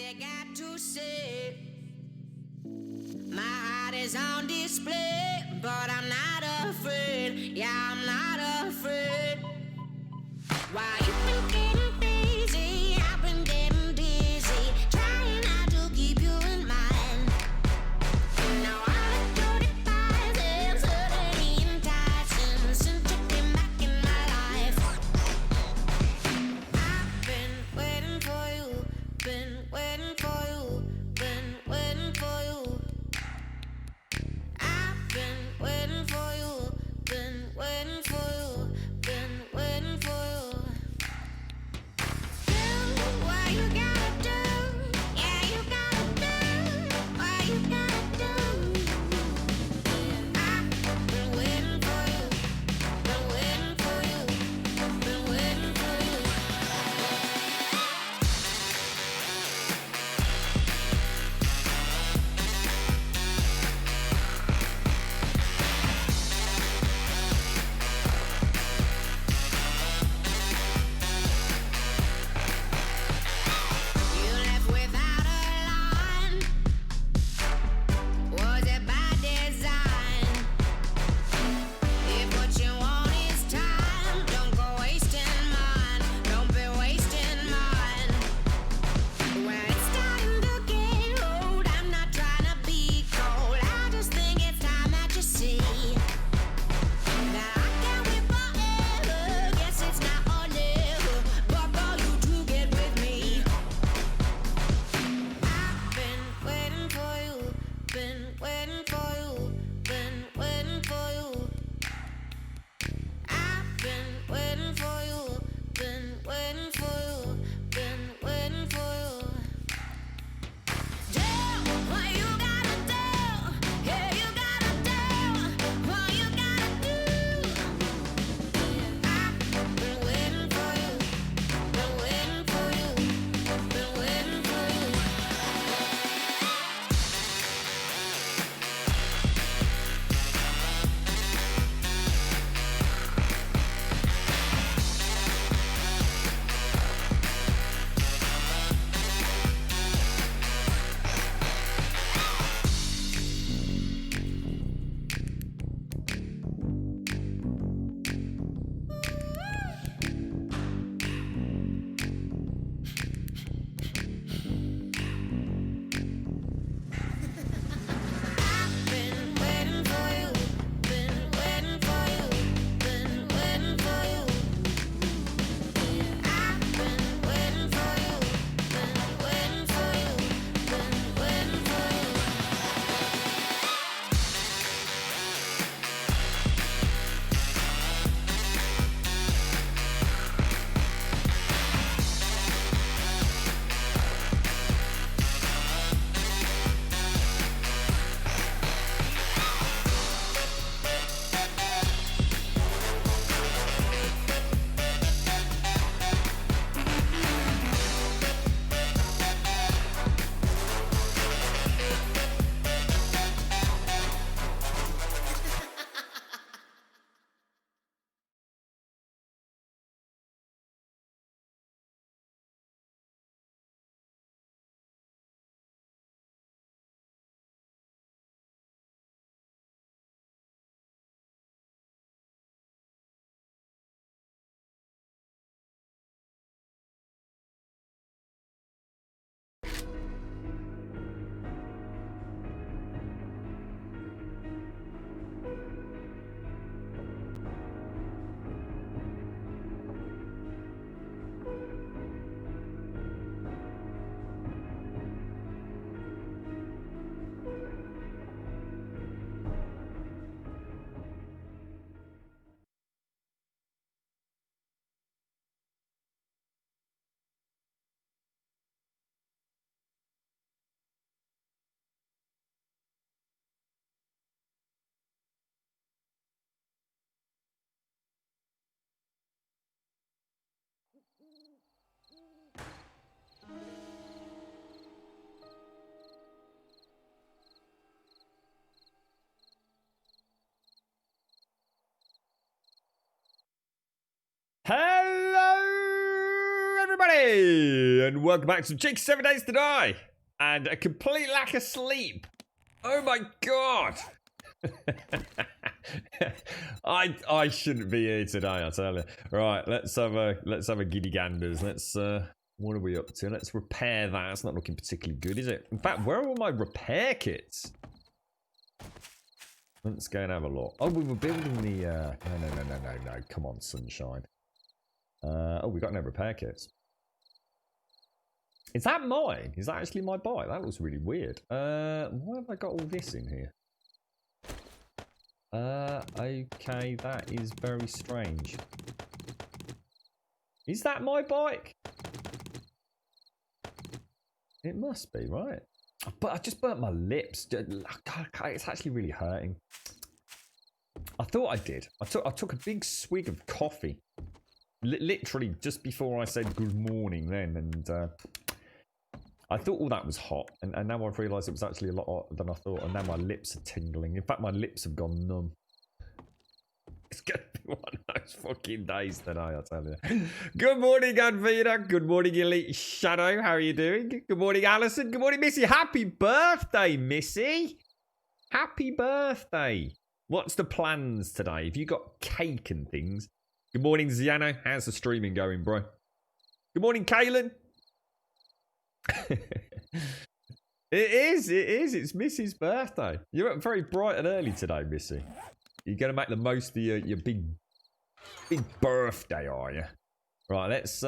they got to say. My heart is on display, but I'm not afraid. Yeah, I'm not afraid. Why you been getting crazy? I've been getting dizzy, trying not to keep you in mind. Now all the 35 is suddenly enticing since you came back in my life. I've been waiting for you, been waiting for you, been waiting for you. I've been waiting for you, been waiting for you, been waiting for you. Hey, and welcome back to some Cheeky 7 Days to Die. And a complete lack of sleep. Oh my god. I shouldn't be here today, I tell you. Right, let's have a giddy ganders. What are we up to? Let's repair that. It's not looking particularly good, is it? In fact, where are all my repair kits? Let's go and have a look. Oh, we were building the no. Come on, sunshine. Oh, we got no repair kits. Is that mine? Is that actually my bike? That looks really weird. Why have I got all this in here? Okay, that is very strange. Is that my bike? It must be, right? But I just burnt my lips. It's actually really hurting. I thought I did. I took a big swig of coffee. Literally just before I said good morning then, and I thought all that was hot, and now I've realised it was actually a lot hotter than I thought, and now my lips are tingling. In fact, my lips have gone numb. It's going to be one of those fucking days today, I tell you. Good morning, Advita. Good morning, Elite Shadow. How are you doing? Good morning, Alison. Good morning, Missy. Happy birthday, Missy. Happy birthday. What's the plans today? Have you got cake and things? Good morning, Ziano. How's the streaming going, bro? Good morning, Kaylin. It is. It's Missy's birthday. You're up very bright and early today, Missy. You're going to make the most of your big birthday, are you? Right, let's...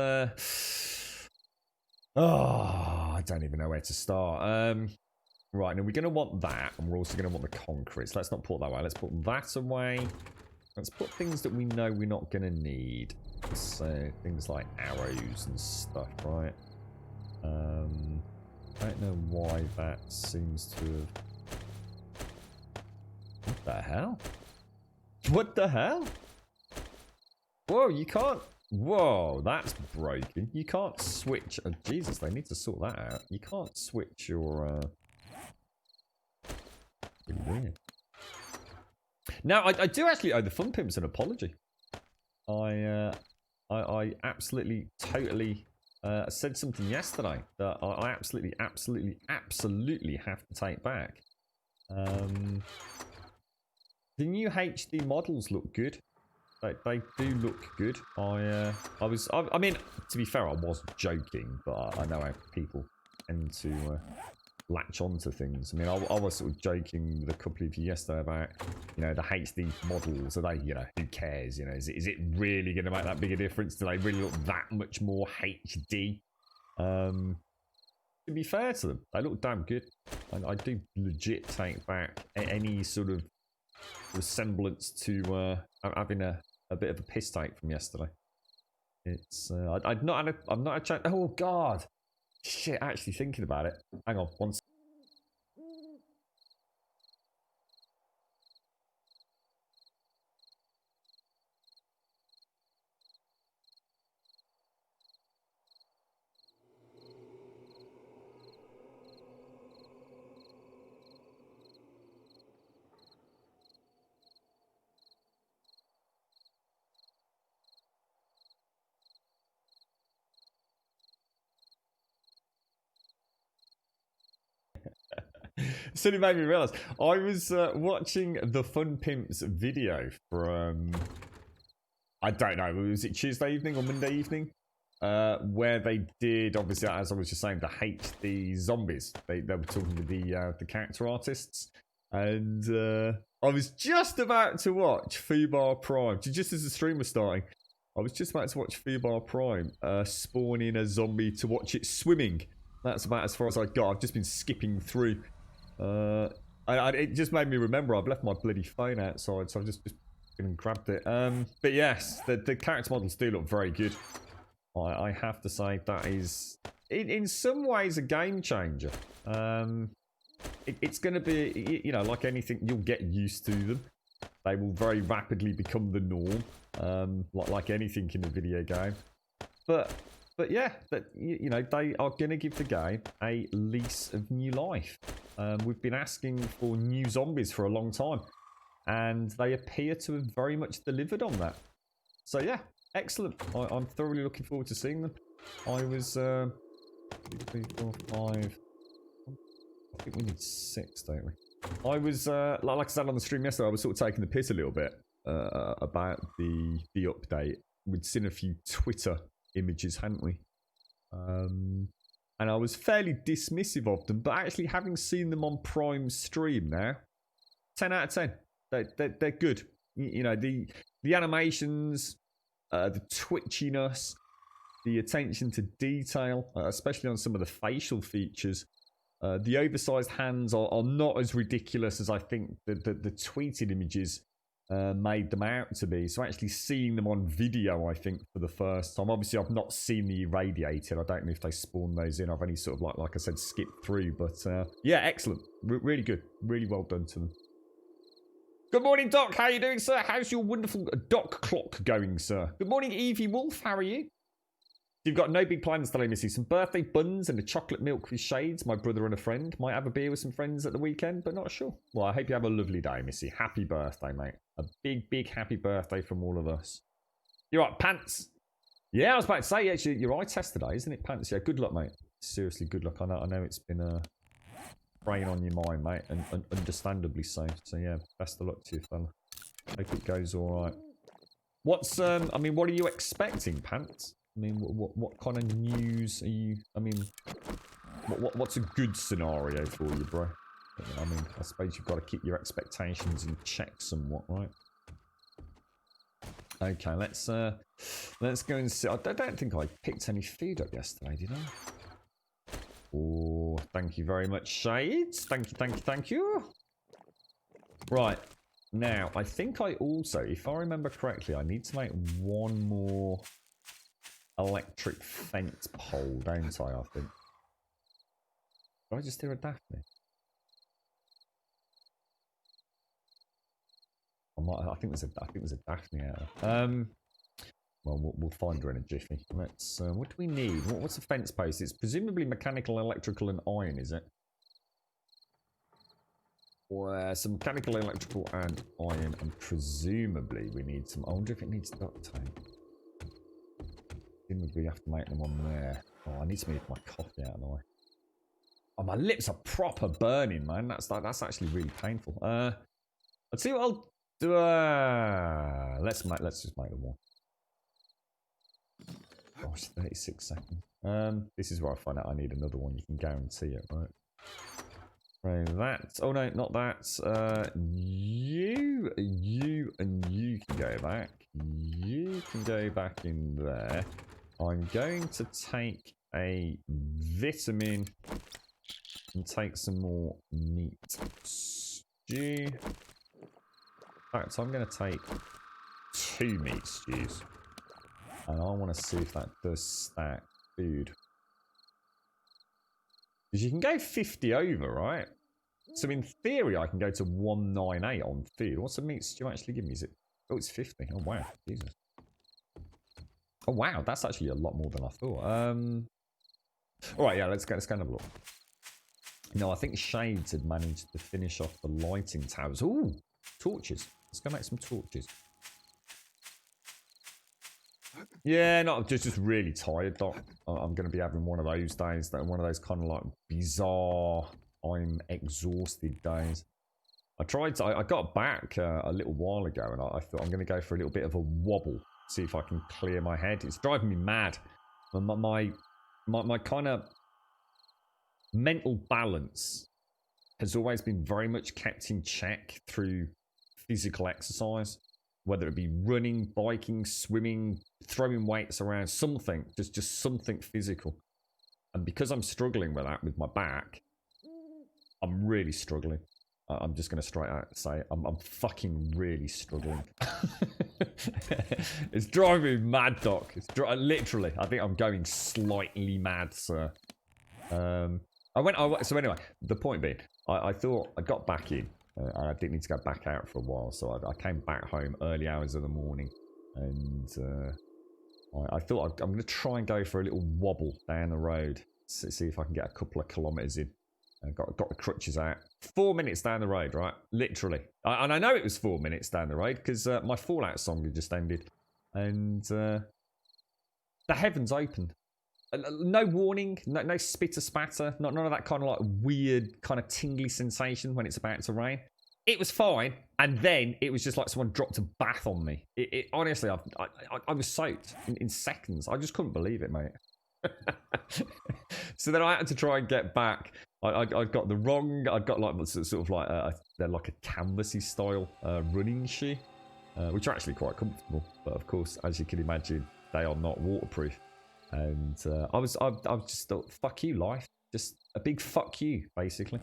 Oh, I don't even know where to start. Right, now we're going to want that, and we're also going to want the concrete. So let's not put that away. Let's put that away. Let's put things that we know we're not going to need. So, things like arrows and stuff, right? I don't know why that seems to have... What the hell? What the hell? Whoa, you can't... Whoa, that's broken. You can't switch... Oh, Jesus, they need to sort that out. You can't switch your... Really weird. Now, I do actually owe the Fun Pimps an apology. I absolutely, totally... said something yesterday that I absolutely have to take back. The new HD models look good. They do look good. I mean, to be fair, I was joking, but I know how people tend to latch onto things. I mean, I was sort of joking with a couple of you yesterday about, you know, the HD models. Are they, you know, who cares? You know, is it really going to make that big a difference? Do they really look that much more HD? To be fair to them, they look damn good. And I do legit take back any sort of resemblance to having a bit of a piss take from yesterday. It's I've not had a chance. Oh god, shit! Actually thinking about it. Hang on, one. So it made me realise I was watching the Fun Pimps video from I don't know, was it Tuesday evening or Monday evening? Where they did, obviously, as I was just saying, the HD zombies. They were talking to the character artists, and I was just about to watch Fubar Prime, just as the stream was starting. I was just about to watch Fubar Prime spawn in a zombie to watch it swimming. That's about as far as I got. I've just been skipping through. It just made me remember I've left my bloody phone outside, so I've just been and grabbed it. But yes, the character models do look very good. I have to say that is, in some ways, a game changer. It's going to be, you know, like anything, you'll get used to them. They will very rapidly become the norm, like anything in a video game. But yeah, you know, they are going to give the game a lease of new life. We've been asking for new zombies for a long time, and they appear to have very much delivered on that. So yeah, excellent. I'm thoroughly looking forward to seeing them. I was 2, 3, 4, 5. I think we need 6, don't we? I was like I said on the stream yesterday, I was sort of taking the piss a little bit about the update. We'd seen a few Twitter images, hadn't we? And I was fairly dismissive of them, but actually having seen them on Prime stream now, 10 out of 10. They're good. You know, the animations, the twitchiness, the attention to detail, especially on some of the facial features. The oversized hands are not as ridiculous as I think the tweeted images made them out to be. So actually seeing them on video, I think, for the first time. Obviously, I've not seen the irradiated. I don't know if they spawn those in. I've only sort of, like I said, skipped through. But yeah, excellent. Really good. Really well done to them. Good morning, Doc. How are you doing, sir? How's your wonderful doc clock going, sir? Good morning, Evie Wolf. How are you? You've got no big plans today, Missy. Some birthday buns and a chocolate milk with shades. My brother and a friend. Might have a beer with some friends at the weekend, but not sure. Well, I hope you have a lovely day, Missy. Happy birthday, mate. A big, big happy birthday from all of us. You're right, Pants. Yeah, I was about to say, actually, your eye test today, isn't it, Pants? Yeah, good luck, mate. Seriously, good luck. I know it's been preying on your mind, mate, and understandably so. So, yeah, best of luck to you, fella. Hope it goes all right. What's, I mean, what are you expecting, Pants? I mean, what kind of news are you... I mean, what's a good scenario for you, bro? I mean, I suppose you've got to keep your expectations in check somewhat, right? Okay, let's go and see. I don't think I picked any food up yesterday, did I? Oh, thank you very much, Shades. Thank you. Right. Now, I think I also, if I remember correctly, I need to make one more electric fence pole, don't I think? Did I just hear a Daphne? I think there's a Daphne out there. Well, we'll find her in a jiffy. Let's. What do we need? What's a fence post? It's presumably mechanical, electrical, and iron, is it? Or some mechanical, electrical, and iron, and presumably we need some. I wonder if it needs duct tape. Presumably we have to make them on there. Oh, I need to move my coffee out of the way. Oh, my lips are proper burning, man. That's actually really painful. I'll see what I'll do. Let's just make the one. Gosh, 36 seconds. This is where I find out I need another one. You can guarantee it, right? Right, that. Oh no, not that. You, and you can go back. You can go back in there. I'm going to take a vitamin and take some more meat stew. In fact, I'm going to take 2 meat stews. And I want to see if that does stack food. Because you can go 50 over, right? So in theory, I can go to 198 on food. What's the meat stew actually give me? Is it? Oh, it's 50. Oh, wow. Jesus. Oh, wow. That's actually a lot more than I thought. All right, yeah, let's go and have a look. No, I think Shades had managed to finish off the lighting towers. Ooh, torches. Let's go make some torches. Yeah, no, I'm just really tired, Doc. I'm going to be having one of those days, one of those kind of like bizarre, I'm exhausted days. I got back a little while ago, and I thought I'm going to go for a little bit of a wobble, see if I can clear my head. It's driving me mad. My kind of mental balance has always been very much kept in check through physical exercise. Whether it be running, biking, swimming, throwing weights around, something, just something physical. And because I'm struggling with that with my back, I'm really struggling. I'm just going to straight out say I'm fucking really struggling. It's driving me mad, Doc. It's literally, I think I'm going slightly mad, sir. So anyway, the point being, I thought I got back in. I didn't need to go back out for a while, so I came back home early hours of the morning, and I thought I'm going to try and go for a little wobble down the road, see if I can get a couple of kilometres in. I got the crutches out. 4 minutes down the road, right? Literally. And I know it was 4 minutes down the road because my Fallout song had just ended, and the heavens opened. no warning, no spitter spatter, none of that kind of like weird kind of tingly sensation when it's about to rain. It was fine, and then it was just like someone dropped a bath on me. Honestly, I was soaked in seconds. I just couldn't believe it, mate. So then I had to try and get back. I got the wrong. I got like sort of like they're like a canvasy style running shoe, which are actually quite comfortable. But of course, as you can imagine, they are not waterproof. And I was just thought, fuck you, life. Just a big fuck you, basically.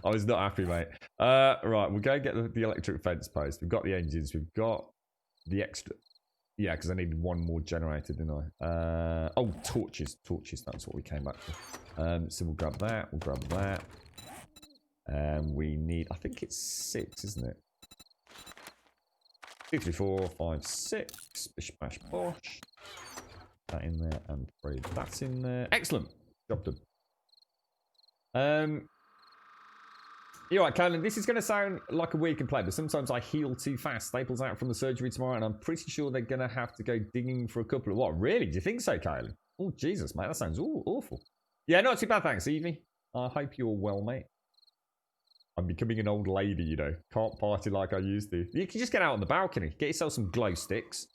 I was not happy, mate. Right, we'll go get the electric fence post. We've got the engines. We've got the extra. Yeah, because I needed one more generator, didn't I? Oh, torches. Torches, that's what we came back for. So we'll grab that. We'll grab that. We need, I think it's 6, isn't it? 2, 3, 4, 5, 6. Bish, bash, bosh. That in there and 3. That's in there. Excellent. Job done. You're right, Colin. This is going to sound like a weird complaint, but sometimes I heal too fast. Staples out from the surgery tomorrow, and I'm pretty sure they're going to have to go digging for a couple of... What, really? Do you think so, Colin? Oh, Jesus, mate. That sounds awful. Yeah, not too bad, thanks, Evie. I hope you're well, mate. I'm becoming an old lady, you know. Can't party like I used to. You can just get out on the balcony. Get yourself some glow sticks.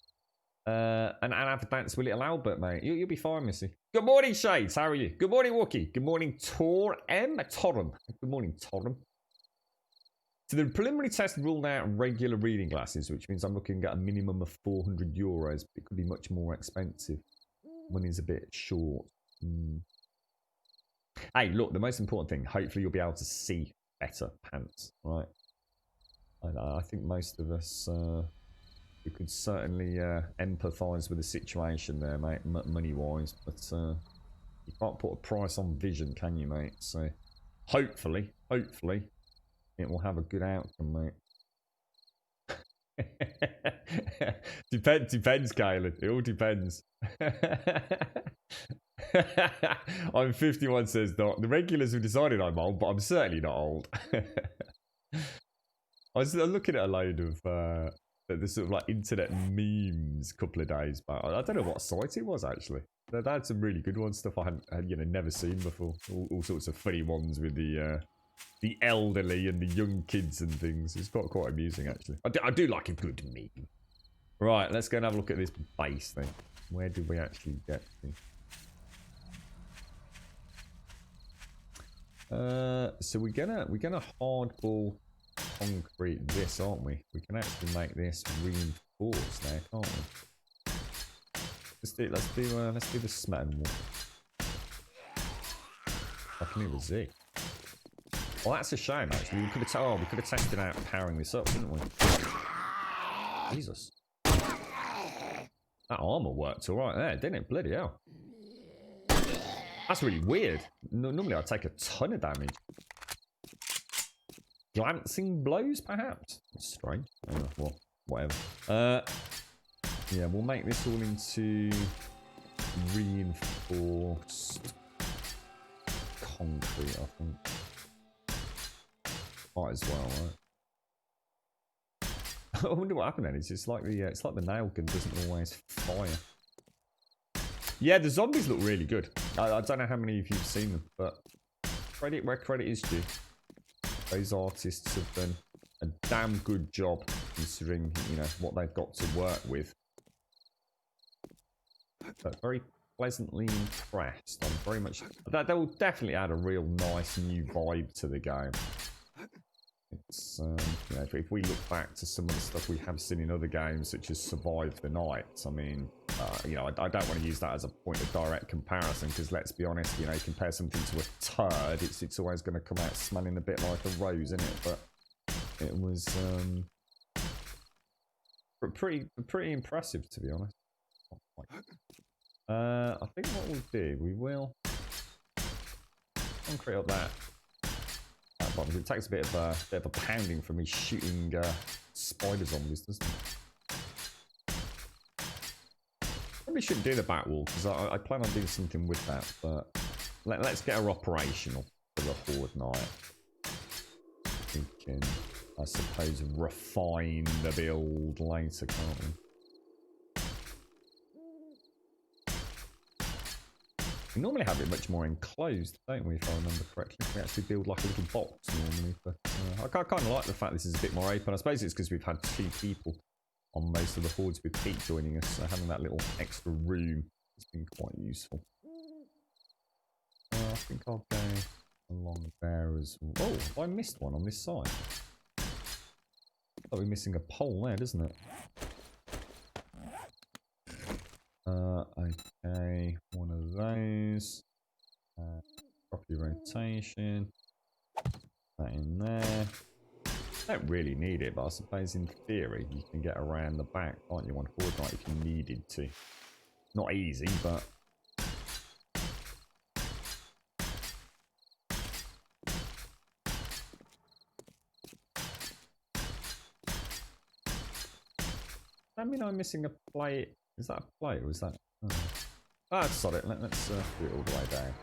And have a dance with little Albert, mate. You'll be fine, Missy. Good morning, Shades. How are you? Good morning, Wookie. Good morning, Torrum. Good morning, Torrum. So the preliminary test ruled out regular reading glasses, which means I'm looking at a minimum of €400, but it could be much more expensive. Money's a bit short. Hey, look, the most important thing, hopefully you'll be able to see better pants, right? I think most of us, we could certainly empathise with the situation there, mate, money-wise, but you can't put a price on vision, can you, mate? So hopefully, it will have a good outcome, mate. Depends, Caleb. It all depends. I'm 51, says Doc. The regulars have decided I'm old, but I'm certainly not old. I was looking at a load of the sort of like internet memes a couple of days back. I don't know what site it was, actually. They had some really good ones, stuff I had never seen before. All sorts of funny ones with the elderly and the young kids and things. It's quite amusing, actually. I do like a good meme. Right, let's go and have a look at this base thing. Where did we actually get to? So we're gonna hardball concrete this, aren't we? We can actually make this reinforced now, can't we? Let's do the cement wall. I can hear a Z. Well, that's a shame, actually. We could have tested out powering this up, couldn't we? Jesus. That armor worked all right there, didn't it? Bloody hell. That's really weird. Normally I'd take a ton of damage. Glancing blows, perhaps? That's strange. Well, whatever. Yeah, we'll make this all into reinforced concrete, I think. Might as well, right? I wonder what happened then. It's like the nail gun doesn't always fire. Yeah, the zombies look really good. I don't know how many of you've seen them, but credit where credit is due. Those artists have done a damn good job considering, what they've got to work with. But very pleasantly impressed. I'm very much... That will definitely add a real nice new vibe to the game. It's, if we look back to some of the stuff we have seen in other games, such as Survive the Night, I mean, I don't want to use that as a point of direct comparison, because let's be honest, compare something to a turd, it's always going to come out smelling a bit like a rose, isn't it? But it was pretty impressive, to be honest. I think what we'll do, we will concrete up that. It takes a bit of a pounding for me shooting spider zombies, doesn't it? Probably shouldn't do the back wall because I plan on doing something with that, but let's get her operational for the Horde night. We can, I suppose, refine the build later, can't we? We normally have it much more enclosed, don't we, if I remember correctly? We actually build like a little box normally, but I kind of like the fact this is a bit more open. I suppose it's because we've had 2 people on most of the hordes with Pete joining us, so having that little extra room has been quite useful. I think I'll go along there as well. Oh, I missed one on this side. Oh, we're missing a pole there, doesn't it? Okay, one of those. Copy rotation. That in there. Don't really need it, but I suppose in theory you can get around the back, can't you, on Horde Night if you needed to. Not easy, but... I mean, I'm missing a plate. Is that a plate or is that... Oh. Sod it. Let's do it all the way down.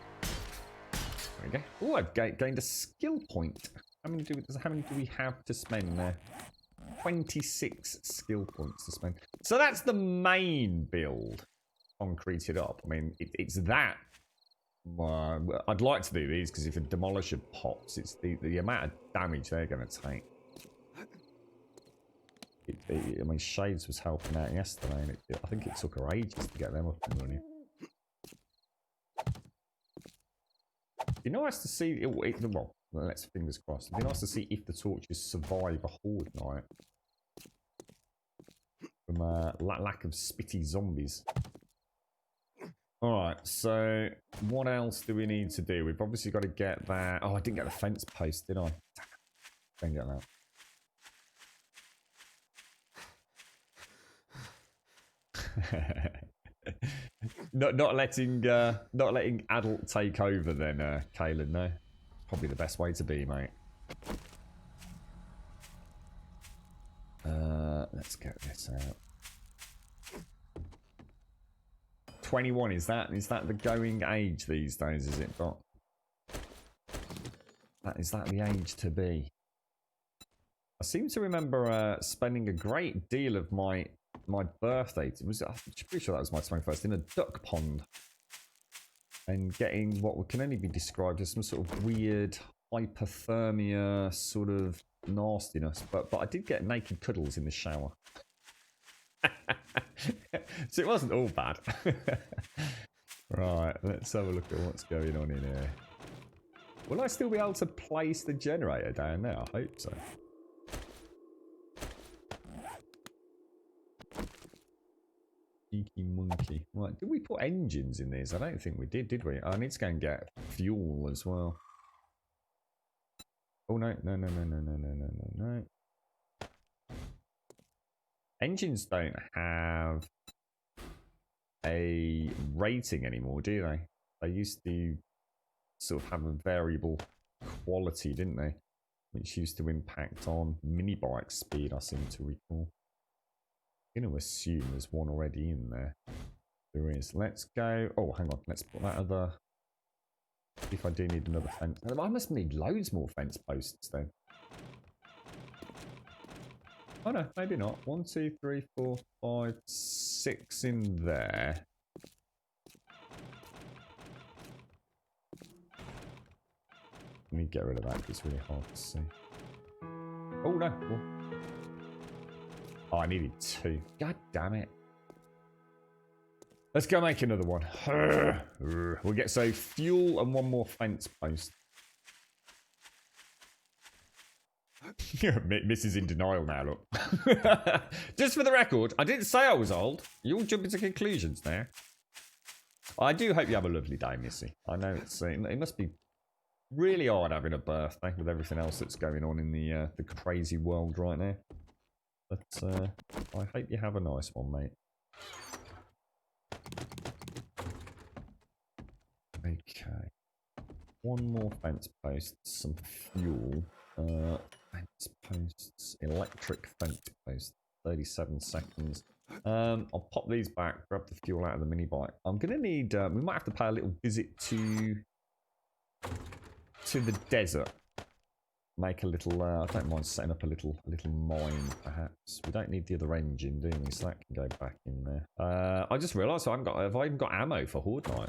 There we go. Oh, I've gained a skill point. How many do we have to spend there? 26 skill points to spend. So that's the main build. Concreted up. I mean, it's that. I'd like to do these because if a demolisher pops, it's the amount of damage they're going to take. I mean, Shades was helping out yesterday, and I think it took her ages to get them up and running. It'd be nice to see. Well, let's fingers crossed. It'd be nice to see if the torches survive a Horde Night from lack of spitty zombies. Alright, so what else do we need to do? We've obviously got to get that. Oh, I didn't get the fence post, did I? Didn't get that. not letting adult take over then, Kalen, no? Probably the best way to be, mate. Let's get this out. 21, is that the going age these days, is it not? Is that the age to be? I seem to remember spending a great deal of my birthday, I'm pretty sure that was my 21st, in a duck pond. And getting what can only be described as some sort of weird hypothermia sort of nastiness. But I did get naked cuddles in the shower. So it wasn't all bad. Right, let's have a look at what's going on in here. Will I still be able to place the generator down there? I hope so. Cheeky monkey. Right, did we put engines in these? I don't think we did we? I need to go and get fuel as well. Oh no. Engines don't have a rating anymore, do they? They used to sort of have a variable quality, didn't they? Which used to impact on mini bike speed, I seem to recall. I'm going to assume there's one already in there. There is. Let's go. Oh, hang on. Let's put that other. If I do need another fence. I must need loads more fence posts then. Oh no, maybe not. 1, 2, 3, 4, 5, 6 in there. Let me get rid of that because it's really hard to see. Oh no. Oh, I needed 2. God damn it. Let's go make another one. We'll get so fuel and 1 more fence post. Miss is in denial now, look. Just for the record, I didn't say I was old. You all jumping to conclusions there. I do hope you have a lovely day, Missy. I know it must be really hard having a birthday with everything else that's going on in the crazy world right now. But I hope you have a nice one, mate. Okay. 1 more fence post, some fuel. Fence posts, electric fence post, 37 seconds. I'll pop these back, grab the fuel out of the mini bike. I'm gonna need. We might have to pay a little visit to the desert. Make a little. I don't mind setting up a little mine, perhaps. We don't need the other engine, do we? So that can go back in there. I just realised have I even got ammo for Horde Night?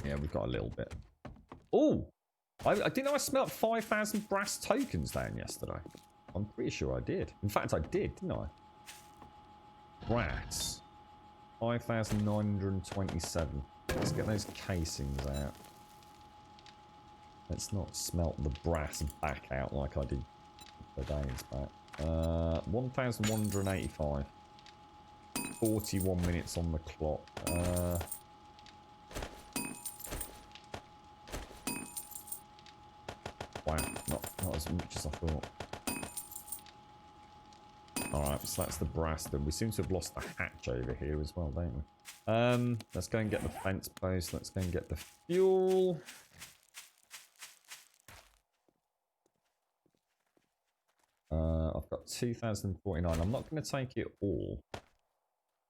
Yeah, we've got a little bit. Oh! I didn't know I smelt 5,000 brass tokens down yesterday. I'm pretty sure I did. In fact, I did, didn't I? Brass. 5,927. Let's get those casings out. Let's not smelt the brass back out like I did the days back. 1,185. 41 minutes on the clock. Wow, not as much as I thought. Alright, so that's the brass then. We seem to have lost the hatch over here as well, don't we? Let's go and get the fence post. Let's go and get the fuel. I've got 2,049. I'm not going to take it all. Oh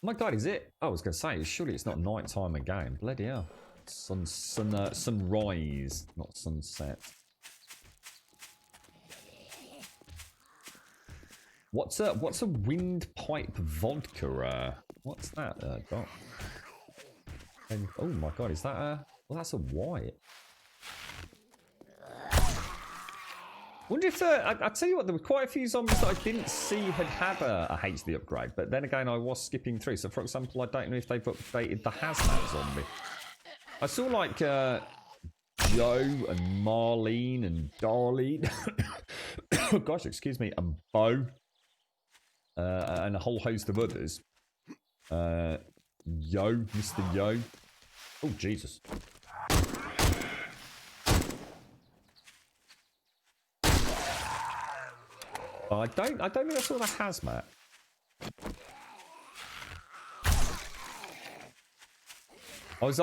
my god, is it? I was going to say, surely it's not night time again. Bloody hell. Sunrise, not sunset. What's a windpipe vodka? What's that, Doc? Oh my god, is that a... Well, that's a white. Wonder if I tell you what, there were quite a few zombies that I didn't see had a HD upgrade, but then again I was skipping through. So for example, I don't know if they've updated the hazmat zombie. I saw like Joe and Marlene and Darlene, oh gosh, excuse me, and Bo, and a whole host of others. Yo, Mr. Yo. Oh Jesus. I don't think I saw the hazmat. I was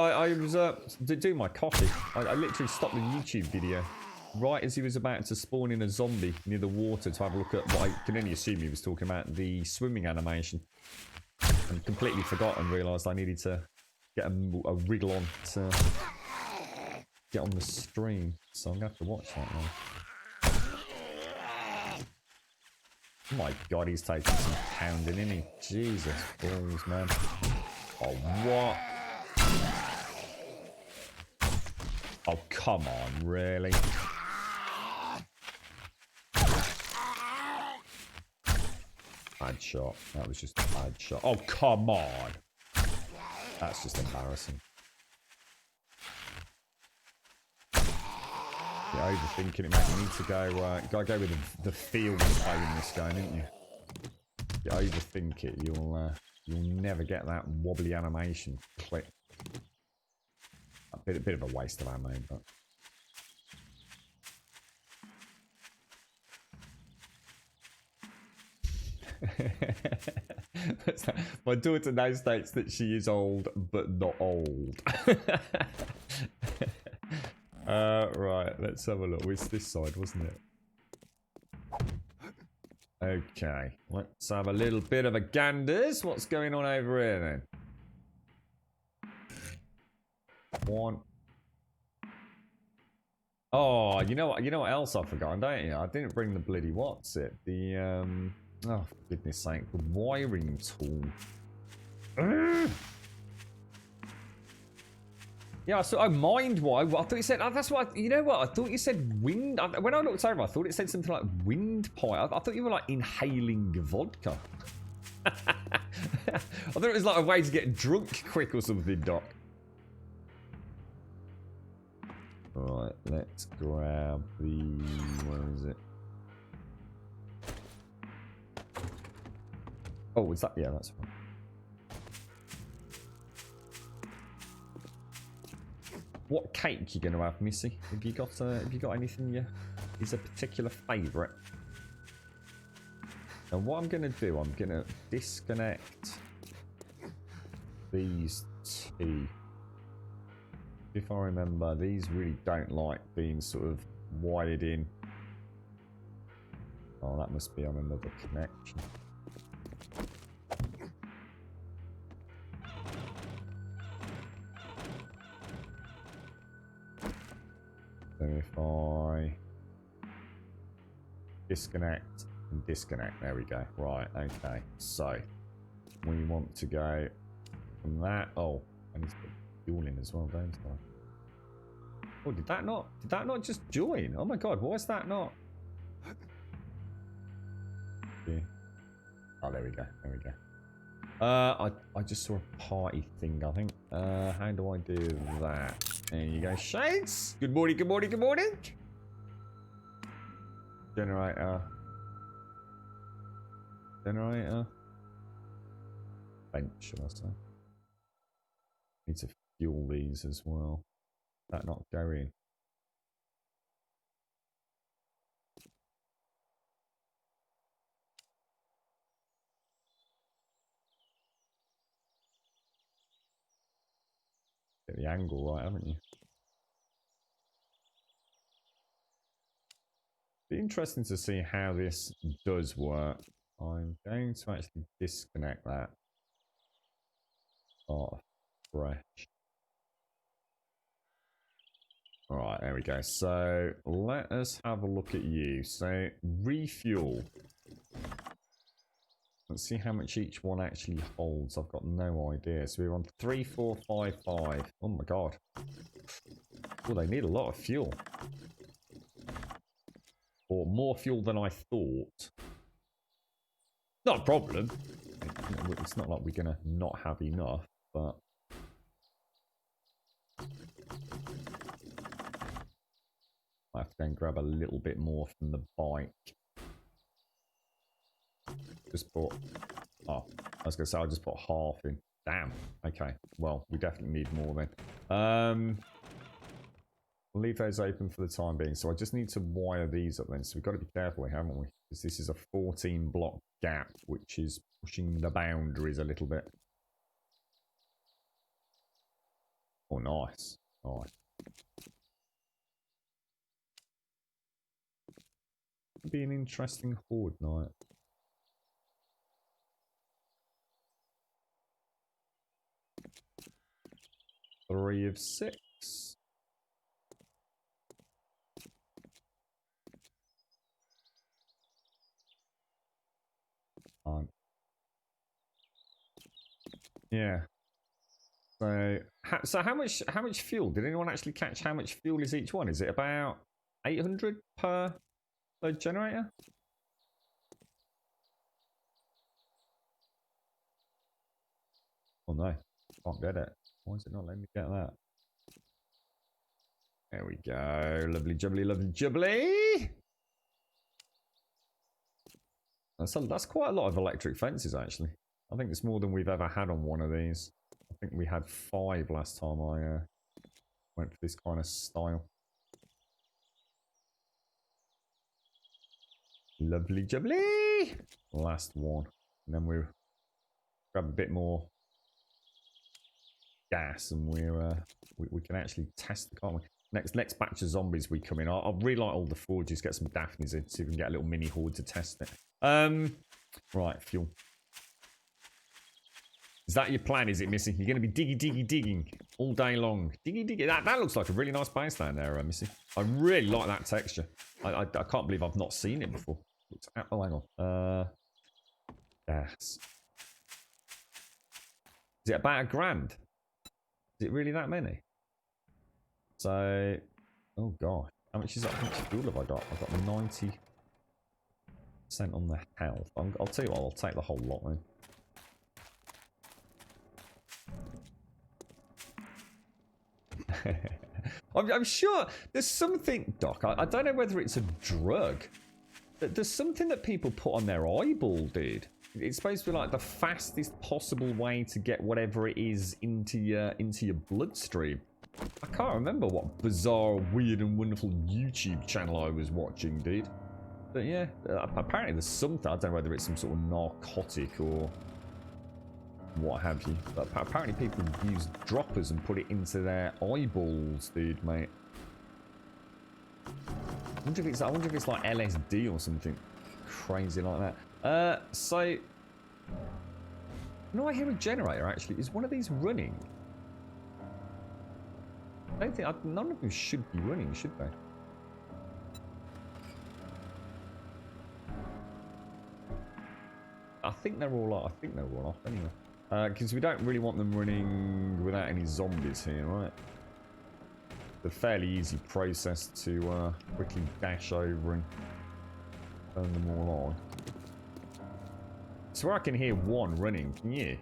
doing my coffee. I literally stopped the YouTube video right as he was about to spawn in a zombie near the water to have a look at what I can only assume he was talking about, the swimming animation, and completely forgot and realised I needed to get a wriggle on to get on the stream. So I'm gonna have to watch that now. Oh my god, he's taking some pounding, isn't he? Jesus balls, man. Oh, what? Oh, come on, really? Bad shot. That was just a bad shot. Oh, come on. That's just embarrassing. You're overthinking it, mate. You need to go, gotta go with the feel play in this game, didn't you? You overthink it, you'll never get that wobbly animation click. A bit of a waste of ammo, but my daughter now states that she is old, but not old. Right, let's have a look. It's this side, wasn't it? Okay, let's have a little bit of a ganders. What's going on over here then? One. Oh, you know what else I forgot, don't you? I didn't bring the bloody what's it? The oh, for goodness sake, the wiring tool. Yeah, I saw. Oh, mind wire. I thought you said. Oh, that's what. You know what? I thought you said wind. When I looked over, I thought it said something like windpipe. I thought you were like inhaling vodka. I thought it was like a way to get drunk quick or something, Doc. Right, let's grab the. Where is it? Oh, is that? Yeah, that's fine. What cake you gonna have, Missy? Have you got anything is a particular favourite? Now what I'm gonna do, I'm gonna disconnect these two. If I remember, these really don't like being sort of wired in. Oh, that must be on another connection. So if I disconnect and disconnect, there we go. Right, okay. So we want to go from that. Oh, And he's put fuel in as well, don't I? Oh, did that not just join? Oh my god, why is that not? Yeah. Oh, there we go. There we go. I just saw a party thing, I think. How do I do that? There you go. Shades! Good morning, good morning, good morning! Generator. Generator. Bench, should I say. Need to fuel these as well. That not going. Get the angle right, haven't you? Be interesting to see how this does work. I'm going to actually disconnect that. Start fresh. Alright, there we go. So let us have a look at you. So refuel. Let's see how much each one actually holds. I've got no idea. So we're on 3455. Oh my god. Oh, they need a lot of fuel. Or more fuel than I thought. Not a problem. It's not like we're going to not have enough, but... I have to go and grab a little bit more from the bike. Just put... Oh, I was going to say I just put half in. Damn. Okay. Well, we definitely need more then. We'll leave those open for the time being. So I just need to wire these up then. So we've got to be careful, haven't we? Because this is a 14 block gap, which is pushing the boundaries a little bit. Oh, nice. Nice. It'll be an interesting horde night. Three of 6. Yeah. So how much fuel? Did anyone actually catch how much fuel is each one? Is it about 800 per generator? Oh no, can't get it. Why is it not letting me get that? There we go. Lovely jubbly, lovely jubbly. That's quite a lot of electric fences actually. I think it's more than we've ever had on one of these. I think we had 5 last time I went for this kind of style. Lovely jubbly. Last one. And then we'll grab a bit more gas and we can actually test the car. Next batch of zombies we come in. I'll relight all the forges, get some Daphnes in, see if we can get a little mini horde to test it. Right, fuel. Is that your plan, is it, Missy? You're going to be digging all day long. Diggy. That looks like a really nice base down there, Missy. I really like that texture. I can't believe I've not seen it before. Oh, hang on. Gas. Is it about $1,000? Is it really that many? So, oh gosh. How much is that? How much fuel have I got? I've got 90% on the health. I'll tell you what, I'll take the whole lot then. I'm sure there's something, Doc. I don't know whether it's a drug. There's something that people put on their eyeball, dude. It's supposed to be like the fastest possible way to get whatever it is into your bloodstream. I can't remember what bizarre, weird, and wonderful YouTube channel I was watching, dude. But yeah, apparently there's something. I don't know whether it's some sort of narcotic or what have you. But apparently people use droppers and put it into their eyeballs, dude, mate. I wonder if it's like LSD or something crazy like that. So, no, I hear a generator actually. Is one of these running? I don't think none of them should be running, should they? I think they're all off. Anyway. Because we don't really want them running without any zombies here, right? It's a fairly easy process to quickly dash over and turn them all on. So I can hear one running, can you?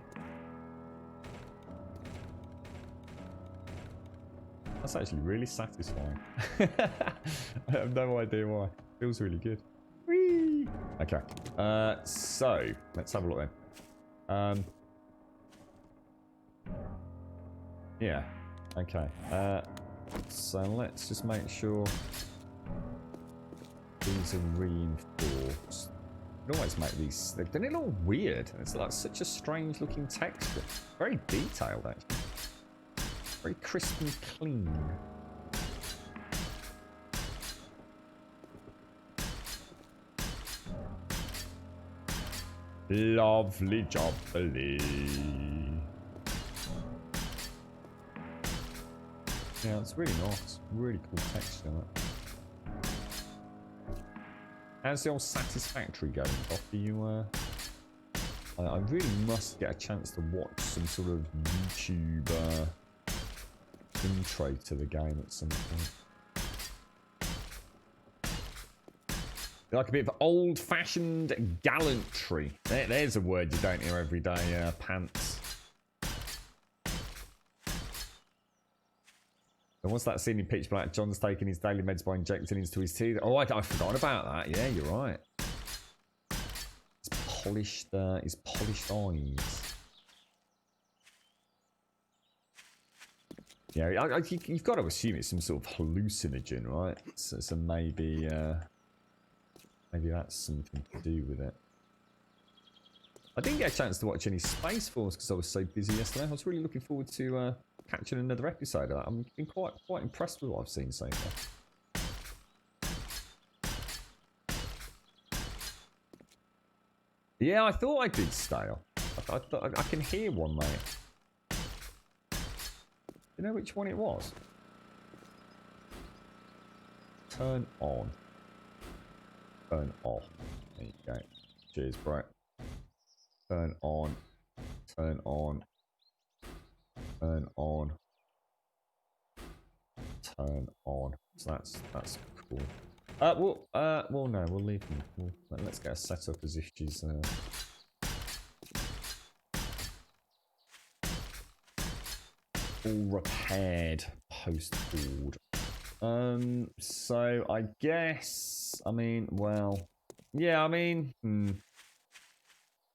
That's actually really satisfying. I have no idea why. Feels really good. Whee! Okay. So let's have a look then. Yeah. Okay. So let's just make sure these are reinforced. You can always make these. They're a little weird. It's like such a strange looking texture. Very detailed actually. Very crisp and clean. Lovely jubbly. Yeah, it's really nice. Really cool texture. How's the old Satisfactory going, Doc? Are you, I really must get a chance to watch some sort of YouTube intro to the game at some point. Like a bit of old-fashioned gallantry. There's a word you don't hear every day, Pants. And what's that scene in Pitch Black? John's taking his daily meds by injecting into his teeth. Oh, I forgot about that. Yeah, you're right. His polished eyes. Yeah, you've got to assume it's some sort of hallucinogen, right? So maybe that's something to do with it. I didn't get a chance to watch any Space Force because I was so busy yesterday. I was really looking forward to catching another episode of that. I've been quite impressed with what I've seen so far. Yeah, I thought I did stale. I can hear one, mate. You know which one it was? Turn on. Turn off. There you go. Cheers, bro. Turn on. Turn on. Turn on. Turn on. So that's cool. Well, no, we'll leave them. Let's get her set up as if she's all repaired post-board. So I guess, yeah,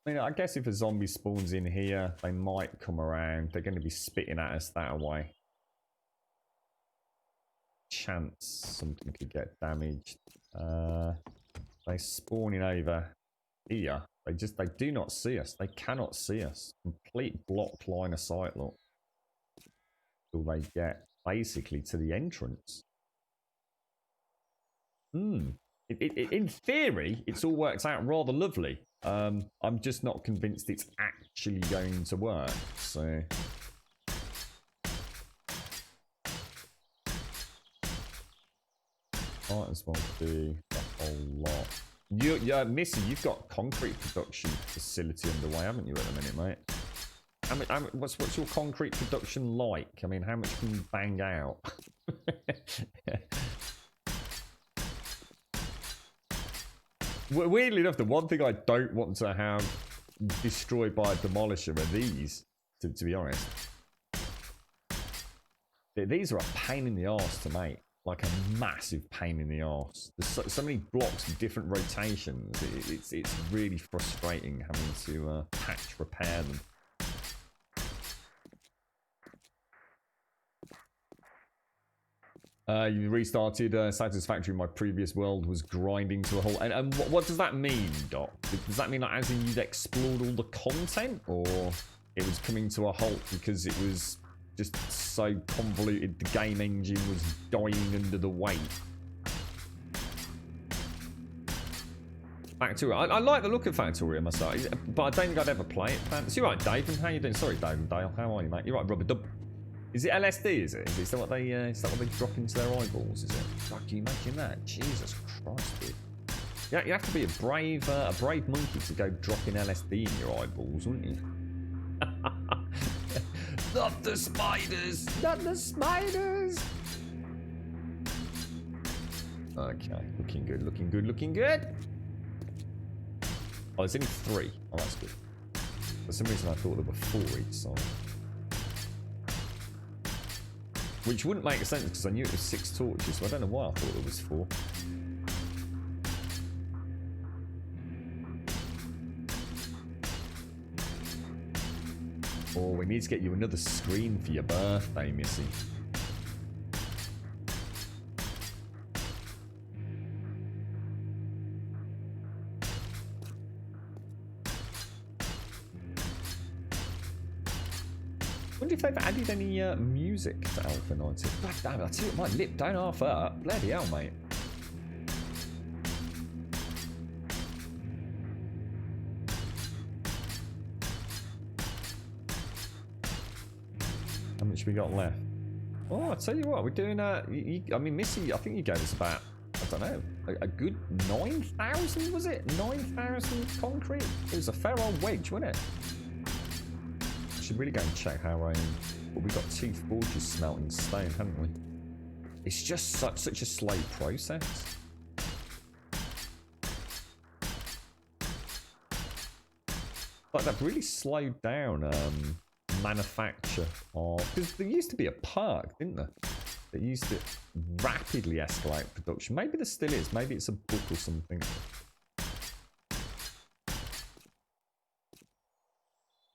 I guess if a zombie spawns in here, they might come around. They're going to be spitting at us that way. Chance something could get damaged. They spawning over here. They do not see us. They cannot see us. Complete blocked line of sight, look. Till they get basically to the entrance. In theory, it's all worked out rather lovely. I'm just not convinced it's actually going to work. So might as well do a whole lot. Missy, you've got concrete production facility underway, haven't you, at the minute, mate? What's your concrete production like? I mean, how much can you bang out? Weirdly enough, the one thing I don't want to have destroyed by a demolisher are these, to be honest. These are a pain in the arse to make. Like a massive pain in the arse. There's so many blocks with different rotations. It's really frustrating having to patch repair them. You restarted Satisfactory. My previous world was grinding to a halt. And what does that mean, Doc? Does that mean like as in you'd explored all the content, or it was coming to a halt because it was just so convoluted the game engine was dying under the weight? Factoria. I like the look of Factoria myself, but I don't think I'd ever play it. So you're right, Dave. And how you doing? Sorry, Dave and Dale. How are you, mate? You're right, Rubber Dub. Is it LSD, is it? Is that what they drop into their eyeballs, is it? Fuck, can you imagine that? Jesus Christ, dude. Yeah, you have to be a brave monkey to go dropping LSD in your eyeballs, wouldn't you? Not the spiders! Not the spiders! Okay, looking good, looking good, looking good. Oh, there's only 3. Oh, that's good. For some reason, I thought there were 4 each side. Which wouldn't make sense because I knew it was 6 torches, so I don't know why I thought there was 4. Oh, we need to get you another screen for your birthday, Missy. I wonder if they've added any music to Alpha 19. God damn it, I tell you what, my lip don't half up. Bloody hell, mate. How much we got left? Oh, I tell you what, we're doing I mean, Missy, I think you gave us about, I don't know, a good 9,000, was it? 9,000 concrete? It was a fair old wedge, wasn't it? Should really go and check how well, we got 2 forges smelting stone, haven't we? It's just such a slow process. Like they've really slowed down manufacture of, because there used to be a park, didn't there? That used to rapidly escalate production. Maybe there still is. Maybe it's a book or something.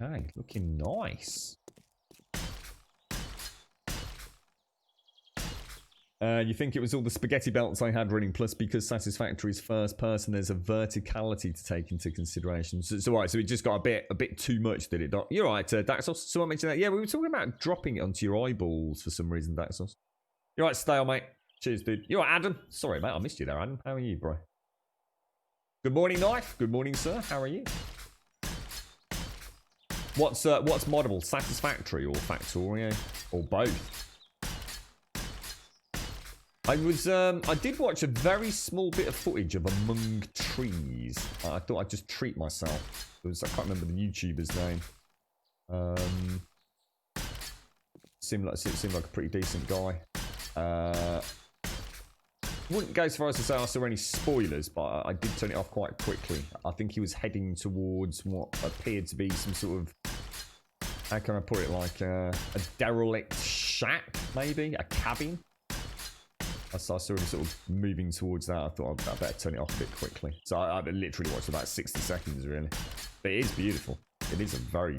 Hey, looking nice. You think it was all the spaghetti belts I had running, plus because Satisfactory is first person, there's a verticality to take into consideration. So right, so it just got a bit too much, did it? You're right, Daxos. Someone mentioned that. Yeah, we were talking about dropping it onto your eyeballs for some reason, Daxos. You're right, stale, mate. Cheers, dude. You're right, Adam. Sorry, mate, I missed you there, Adam. How are you, bro? Good morning, Knife. Good morning, sir. How are you? What's moddable? Satisfactory or Factorio? Or both? I did watch a very small bit of footage of Among Trees. I thought I'd just treat myself. I can't remember the YouTuber's name. Seemed like a pretty decent guy. Wouldn't go so far as to say I saw any spoilers, but I did turn it off quite quickly. I think he was heading towards what appeared to be some sort of, how can I put it, like a derelict shack, maybe? A cabin? I saw him sort of moving towards that. I thought I'd better turn it off a bit quickly. So I literally watched about 60 seconds, really. But it is beautiful. It is a very...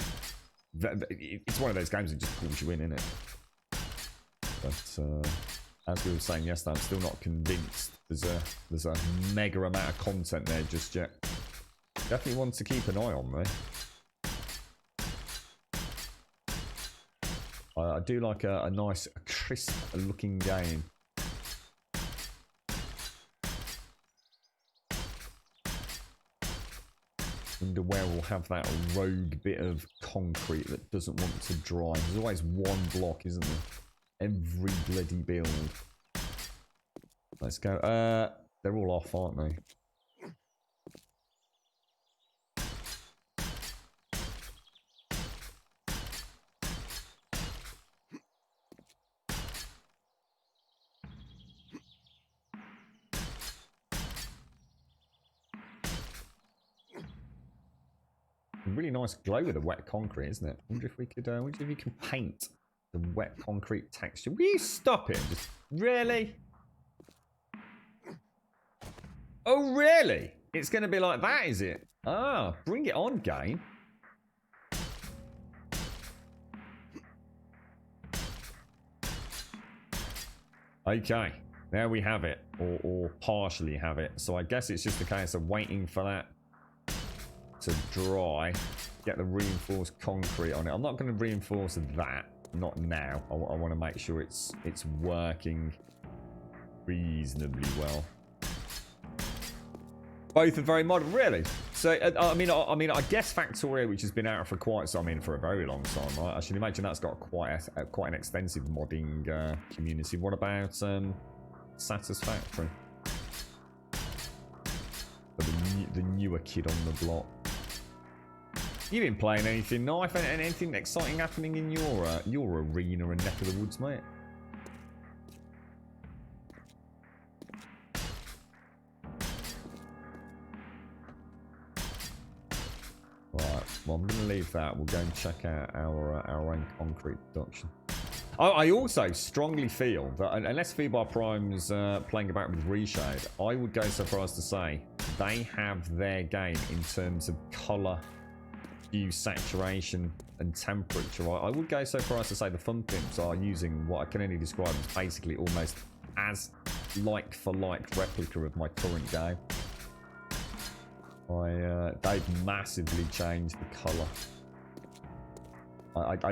It's one of those games that just pulls you in, isn't it? But as we were saying yesterday, I'm still not convinced there's a mega amount of content there just yet. Definitely one to keep an eye on, though. I do like a nice, crisp looking game. Wonder where we'll have that rogue bit of concrete that doesn't want to dry. There's always one block, isn't there? Every bloody build. Let's go. They're all off, aren't they? Really nice glow with the wet concrete, isn't it? Wonder if we could. Wonder if you can paint the wet concrete texture. Will you stop it? Just really? Oh, really? It's going to be like that, is it? Ah, bring it on, game. Okay, there we have it, or partially have it. So I guess it's just a case of waiting for that to dry, get the reinforced concrete on it. I'm not going to reinforce that, not now. I want to make sure it's working reasonably well. Both are very modern, really. So I mean, I guess Factorio, which has been out for for a very long time, right? I should imagine that's got quite an extensive modding community. What about Satisfactory? The newer kid on the block. You been playing anything knife and anything exciting happening in your arena and neck of the woods, mate? Right, well I'm gonna leave that. We'll go and check out our own concrete production. Oh, I also strongly feel that unless Febar Prime's playing about with Reshade, I would go so far as to say they have their game in terms of colour, hue, saturation and temperature. I would go so far as to say the Fun Pimps are using what I can only describe as basically almost as like for like replica of my current game. They've massively changed the colour.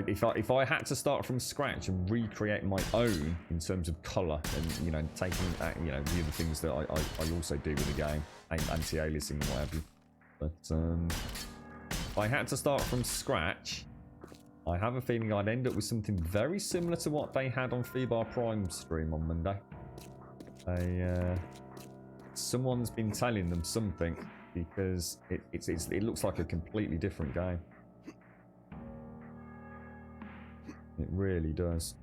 If I had to start from scratch and recreate my own in terms of colour and, you know, taking, you know, the other things that I also do with the game, anti-aliasing and what have you. But if I had to start from scratch, I have a feeling I'd end up with something very similar to what they had on Febar Prime stream on Monday. Someone's been telling them something because it looks like a completely different game. It really does.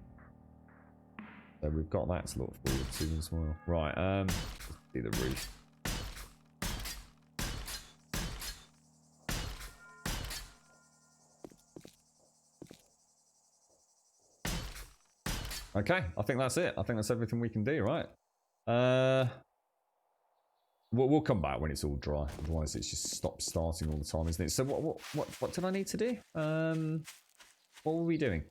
So we've got that to look forward to as well. Right, let's see the roof. Okay, I think that's it. I think that's everything we can do, right? We'll come back when it's all dry. Otherwise, it's just stop starting all the time, isn't it? So what did I need to do? What were we doing?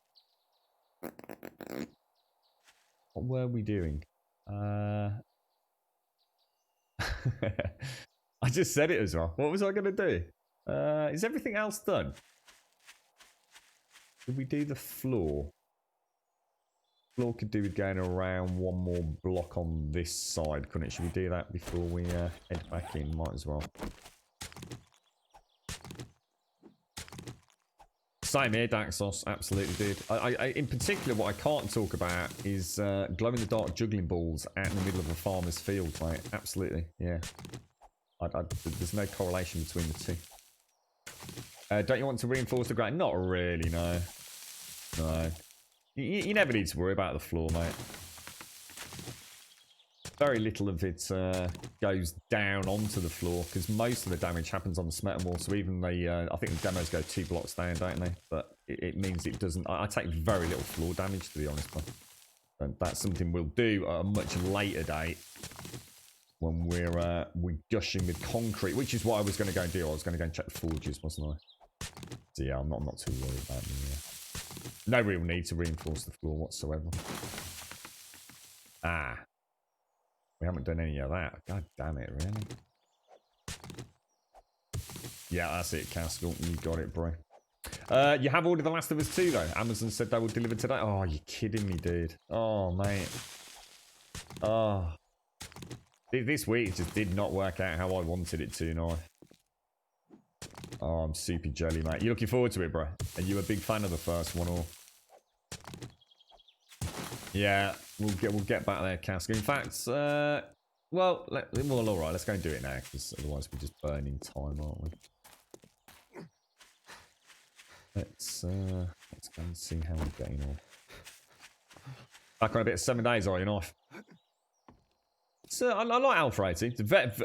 What were we doing? I just said it as well. What was I going to do? Is everything else done? Did we do the floor? Floor could do with going around one more block on this side, couldn't it? Should we do that before we head back in? Might as well. Same here, Daxos. Absolutely, dude. In particular, what I can't talk about is glow-in-the-dark juggling balls out in the middle of a farmer's field, mate. Absolutely, yeah. There's no correlation between the two. Don't you want to reinforce the ground? Not really, no. No. You never need to worry about the floor, mate. Very little of it goes down onto the floor because most of the damage happens on the cement wall. So even the, I think the demos go 2 blocks down, don't they? But it means it doesn't. I take very little floor damage, to be honest. And that's something we'll do at a much later date when we're gushing with concrete, which is what I was going to go and do. I was going to go and check the forges, wasn't I? So yeah, I'm not too worried about them. No real need to reinforce the floor whatsoever. Ah. We haven't done any of that. God damn it, really? Yeah, that's it, Caskell. You got it, bro. You have ordered The Last of Us 2, though. Amazon said they will deliver today. Oh, you're kidding me, dude. Oh, mate. Oh. This week just did not work out how I wanted it to, no. Oh, I'm super jelly, mate. You looking forward to it, bro? Are you a big fan of the first one, or? Yeah, we'll get back there, Cask. In fact, well, all right. Let's go and do it now, because otherwise we're just burning time, aren't we? Let's go and see how we're getting on. Back on a bit of 7 days, are you, knife? So I like Alpha 18.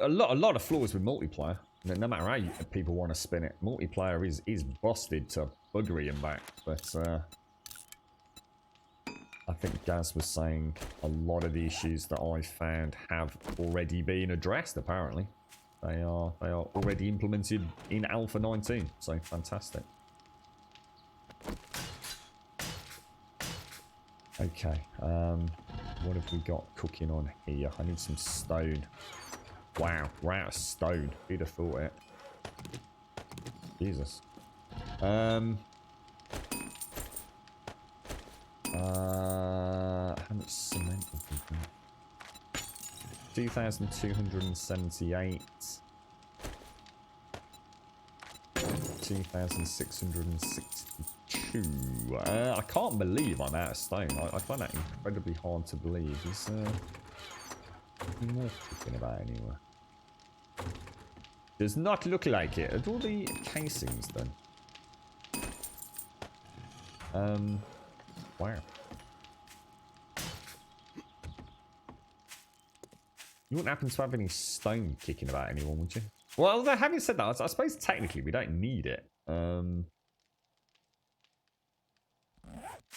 A lot of flaws with multiplayer. No matter how people want to spin it, multiplayer is busted to buggery and back. But I think Gaz was saying a lot of the issues that I found have already been addressed. Apparently, they are already implemented in Alpha 19. So fantastic. Okay, what have we got cooking on here? I need some stone. Wow, we're out of stone. Who'd have thought it? Jesus. How much cement have we got? 2,278. 2,662. I can't believe I'm out of stone. I find that incredibly hard to believe. Is there more cooking about anywhere? Does not look like it. Are all the casings done? Wow. You wouldn't happen to have any stone kicking about anyone, would you? Well, although having said that, I suppose technically we don't need it. Do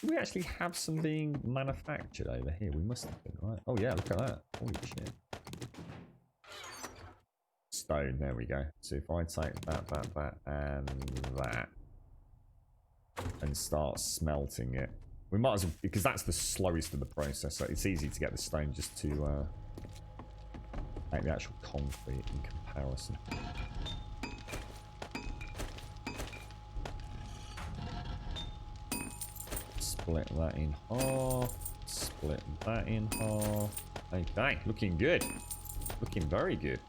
we actually have some being manufactured over here? We must have been, right? Oh yeah, look at that. Holy shit. Stone, there we go. So if I take that, and that, and start smelting it, we might as well, because that's the slowest of the process, so it's easy to get the stone just to make the actual concrete in comparison. Split that in half. Split that in half. Okay, looking good. Looking very good.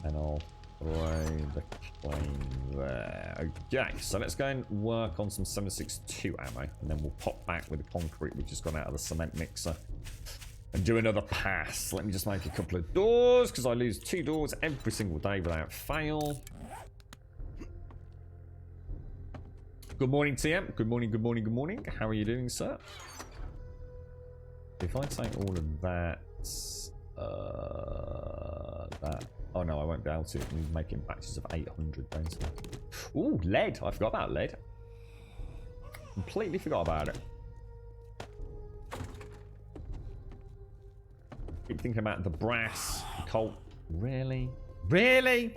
And I'll throw the plane there. Okay, so let's go and work on some 7.62 ammo. And then we'll pop back with the concrete we've just got out of the cement mixer. And do another pass. Let me just make a couple of doors, because I lose 2 doors every single day without fail. Good morning, TM. Good morning, good morning, good morning. How are you doing, sir? If I take all of that, that. Oh no, I won't be able to. We're making batches of 800, don't we? Ooh, lead. I forgot about lead. Completely forgot about it. Keep thinking about the brass, the coal. Really? Really?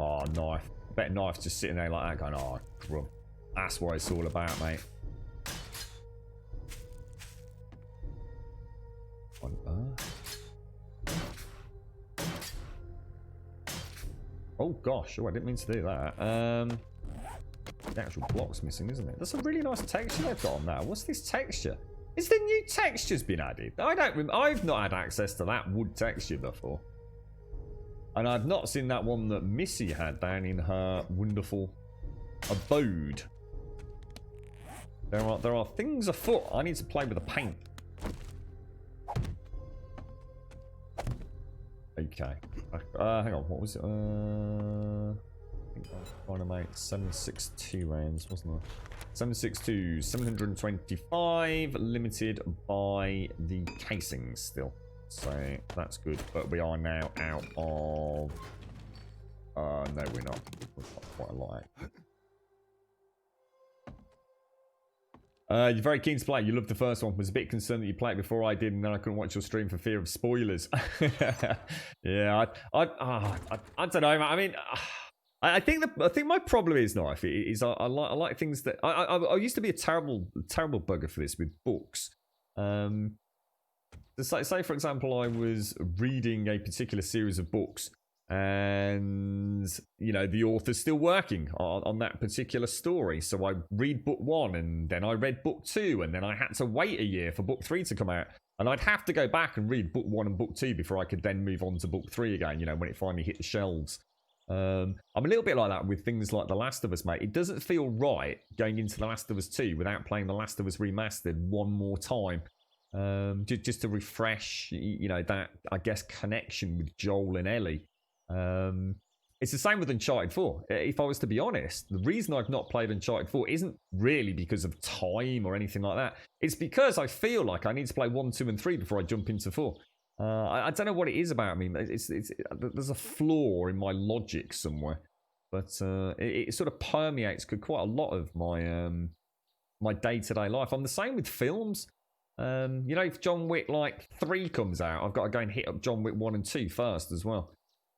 Oh, knife. I bet knife's just sitting there like that going, oh, grub. That's what it's all about, mate. On earth? Oh, gosh. Oh, I didn't mean to do that. The actual block's missing, isn't it? That's a really nice texture they've got on that. What's this texture? Is the new textures been added? I've not had access to that wood texture before. And I've not seen that one that Missy had down in her wonderful abode. There are things afoot. I need to play with the paint. Okay. Hang on. What was it? I think I was trying to make 7.62 rounds, wasn't I? 7.62, 725, limited by the casings still. So that's good, but we are now out of... no, we're not. We've got quite a lot. You're very keen to play. You loved the first one. Was a bit concerned that you played it before I did, and then I couldn't watch your stream for fear of spoilers. Yeah, I don't know. I mean, I think my problem is knife is I like things that I used to be a terrible bugger for this with books. Say for example, I was reading a particular series of books, and you know the author's still working on that particular story. So I read book 1, and then I read book 2, and then I had to wait a year for book 3 to come out, and I'd have to go back and read book 1 and book 2 before I could then move on to book 3 again. You know, when it finally hit the shelves. I'm a little bit like that with things like The Last of Us, mate. It doesn't feel right going into The Last of Us 2 without playing The Last of Us Remastered one more time. Just to refresh, you know, that, I guess, connection with Joel and Ellie. It's the same with Uncharted 4. If I was to be honest, the reason I've not played Uncharted 4 isn't really because of time or anything like that. It's because I feel like I need to play 1, 2, and 3 before I jump into 4. I don't know what it is about me. There's a flaw in my logic somewhere, but it sort of permeates quite a lot of my my day-to-day life. I'm the same with films. You know, if John Wick 3 comes out, I've got to go and hit up John Wick 1 and 2 first as well.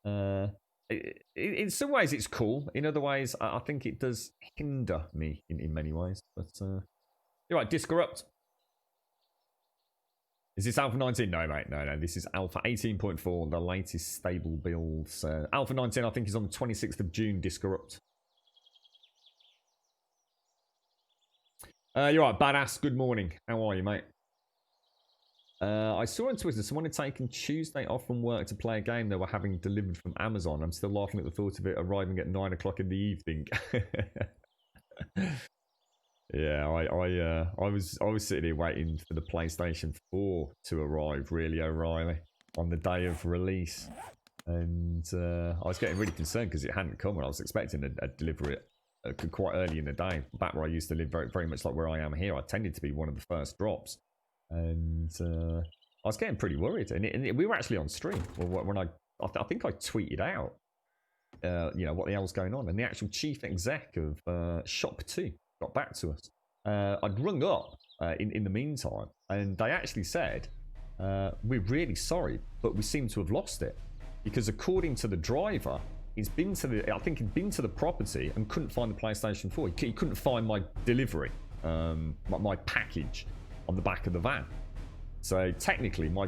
In some ways it's cool. In other ways, I think it does hinder me in many ways. But you're right, Discorrupt. Is this Alpha 19? No, mate. No. This is Alpha 18.4, the latest stable builds. Alpha 19, I think, is on the 26th of June, Discorrupt. You're right, badass. Good morning. How are you, mate? I saw on Twitter someone had taken Tuesday off from work to play a game they were having delivered from Amazon. I'm still laughing at the thought of it arriving at 9 o'clock in the evening. Yeah, I was sitting here waiting for the PlayStation 4 to arrive, really, O'Reilly, on the day of release. And I was getting really concerned because it hadn't come, and I was expecting a delivery quite early in the day. Back where I used to live, very, very much like where I am here, I tended to be one of the first drops. And I was getting pretty worried. And we were actually on stream when I think I tweeted out, you know, what the hell's going on. And the actual chief exec of Shop 2 got back to us. I'd rung up in the meantime, and they actually said, we're really sorry, but we seem to have lost it. Because according to the driver, I think he'd been to the property and couldn't find the PlayStation 4. He couldn't find my delivery, my package on the back of the van. So technically, my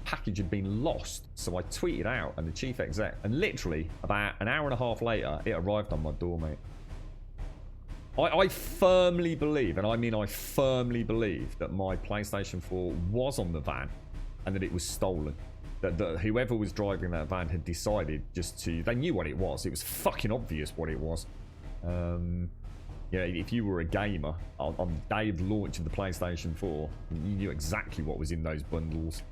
package had been lost. So I tweeted out, and the chief exec, and literally about an hour and a half later, it arrived on my door, mate. I firmly believe, and I mean I firmly believe, that my PlayStation 4 was on the van and that it was stolen. That whoever was driving that van had decided just to... They knew what it was. It was fucking obvious what it was. Yeah, if you were a gamer, on the day of the launch of the PlayStation 4, you knew exactly what was in those bundles.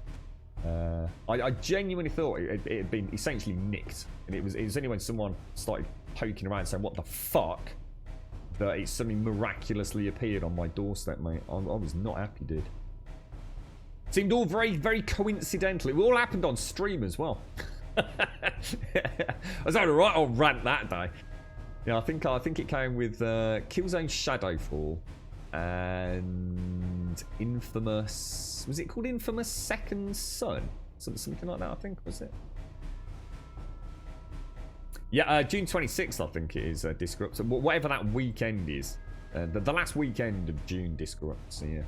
I genuinely thought it had been essentially nicked. And it was only when someone started poking around saying, what the fuck, that it suddenly miraculously appeared on my doorstep, mate. I was not happy, dude. Seemed all very, very coincidental. It all happened on stream as well. I was having a right old rant that day. Yeah, I think it came with Killzone Shadowfall and Infamous. Was it called Infamous Second Son? Something like that, I think, was it? Yeah, June 26th, I think it is, Discorrupt. So whatever that weekend is. The last weekend of June, Discorrupt, so yeah.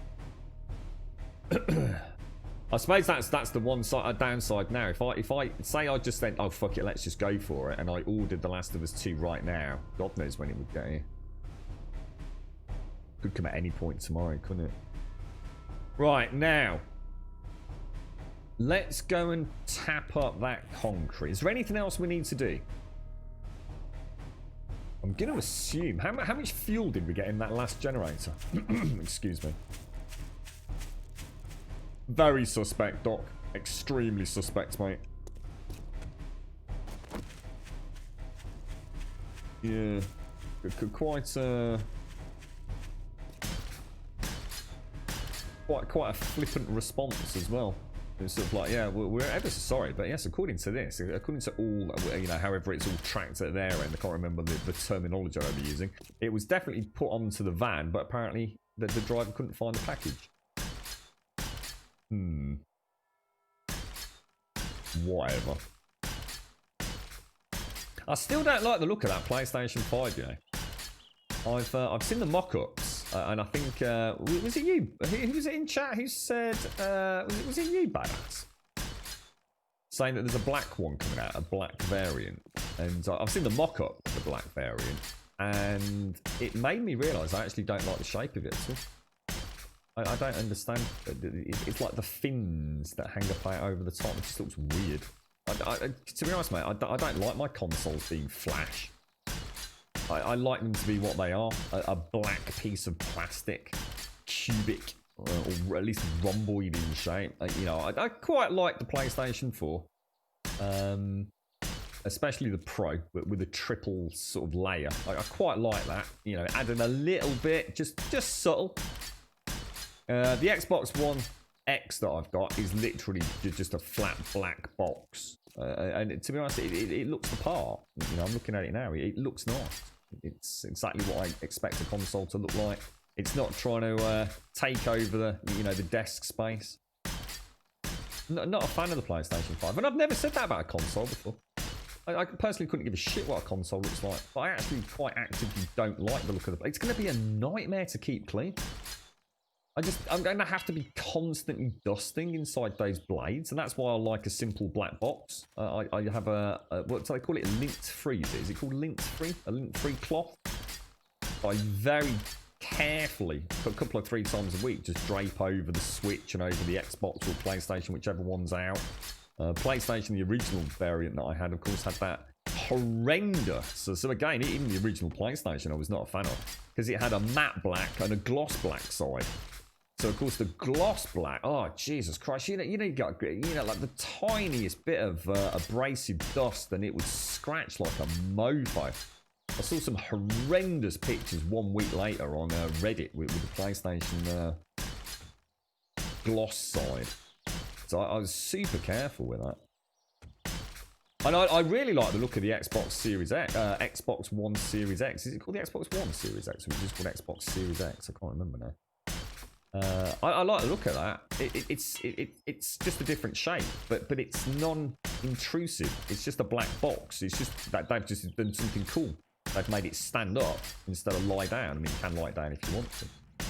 I suppose that's the one downside now. If I say I just said, oh fuck it, let's just go for it, and I ordered The Last of Us 2 right now, God knows when it would get here. Could come at any point tomorrow, couldn't it? Right, now let's go and tap up that concrete. Is there anything else we need to do? I'm going to assume... How much fuel did we get in that last generator? Excuse me. Very suspect, Doc. Extremely suspect, mate. Yeah. Quite a flippant response as well. It's sort of like, yeah, we're ever so sorry, but yes, according to this, according to all, you know, however it's all tracked at their end, I can't remember the terminology I'll be using. It was definitely put onto the van, but apparently the driver couldn't find the package. Whatever. I still don't like the look of that PlayStation 5, you know. I've seen the mock-ups, and I think was it you? Who was it in chat who said was it you, Badass? Saying that there's a black one coming out, a black variant, and I've seen the mock-up of the black variant, and it made me realise I actually don't like the shape of it at all. I don't understand. It's like the fins that hang about over the top. It just looks weird. To be honest, mate, I don't like my consoles being flash. I like them to be what they are. A black piece of plastic, cubic, or at least rhomboid in shape. You know, I quite like the PlayStation 4. Especially the Pro, with a triple sort of layer. I quite like that. You know, adding a little bit, just subtle. The Xbox One X that I've got is literally just a flat black box, and to be honest, it looks the part. You know, I'm looking at it now. It looks nice. It's exactly what I expect a console to look like. It's not trying to take over the desk space. Not a fan of the PlayStation 5, and I've never said that about a console before. I personally couldn't give a shit what a console looks like, but I actually quite actively don't like the look of it. It's going to be a nightmare to keep clean. I'm going to have to be constantly dusting inside those blades, and that's why I like a simple black box. I have what do they call it? A lint-free. Is it called lint-free? A lint-free cloth? I very carefully, a couple of 3 times a week, just drape over the Switch and over the Xbox or PlayStation, whichever one's out. PlayStation, the original variant that I had, of course, had that horrendous. So again, even the original PlayStation I was not a fan of, because it had a matte black and a gloss black side. So of course the gloss black. Oh Jesus Christ! You got like the tiniest bit of abrasive dust, and it would scratch like a mofo. I saw some horrendous pictures 1 week later on Reddit with the PlayStation gloss side. So I was super careful with that. And I really like the look of the Xbox Series X, Xbox One Series X. Is it called the Xbox One Series X, or is it just called Xbox Series X? I can't remember now. I like the look of that. It's just a different shape, but it's non-intrusive. It's just a black box. It's just that they've just done something cool. They've made it stand up instead of lie down. I mean, you can lie down if you want to.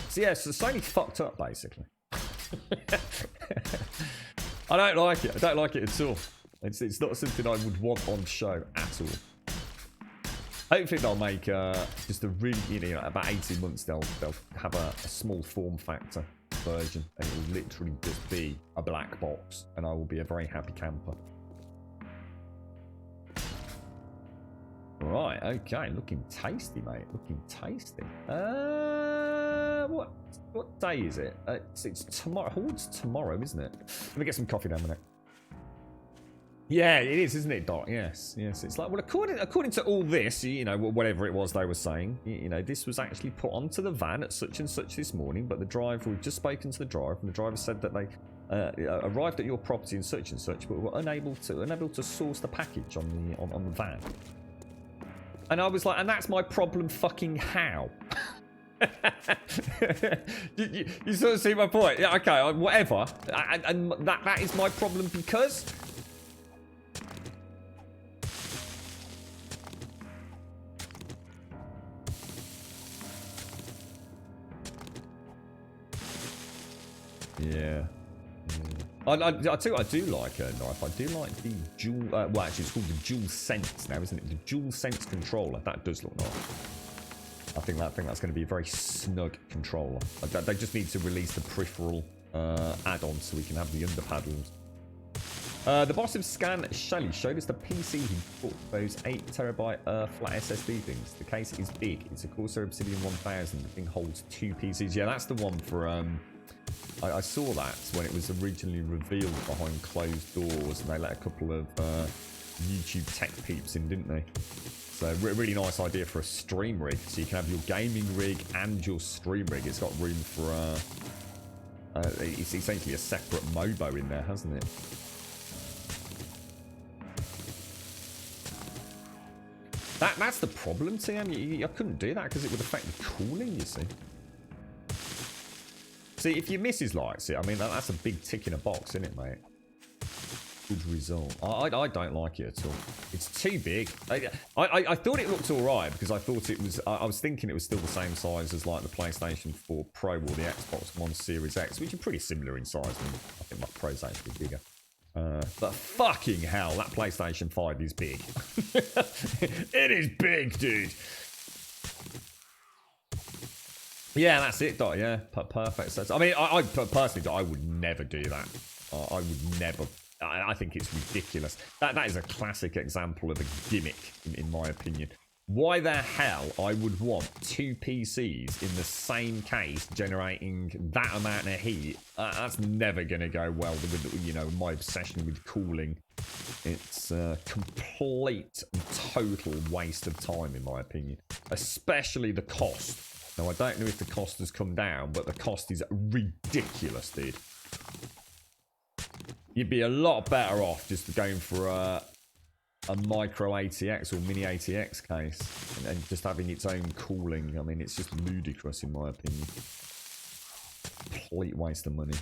So yeah, so Sony fucked up basically. I don't like it. I don't like it at all. It's not something I would want on show at all. Hopefully they'll make just a really, about 18 months they'll have a small form factor version, and it will literally just be a black box, and I will be a very happy camper. Right, okay, looking tasty, mate. Looking tasty. What day is it? It's tomorrow. Oh, it's tomorrow, isn't it? Let me get some coffee down the neck. Yeah, it is, isn't it, Doc? Yes. It's like, well, according to all this, whatever it was they were saying, this was actually put onto the van at such and such this morning. But the driver, we've just spoken to the driver, and the driver said that they arrived at your property in such and such, but were unable to source the package on the van. And I was like, and that's my problem. Fucking how? you sort of see my point. Yeah, okay, whatever. And that is my problem because. Yeah. I tell you what, I do like a knife. I do like the dual. Well, actually, it's called the Dual Sense now, isn't it? The Dual Sense controller. That does look nice. I think that's going to be a very snug controller. They just need to release the peripheral add-on so we can have the under paddles. The boss of Scan Shelley showed us the PC he bought those 8TB flat SSD things. The case is big. It's a Corsair Obsidian 1000. The thing holds 2 PCs. Yeah, that's the one for. I saw that when it was originally revealed behind closed doors, and they let a couple of YouTube tech peeps in, didn't they? So really nice idea for a stream rig. So you can have your gaming rig and your stream rig. It's got room for it's essentially a separate MOBO in there, hasn't it? That's the problem, TM. I couldn't do that because it would affect the cooling, you see. See, if your missus likes it, I mean, that's a big tick in a box, isn't it, mate? Good result. I don't like it at all. It's too big. I thought it looked alright because I thought it was. I was thinking it was still the same size as like the PlayStation 4 Pro or the Xbox One Series X, which are pretty similar in size. I mean, I think my Pro's actually bigger. But fucking hell, that PlayStation 5 is big. It is big, dude. Yeah, that's it, Dot. Yeah, perfect. So, I mean, I personally, I would never do that. I would never. I think it's ridiculous. That is a classic example of a gimmick, in my opinion. Why the hell I would want 2 PCs in the same case generating that amount of heat? That's never going to go well with, my obsession with cooling. It's a complete and total waste of time, in my opinion. Especially the cost. Now, I don't know if the cost has come down, but the cost is ridiculous, dude. You'd be a lot better off just going for a micro ATX or mini ATX case and just having its own cooling. I mean, it's just ludicrous, in my opinion. Complete waste of money.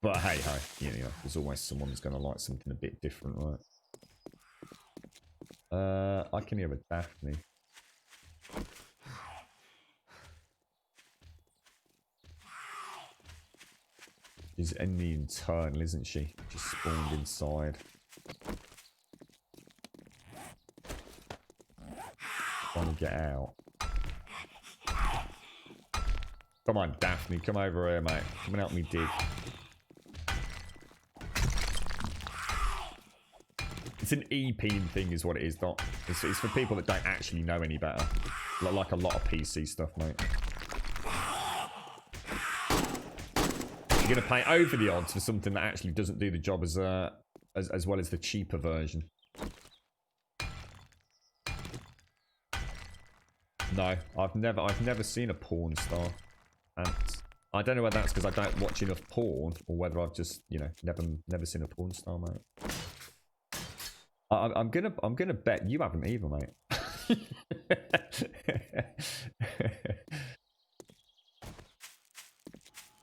But hey, there's always someone who's going to like something a bit different, right? I can hear a Daphne. She's in the internal, isn't she? Just spawned inside. Trying to get out. Come on, Daphne. Come over here, mate. Come and help me dig. It's an EP thing is what it is, Doc. It's for people that don't actually know any better. Like a lot of PC stuff, mate. You're going to pay over the odds for something that actually doesn't do the job as well as the cheaper version. No, I've never seen a porn star, and I don't know whether that's because I don't watch enough porn, or whether I've just, you know, never seen a porn star, mate. I'm gonna bet you haven't either, mate.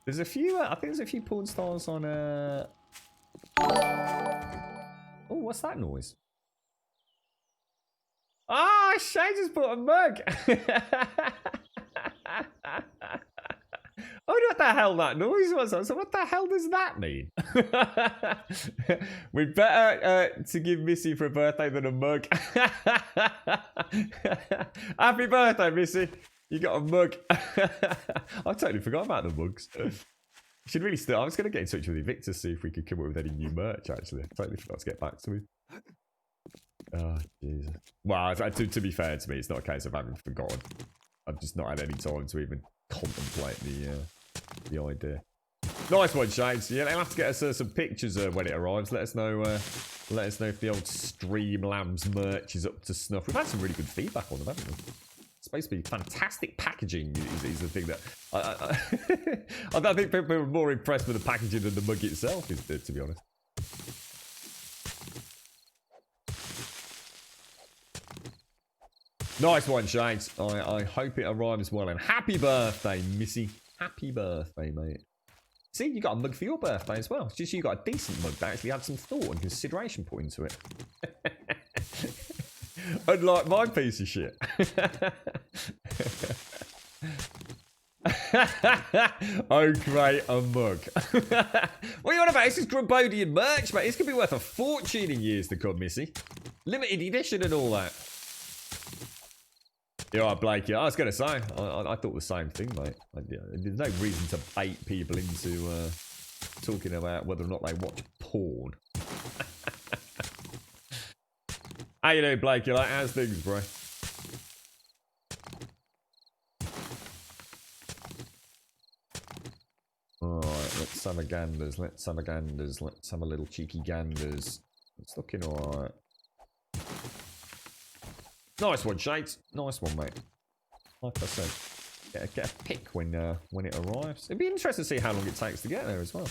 There's a few. I think there's a few porn stars on. Oh, what's that noise? Ah, Shay just bought a mug. I wonder what the hell that noise was. So what the hell does that mean? We're better to give Missy for a birthday than a mug. Happy birthday, Missy. You got a mug. I totally forgot about the mugs. Should really still. I was going to get in touch with Victor to see if we could come up with any new merch, actually. I totally forgot to get back to him. Oh, Jesus. Well, to be fair to me, it's not a case of having forgotten. I've just not had any time to even contemplate the idea. Nice one, Shades. Yeah, they'll have to get us some pictures when it arrives. Let us know if the old Streamlabs merch is up to snuff. We've had some really good feedback on them, haven't we? It's supposed to be fantastic packaging is the thing that I think people are more impressed with the packaging than the mug itself, to be honest. Nice one, Shades. I hope it arrives well. And happy birthday, Missy. Happy birthday, mate. See, you got a mug for your birthday as well. It's just you got a decent mug that actually had some thought and consideration put into it. Unlike my piece of shit. Oh, great, a mug. What are you on about? This is Grabodian merch, mate. It's going to be worth a fortune in years to come, Missy. Limited edition and all that. Yeah, right, Blake. Yeah, I was going to say, I thought the same thing, mate. There's no reason to bait people into talking about whether or not they watch porn. How you doing, Blake? You like, how's things, bro? Alright, let's have a ganders. Let's have a ganders. Let's have a little cheeky ganders. It's looking alright. Nice one, Shades. Nice one, mate. Like I said, get a pick when it arrives. It'd be interesting to see how long it takes to get there as well.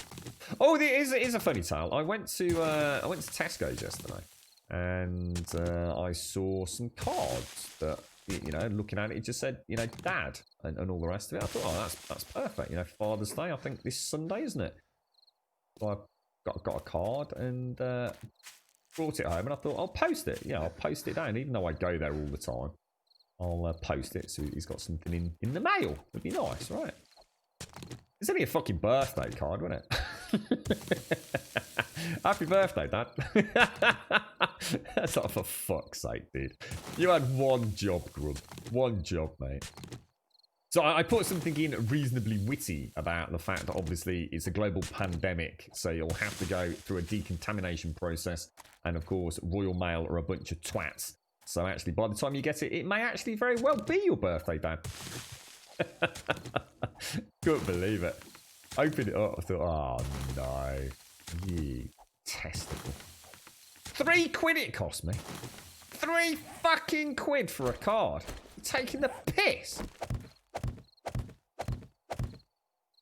Oh, it is a funny tale. I went to Tesco's yesterday, and I saw some cards that, you know, looking at it, it just said, you know, Dad and all the rest of it. I thought, oh, that's perfect. You know, Father's Day. I think this Sunday, isn't it? So I got a card and brought it home, and I thought I'll post it. Yeah, I'll post it down, even though I go there all the time. I'll post it so he's got something in the mail. It'd be nice, right? It's only a fucking birthday card, wasn't it? Happy birthday, Dad. That's not for fuck's sake, dude. You had one job, Grub. One job, mate. So I put something in reasonably witty about the fact that obviously it's a global pandemic, so you'll have to go through a decontamination process, and of course Royal Mail are a bunch of twats. So actually by the time you get it, it may actually very well be your birthday, Dad. Couldn't believe it. Opened it up, I thought, oh no, you testicle. £3 it cost me. 3 fucking quid for a card. You're taking the piss.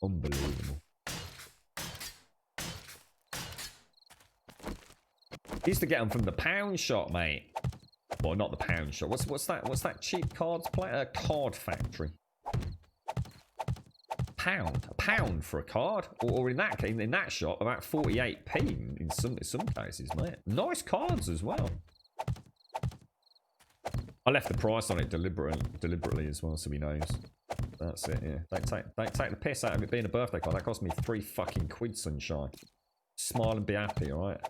Unbelievable. Used to get them from the pound shop, mate. Well, not the pound shop. What's that? What's that cheap cards play? Card factory. A pound for a card, or in that case, in that shop, about 48p in some cases, mate. Nice cards as well. I left the price on it deliberately as well, so he knows. That's it. Yeah, don't take the piss out of it being a birthday card. That cost me 3 fucking quid, sunshine. Smile and be happy, all right?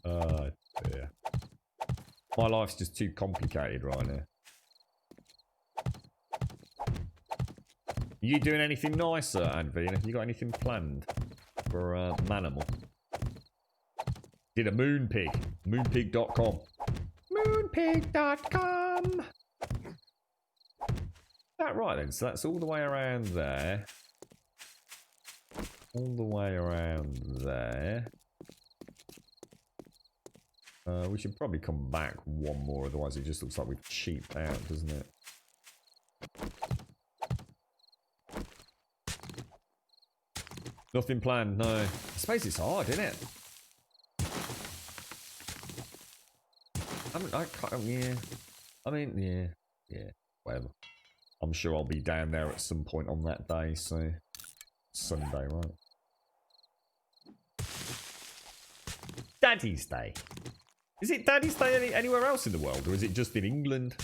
Oh dear. My life's just too complicated right now. You doing anything nicer, Advina? Have you got anything planned for Manimal? Did a moonpig. Moonpig.com. Moonpig.com. that right then? So that's all the way around there. All the way around there. We should probably come back one more, otherwise it just looks like we've cheaped out, doesn't it? Nothing planned, no. I suppose it's hard, isn't it? Yeah. I mean, yeah, whatever. I'm sure I'll be down there at some point on that day, so... Sunday, right? Daddy's Day. Is it Daddy's Day anywhere else in the world, or is it just in England?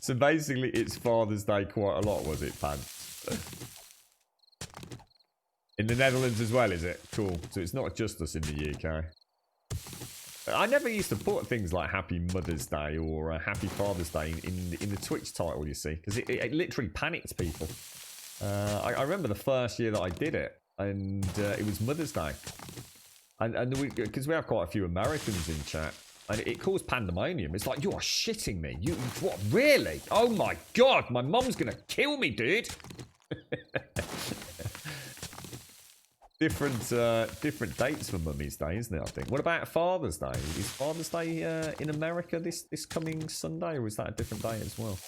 So basically, it's Father's Day quite a lot, was it, Pants? In the Netherlands as well, is it? Cool. So it's not just us in the UK. I never used to put things like Happy Mother's Day or Happy Father's Day in the Twitch title, you see, because it literally panicked people. I remember the first year that I did it, and it was Mother's Day, and because we have quite a few Americans in chat, and it caused pandemonium. It's like, you are shitting me. You what? Really? Oh my god, my mum's gonna kill me, dude. Different dates for Mummy's Day, isn't it? I think. What about Father's Day? Is Father's Day in America this coming Sunday, or is that a different day as well?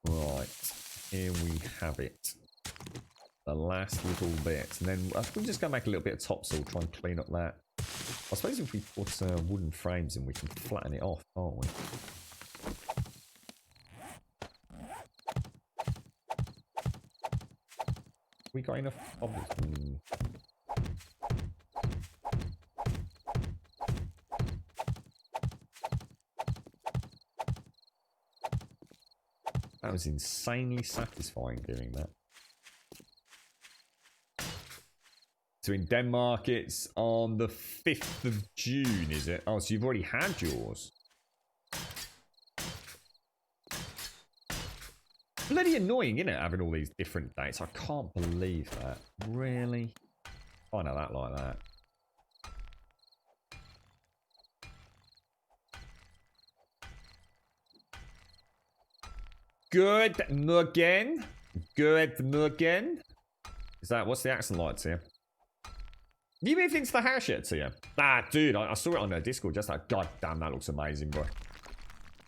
Right, here we have it. The last little bit, and then I think we're just gonna make a little bit of topsoil, try and clean up that. I suppose if we put wooden frames in, we can flatten it off, can't we? We got enough cobblestone. That was insanely satisfying doing that. So in Denmark, it's on the 5th of June, is it? Oh, so you've already had yours. Bloody annoying, isn't it, having all these different dates? I can't believe that. Really? I know that like that. Good morgen. Good morgen. Is that, what's the accent like, Tia? You moved into the house yet, Tia? Ah, dude, I saw it on their Discord just like, god damn, that looks amazing, bro.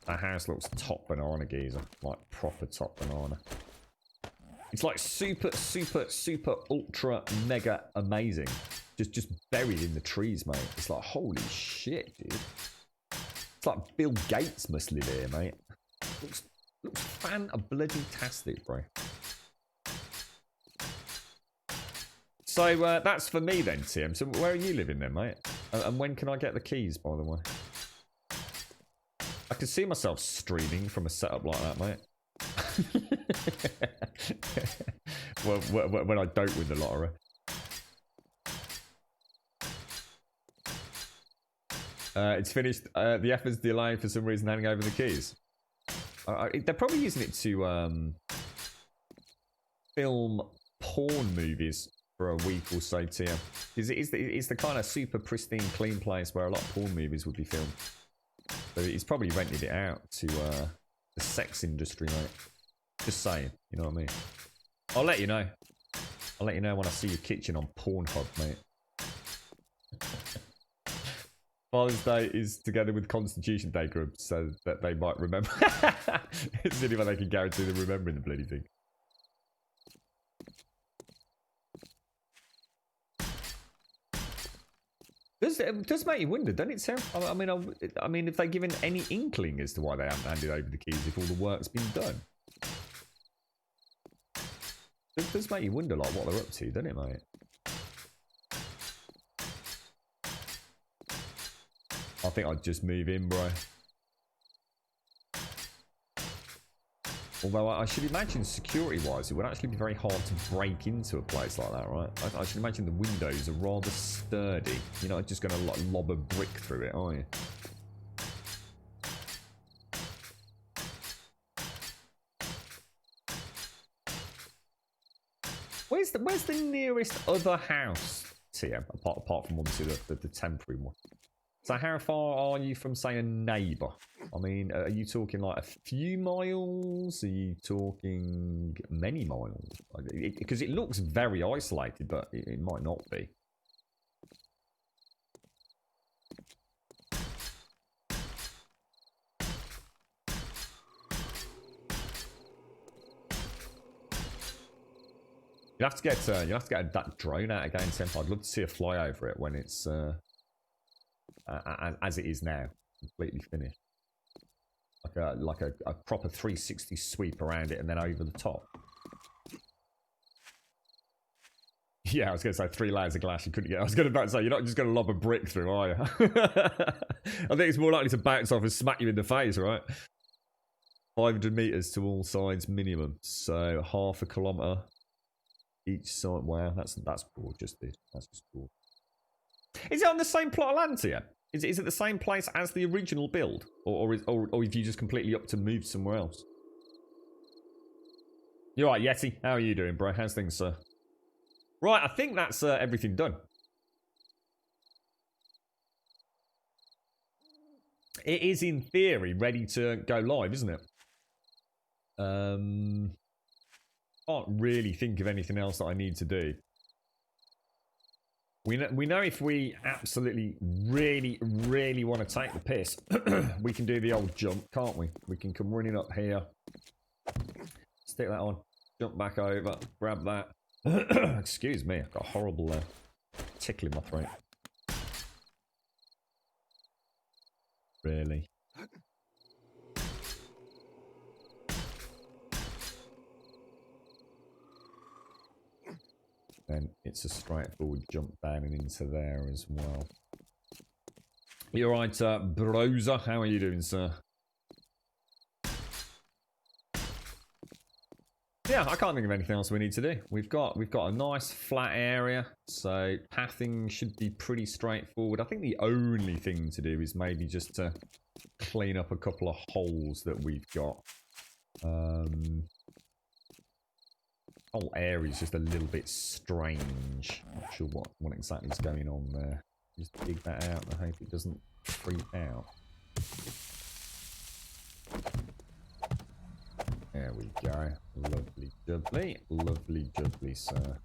That house looks top banana, geezer. Like, proper top banana. It's like super, super, super, ultra, mega amazing. Just buried in the trees, mate. It's like, holy shit, dude. It's like Bill Gates must live here, mate. Looks fan-a-bloody-tastic, bro. So, that's for me then, TM. So, where are you living then, mate? And when can I get the keys, by the way? I can see myself streaming from a setup like that, mate. Well, when I don't win the lottery. It's finished. The effort's delayed for some reason, handing over the keys. They're probably using it to film porn movies for a week or so, Tia. It's the kind of super pristine, clean place where a lot of porn movies would be filmed. So he's probably rented it out to the sex industry, mate. Just saying, you know what I mean? I'll let you know. I'll let you know when I see your kitchen on Pornhub, mate. Father's Day is together with Constitution Day groups, so that they might remember. It's the only way they can guarantee them remembering the bloody thing. It does make you wonder, doesn't it, Sam? I mean, if they're given any inkling as to why they haven't handed over the keys, if all the work's been done, it does make you wonder, like, what they're up to, doesn't it, mate? I think I'd just move in, bro. Although I should imagine security-wise, it would actually be very hard to break into a place like that, right? I should imagine the windows are rather sturdy. You're not just going to like lob a brick through it, are you? Where's the nearest other house, TM, apart from obviously the temporary one? So how far are you from, say, a neighbour? I mean, are you talking like a few miles? Are you talking many miles? Because it looks very isolated, but it might not be. You'll have to get that drone out again, Temp. I'd love to see a fly over it when it's as it is now, completely finished. Like a proper 360 sweep around it and then over the top. Yeah, I was going to say 3 layers of glass you couldn't get. I was going to say, you're not just going to lob a brick through, are you? I think it's more likely to bounce off and smack you in the face, right? 500 meters to all sides minimum. So half a kilometer each side. Wow, that's gorgeous, dude. That's just gorgeous. Is it on the same plot of land here? Is it the same place as the original build? Or have you just completely up to move somewhere else? You alright, Yeti? How are you doing, bro? How's things, sir? Right, I think that's everything done. It is, in theory, ready to go live, isn't it? Can't really think of anything else that I need to do. We know if we absolutely, really want to take the piss, we can do the old jump, can't we? We can come running up here, stick that on, jump back over, grab that. Excuse me, I've got a horrible tickle in my throat. Really? Then it's a straightforward jump down and into there as well. You're right, Browser. How are you doing, sir? Yeah, I can't think of anything else we need to do. We've got a nice flat area, so pathing should be pretty straightforward. I think the only thing to do is maybe just to clean up a couple of holes that we've got. Whole area is just a little bit strange. Not sure what exactly is going on there. Just dig that out and I hope it doesn't freak out. There we go. Lovely jubbly. Lovely jubbly, sir.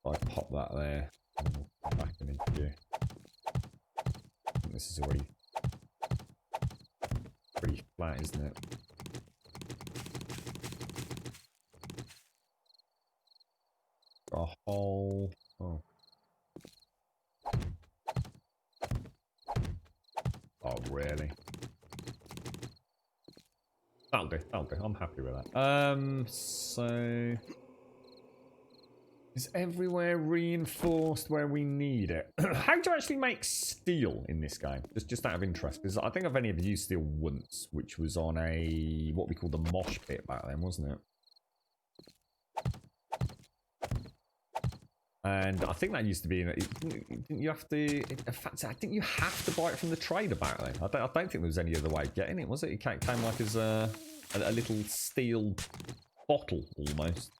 I pop that there. And we'll come back in into view. I think this is already pretty flat, isn't it? A hole. Oh. Oh, really? That'll do. That'll do. I'm happy with that. So is everywhere reinforced where we need it? How do you actually make steel in this game? Just out of interest, because I think I've only ever used steel once, which was on a what we call the mosh pit back then, wasn't it? And I think that used to be in it. Didn't you have to? In fact, I think you have to buy it from the trader back then. I don't think there was any other way of getting it, was it? It came like as a little steel bottle almost.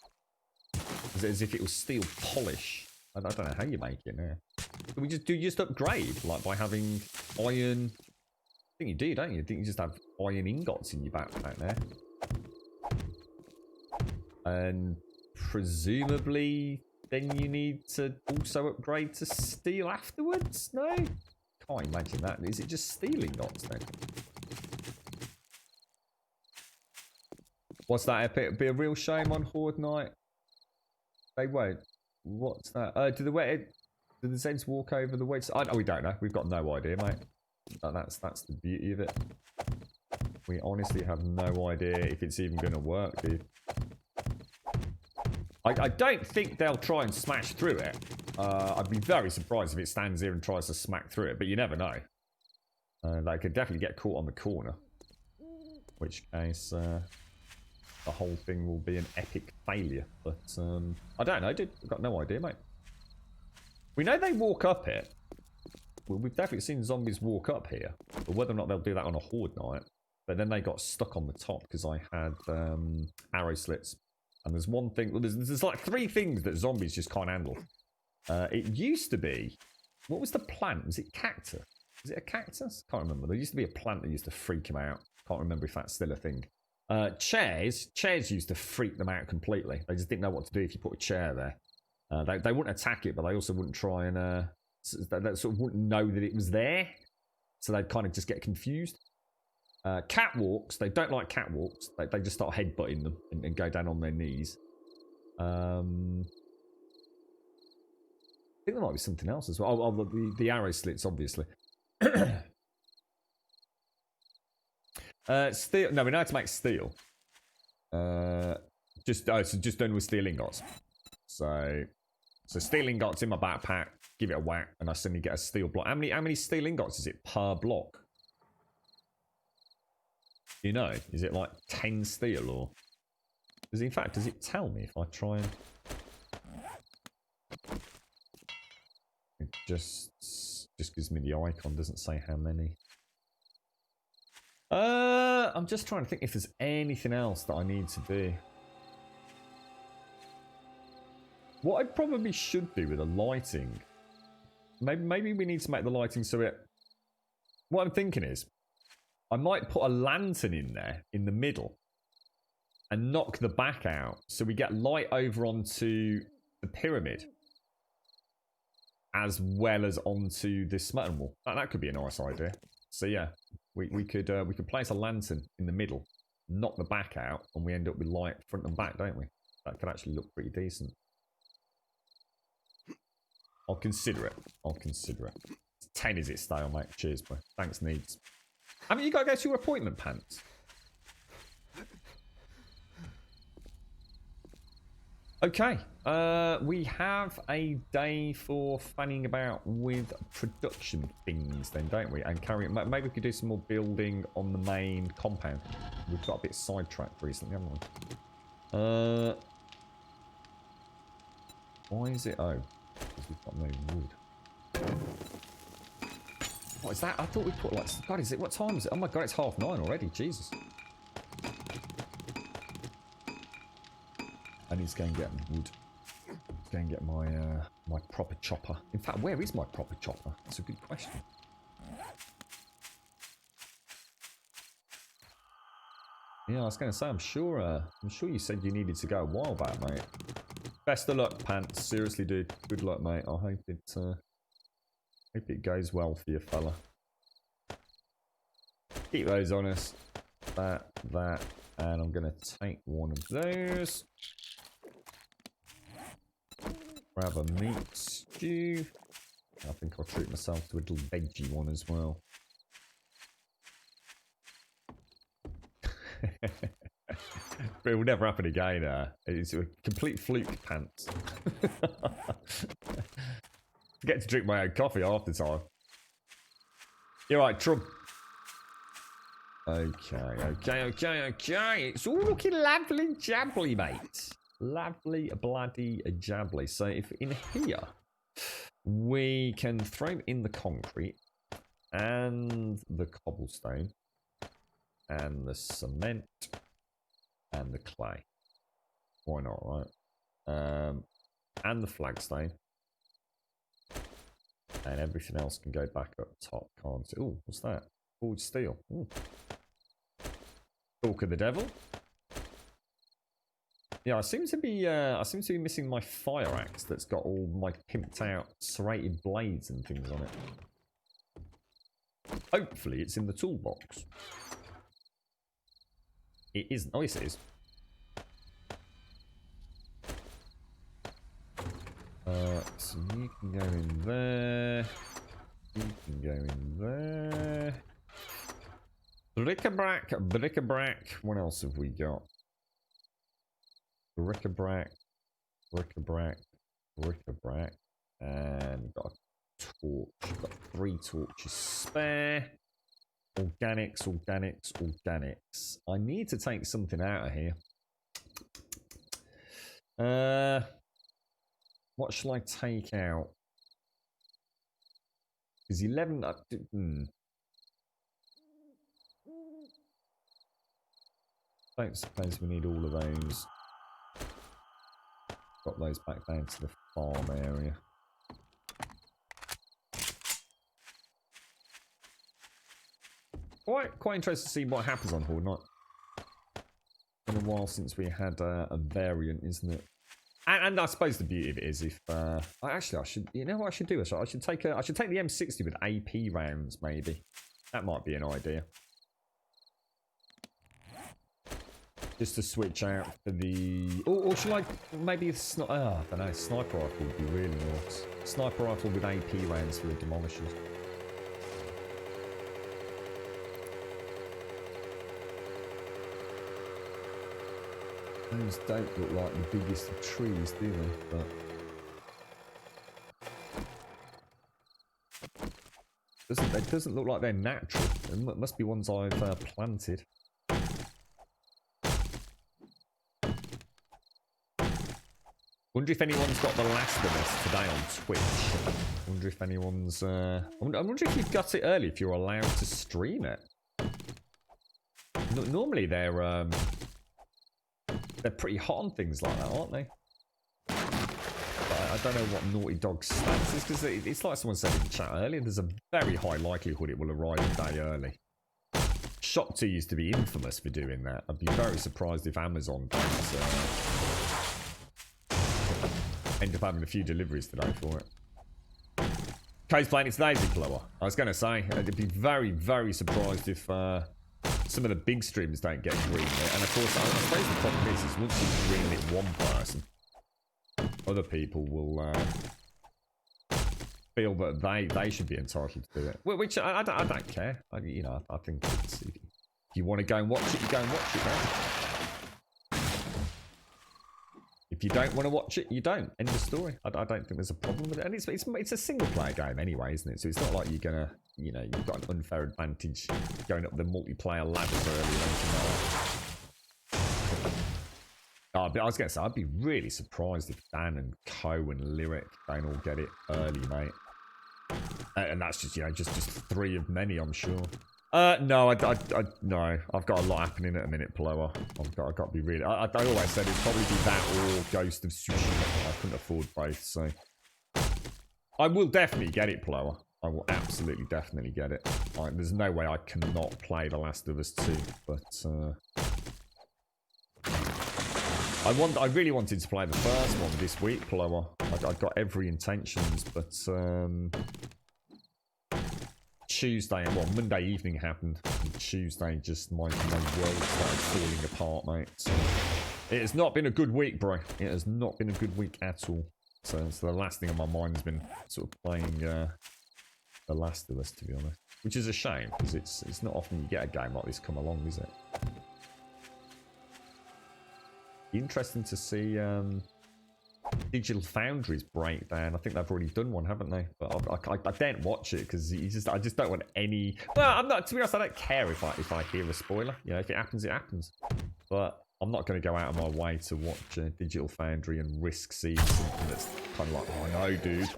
As if it was steel polish. I don't know how you make it now. Do you just upgrade, like by having iron? I think you do, don't you? I think you just have iron ingots in your backpack there. And presumably then you need to also upgrade to steel afterwards? No? Can't imagine that. Is it just steel ingots then? What's that? It'd be a real shame on Horde Night. They won't. What's that? Do the Zeds walk over the wedge? Oh, we don't know. We've got no idea, mate. That's the beauty of it. We honestly have no idea if it's even going to work, dude. I don't think they'll try and smash through it. I'd be very surprised if it stands here and tries to smack through it, but you never know. They could definitely get caught on the corner. In which case, the whole thing will be an epic failure. But I don't know, dude. I've got no idea, mate. We know they walk up it. Well, we've definitely seen zombies walk up here. But whether or not they'll do that on a horde night. But then they got stuck on the top because I had arrow slits. And there's one thing... Well, there's like 3 things that zombies just can't handle. It used to be... What was the plant? Was it cactus? Is it a cactus? Can't remember. There used to be a plant that used to freak them out. Can't remember if that's still a thing. Chairs used to freak them out completely. They just didn't know what to do if you put a chair there. They wouldn't attack it, but they also wouldn't try and... they sort of wouldn't know that it was there. So they'd kind of just get confused. Catwalks, they don't like catwalks. They just start headbutting them and go down on their knees. I think there might be something else as well. Oh, the arrow slits, obviously. Steel. No, we know how to make steel. So just done with steel ingots. So steel ingots in my backpack. Give it a whack, and I suddenly get a steel block. How many steel ingots is it per block? You know, is it like 10 steel or? Does it tell me if I try and? It just gives me the icon. Doesn't say how many. I'm just trying to think if there's anything else that I need to do. What I probably should do with the lighting. Maybe we need to make the lighting so it... What I'm thinking is, I might put a lantern in there, in the middle, and knock the back out, so we get light over onto the pyramid, as well as onto this smutton wall. That could be a nice idea. So yeah, we could place a lantern in the middle, knock the back out, and we end up with light front and back, don't we? That could actually look pretty decent. I'll consider it. 10 is it stale, mate? Cheers, bro. Thanks, Needs. Haven't you got to go to your appointment, Pants? Okay. We have a day for fanning about with production things then, don't we? And carrying... Maybe we could do some more building on the main compound. We've got a bit sidetracked recently, haven't we? Why is it... Oh. Because we've got no wood. What is that? I thought we put like... God, is it... What time is it? Oh my god, it's 9:30 already. Jesus. I need to go and get wood. Go and get my my proper chopper. In fact, where is my proper chopper? That's a good question. Yeah, I was going to say, I'm sure you said you needed to go a while back, mate. Best of luck, Pants. Seriously, dude. Good luck, mate. I hope it goes well for you, fella. Keep those honest. That, and I'm going to take one of those. Grab a meat stew. I think I'll treat myself to a little veggie one as well. But it will never happen again. It's a complete fluke, Pants. Forget to drink my own coffee half the time. You're right, Trump. Okay. It's all looking lovely jabbly, mate. Lovely bloody jabbly. So if in here we can throw in the concrete and the cobblestone and the cement and the clay. Why not, right? And the flagstone. And everything else can go back up top, can't it? Ooh, what's that? Forged steel. Ooh. Talk of the devil. Yeah, I seem to be missing my fire axe that's got all my pimped out serrated blades and things on it. Hopefully it's in the toolbox. It isn't. Oh, yes, it is. So you can go in there. You can go in there. Bric-a-brac, bric-a-brac. What else have we got? Bric-a-brac, bric-a-brac, bric-a-brac. And we've got a torch. We've got 3 torches spare. Organics. I need to take something out of here. What shall I take out? Because 11... Don't suppose we need all of those. Got those back down to the farm area. Quite interested to see what happens on Horde Night. Been a while since we had a variant, isn't it? And I suppose the beauty of it is if actually I should, you know what I should do? I should take the M60 with AP rounds maybe. That might be an idea. Just to switch out for the... Or should I... Maybe it's not... I don't know. Sniper rifle would be really nice. Sniper rifle with AP rounds for the demolishers. Those don't look like the biggest of trees, do they? But... It doesn't look like they're natural. It must be ones I've planted. Wonder if anyone's got The Last of Us today on Twitch. Wonder if anyone's... I wonder if you've got it early, if you're allowed to stream it. Normally they're pretty hot on things like that, aren't they? But I don't know what Naughty Dog's stance is, because it's like someone said in chat earlier, there's a very high likelihood it will arrive a day early. Shop 2 used to be infamous for doing that. I'd be very surprised if Amazon don't... end up having a few deliveries today for it. K's playing its Daisy Blower. I was going to say, I'd be very, very surprised if some of the big streamers don't get greenlit. And of course, I suppose the problem is once you greenlit one person, other people will feel that they should be entitled to do it. Which I don't care. I think it's, if you want to go and watch it, you go and watch it, man. If you don't want to watch it, you don't. End of story. I don't think there's a problem with it. And it's a single player game anyway, isn't it? So it's not like you're gonna, you've got an unfair advantage going up the multiplayer ladders early or anything like that. I was gonna say, I'd be really surprised if Dan and Co and Lyric don't all get it early, mate. And that's just, just three of many, I'm sure. No, no. I've got a lot happening at a minute, Plower. I've got to be really... I always said it'd probably be that or Ghost of Tsushima. I couldn't afford both, so... I will definitely get it, Plower. I will absolutely definitely get it. There's no way I cannot play The Last of Us 2, but... I really wanted to play the first one this week, Plower. I've got every intentions, but... Tuesday, well, Monday evening happened. And Tuesday, just my world started falling apart, mate. So it has not been a good week, bro. It has not been a good week at all. So the last thing on my mind has been sort of playing The Last of Us, to be honest. Which is a shame, because it's not often you get a game like this come along, is it? Interesting to see Digital Foundry's breakdown. I think they've already done one, haven't they? But I don't watch it because I just don't want any. Well, I'm not. To be honest, I don't care if I hear a spoiler. If it happens, it happens. But I'm not going to go out of my way to watch Digital Foundry and risk seeing something that's kind of like, oh, I know, dude.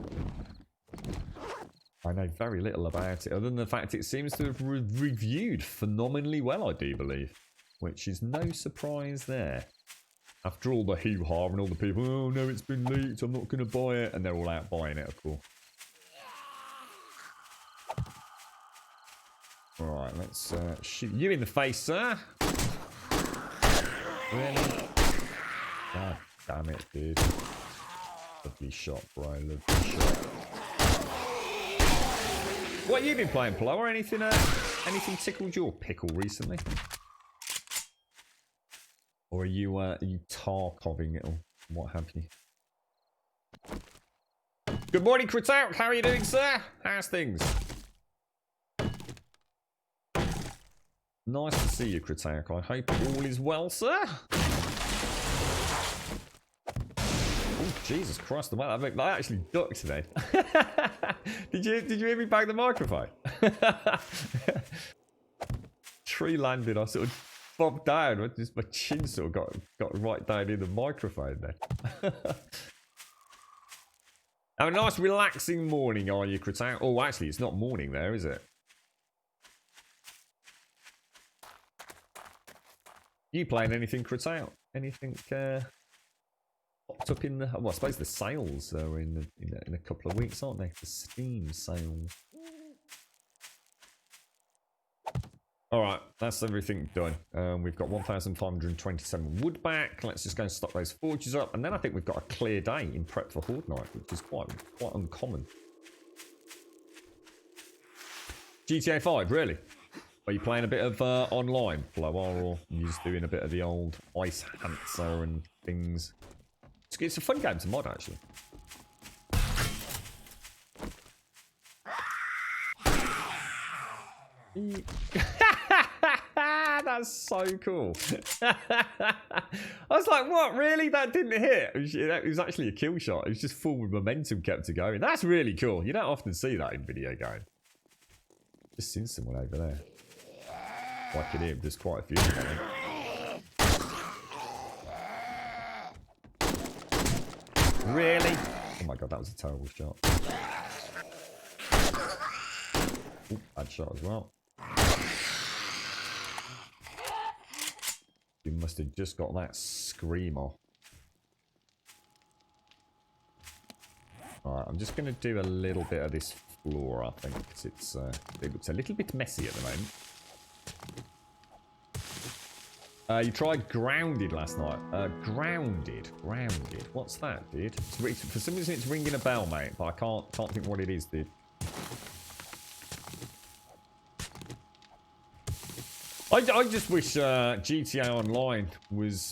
I know very little about it, other than the fact it seems to have reviewed phenomenally well, I do believe, which is no surprise there. After all the hoo-ha and all the people, oh no, it's been leaked, I'm not going to buy it. And they're all out buying it, of course. Alright, let's shoot you in the face, sir. Really? God damn it, dude. Lovely shot, bro. Lovely shot. What have you been playing, Plower? Anything tickled your pickle recently? Or are you Tarkoving it or what have you? Good morning, Kritout. How are you doing, sir? How's things? Nice to see you, Kritout. I hope all is well, sir. Oh, Jesus Christ, the man that actually ducked today. Did you hear me bang the microphone? Tree landed, I sort of bobbed down, my chin sort of got right down in the microphone then. Have a nice relaxing morning, are you, Kratal? Oh, actually, it's not morning there, is it? You playing anything, Kratal? Anything popped up in the... Well, I suppose the sales are in a couple of weeks, aren't they? The Steam sales. Alright, that's everything done. We've got 1,527 wood back. Let's just go and stock those forges up. And then I think we've got a clear day in prep for Horde Night, which is quite uncommon. GTA 5, really? Are you playing a bit of online, Flower, or are you just doing a bit of the old Ice Hancer and things? It's a fun game to mod, actually. That's so cool. I was like, what? Really? That didn't hit? It was actually a kill shot. It was just full with momentum kept it going. That's really cool. You don't often see that in video games. Just seen someone over there. Like in here, there's quite a few of them. Really? Oh my god, that was a terrible shot. Ooh, bad shot as well. You must have just got that scream off. Alright, I'm just going to do a little bit of this floor, I think, because it looks a little bit messy at the moment. You tried grounded last night. Grounded. What's that, dude? For some reason, it's ringing a bell, mate, but I can't think what it is, dude. I just wish GTA Online was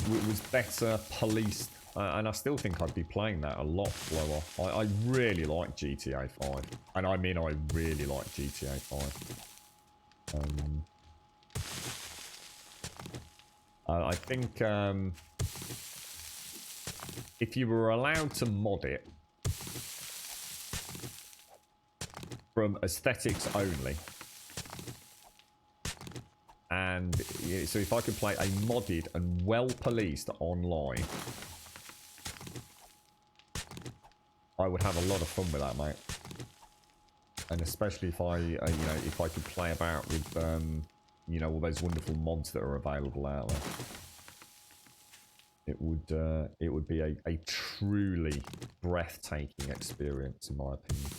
better policed, and I still think I'd be playing that a lot slower. I really like GTA 5, and I mean I really like GTA 5. I think if you were allowed to mod it from aesthetics only, and yeah, so if I could play a modded and well-policed online, I would have a lot of fun with that, mate. And especially if I, you know, if I could play about with, you know, all those wonderful mods that are available out there. It would be a truly breathtaking experience, in my opinion.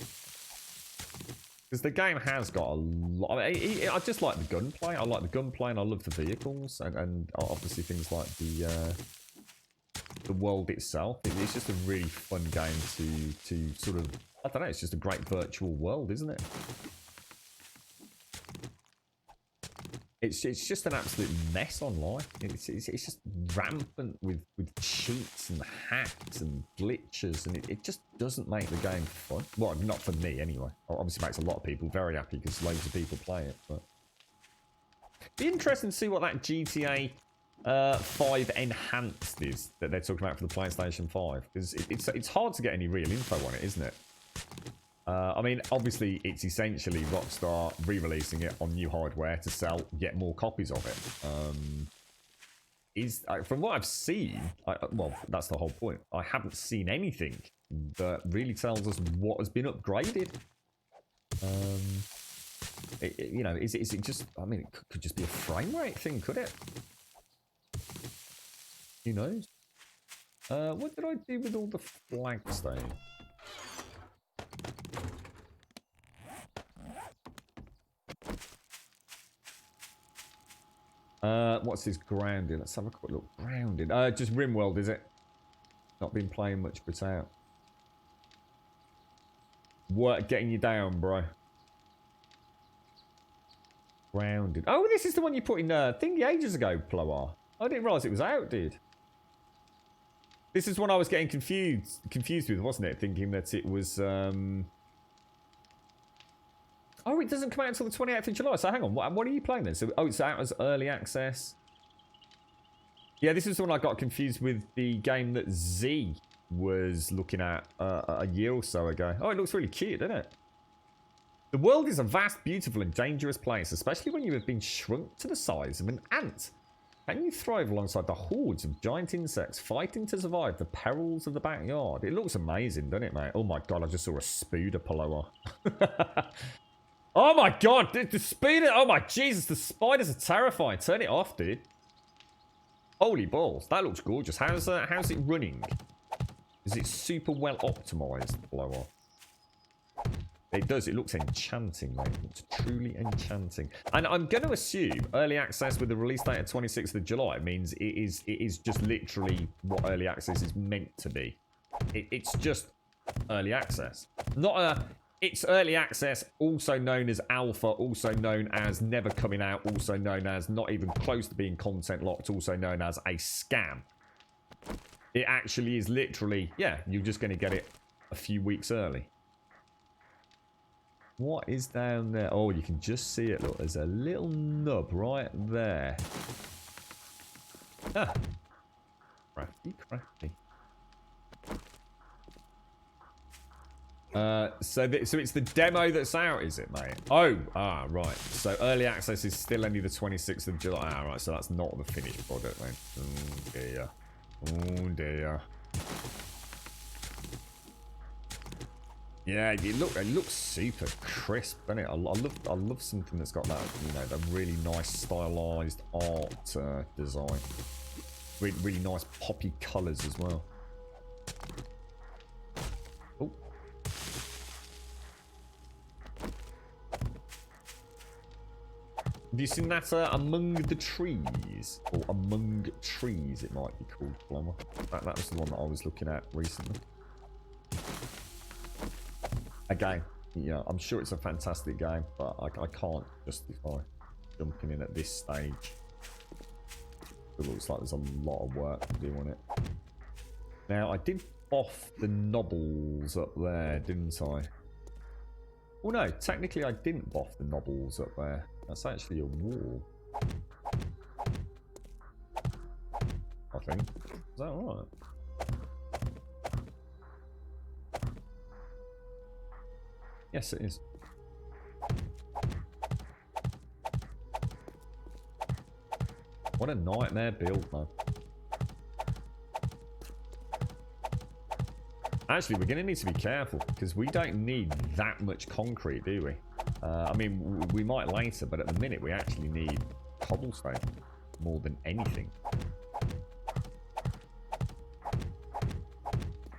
Because the game has got a lot. I just like the gunplay. I like the gunplay, and I love the vehicles, and obviously things like the world itself. It's just a really fun game to sort of. I don't know. It's just a great virtual world, isn't it? It's just an absolute mess online. It's just rampant with cheats and hacks and glitches, and it just doesn't make the game fun. Well, not for me anyway. Obviously, it makes a lot of people very happy because loads of people play it. But it'd be interesting to see what that GTA 5 Enhanced is that they're talking about for the PlayStation 5, because it's hard to get any real info on it, isn't it? I mean, obviously, it's essentially Rockstar re-releasing it on new hardware to sell, get more copies of it. From what I've seen, well, that's the whole point. I haven't seen anything that really tells us what has been upgraded. You know, is it just? I mean, it could just be a frame rate thing, could it? Who knows? What did I do with all the flagstone? What's his grounded? Let's have a quick look. Grounded. Just Rimworld, is it? Not been playing much, but out. Work getting you down, bro. Grounded. Oh, this is the one you put in thingy ages ago, Ploar. I didn't realise it was out, dude. This is one I was getting confused with, wasn't it? Thinking that it was Oh, it doesn't come out until the 28th of July. So hang on, what are you playing then? So, oh, it's out as early access. Yeah, this is the one I got confused with the game that Z was looking at a year or so ago. Oh, it looks really cute, doesn't it? The world is a vast, beautiful, and dangerous place, especially when you have been shrunk to the size of an ant. Can you thrive alongside the hordes of giant insects fighting to survive the perils of the backyard? It looks amazing, doesn't it, mate? Oh my god, I just saw a spooder pullover. Oh my god, the spider! Oh my Jesus, the spiders are terrifying. Turn it off, dude. Holy balls, that looks gorgeous. How's it running? Is it super well optimized? Blower. It does. It looks enchanting, mate. It's truly enchanting. And I'm going to assume early access with the release date of 26th of July means it is just literally what early access is meant to be. It's just early access, not a. It's early access, also known as alpha, also known as never coming out, also known as not even close to being content locked, also known as a scam. It actually is literally, yeah, you're just going to get it a few weeks early. What is down there? Oh, you can just see it. Look, there's a little nub right there. Ah. Crafty, crafty. So it's the demo that's out, is it, mate? Oh, right. So early access is still only the 26th of July. Ah, right. So that's not the finished product, then. Oh dear. Oh dear. Yeah, it looks super crisp, doesn't it? I love something that's got that, you know, that really nice stylized art design. Really nice poppy colours as well. Oh. Have you seen that Among the Trees? Or Among Trees, it might be called, Plumber. That was the one that I was looking at recently. Again, yeah, I'm sure it's a fantastic game, but I can't justify jumping in at this stage. It looks like there's a lot of work to do on it. Now, I did off the knobbles up there, didn't I? Oh no, technically I didn't boff the knobbles up there. That's actually a wall. I think. Is that right? Yes, it is. What a nightmare build, man. Actually, we're going to need to be careful because we don't need that much concrete, do we? I mean, we might later, but at the minute we actually need cobblestone more than anything.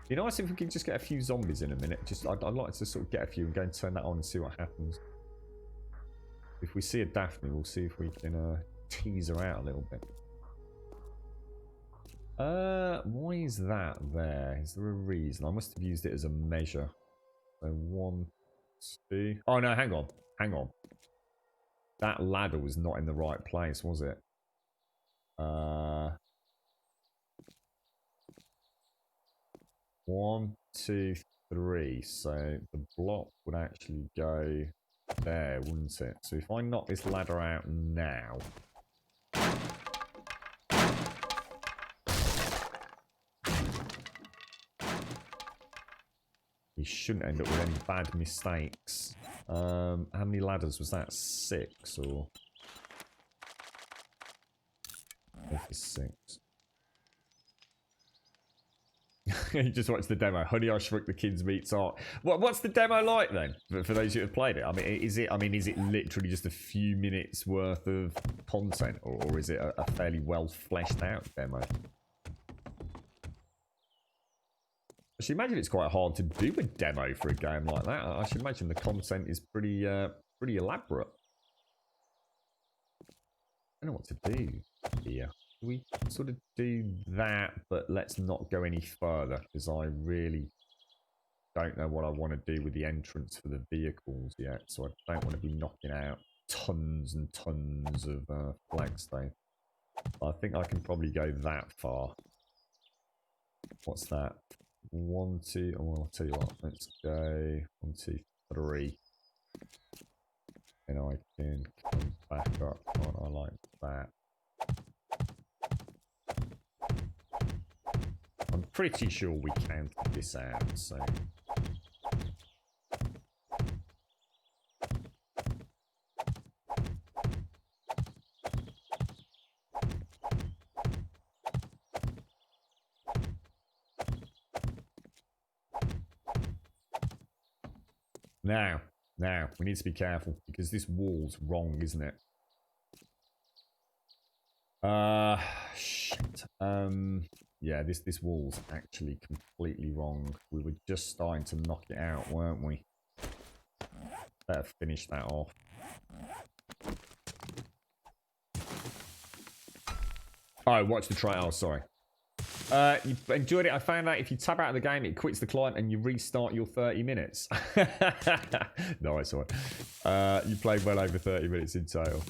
You know, I think we can just get a few zombies in a minute. I'd like to sort of get a few and go and turn that on and see what happens. If we see a Daphne, we'll see if we can tease her out a little bit. Why is that there? Is there a reason? I must have used it as a measure. So 1, 2. Oh no, hang on. Hang on. That ladder was not in the right place, was it? 1, 2, 3. So the block would actually go there, wouldn't it? So if I knock this ladder out now. We shouldn't end up with any bad mistakes. How many ladders was that? 6 or? If it's 6. You just watched the demo. Honey, I Shrunk the Kids Meets Art. What's the demo like then? For those who have played it, I mean, is it literally just a few minutes worth of content, or is it a fairly well fleshed out demo? I should imagine it's quite hard to do a demo for a game like that. I should imagine the content is pretty elaborate. I don't know what to do here. We sort of do that, but let's not go any further because I really don't know what I want to do with the entrance for the vehicles yet. So I don't want to be knocking out tons and tons of flagstone. I think I can probably go that far. What's that? 1, 2. Oh, I'll tell you what. Let's go 1, 2, 3. And I can come back up. Oh, I like that. I'm pretty sure we counted this out, so. Now, we need to be careful because this wall's wrong, isn't it? Shit. Yeah, this wall's actually completely wrong. We were just starting to knock it out, weren't we? Better finish that off. Oh, watch the trial. Oh, sorry. You enjoyed it. I found out if you tab out of the game, it quits the client and you restart your 30 minutes. Nice one. You played well over 30 minutes in total.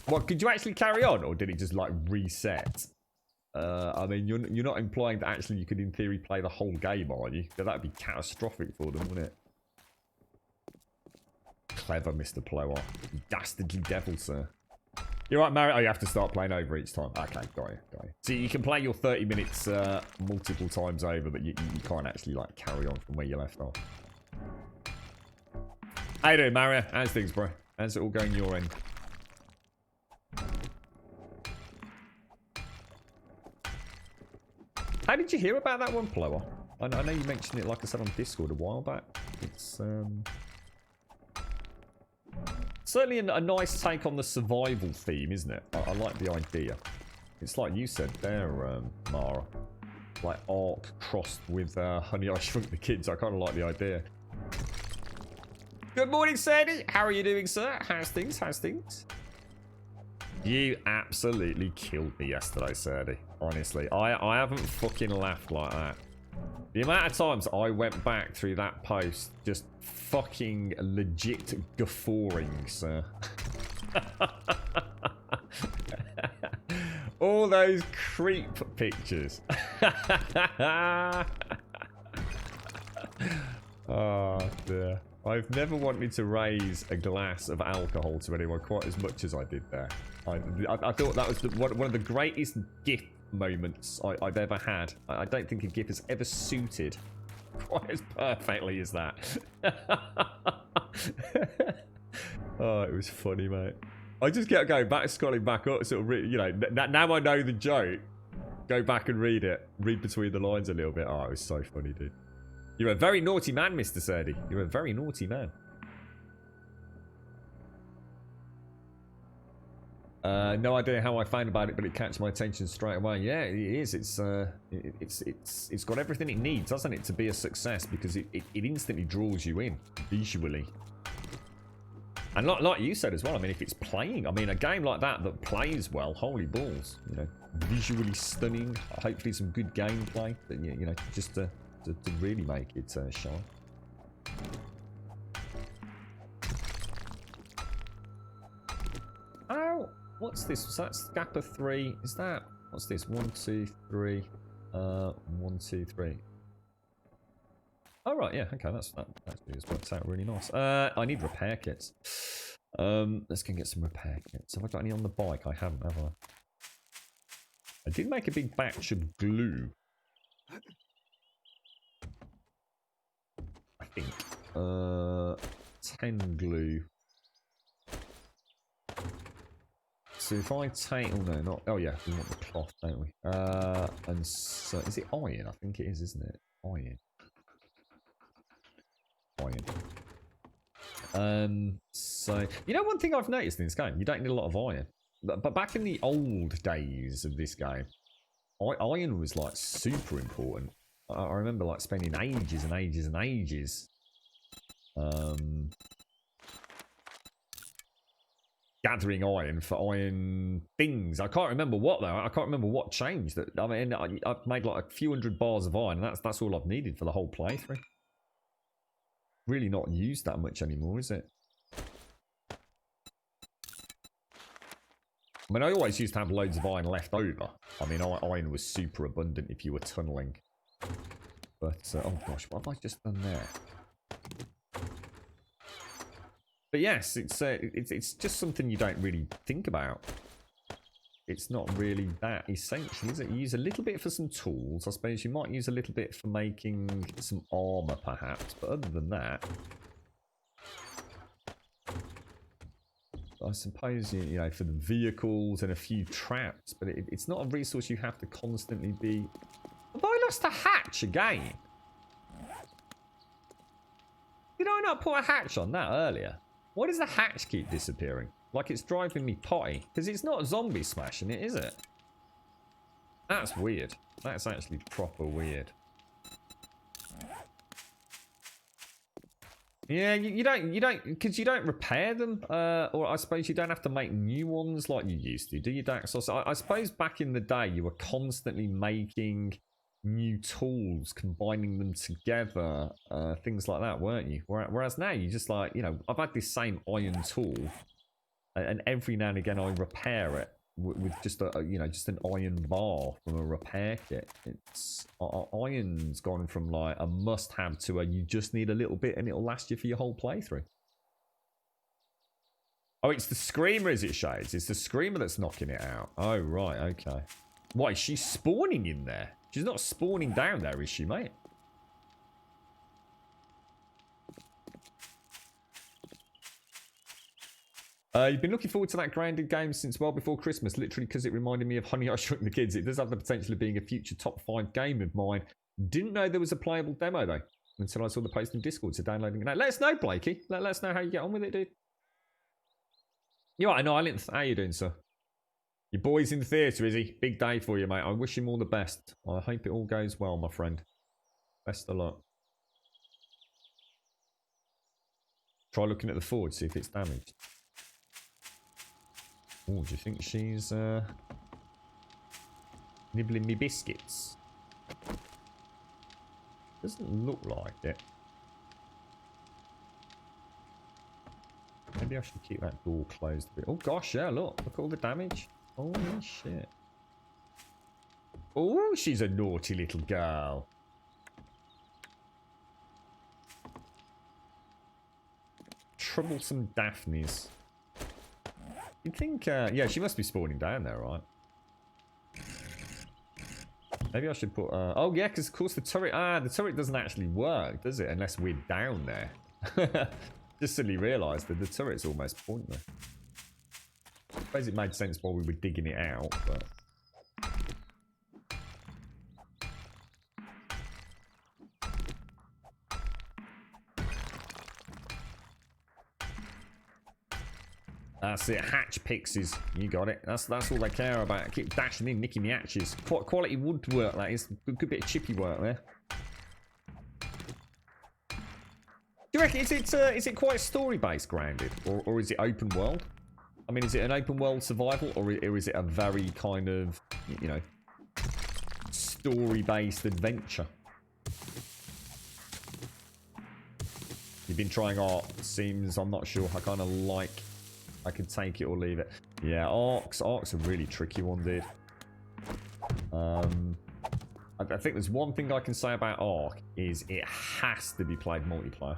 What, could you actually carry on, or did it just like reset? I mean, you're not implying that actually you could, in theory, play the whole game, are you? That'd be catastrophic for them, wouldn't it? Clever, Mr. Plower. You dastardly devil, sir. You're right, Mario. Oh, you have to start playing over each time. Okay, got you. So you can play your 30 minutes multiple times over, but you can't actually like carry on from where you left off. How you doing, Mario? How's things, bro? How's it all going your end? How did you hear about that one, Plower? I know you mentioned it, like I said, on Discord a while back. It's certainly a nice take on the survival theme, isn't it? I like the idea. It's like you said there, Mara. Like Ark crossed with Honey, I Shrunk the Kids. I kind of like the idea. Good morning, Sandy. How are you doing, sir? How's things? How's things? You absolutely killed me yesterday, Sandy. Honestly, I haven't fucking laughed like that. The amount of times I went back through that post just fucking legit guffawing, sir. All those creep pictures. Oh, dear. I've never wanted to raise a glass of alcohol to anyone quite as much as I did there. I thought that was one of the greatest GIF moments I've ever had. I don't think a GIF has ever suited quite as perfectly as that. Oh, it was funny, mate. I just kept going back, scrolling back up, sort of, you know, now I know the joke. Go back and read it. Read between the lines a little bit. Oh, it was so funny, dude. You're a very naughty man, Mr. Serdi. You're a very naughty man. No idea how I found about it, but it catches my attention straight away. Yeah, it is. It's got everything it needs, doesn't it, to be a success, because it instantly draws you in visually. And like you said as well, I mean, if it's playing, I mean, a game like that plays well, holy balls, you know, visually stunning, hopefully some good gameplay, but you know, just to really make it shine. Oh, what's this? So that's Scapper 3. Is that, what's this? 1, 2, 3. 1, 2, 3. Oh, right, yeah, okay, that's works out really nice. I need repair kits. Let's go and get some repair kits. Have I got any on the bike? I haven't, have I? I did make a big batch of glue. I think. 10 glue. So if I take, oh no, not, oh yeah, we want the cloth, don't we? And so, is it iron? I think it is, isn't it? Iron. So, you know, one thing I've noticed in this game, you don't need a lot of iron. But back in the old days of this game, iron was like super important. I remember like spending ages and ages and ages gathering iron for iron things. I can't remember what though. I can't remember what changed. I mean, I've made like a few hundred bars of iron, and that's all I've needed for the whole playthrough. Really not used that much anymore, is it? I mean, I always used to have loads of iron left over. I mean, iron was super abundant if you were tunneling. But, oh gosh, what have I just done there? But yes, it's just something you don't really think about. It's not really that essential, is it? You use a little bit for some tools. I suppose you might use a little bit for making some armor, perhaps. But other than that, I suppose, you know, for the vehicles and a few traps. But it's not a resource you have to constantly be... Have I lost a hatch again? Did I not put a hatch on that earlier? Why does the hatch keep disappearing? Like it's driving me potty. Because it's not zombie smashing it, is it? That's weird. That's actually proper weird. Yeah, you don't, because you don't repair them, or I suppose you don't have to make new ones like you used to, do you, Daxos? I suppose back in the day you were constantly making new tools, combining them together, things like that, weren't you? Whereas now you just like, you know, I've had this same iron tool, and every now and again I repair it with just a, you know, just an iron bar from a repair kit. It's iron's gone from like a must-have to a you just need a little bit and it'll last you for your whole playthrough. Oh, it's the screamer, is it, Shades? It's the screamer that's knocking it out. Oh, right, okay. Why, she's spawning in there? She's not spawning down there, is she, mate? You've been looking forward to that grounded game since well before Christmas, literally because it reminded me of Honey, I Shrunk the Kids. It does have the potential of being a future top 5 game of mine. Didn't know there was a playable demo, though, until I saw the post in Discord, so downloading it now. Let us know, Blakey. Let us know how you get on with it, dude. You're right, no, how you doing, sir? Your boy's in the theatre, is he? Big day for you, mate. I wish him all the best. I hope it all goes well, my friend. Best of luck. Try looking at the Ford, see if it's damaged. Oh, do you think she's nibbling me biscuits? Doesn't look like it. Maybe I should keep that door closed a bit. Oh gosh, yeah, look at all the damage. Holy shit. Oh, she's a naughty little girl. Troublesome Daphnes. You'd think, yeah, she must be spawning down there, right? Maybe I should put, oh yeah, because of course the turret, the turret doesn't actually work, does it? Unless we're down there. Just suddenly realised that the turret's almost pointless. I suppose it made sense while we were digging it out, but... That's it, hatch pixies. You got it. That's all they care about. Keep dashing in, nicking the hatches. Quality woodwork, that is. Good bit of chippy work there. Do you reckon, is it quite story-based grounded? Or is it open world? I mean, is it an open world survival? Or is it a very kind of, you know, story-based adventure? You've been trying art. Seems, I'm not sure. I kind of like... I could take it or leave it. Yeah, Ark's a really tricky one, dude. I think there's one thing I can say about Ark is it has to be played multiplayer.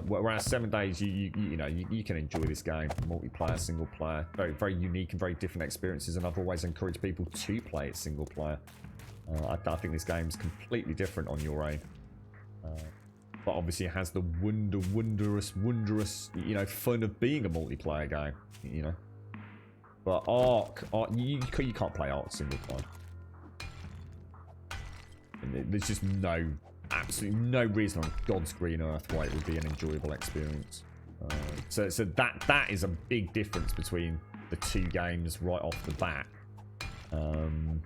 Whereas 7 Days, you know, you can enjoy this game multiplayer, single player, very unique and very different experiences. And I've always encouraged people to play it single player. I think this game's completely different on your own. But obviously it has the wondrous, you know, fun of being a multiplayer game, you know. But Ark you can't play Ark single player. There's just absolutely no reason on God's green earth why it would be an enjoyable experience. So that is a big difference between the two games right off the bat. And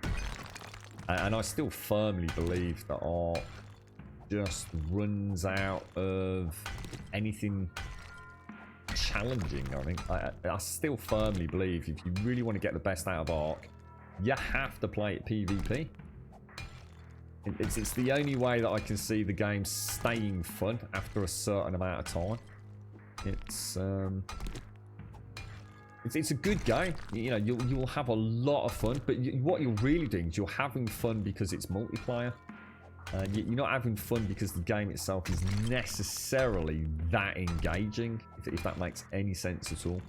I still firmly believe that Ark just runs out of anything challenging. I think I still firmly believe if you really want to get the best out of Ark, you have to play it PvP. It's the only way that I can see the game staying fun after a certain amount of time. It's a good game. You know, you'll have a lot of fun, but what you're really doing is you're having fun because it's multiplayer. You're not having fun because the game itself is necessarily that engaging, if that makes any sense at all.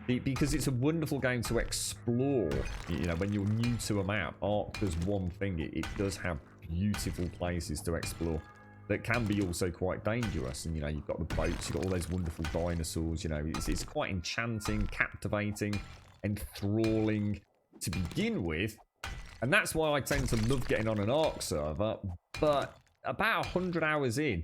Because it's a wonderful game to explore. You know, when you're new to a map, Ark does one thing. It does have beautiful places to explore that can be also quite dangerous. And, you know, you've got the boats, you've got all those wonderful dinosaurs. You know, it's quite enchanting, captivating, enthralling to begin with. And that's why I tend to love getting on an Ark server. But about 100 hours in,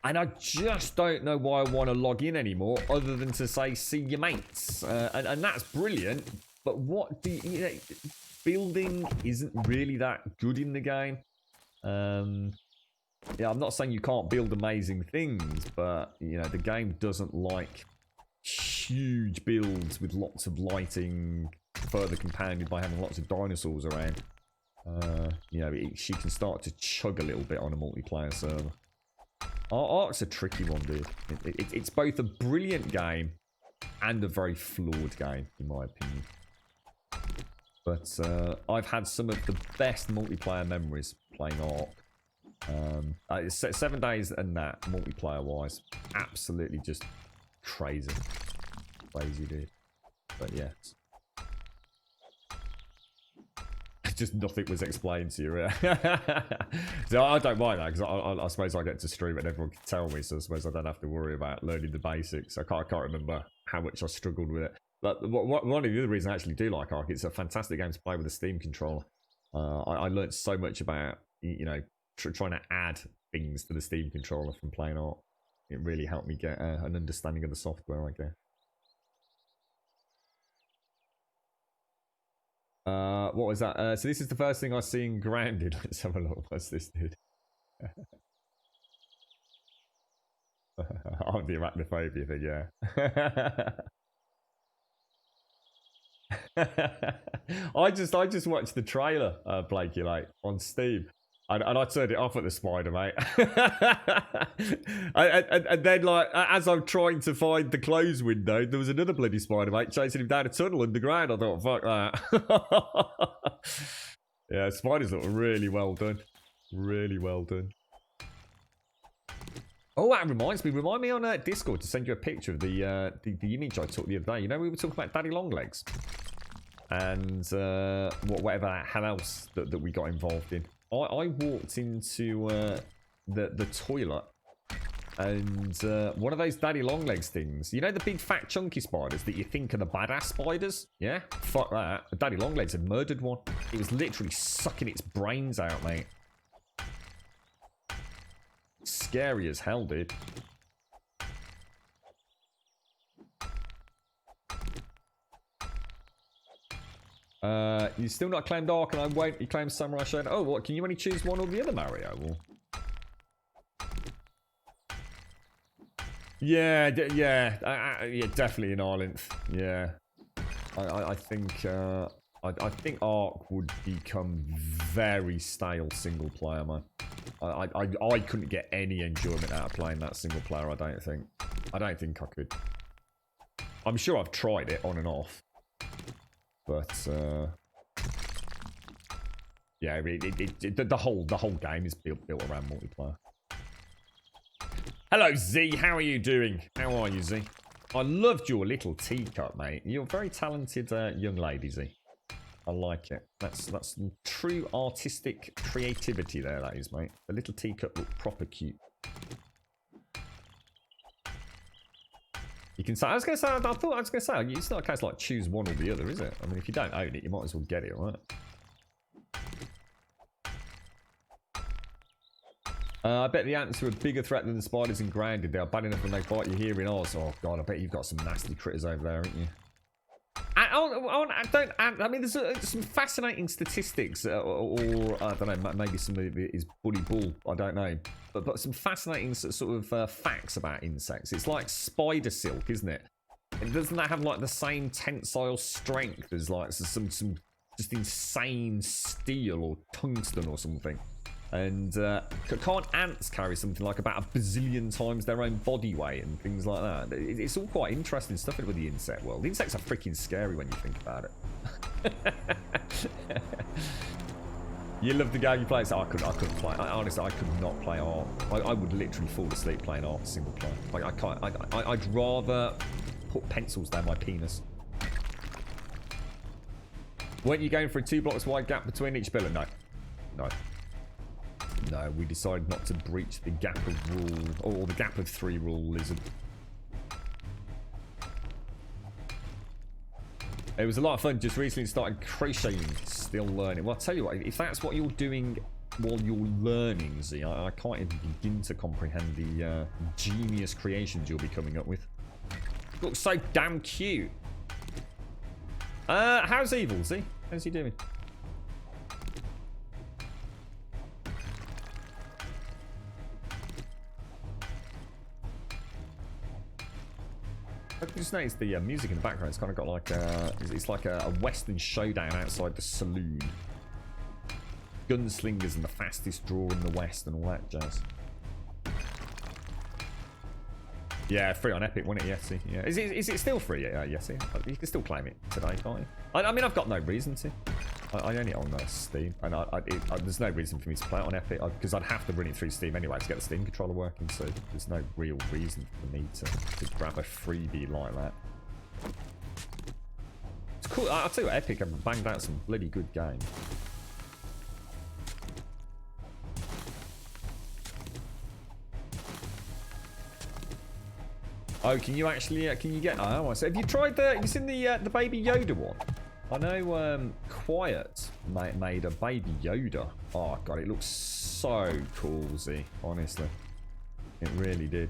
And I just don't know why I want to log in anymore, other than to say, see your mates. And that's brilliant. But what do you know, building isn't really that good in the game. Yeah, I'm not saying you can't build amazing things, but, you know, the game doesn't like huge builds with lots of lighting, further compounded by having lots of dinosaurs around. You know, she can start to chug a little bit on a multiplayer server. Ark's a tricky one, dude. It's both a brilliant game and a very flawed game, in my opinion. But I've had some of the best multiplayer memories playing Ark. 7 days and that, multiplayer-wise, absolutely just crazy. Crazy, dude. But yes. Just nothing was explained to you. So I don't mind that, because I suppose I get to stream and everyone can tell me, so I suppose I don't have to worry about learning the basics. I can't remember how much I struggled with it. But one of the other reasons I actually do like Ark, it's a fantastic game to play with a Steam controller. I learned so much about, you know, trying to add things to the Steam controller from playing Ark. It really helped me get an understanding of the software, I guess. What was that? So this is the first thing I see in Grounded. Let's have a look. What's this, dude? Oh, the arachnophobia thing, yeah. I just watched the trailer, Blakey, like on Steam, and I turned it off at the spider, mate. and then, like, as I'm trying to find the close window, there was another bloody spider, mate, chasing him down a tunnel underground. I thought, fuck that. Yeah, spiders look really well done. Really well done. Oh, that reminds me. Remind me on Discord to send you a picture of the image I took the other day. You know, we were talking about Daddy Longlegs and whatever hell else that we got involved in. I walked into the toilet, and one of those Daddy Longlegs things, you know, the big fat chunky spiders that you think are the badass spiders? Yeah? Fuck that. The Daddy Longlegs had murdered one. It was literally sucking its brains out, mate. Scary as hell, dude. You still not claimed Ark, and I won't. You claim Samurai Shodown. Oh, what? Can you only choose one or the other, Mario? Or... Yeah, yeah, definitely in Ireland. Yeah, I think I think Ark would become very stale single player, man. I couldn't get any enjoyment out of playing that single player. I don't think I could. I'm sure I've tried it on and off, but yeah, the whole game is built around multiplayer. Hello, Z. How are you doing? How are you, Z? I loved your little teacup, mate. You're a very talented young lady, Z. I like it. That's some true artistic creativity there, that is, mate. The little teacup looked proper cute. You can say, I was going to say, it's not a case like choose one or the other, is it? I mean, if you don't own it, you might as well get it, right? I bet the ants are a bigger threat than the spiders in Grounded. They are bad enough when they bite you here in Oz. Oh, God, I bet you've got some nasty critters over there, haven't you? I mean, there's some fascinating statistics, or I don't know, maybe some of it is bully bull, I don't know. But some fascinating sort of facts about insects. It's like spider silk, isn't it? And doesn't that have like the same tensile strength as like some just insane steel or tungsten or something? And can't ants carry something like about a bazillion times their own body weight and things like that? It's all quite interesting stuff with the insect world. The insects are freaking scary when you think about it. You love the game you play? So I couldn't play. Honestly, I could not play Ark. I would literally fall asleep playing Ark single player. Like, I can't. I'd rather put pencils down my penis. Weren't you going for a 2 blocks wide gap between each pillar? No. No, we decided not to breach the gap of rule, or the gap of 3 rule, Lizard. It was a lot of fun. Just recently started crocheting, still learning. Well, I'll tell you what, if that's what you're doing while you're learning, Z. I can't even begin to comprehend the genius creations you'll be coming up with. Looks so damn cute. How's Evil, Z? How's he doing? I just noticed the music in the background. It's kind of got like it's like a Western showdown outside the saloon. Gunslingers and the fastest draw in the West and all that jazz. Yeah, free on Epic, wasn't it, Yeti? Yeah. Is it still free, Yeti? You can still claim it today, can't you? I mean, I've got no reason to. I own it on Steam, and there's no reason for me to play it on Epic, because I'd have to run it through Steam anyway to get the Steam controller working, so there's no real reason for me to grab a freebie like that. It's cool. I'll tell you what, Epic have banged out some bloody good games. Oh, can you actually, can you get, oh, so have you tried have you seen the Baby Yoda one? I know Quiet made a Baby Yoda. Oh, God, it looks so cool, Z, honestly. It really did.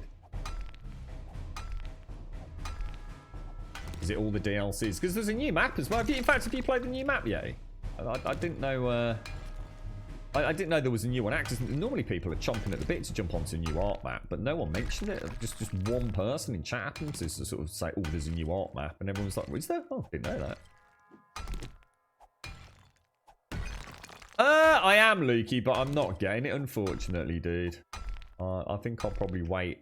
Is it all the DLCs? Because there's a new map as well. In fact, have you played the new map yet? I didn't know, I didn't know there was a new one. Actually, normally people are chomping at the bit to jump onto a new art map, but no one mentioned it. Just one person in chat happened to sort of say, oh, there's a new art map, and everyone's like, is there? Oh, didn't know that. I am Lukey, but I'm not getting it, unfortunately, dude. I think I'll probably wait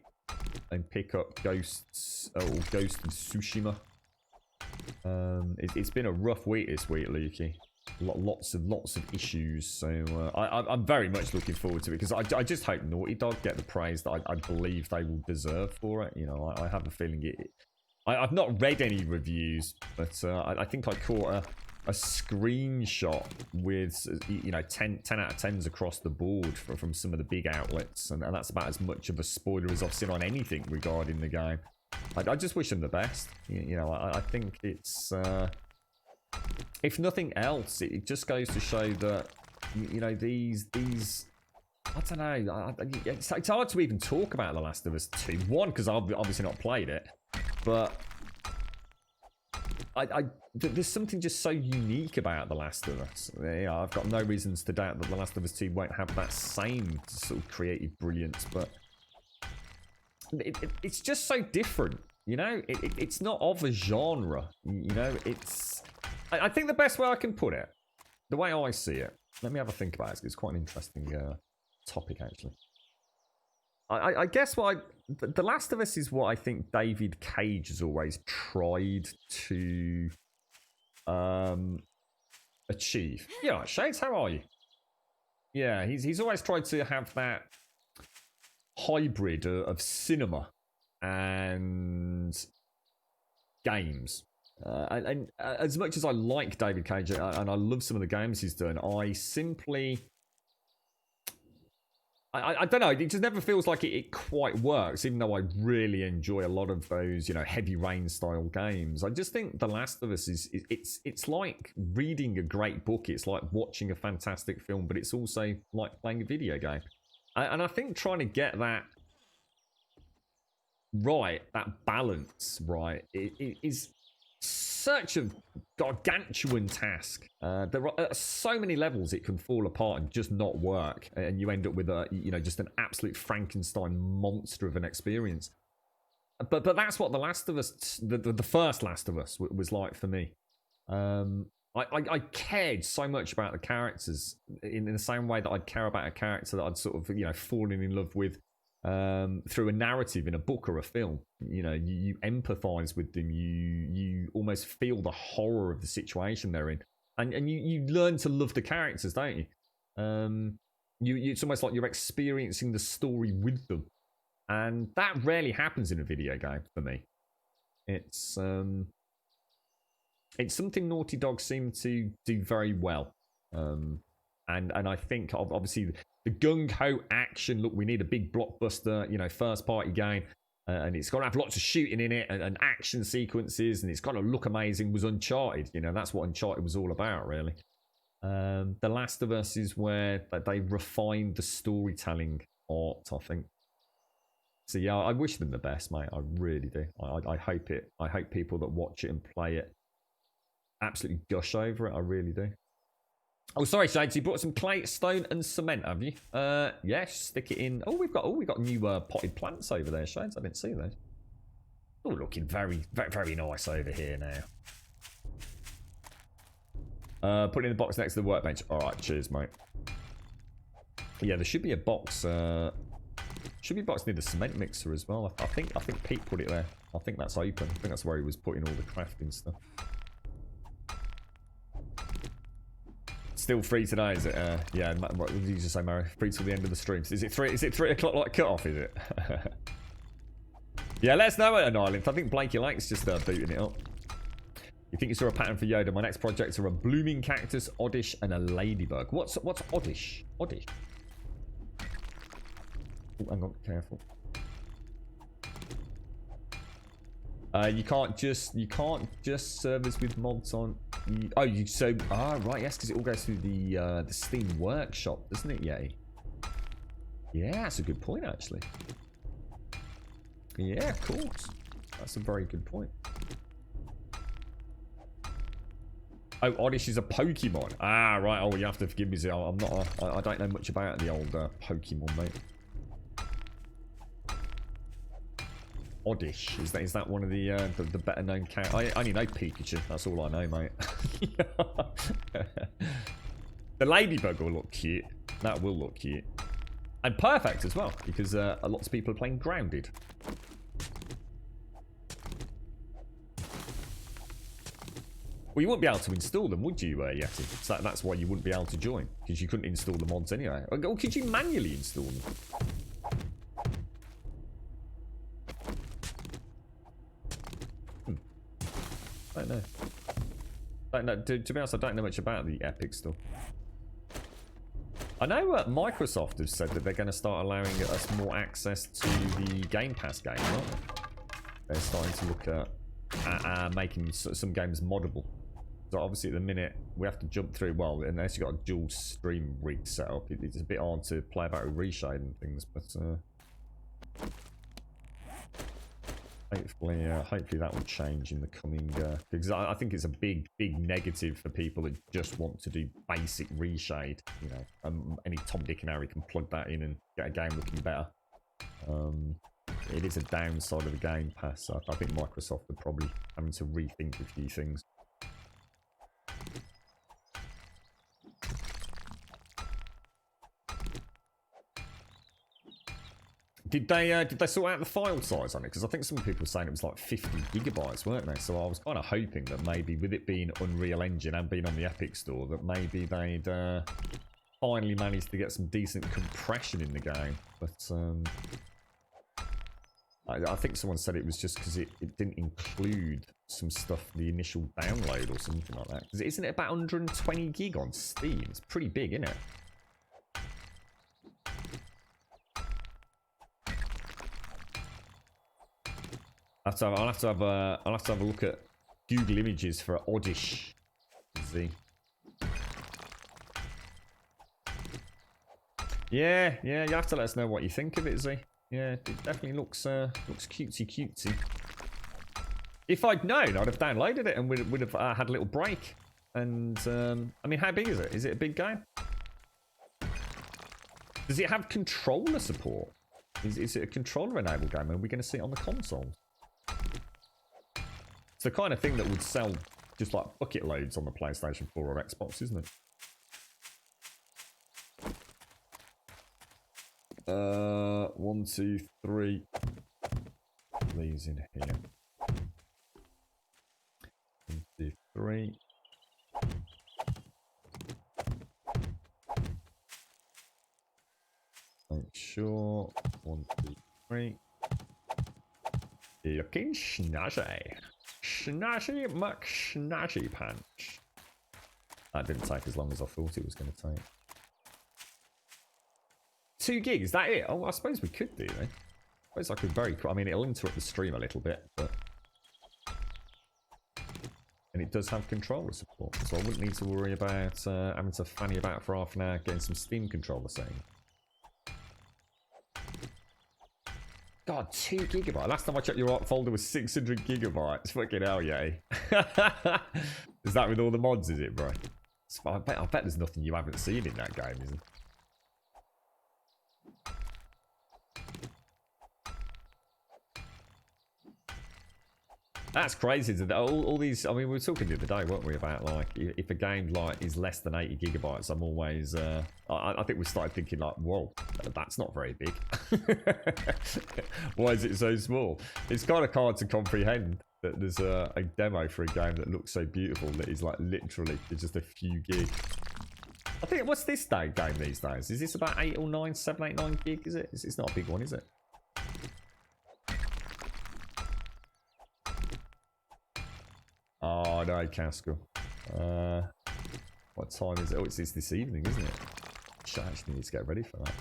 and pick up Ghost of Tsushima. It's been a rough week this week, Lukey. Lots of issues, so I'm very much looking forward to it, because I just hope Naughty Dog get the praise that I believe they will deserve for it. You know, I have a feeling I've not read any reviews, but I think I caught a screenshot with 10 out of 10s across the board from some of the big outlets, and that's about as much of a spoiler as I've seen on anything regarding the game. I just wish them the best. You know, I think it's if nothing else, it just goes to show that, you know, these I don't know, it's hard to even talk about The Last of Us 2. One, because I've obviously not played it, but there's something just so unique about The Last of Us. Yeah, I've got no reasons to doubt that The Last of Us 2 won't have that same sort of creative brilliance, but it's just so different, you know? It's not of a genre, you know? I think the best way I can put it, the way I see it, let me have a think about it, it's quite an interesting topic, actually. I guess The Last of Us is what I think David Cage has always tried to achieve. Yeah, Shades, how are you? Yeah, he's always tried to have that hybrid of cinema and games. And as much as I like David Cage and I love some of the games he's done, I simply... I don't know, it just never feels like it quite works, even though I really enjoy a lot of those, you know, Heavy Rain style games. I just think The Last of Us it's like reading a great book, it's like watching a fantastic film, but it's also like playing a video game. And I think trying to get that right, that balance right, it is such a gargantuan task. There are so many levels it can fall apart and just not work, and you end up with just an absolute Frankenstein monster of an experience. But that's what The Last of Us, the first Last of Us, was like for me. I cared so much about the characters in the same way that I'd care about a character that I'd sort of fallen in love with through a narrative in a book or a film. You know, you empathize with them, you almost feel the horror of the situation they're in, and you learn to love the characters, don't you? It's almost like you're experiencing the story with them, and that rarely happens in a video game for me. It's something Naughty Dog seem to do very well, and I think obviously the gung-ho action, look, we need a big blockbuster, first-party game, and it's got to have lots of shooting in it and action sequences, and it's got to look amazing, was Uncharted. That's what Uncharted was all about, really. The Last of Us is where they refined the storytelling art, I think. So yeah, I wish them the best, mate. I really do. I hope it. I hope people that watch it and play it absolutely gush over it. I really do. Oh, sorry, Shades. You brought some clay, stone, and cement, have you? Yes. Stick it in. Oh, we've got new potted plants over there, Shades. I didn't see those. Oh, looking very, very, very nice over here now. Put it in the box next to the workbench. All right, cheers, mate. Yeah, there should be a box. Should be a box near the cement mixer as well. I think Pete put it there. I think that's open. I think that's where he was putting all the crafting stuff. Still free today, is it? Yeah. What did you just say, Mary? Free till the end of the stream. Is it 3? Is it 3 o'clock like cut off? Is it? Yeah, let us know at an island. I think Blakey Lake's just booting it up. You think you saw a pattern for Yoda? My next projects are a blooming cactus, oddish, and a ladybug. What's oddish? Oddish. Oh, hang on, careful. You can't just service with mods on. Right, yes, because it all goes through the Steam Workshop, doesn't it? Yay. Yeah, that's a good point actually. Yeah, of course. That's a very good point. Oh, Oddish is a Pokemon. Ah, right. Oh, you have to forgive me, Z. I'm not. I don't know much about the old Pokemon, mate. Oddish is that one of the better known cat? I only know Pikachu. That's all I know, mate. The ladybug will look cute. That will look cute, and perfect as well because lots of people are playing Grounded. Well, you wouldn't be able to install them, would you, Yeti? So that's why you wouldn't be able to join, because you couldn't install the mods anyway. Or could you manually install them? I don't know. To be honest, I don't know much about the Epic stuff. I know Microsoft has said that they're going to start allowing us more access to the Game Pass games, aren't they? They're starting to look at making some games moddable. So obviously at the minute we have to jump through, well, unless you've got a dual stream rig set up, it's a bit hard to play about with reshade and things, but hopefully that will change in the coming, because I think it's a big negative for people that just want to do basic reshade, you know. Any Tom, Dick and Harry can plug that in and get a game looking better. It is a downside of the Game Pass, so I think Microsoft are probably having to rethink a few things. Did they sort out the file size on it? Because I think some people were saying it was like 50 gigabytes, weren't they? So I was kind of hoping that maybe with it being Unreal Engine and being on the Epic Store, that maybe they'd finally managed to get some decent compression in the game. But I think someone said it was just because it didn't include some stuff for the initial download or something like that. Because isn't it about 120 gig on Steam? It's pretty big, isn't it? I'll have to have a look at Google Images for Oddish. Z. Yeah, you have to let us know what you think of it, Z. Yeah, it definitely looks cutesy. If I'd known, I'd have downloaded it and would have had a little break. And I mean, how big is it? Is it a big game? Does it have controller support? Is it a controller-enabled game? Are we going to see it on the consoles? It's the kind of thing that would sell just like bucket loads on the PlayStation 4 or Xbox, isn't it? 1, 2, 3. These in here. 1, 2, 3. Make sure. 1, 2, 3. Looking snazzy. Snazzy McSnazzy Punch. That didn't take as long as I thought it was going to take. 2 gigs, is that it? Oh, I suppose we could do then. I suppose I could I mean, it'll interrupt the stream a little bit, but... And it does have controller support, so I wouldn't need to worry about having to fanny about for half an hour getting some Steam controller settings. God, 2 gigabytes. Last time I checked, your art folder was 600 gigabytes. Fucking hell, yeah. Is that with all the mods, is it, bro? I bet there's nothing you haven't seen in that game, is there? That's crazy. All these, I mean, we were talking the other day, weren't we, about like if a game like is less than 80 gigabytes, I'm always, I think we started thinking like, whoa, that's not very big. Why is it so small? It's kind of hard to comprehend that there's a demo for a game that looks so beautiful that is like literally just a few gig. I think, what's this game these days? Is this about 8 or 9, 7, 8, 9 gig? Is it? It's not a big one, is it? Oh no, Casco. What time is it? Oh, it's this evening, isn't it? I actually need to get ready for that.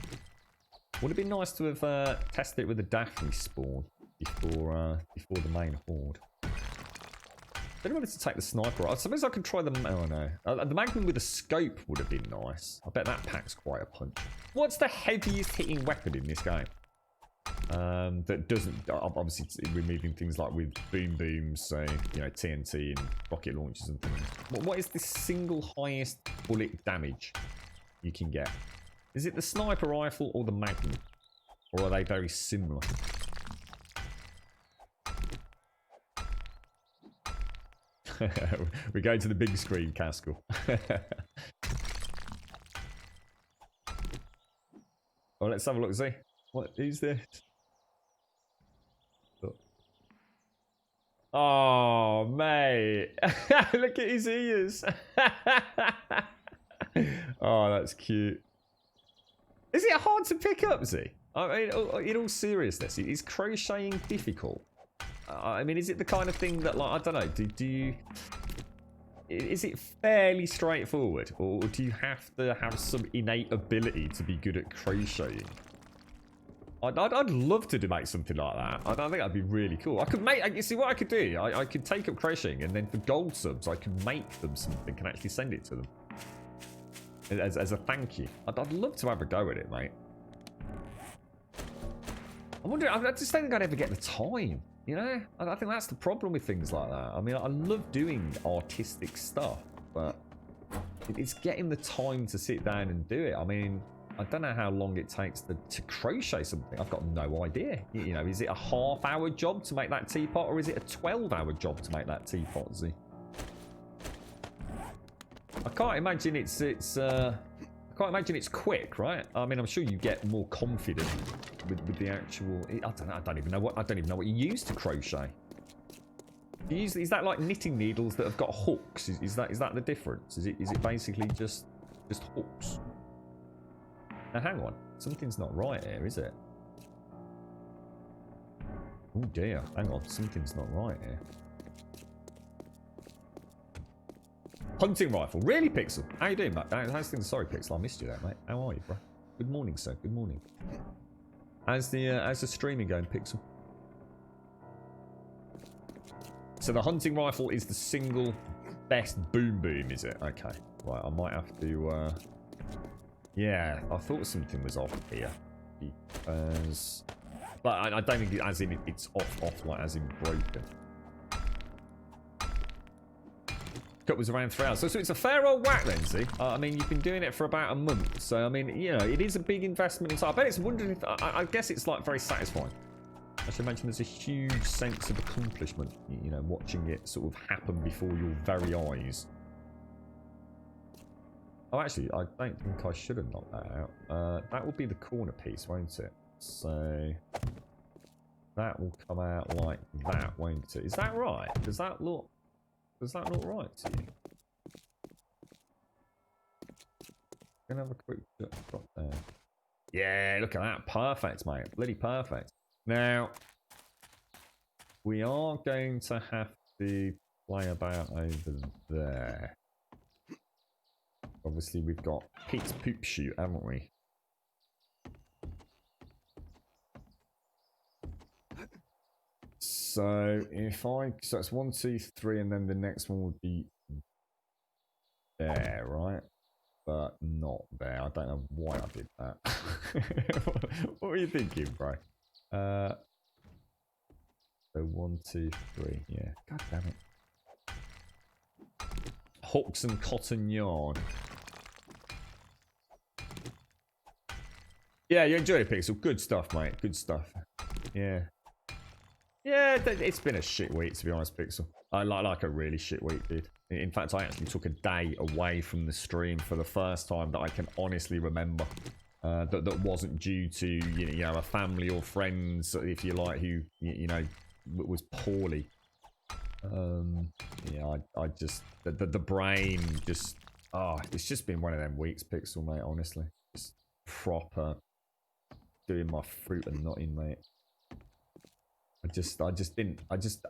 Would it be nice to have tested it with the Daphne spawn before the main horde? I don't know whether to take the sniper. I suppose I could try the... Oh no. The Magnum with a scope would have been nice. I bet that packs quite a punch. What's the heaviest hitting weapon in this game? That doesn't, obviously removing things like with boom booms, so you know, TNT and rocket launchers and things. What is the single highest bullet damage you can get? Is it the sniper rifle or the Magnum, or are they very similar? We go to the big screen, Caskell. Well, let's have a look. See what is this? Oh, mate. Look at his ears. Oh, that's cute. Is it hard to pick up, Z? I mean, in all seriousness, is crocheting difficult? I mean, is it the kind of thing that, like, I don't know, do you... Is it fairly straightforward? Or do you have to have some innate ability to be good at crocheting? I'd love to make something like that. I think that'd be really cool. I could make... You see, what I could do? I could take up crocheting, and then for gold subs, I could make them something and actually send it to them. As a thank you. I'd love to have a go at it, mate. I wonder... I just don't think I'd ever get the time. You know? I think that's the problem with things like that. I mean, I love doing artistic stuff, but it's getting the time to sit down and do it. I mean... I don't know how long it takes to crochet something. I've got no idea. You know, is it a half-hour job to make that teapot, or is it a 12-hour job to make that teapot? Z? I can't imagine it's I can't imagine it's quick, right? I mean, I'm sure you get more confident with the actual. I don't even know what you use to crochet. Is that like knitting needles that have got hooks? Is that the difference? Is it basically just hooks? Now hang on, something's not right here, is it? Oh dear, hang on, something's not right here. Hunting rifle, really, Pixel? How you doing, mate? How's things? Sorry, Pixel, I missed you there, mate. How are you, bro? Good morning, sir. Good morning. How's the streaming going, Pixel? So the hunting rifle is the single best boom, is it? Okay, right. I might have to. Yeah, I thought something was off here, because, but I don't think it, as in it's off like as in broken. Cut was around 3 hours, so it's a fair old whack then, see? I mean, you've been doing it for about a month, so I mean, you know, it is a big investment in time. I bet it's wondering if I guess it's like very satisfying. I should mention there's a huge sense of accomplishment, you know, watching it sort of happen before your very eyes. Oh, actually, I don't think I should have knocked that out. That will be the corner piece, won't it? So that will come out like that, won't it? Is that right? Does that look right to you? Gonna have a quick look there. Yeah, look at that. Perfect, mate. Bloody perfect. Now we are going to have to play about over there. Obviously, we've got Pete's poop shoot, haven't we? So So if I, so it's 1, 2, 3, and then the next one would be there, right? But not there. I don't know why I did that. What were you thinking, bro? So 1, 2, 3. Yeah. God damn it. Hooks and cotton yarn. Yeah, you enjoy it, Pixel. Good stuff, mate. Good stuff. Yeah. Yeah, it's been a shit week, to be honest, Pixel. I like a really shit week, dude. In fact, I actually took a day away from the stream for the first time that I can honestly remember. That wasn't due to, you know, a family or friends, if you like, who, you know, was poorly. Yeah, I just, the brain just, it's just been one of them weeks, Pixel, mate, honestly. Just proper doing my fruit and nutting, mate.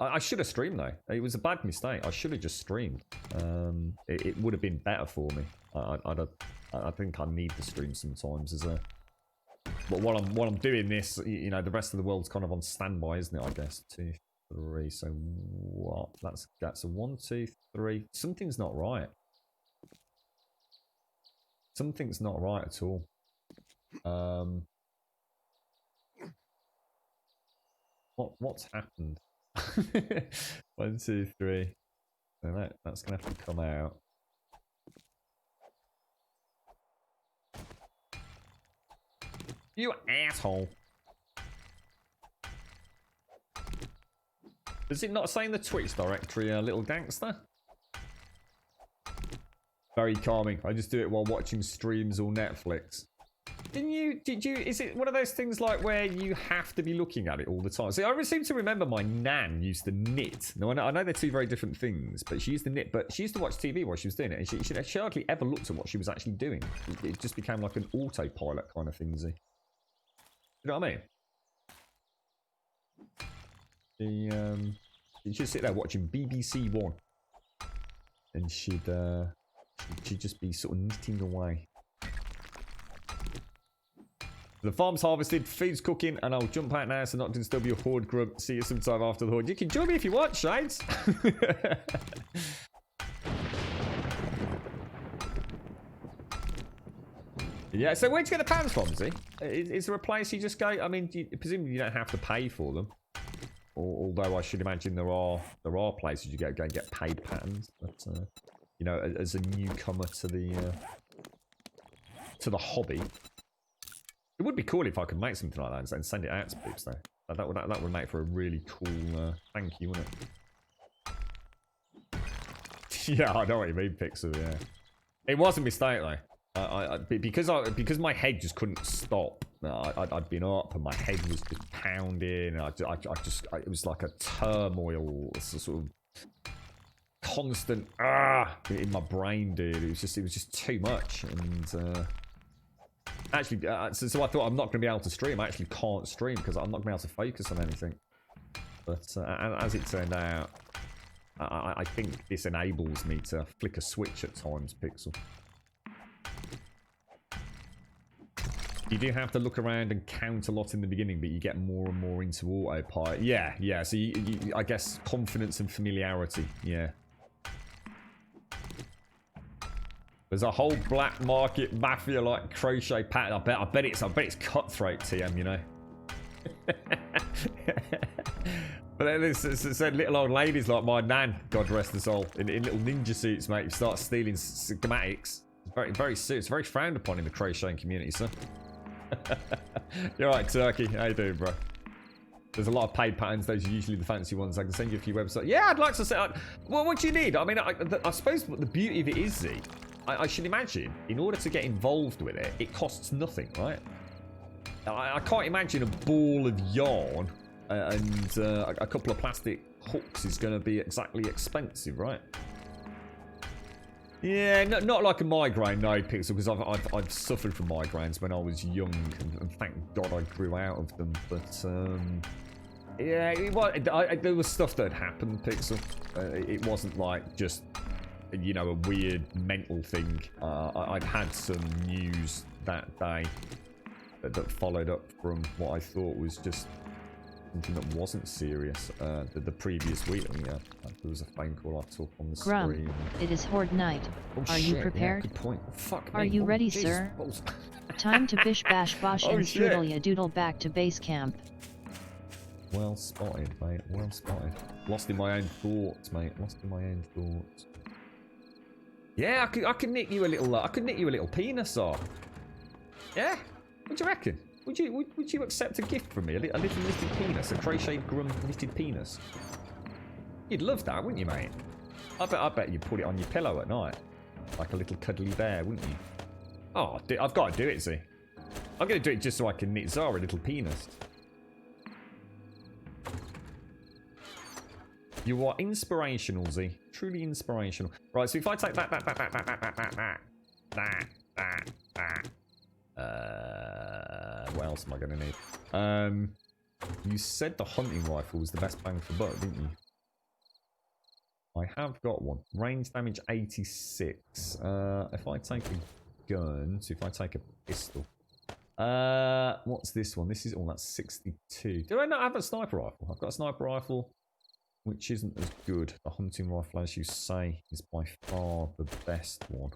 I should have streamed though. It was a bad mistake. I should have just streamed. It would have been better for me. I think I need the stream sometimes as a. But while I'm doing this, you know, the rest of the world's kind of on standby, isn't it? I guess 2, 3. So what? That's a 1, 2, 3. Something's not right. Something's not right at all. What's happened? 1, 2, 3. So that's gonna have to come out. You asshole! Does it not say in the Twitch directory, little gangster? Very calming. I just do it while watching streams or Netflix. Did you, is it one of those things like where you have to be looking at it all the time? See, I seem to remember my nan used to knit. Now, I know they're two very different things, but she used to knit, but she used to watch TV while she was doing it, and she hardly ever looked at what she was actually doing. It just became like an autopilot kind of thing, you know what I mean? She'd sit there watching BBC One, and she'd just be sort of knitting away. The farm's harvested, food's cooking, and I'll jump out now so not to disturb your horde grub. See you sometime after the horde. You can join me if you want, Shades. Yeah, so where'd you get the pans from, Z? Is there a place you just go? I mean, presumably you don't have to pay for them. Although I should imagine there are places you go and get paid patterns. But, you know, as a newcomer to the hobby. It would be cool if I could make something like that and send it out to peeps, though. That would make for a really cool thank you, wouldn't it? Yeah, I know what you mean, Pixel. Yeah, it was a mistake though. Because my head just couldn't stop. I'd been up and my head was just pounding. And it was like a turmoil, sort of constant in my brain, dude. It was just too much and. Actually, so I thought I'm not going to be able to stream. I actually can't stream because I'm not going to be able to focus on anything. But as it turned out, I think this enables me to flick a switch at times, Pixel. You do have to look around and count a lot in the beginning, but you get more and more into autopilot. Yeah. So I guess confidence and familiarity. Yeah. There's a whole black market mafia like crochet pattern. I bet it's cutthroat, TM, you know. But then there's little old ladies like my nan, God rest her soul, in little ninja suits, mate. You start stealing schematics. It's very frowned upon in the crocheting community, sir. You're right, Turkey. How you doing, bro? There's a lot of paid patterns. Those are usually the fancy ones. I can send you a few websites. Yeah, I'd like to say. Well, what do you need? I mean, I suppose the beauty of it is, Z. I should imagine, in order to get involved with it, it costs nothing, right? I can't imagine a ball of yarn and a couple of plastic hooks is going to be exactly expensive, right? Yeah, not like a migraine, no, Pixel, because I've suffered from migraines when I was young, and thank God I grew out of them. But yeah, there was stuff that had happened, Pixel. It wasn't like just, you know, a weird mental thing. I'd had some news that day that followed up from what I thought was just something that wasn't serious the previous week. Yeah, there was a phone call I took on the Grum, screen. it is Horde night. Oh, Are shit, you prepared? Yeah, good point. Oh, fuck Are me. you Oh, ready, Jesus sir? balls. Time to bish bash bosh Oh, and shit. strudel ya doodle back to base camp. Well spotted, mate. Well spotted. Lost in my own thoughts, mate. Lost in my own thoughts. Yeah, I could knit you a little. I could knit you a little penis off. Yeah. What do you reckon? Would you accept a gift from me? A little knitted penis, a crocheted Grum knitted penis. You'd love that, wouldn't you, mate? I bet you'd put it on your pillow at night, like a little cuddly bear, wouldn't you? Oh, I've got to do it, see. I'm going to do it just so I can knit Zara a little penis. You are inspirational, Z. Truly inspirational. Right, so if I take that. What else am I going to need? You said the hunting rifle was the best bang for buck, didn't you? I have got one. Range damage 86. If I take a gun, so if I take a pistol. What's this one? This is, oh, that's 62. Do I not have a sniper rifle? I've got a sniper rifle, which isn't as good. The hunting rifle, as you say, is by far the best one.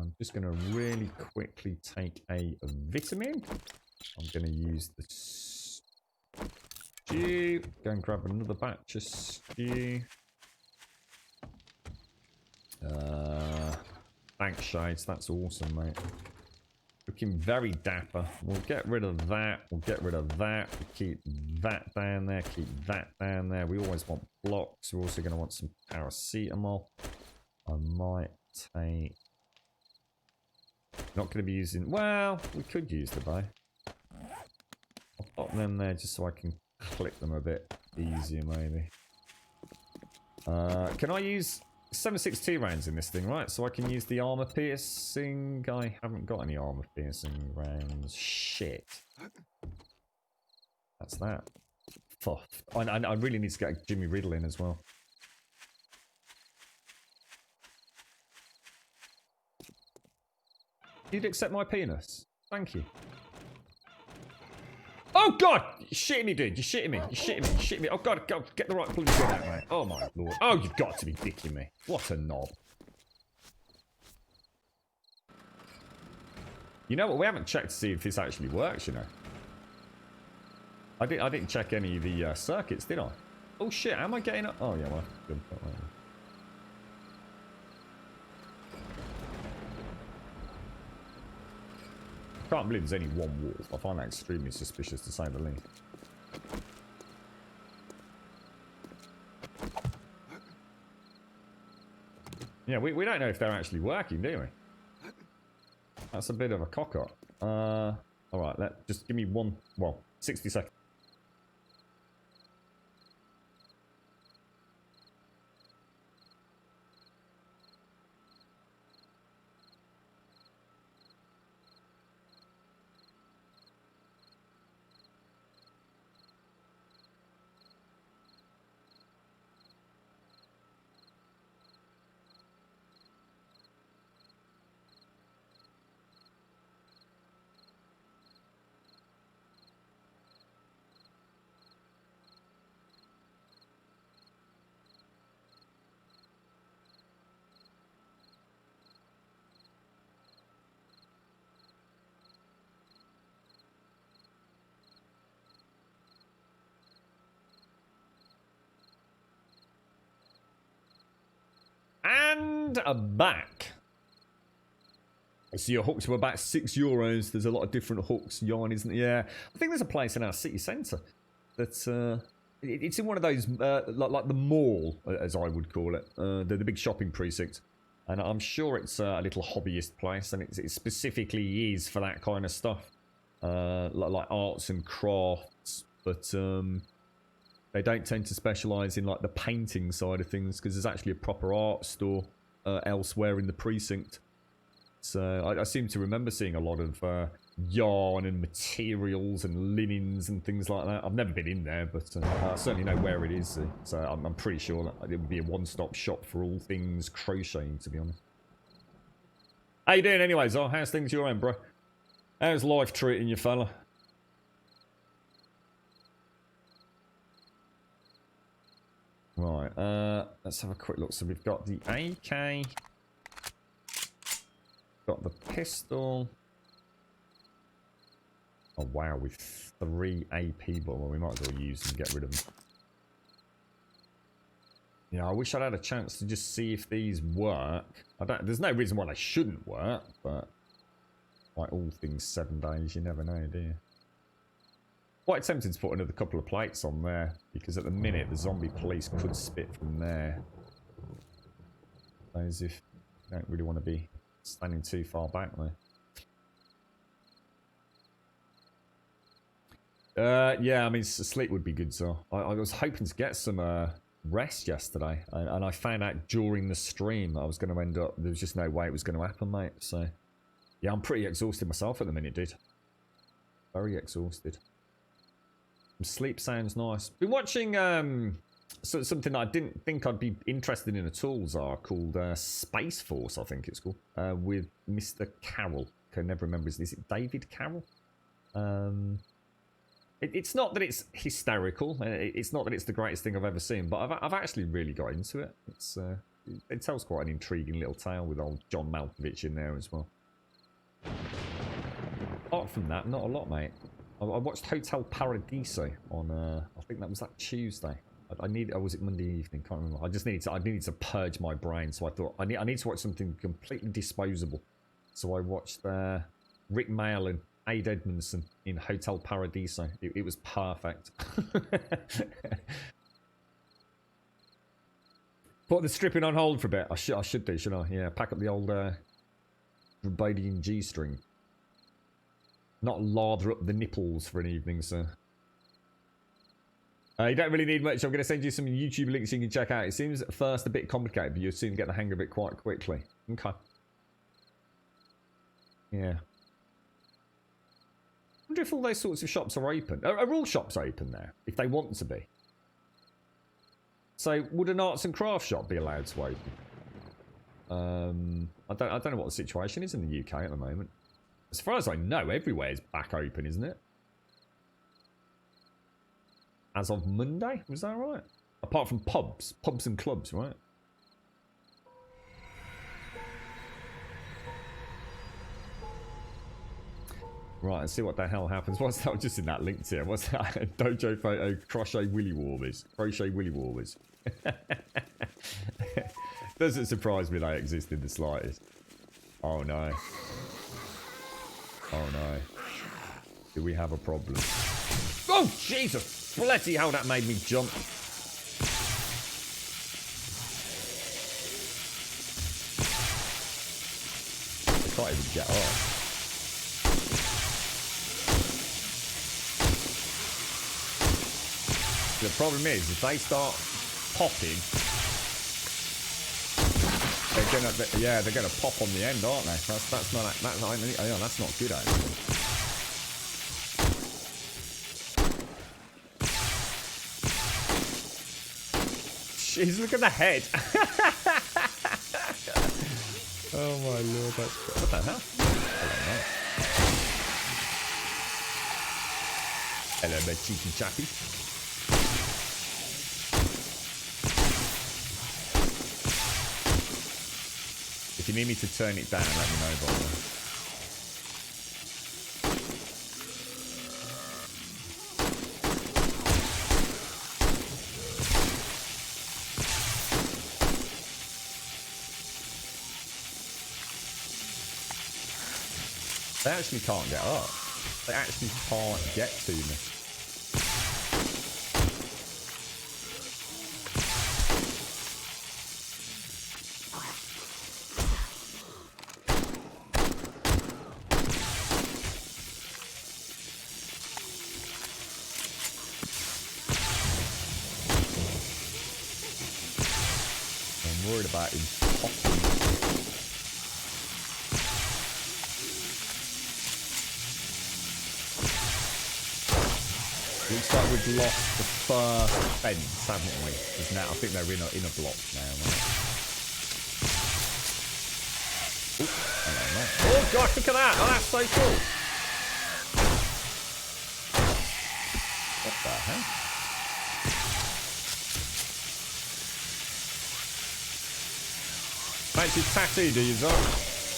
I'm just going to really quickly take a vitamin. I'm going to use the stew. Go and grab another batch of stew. Thanks, Shades. That's awesome, mate. Looking very dapper. We'll get rid of that. We'll get rid of that. We'll keep that down there. Keep that down there. We always want blocks. We're also going to want some paracetamol. I might take... Not going to be using... Well, we could use the bow. I'll pop them there just so I can clip them a bit easier, maybe. Can I use 7.62 rounds in this thing, right? So I can use the armor piercing. I haven't got any armor piercing rounds. Shit. That's that. Fuck. I really need to get Jimmy Riddle in as well. You'd accept my penis? Thank you. Oh god! You're shitting me, dude. You're shitting me. You're shitting me. You're shitting me. Oh god, go get the right bloody gun out, mate. Oh my lord. Oh, you've got to be dicking me. What a knob. You know what? We haven't checked to see if this actually works, you know. I didn't check any of the circuits, did I? Oh shit, am I getting up? Oh yeah, well, good. I can't believe there's only one wolf. I find that extremely suspicious, to say the least. Yeah, we don't know if they're actually working, do we? That's a bit of a cock-up. Alright, just give me 60 seconds. And back. So your hooks were about €6. There's a lot of different hooks, yarn, isn't there? Yeah. I think there's a place in our city centre that's it's in one of those like the mall, as I would call it, the big shopping precinct. And I'm sure it's a little hobbyist place, and it specifically is for that kind of stuff, like arts and crafts. But they don't tend to specialise in like the painting side of things, because there's actually a proper art store elsewhere in the precinct. So I seem to remember seeing a lot of yarn and materials and linens and things like that. I've never been in there, but I certainly know where it is. So I'm pretty sure that it would be a one-stop shop for all things crocheting, to be honest. How you doing anyways? How's things your end, bro? How's life treating you, fella? Right, let's have a quick look. So we've got the AK, got the pistol. Oh wow, with 3 AP, but well, we might as well use them and get rid of them. Yeah, I wish I'd had a chance to just see if these work. There's no reason why they shouldn't work, but like all things 7 days, you never know, do you? Quite tempted to put another couple of plates on there, because at the minute the zombie police could spit from there. As if you don't really want to be standing too far back there. Yeah, I mean, sleep would be good, so I was hoping to get some rest yesterday, and I found out during the stream that I was going to end up, there was just no way it was going to happen, mate, so yeah, I'm pretty exhausted myself at the minute, dude. Very exhausted. Sleep sounds nice. Been watching something that I didn't think I'd be interested in at all, Zar, called Space Force, I think it's called, with Mr. Carroll. I can never remember, is it David Carroll? It's not that it's hysterical, it's not that it's the greatest thing I've ever seen, but I've actually really got into it. It tells quite an intriguing little tale with old John Malkovich in there as well. Apart from that, not a lot, mate. I watched Hotel Paradiso on, I think that was that Tuesday. Or was it Monday evening? Can't remember. I needed to purge my brain, so I thought I need to watch something completely disposable. So I watched Rick Mayall and Ade Edmondson in Hotel Paradiso. It was perfect. Put the stripping on hold for a bit. I should do, shouldn't I? Yeah, pack up the old Rebodian G-string. Not lather up the nipples for an evening, so. You don't really need much. I'm going to send you some YouTube links you can check out. It seems at first a bit complicated, but you'll soon get the hang of it quite quickly. Okay. Yeah. I wonder if all those sorts of shops are open. Are all shops open there? If they want to be? So, would an arts and crafts shop be allowed to open? I don't know what the situation is in the UK at the moment. As far as I know, everywhere is back open, isn't it? As of Monday, was that right? Apart from pubs and clubs, right? Right, let's see what the hell happens. What's that? Just in that link here. What's that? Dojo photo, crochet willy warmers. Crochet willy warmers. Doesn't surprise me they exist in the slightest. Oh no. Oh no. Do we have a problem? Oh, Jesus! Bloody hell, that made me jump. I can't even get up. The problem is, if they start popping, they're gonna pop on the end, aren't they? That's not good, actually. Jeez, look at the head. Oh my lord, that's what the hell? Hello, my cheeky chappy. If you need me to turn it down, let me know, by the way. They actually can't get up. They actually can't get to me. I'm worried about him popping. Looks like we've lost the first fence, haven't we? Because now I think they're in a block now, right? Ooh, hello, mate. Oh gosh, look at that! Oh, that's so cool! What the hell? Fancy tattoo, do you, Doc?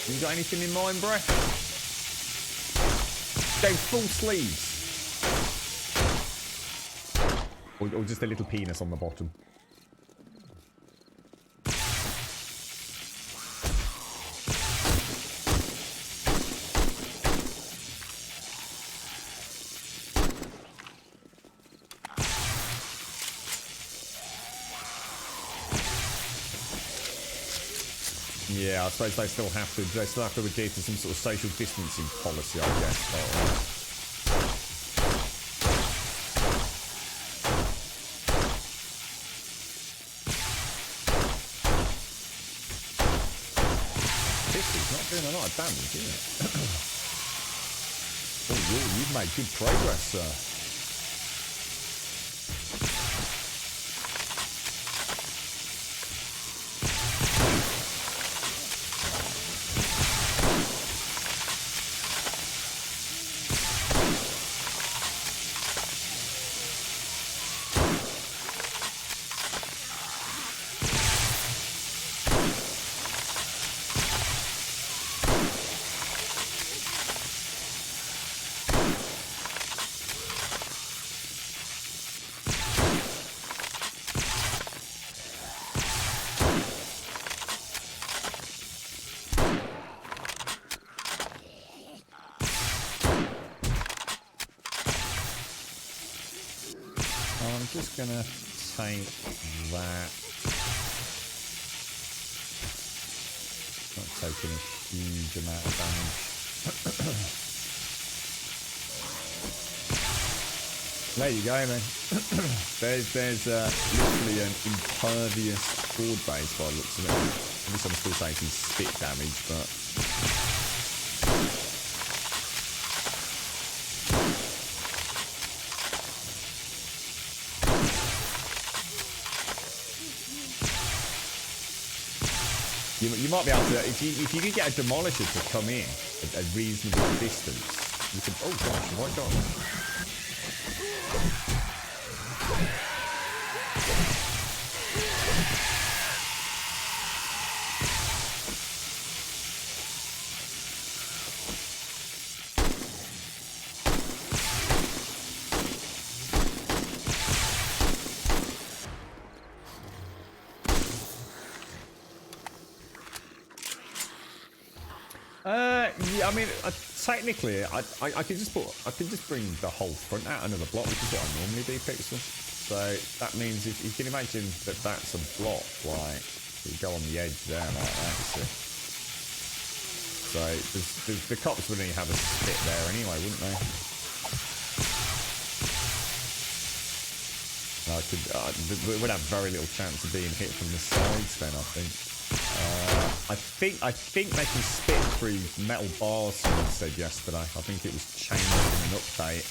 You got anything in mind, bro? Go full sleeves. Or just a little penis on the bottom. Yeah, I suppose they still have to adhere to some sort of social distancing policy, I guess. This is not doing a lot of damage, is it? Oh, you've made good progress, sir. I'm just gonna take that. Not taking a huge amount of damage. There you go, man. there's literally an impervious sword base by the looks of it. At least I'm still taking spit damage, but. You might be able to, if you could get a demolisher to come in at a reasonable distance, you could, oh gosh, why not? Yeah, I mean, technically, I could just bring the whole front out another block, which is what I normally do, Pixel. So that means if you can imagine that that's a block, like you go on the edge there like that, you see. So the cops would only have a spit there anyway, wouldn't they? We would have very little chance of being hit from the sides then, I think. I think they can spit through metal bars, someone said yesterday. I think it was changed in an update.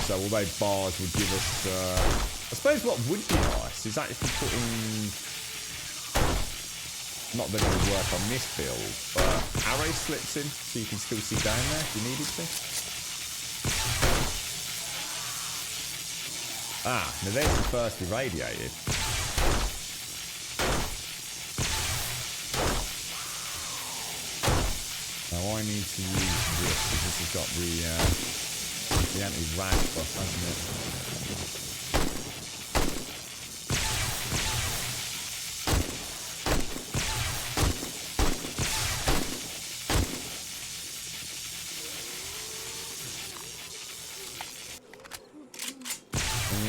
So although bars would give us... I suppose what would be nice is actually putting... Not that it would work on this build, but arrow slits in so you can still see down there if you needed to. Ah, now there's the first irradiated. Now I need to use this because this has got the anti-rag buff, hasn't it?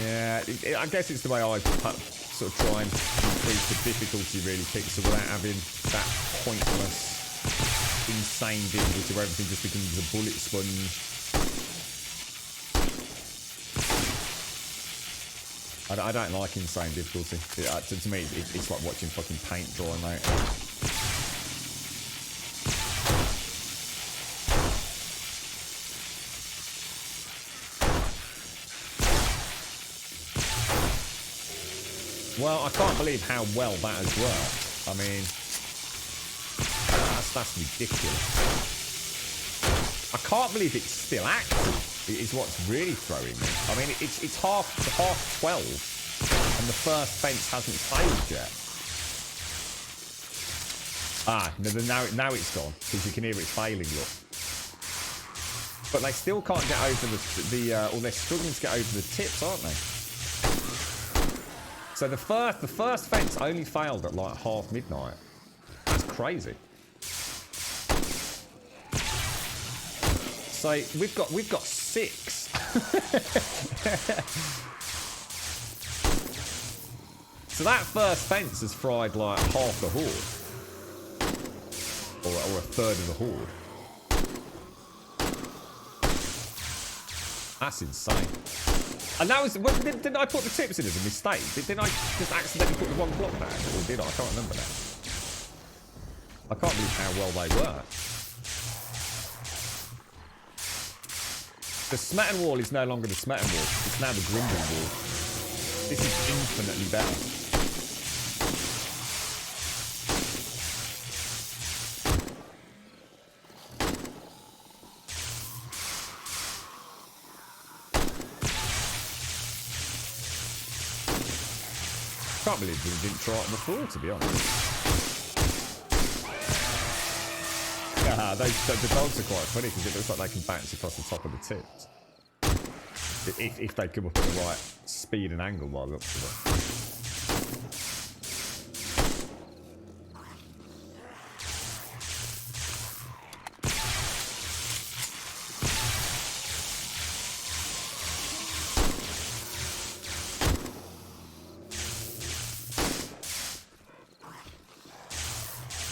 Yeah, I guess it's the way I sort of try and increase the difficulty really, Pixel, without having that pointless insane difficulty where everything just becomes a bullet sponge. I don't like insane difficulty. To me, it's like watching fucking paint dry, mate. Well, I can't believe how well that has worked. I mean, that's ridiculous. I can't believe it's still active. It is what's really throwing me. I mean, it's half 12, and the first fence hasn't failed yet. Ah, no, now it's gone because you can hear it failing. Look, but they still can't get over or they're struggling to get over the tips, aren't they? So the first fence only failed at like half midnight. That's crazy. So we've got 6. So that first fence has fried like half the horde, or a third of the horde. That's insane. And that was, didn't I put the tips in as a mistake? Didn't I just accidentally put the wrong block down? Or did I? I can't remember now. I can't believe how well they work. The Smetan wall is no longer the Smetan wall. It's now the Grumble wall. This is infinitely better. Can't believe we didn't try it before, to be honest. Yeah, the dogs are quite funny because it looks like they can bounce across the top of the tips. If they come up at the right speed and angle while they're up to it.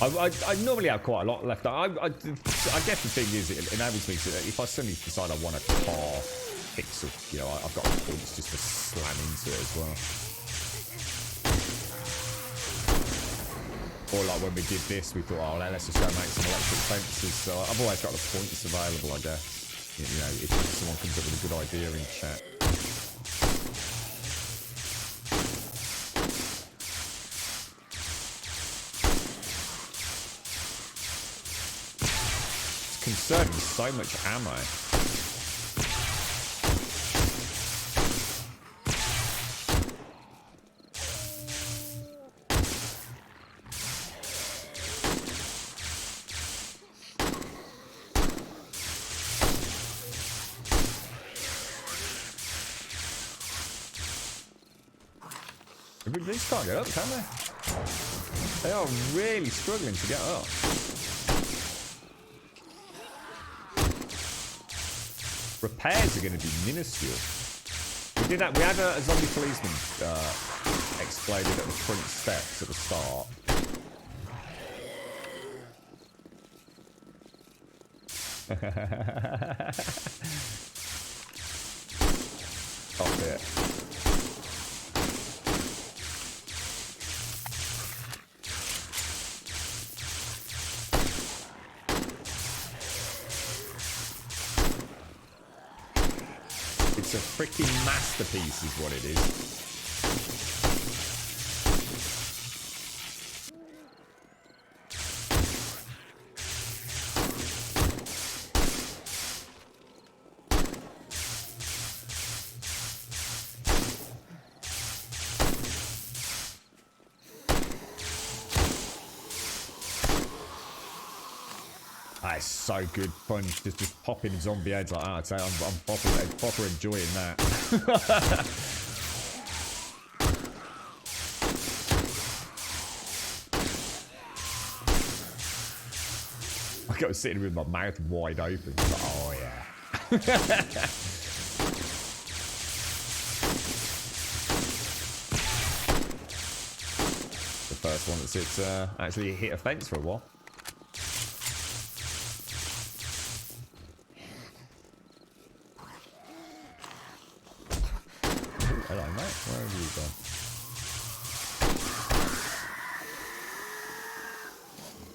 I normally have quite a lot left. I guess the thing is, it enables me to, if I suddenly decide I want to car pixel, you know, I've got points just to slam into it as well. Or like when we did this, we thought, oh, let's just go make some electric fences. So I've always got the points available, I guess. You know, if someone comes up with a good idea in chat. Concerning so much ammo. These can't get up, can they? They are really struggling to get up. Repairs are going to be minuscule. We did that. We had a zombie policeman exploded at the front steps at the start. Stop it. It's a freaking masterpiece is what it is. It's so good fun just popping zombie heads like that. I'd say I'm proper enjoying that. I was sitting with my mouth wide open. Like, oh yeah. The first one that's actually hit a fence for a while. Hello, mate. Where have you gone?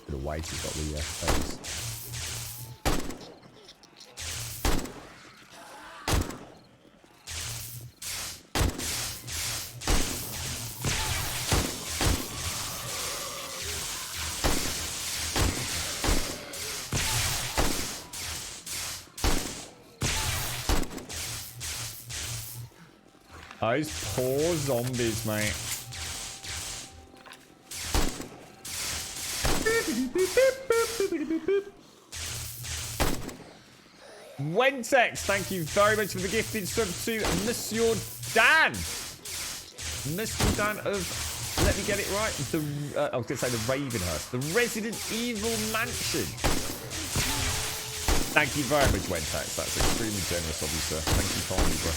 Could have waited, got the face. Those poor zombies, mate. Wentex, thank you very much for the gifted sub to Monsieur Dan. Monsieur Dan of, let me get it right, I was going to say the Ravenhurst, the Resident Evil Mansion. Thank you very much, Wentex. That's extremely generous of you, sir. Thank you kindly, bro.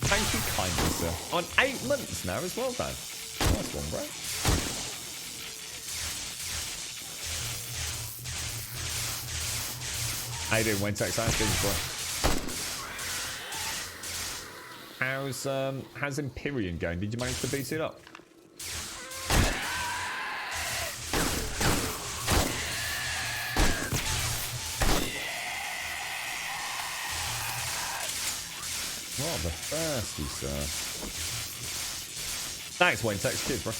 Thank you kindly, sir. On 8 months now as well, Dan. Nice one, bro. How you doing, Wentex? How's things, bro? How's Empyrean going? Did you manage to beat it up? Rather thirsty, sir. Thanks, Wentex. Cheers, bro.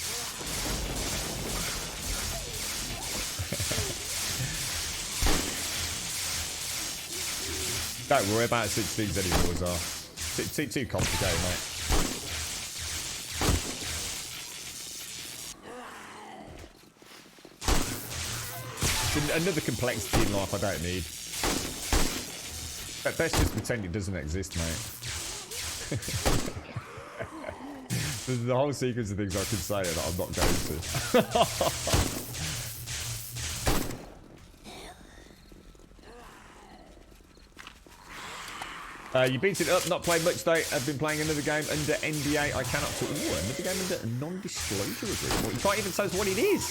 Don't worry about 16s anymore, Zar. Too complicated, mate. It's another complexity in life I don't need. Best just pretend it doesn't exist, mate. There's the whole sequence of things I can say that I'm not going to. You beat it up, not played much though. I've been playing another game under NDA. I cannot talk. Ooh, another game under a non-disclosure agreement. You can't even tell us what it is.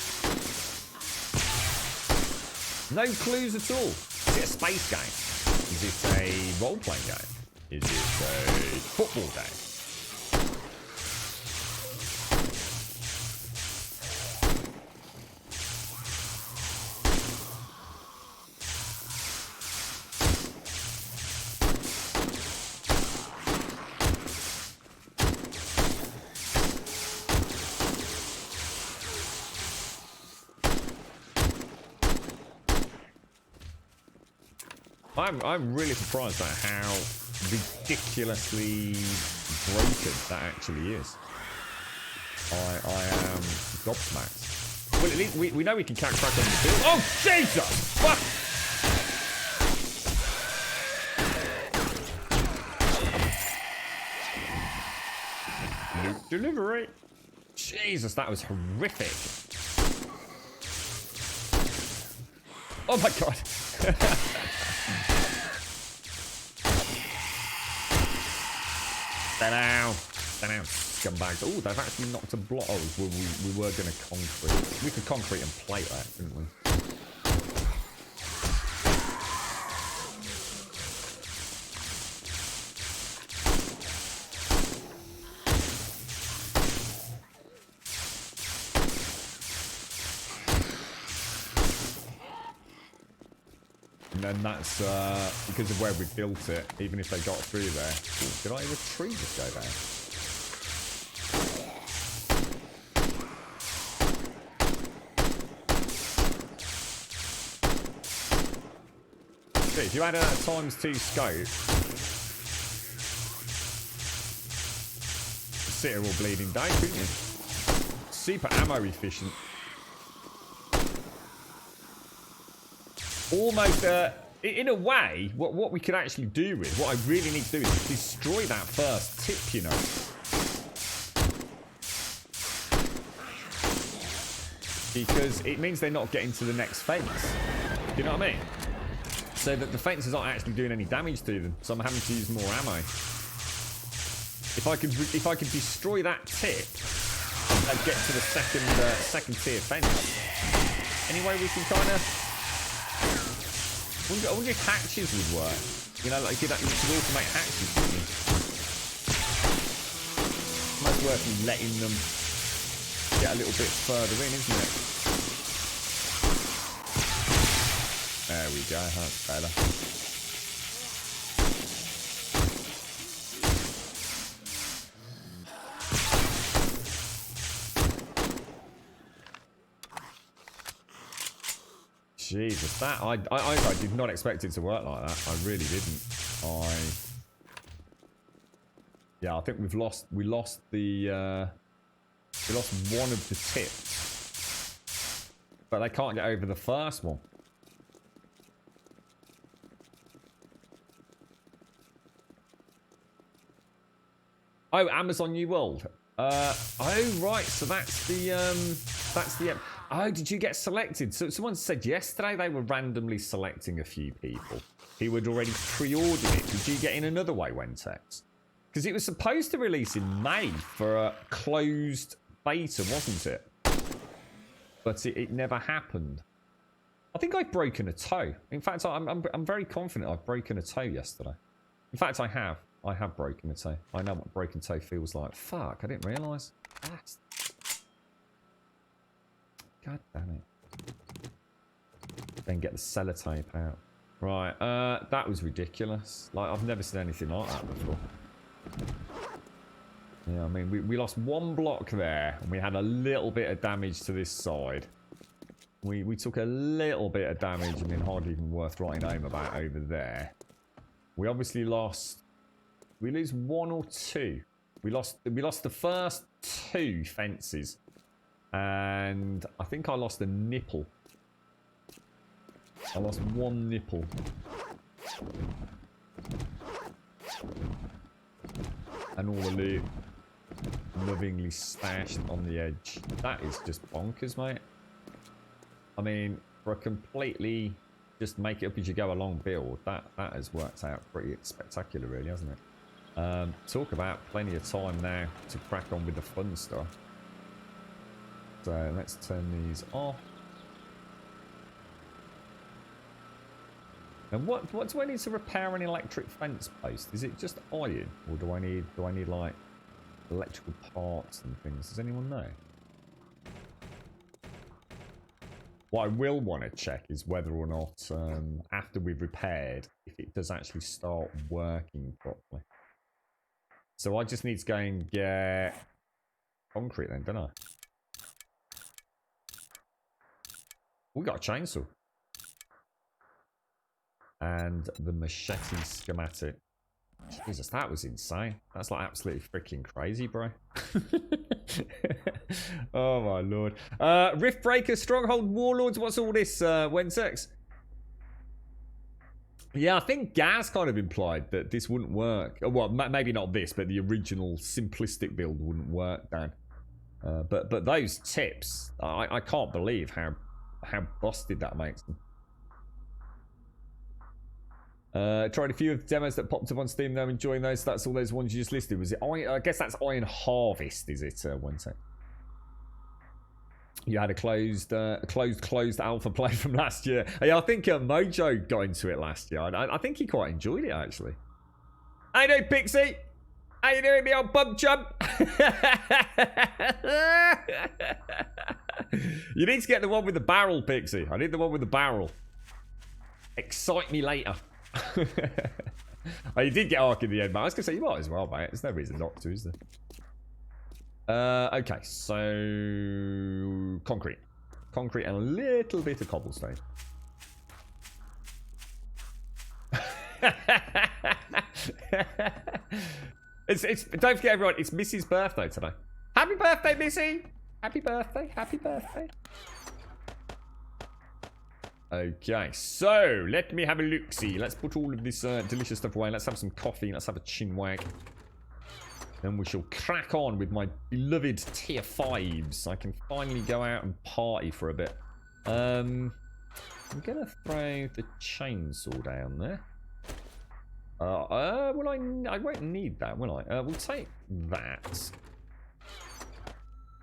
No clues at all. Is it a space game? Is it a role-playing game? Is it a football game? I'm really surprised at how ridiculously broken that actually is. I am gobsmacked. Well, at least we know we can catch back on the field. Oh, Jesus! Fuck! Loot delivery. Jesus, that was horrific. Oh my God. Stand down, scumbags. Oh, they've actually knocked a block. Oh, we were going to concrete. We could concrete and plate that, couldn't we? And then that's because of where we built it, even if they got through there. Ooh, did I hear a tree just go down? See, if you had a ×2 scope, sit here all bleeding down, couldn't you? Super ammo efficient. Almost, in a way, what we could actually do with, what I really need to do is destroy that first tip, you know. Because it means they're not getting to the next fence. Do you know what I mean? So that the fences aren't actually doing any damage to them. So I'm having to use more ammo. If I could destroy that tip, I'd get to the second tier fence. Any way we can kind of... I wonder if hatches would work. You know, like you could automate hatches, couldn't you? Might be worth letting them get a little bit further in, isn't it? There we go, that's better. Jesus, that I did not expect it to work like that. I really didn't. Yeah, I think we lost one of the tips. But they can't get over the first one. Oh, Amazon New World. Oh, right. So that's the... Oh, did you get selected? So someone said yesterday they were randomly selecting a few people who had already pre-ordered it. Did you get in another way, Wentex? Because it was supposed to release in May for a closed beta, wasn't it? But it never happened. I think I've broken a toe. In fact, I'm very confident I've broken a toe yesterday. In fact, I have. I have broken a toe. I know what broken toe feels like. Fuck, I didn't realise. God damn it. Then get the sellotape out. Right, that was ridiculous. Like, I've never seen anything like that before. Yeah, I mean, we lost one block there, and we had a little bit of damage to this side. We took a little bit of damage, I mean, hardly even worth writing home about over there. We obviously lost... We lose one or two. We lost the first two fences. And I think I lost a nipple. I lost one nipple. And all the loot lovingly stashed on the edge. That is just bonkers, mate. I mean, for a completely just make it up as you go along build, that has worked out pretty spectacular, really, hasn't it? Talk about plenty of time now to crack on with the fun stuff. So let's turn these off. And what do I need to repair an electric fence post? Is it just iron, or do I need like electrical parts and things? Does anyone know? What I will want to check is whether or not after we've repaired, if it does actually start working properly. So I just need to go and get concrete then, don't I? We got a chainsaw. And the machete schematic. Jesus, that was insane. That's like absolutely freaking crazy, bro. Oh my lord. Rift Breaker, Stronghold Warlords, what's all this, Wensex? Yeah, I think Gaz kind of implied that this wouldn't work. Well, maybe not this, but the original simplistic build wouldn't work, Dan. But those tips, I can't believe how busted that makes them. Tried a few of the demos that popped up on Steam though, enjoying those. That's all those ones you just listed. Was it? I guess that's Iron Harvest, is it? One sec. You had a closed alpha play from last year. Yeah, I think Mojo got into it last year. I think he quite enjoyed it actually. How you doing, Pixie? How you doing, me old bum chum? You need to get the one with the barrel, Pixie. I need the one with the barrel. Excite me later. Oh, you did get Ark in the end, man. I was going to say, you might as well, mate. There's no reason not to, is there? Okay, so... Concrete. Concrete and a little bit of cobblestone. Don't forget, everyone, it's Missy's birthday today. Happy birthday, Missy! Happy birthday, happy birthday. Okay, so let me have a look-see. Let's put all of this delicious stuff away. Let's have some coffee. Let's have a chinwag. Then we shall crack on with my beloved tier 5s. I can finally go out and party for a bit. I'm going to throw the chainsaw down there. Well, I won't need that, will I? We'll take that.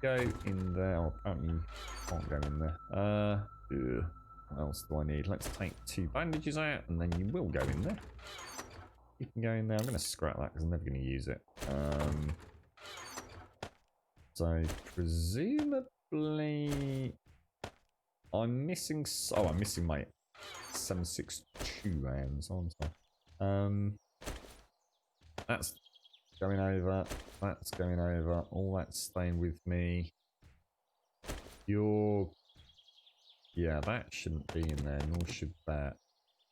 Go in there. Oh, apparently can't go in there. Ugh. What else do I need? Let's take 2 bandages out, and then you will go in there. You can go in there. I'm going to scrap that because I'm never going to use it. So, presumably... I'm missing... Oh, I'm missing my 7.62 rounds, aren't I? That's going over. That's going over. All that's staying with me. You're... Yeah, that shouldn't be in there, nor should that.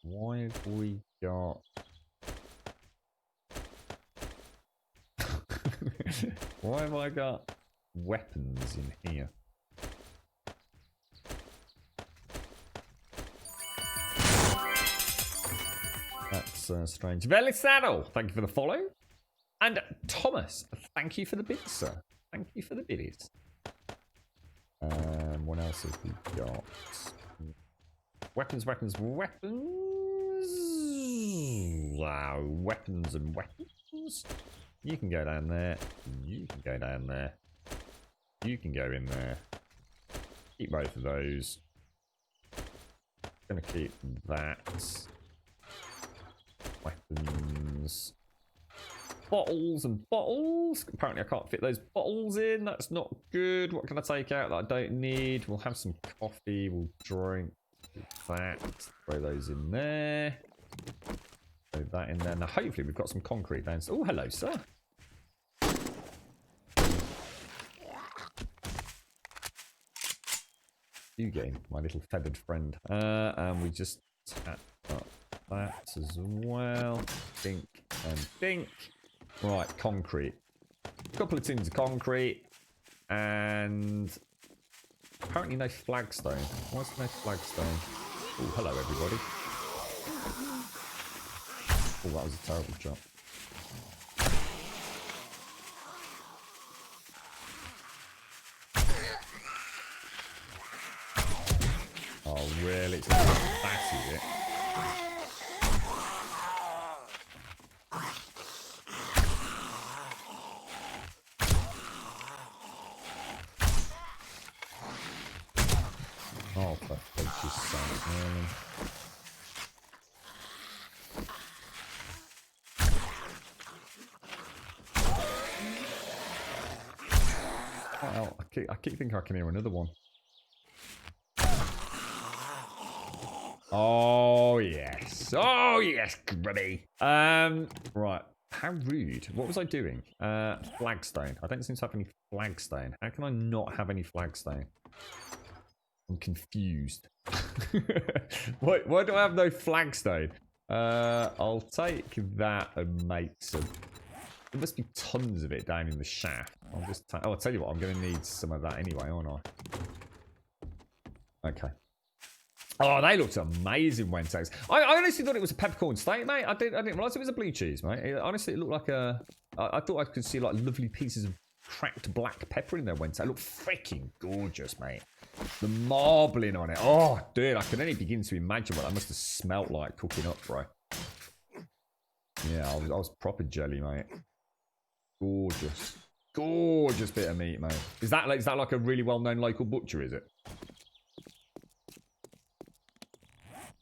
Why have we got... Why have I got weapons in here? That's strange. Velisano, thank you for the follow. And Thomas, thank you for the bits, sir. Thank you for the biddies. What else have we got? Weapons. Wow, weapons and weapons. You can go down there. You can go down there. You can go in there. Keep both of those. Gonna keep that. Weapons. Bottles and bottles. Apparently I can't fit those bottles in. That's not good. What can I take out that I don't need? We'll have some coffee. We'll drink that. Throw those in there. Throw that in there. Now hopefully we've got some concrete down. Oh, hello, sir. You game, my little feathered friend. And we just tap up that as well. Think and think. Right, concrete. A couple of tins of concrete. And apparently no flagstone. Why is there no flagstone? Oh, hello everybody. Oh, that was a terrible jump. Oh, really? It's that, is it? Oh, for fuck's sake, really? Oh, I keep thinking I can hear another one. Oh yes, grubby. Right. How rude. What was I doing? Flagstone. I don't seem to have any flagstone. How can I not have any flagstone? I'm confused. Why do I have no flagstone? I'll take that and make some. There must be tons of it down in the shaft. I'll tell you what. I'm going to need some of that anyway, aren't I? Okay. Oh, they looked amazing, Wentex. I honestly thought it was a peppercorn steak, mate. I didn't realise it was a blue cheese, mate. Honestly, it looked like a. I thought I could see like lovely pieces of cracked black pepper in there, Wentex. It looked freaking gorgeous, mate. The marbling on it. Oh, dude, I can only begin to imagine what that must have smelt like cooking up, bro. Yeah, I was proper jelly, mate. Gorgeous bit of meat, mate. Is that like a really well-known local butcher? Is it?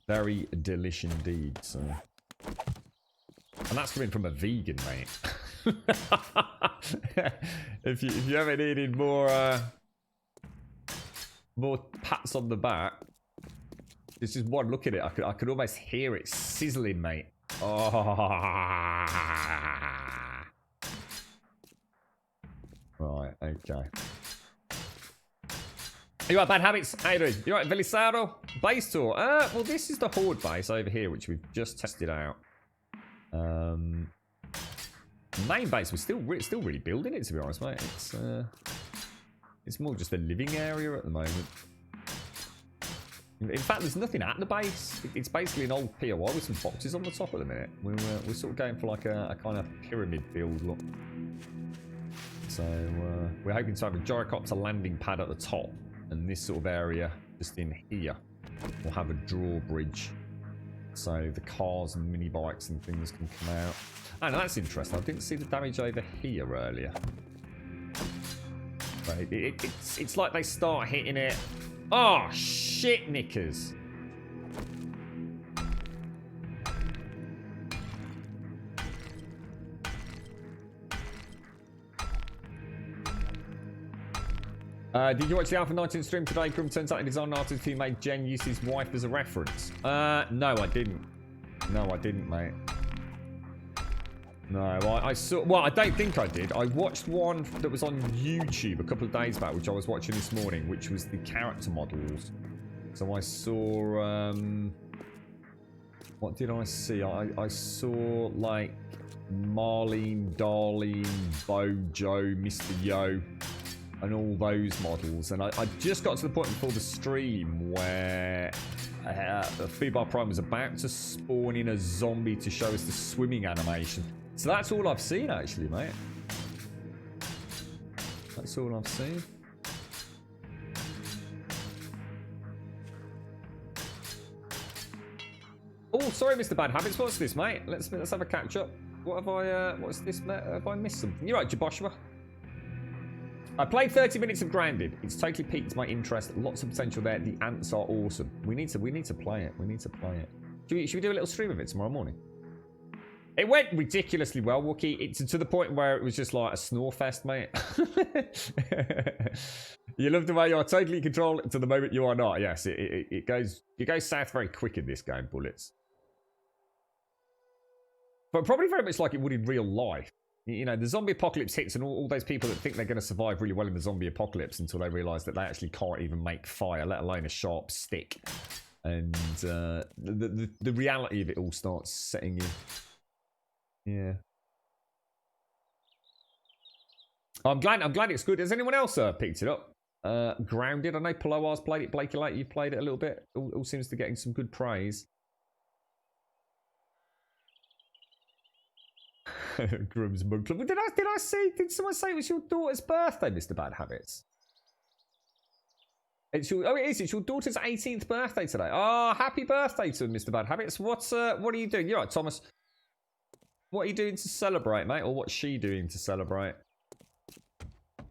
Very delish indeed. So, and that's coming from a vegan, mate. if you ever needed more pats on the back, it's just one look at it. I could almost hear it sizzling, mate. Oh. Right. Okay. You got bad habits? How you doing? You right, Velisado? Base tour. Well, this is the Horde base over here, which we've just tested out. Main base, we're still really building it, to be honest, mate. It's more just a living area at the moment. In fact, there's nothing at the base. It's basically an old POI with some boxes on the top at the minute. We're sort of going for like a kind of pyramid build look. So we're hoping to have a gyrocopter landing pad at the top. And this sort of area just in here will have a drawbridge, so the cars and mini bikes and things can come out. Oh, no, that's interesting. I didn't see the damage over here earlier. Right, it's like they start hitting it. Oh shit, knickers! Did you watch the Alpha 19 stream today? Grum turns out it is on an artist who made Jen use his wife as a reference. No, I didn't. No, I didn't, mate. No, I saw. Well, I don't think I did. I watched one that was on YouTube a couple of days back, which I was watching this morning, which was the character models. So I saw. What did I see? I saw like Marlene, Darlene, Bojo, Mr. Yo. and all those models. And I just got to the point before the stream where Feebar Prime was about to spawn in a zombie to show us the swimming animation. So that's all I've seen, actually, mate. That's all I've seen. Oh, sorry, Mr. Bad Habits. What's this, mate? Let's have a catch up. What have I? What's this, mate? Have I missed something? You're right, Jaboshua. I played 30 minutes of Grounded. It's totally piqued my interest. Lots of potential there. The ants are awesome. We need to play it. We need to play it. Should we do a little stream of it tomorrow morning? It went ridiculously well, Wookie. It's to the point where it was just like a snore fest, mate. You love the way you are totally in control to the moment you are not. Yes, it goes south very quick in this game, Bullets. But probably very much like it would in real life. You know, the zombie apocalypse hits and all those people that think they're going to survive really well in the zombie apocalypse until they realise that they actually can't even make fire, let alone a sharp stick. And the reality of it all starts setting in. Yeah. I'm glad it's good. Has anyone else picked it up? Grounded. I know Paloar's played it. Blakey Lake, you've played it a little bit. All seems to be getting some good praise. Groom's Mug Club. Did someone say it was your daughter's birthday, Mr. Bad Habits? It's your daughter's 18th birthday today. Oh, happy birthday to Mr. Bad Habits. What are you doing? You're right, Thomas. What are you doing to celebrate, mate? Or what's she doing to celebrate?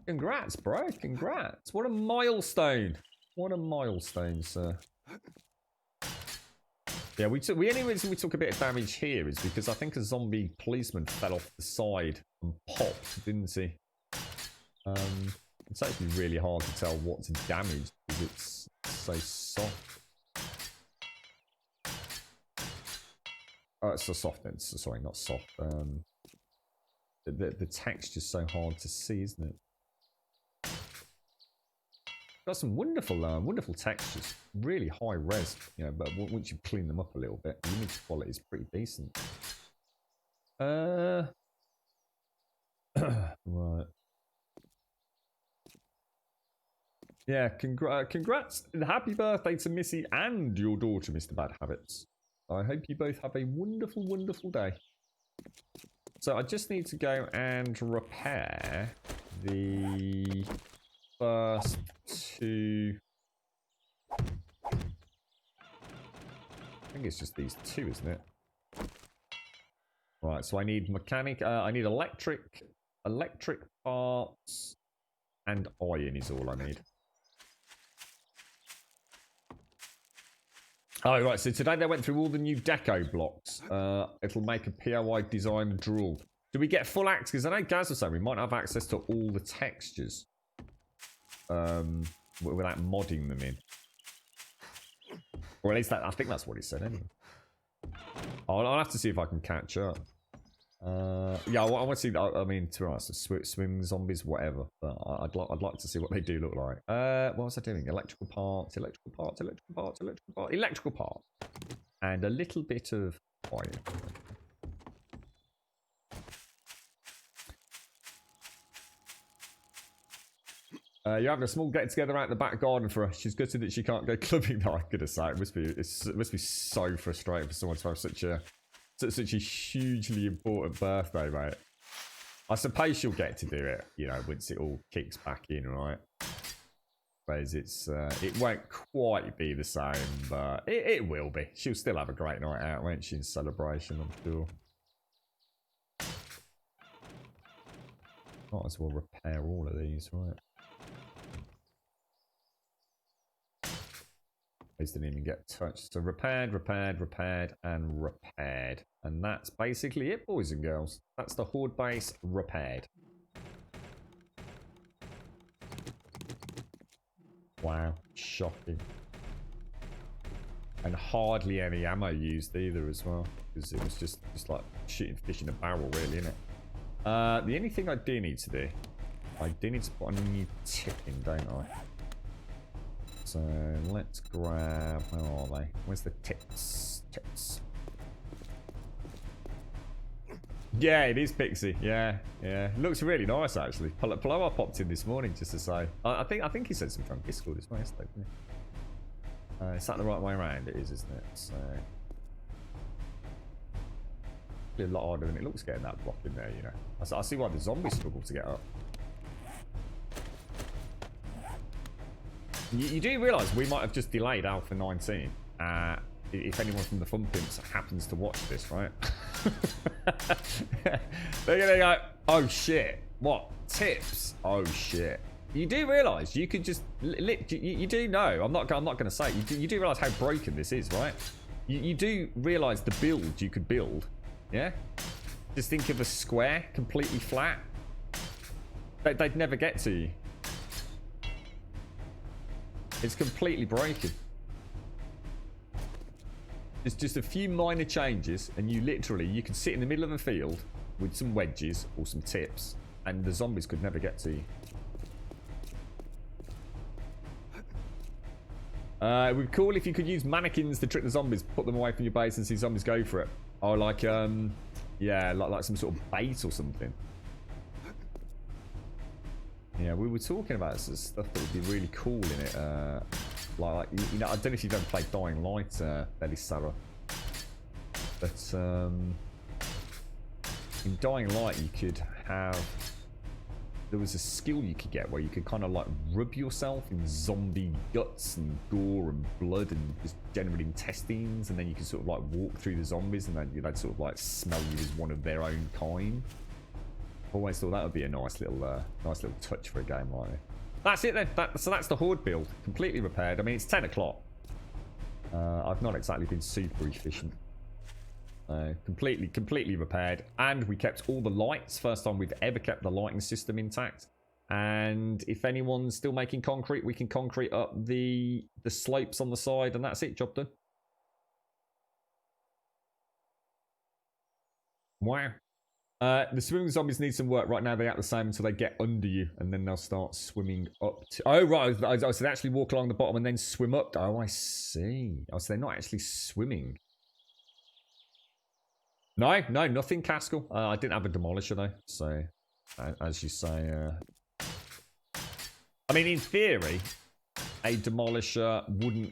Congrats, bro. Congrats. What a milestone. What a milestone, sir. Yeah, we took a bit of damage here is because I think a zombie policeman fell off the side and popped, didn't he? It's actually really hard to tell what's damaged because it's so soft. Oh, it's so soft. Sorry, not soft. The texture's so hard to see, isn't it? Got some wonderful textures, really high res, you know. But once you clean them up a little bit, the image quality is pretty decent. Right. Yeah, congrats and happy birthday to Missy and your daughter, Mr. Bad Habits. I hope you both have a wonderful, wonderful day. So I just need to go and repair the first two. I think it's just these two, isn't it? Right, so I need I need electric parts, and iron is all I need. Oh, right, so today they went through all the new deco blocks. It'll make a POI design drool. Do we get full access? Because I know Gaz was saying we might have access to all the textures. Without modding them in. Or at least I think that's what he said anyway. I'll have to see if I can catch up. Yeah, I want to see that. I mean, to be honest, swim zombies, whatever. But I'd like to see what they do look like. What was I doing? Electrical parts, and a little bit of iron. You're having a small get together out in the back garden for her. She's gutted that she can't go clubbing. No, I'm gonna say it must be so frustrating for someone to have such a hugely important birthday, mate. I suppose she'll get to do it, you know, once it all kicks back in, right? Whereas it won't quite be the same, but it will be. She'll still have a great night out, won't she, in celebration, I'm sure. Might as well repair all of these, right? These didn't even get touched. So repaired, and repaired. And that's basically it, boys and girls. That's the horde base repaired. Wow, shocking. And hardly any ammo used either as well. Because it was just like shooting fish in a barrel, really, isn't it? The only thing I do need to do, I do need to put a new tip in, don't I? So let's grab, where are they? Where's the tips? Yeah, it is Pixie. Yeah, yeah. It looks really nice actually. Paloma popped in this morning just to say. I think he said something on Discord as well yesterday, didn't he? Is that the right way around? It is, isn't it? So a lot harder than it looks getting that block in there, you know. I see why the zombies struggle to get up. You do realise we might have just delayed Alpha 19. If anyone from the Fun Pimps happens to watch this, right? They're gonna go, oh shit, what? Tips? Oh shit. You do realise you could just, you do know, I'm not gonna say, you do realise how broken this is, right? You do realise the build you could build, yeah? Just think of a square, completely flat. They'd never get to you. It's completely broken. It's just a few minor changes, and you could sit in the middle of a field with some wedges or some tips, and the zombies could never get to you. It would be cool if you could use mannequins to trick the zombies, put them away from your base, and see zombies go for it. Or like, yeah, like some sort of bait or something. Yeah, we were talking about some stuff that would be really cool in it. Like you know, I don't know if you've ever played Dying Light, Belly Sarah, but in Dying Light you could have, there was a skill you could get where you could kind of like rub yourself in zombie guts and gore and blood and just general intestines, and then you could sort of like walk through the zombies, and then they'd sort of like smell you as one of their own kind. Always thought that would be a nice little touch for a game like this. That's it then. So that's the Horde build, completely repaired. I mean, it's 10 o'clock. I've not exactly been super efficient. Completely repaired, and we kept all the lights. First time we've ever kept the lighting system intact. And if anyone's still making concrete, we can concrete up the slopes on the side, and that's it. Job done. Wow. The swimming zombies need some work. Right now they act the same until they get under you, and then they'll start swimming up to... Oh, right. So they actually walk along the bottom and then swim up. Oh, I see. Oh, so they're not actually swimming. No, nothing, Caskell. I didn't have a demolisher, though. So, as you say... I mean, in theory, a demolisher wouldn't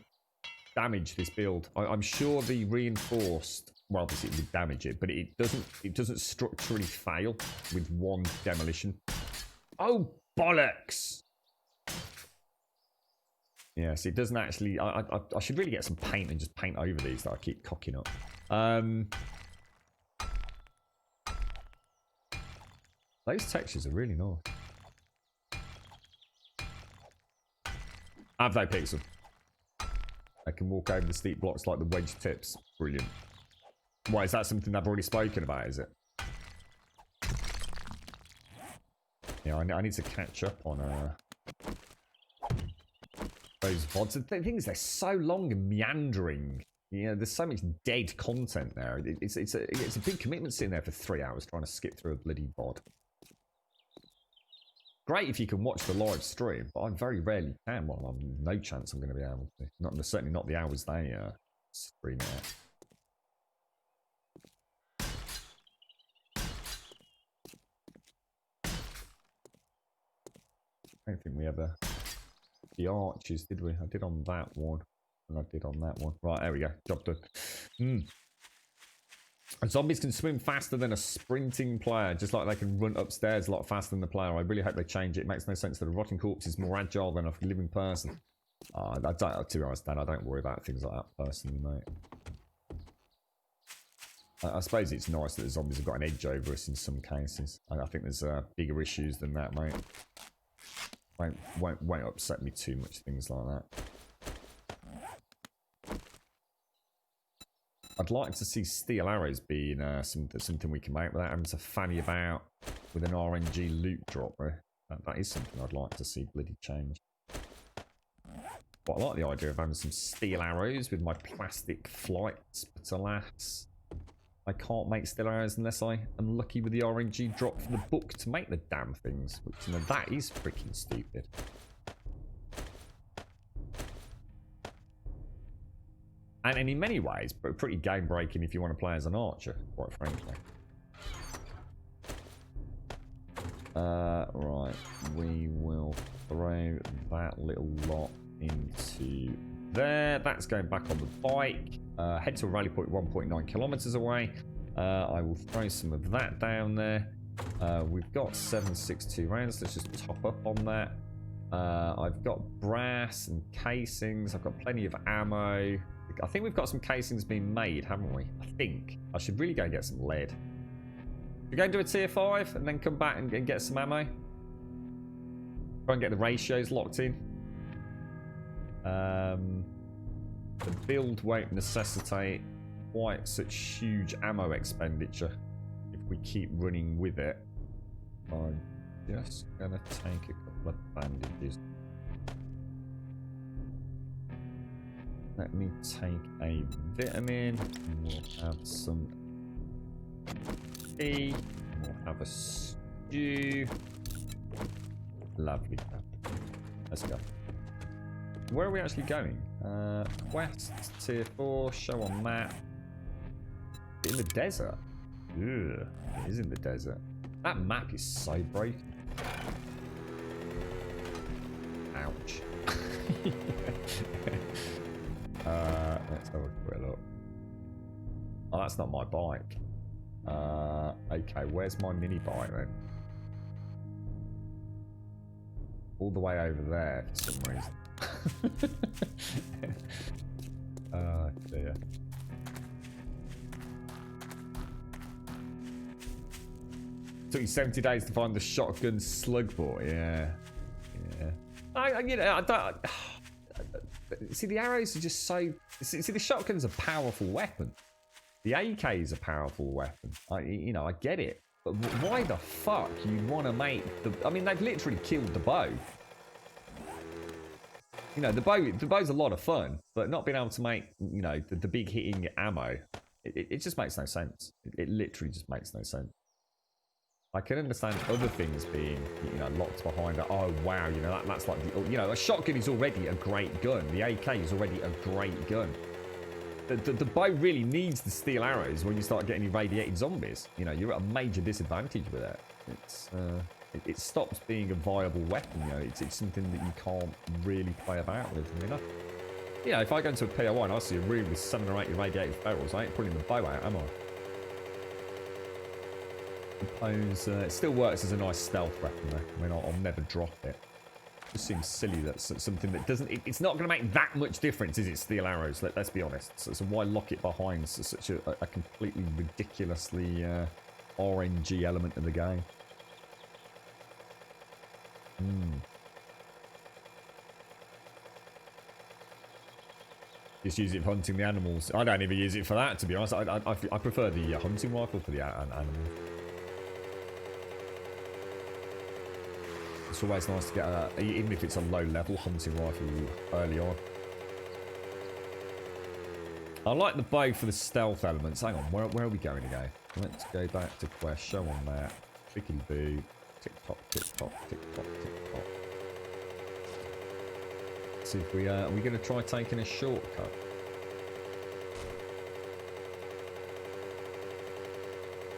damage this build. I'm sure the reinforced... Well, obviously it would damage it, but it doesn't structurally fail with one demolition. Oh, bollocks! Yeah, so it doesn't actually... I should really get some paint and just paint over these that I keep cocking up. Those textures are really nice. Have they, Pixel? I can walk over the steep blocks like the wedge tips. Brilliant. Why, is that something I've already spoken about, is it? Yeah, I need to catch up on those VODs. The thing is, they're so long and meandering. You know, there's so much dead content there. It's a big commitment sitting there for 3 hours trying to skip through a bloody VOD. Great if you can watch the live stream, but I very rarely can. Well, I've no chance I'm going to be able to. Certainly not the hours they stream at. I don't think we ever... The arches, did we? I did on that one. And I did on that one. Right, there we go. Job done. And zombies can swim faster than a sprinting player, just like they can run upstairs a lot faster than the player. I really hope they change it. It makes no sense that a rotting corpse is more agile than a living person. I don't, to be honest, Dan, I don't worry about things like that personally, mate. I suppose it's nice that the zombies have got an edge over us in some cases. I think there's bigger issues than that, mate. Won't upset me too much, things like that. I'd like to see steel arrows being something we can make without having to fanny about with an RNG loot drop. That is something I'd like to see bloody change. But I like the idea of having some steel arrows with my plastic flights, but alas, I can't make steel arrows unless I am lucky with the RNG drop for the book to make the damn things, which, you know, that is freaking stupid. And in many ways, but pretty game breaking if you want to play as an archer, quite frankly. Right, we will throw that little lot into there. That's going back on the bike. Head to a rally point 1.9 kilometers away. I will throw some of that down there. We've got 7.62 rounds. Let's just top up on that. I've got brass and casings. I've got plenty of ammo. I think we've got some casings being made, haven't we? I think. I should really go and get some lead. We're going to do a tier 5 and then come back and get some ammo. Try and get the ratios locked in. The build won't necessitate quite such huge ammo expenditure if we keep running with it. I'm just going to take a couple of bandages. Let me take a vitamin. We'll have some tea. We'll have a stew. Lovely. Let's go. Where are we actually going? Quest, tier 4, show on map. In the desert. Ugh, it is in the desert. That map is so broken. Ouch. Let's have a quick look. Oh, that's not my bike. Okay, where's my mini bike then? All the way over there for some reason. Oh dear. Took you 70 days to find the shotgun slug bore. Yeah, yeah. I don't. See, the arrows are just so. See, the shotgun's a powerful weapon. The AK is a powerful weapon. I get it. But why the fuck you want to make the? I mean, they've literally killed the bow. You know, the bow's a lot of fun, but not being able to make, you know, the big hitting ammo, it just makes no sense. It literally just makes no sense. I can understand other things being, you know, locked behind it. Oh wow, you know, that's like the, you know, a shotgun is already a great gun. The AK is already a great gun. The bow really needs the steel arrows when you start getting irradiated zombies. You know, you're at a major disadvantage with it. It stops being a viable weapon. You know, it's something that you can't really play about with. I mean, you know, if I go into a PO1 and I see a room with 7 or 8 irradiated barrels, I ain't pulling the bow out, am I? Suppose it still works as a nice stealth weapon though. I mean, I'll never drop it. It just seems silly that's something that doesn't. It's not going to make that much difference, is it? Steel arrows. Let's be honest. So why lock it behind such a completely ridiculously RNG element of the game? Just use it for hunting the animals. I don't even use it for that, to be honest. I prefer the hunting rifle for the animals. It's always nice to get even if it's a low-level hunting rifle early on. I like the bow for the stealth elements. Hang on, where are we going again? Let's go back to quest. Show on that. Clickety-boo. Tick-tock, tick-tock, tick-tock, tick-tock. See if we are we going to try taking a shortcut?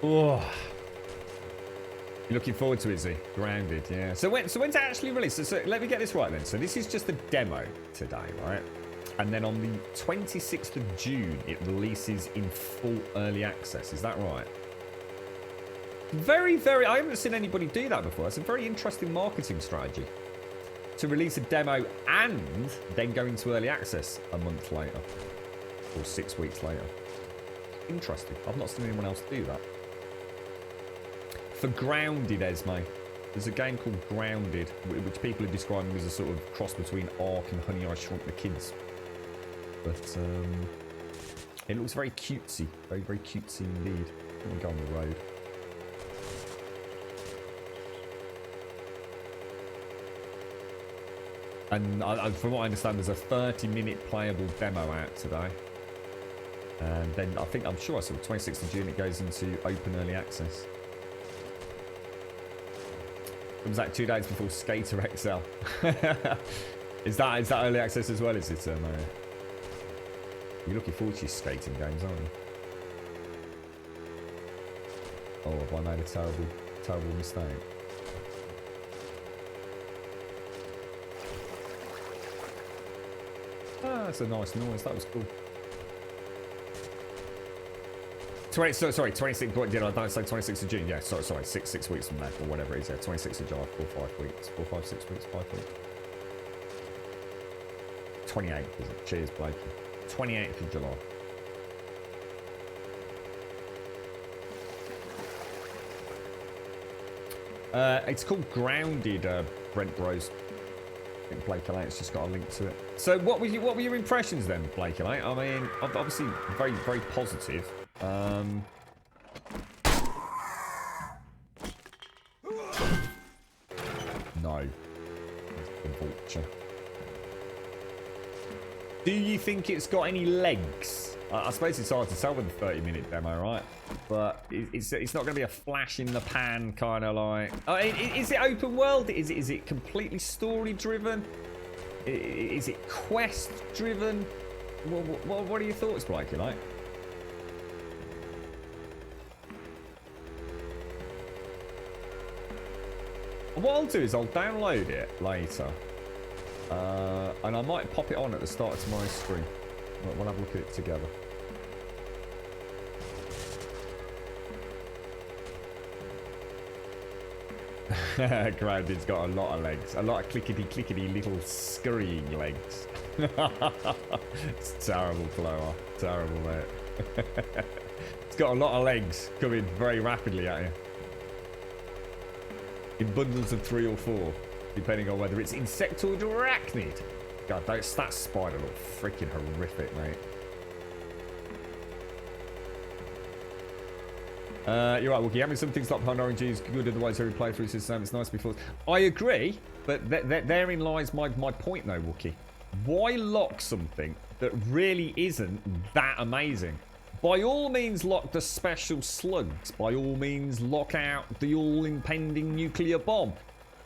Oh, you're looking forward to it, Izzy? Grounded, yeah. So when's it actually released? So let me get this right then. So this is just a demo today, right? And then on the 26th of June, it releases in full early access. Is that right? Very, very. I haven't seen anybody do that before. It's a very interesting marketing strategy. To release a demo and then go into early access a month later. Or 6 weeks later. Interesting. I've not seen anyone else do that. For Grounded, Esme. There's a game called Grounded, which people are describing as a sort of cross between Ark and Honey, I Shrunk the Kids. But it looks very cutesy. Very, very cutesy indeed. Let me go on the road. And from what I understand, there's a 30-minute playable demo out today. And then I'm sure I saw 26th of June it goes into open early access. Comes out 2 days before Skater XL. Is that early access as well, is it, Mario? You're looking forward to your skating games, aren't you? Oh, have I made a terrible, terrible mistake? That's a nice noise. That was cool. 26th, what did I don't say 26th of June? Yeah, sorry, 6 weeks from now, or whatever it is, yeah, 26th of July, 5 weeks, 6 weeks, 5 weeks. 28th, is it? Cheers, Blakey. 28th of July. It's called Grounded, Brent Bros. I think Blake Alate's just got a link to it. So what were your impressions then, Blake Alate? I mean, obviously very, very positive. No. The vulture. Do you think it's got any legs? I suppose it's hard to tell with the 30-minute demo, right? But it's not going to be a flash in the pan kind of like... is it open world? Is it completely story driven? Is it quest driven? What are your thoughts, Blake? You like? What I'll do is I'll download it later, and I might pop it on at the start of tomorrow's stream. We'll have a look at it together. Grounded's got a lot of legs. A lot of clickety little scurrying legs. It's terrible, Chloa. Terrible, mate. It's got a lot of legs coming very rapidly at you. In bundles of 3 or 4, depending on whether it's insectoid or arachnid. God, that spider look freaking horrific, mate. You're right, Wookie. Having something stop behind RNG is good, otherwise every playthrough system, it's nice before. I agree, but therein lies my point though, Wookie. Why lock something that really isn't that amazing? By all means, lock the special slugs. By all means, lock out the all-impending nuclear bomb.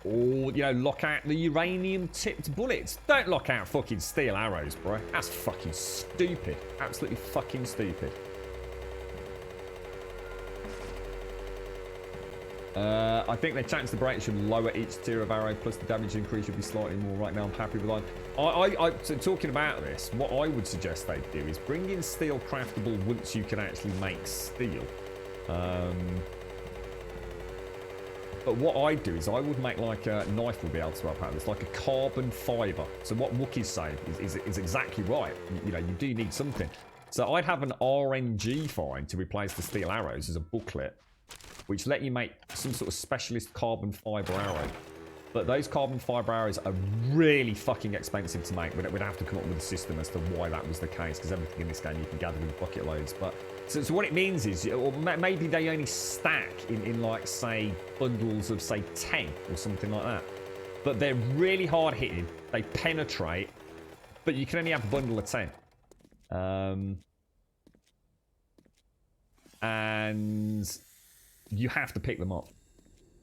Or, you know, lock out the uranium-tipped bullets. Don't lock out fucking steel arrows, bro. That's fucking stupid. Absolutely fucking stupid. I think their chance to break should lower each tier of arrow, plus the damage increase should be slightly more. Right now, I'm happy with that. So talking about this, what I would suggest they do is bring in steel craftable once you can actually make steel. But what I do is I would make like a knife will be able to up out this, like a carbon fiber. So what Wookie's saying is exactly right. You know, you do need something. So I'd have an RNG find to replace the steel arrows as a booklet, which let you make some sort of specialist carbon fiber arrow. But those carbon fiber arrows are really fucking expensive to make. We'd have to come up with a system as to why that was the case, because everything in this game you can gather in bucket loads. But so what it means is, or maybe they only stack in like, say, bundles of, say, 10 or something like that. But they're really hard hitting. They penetrate, but you can only have a bundle of 10. And you have to pick them up.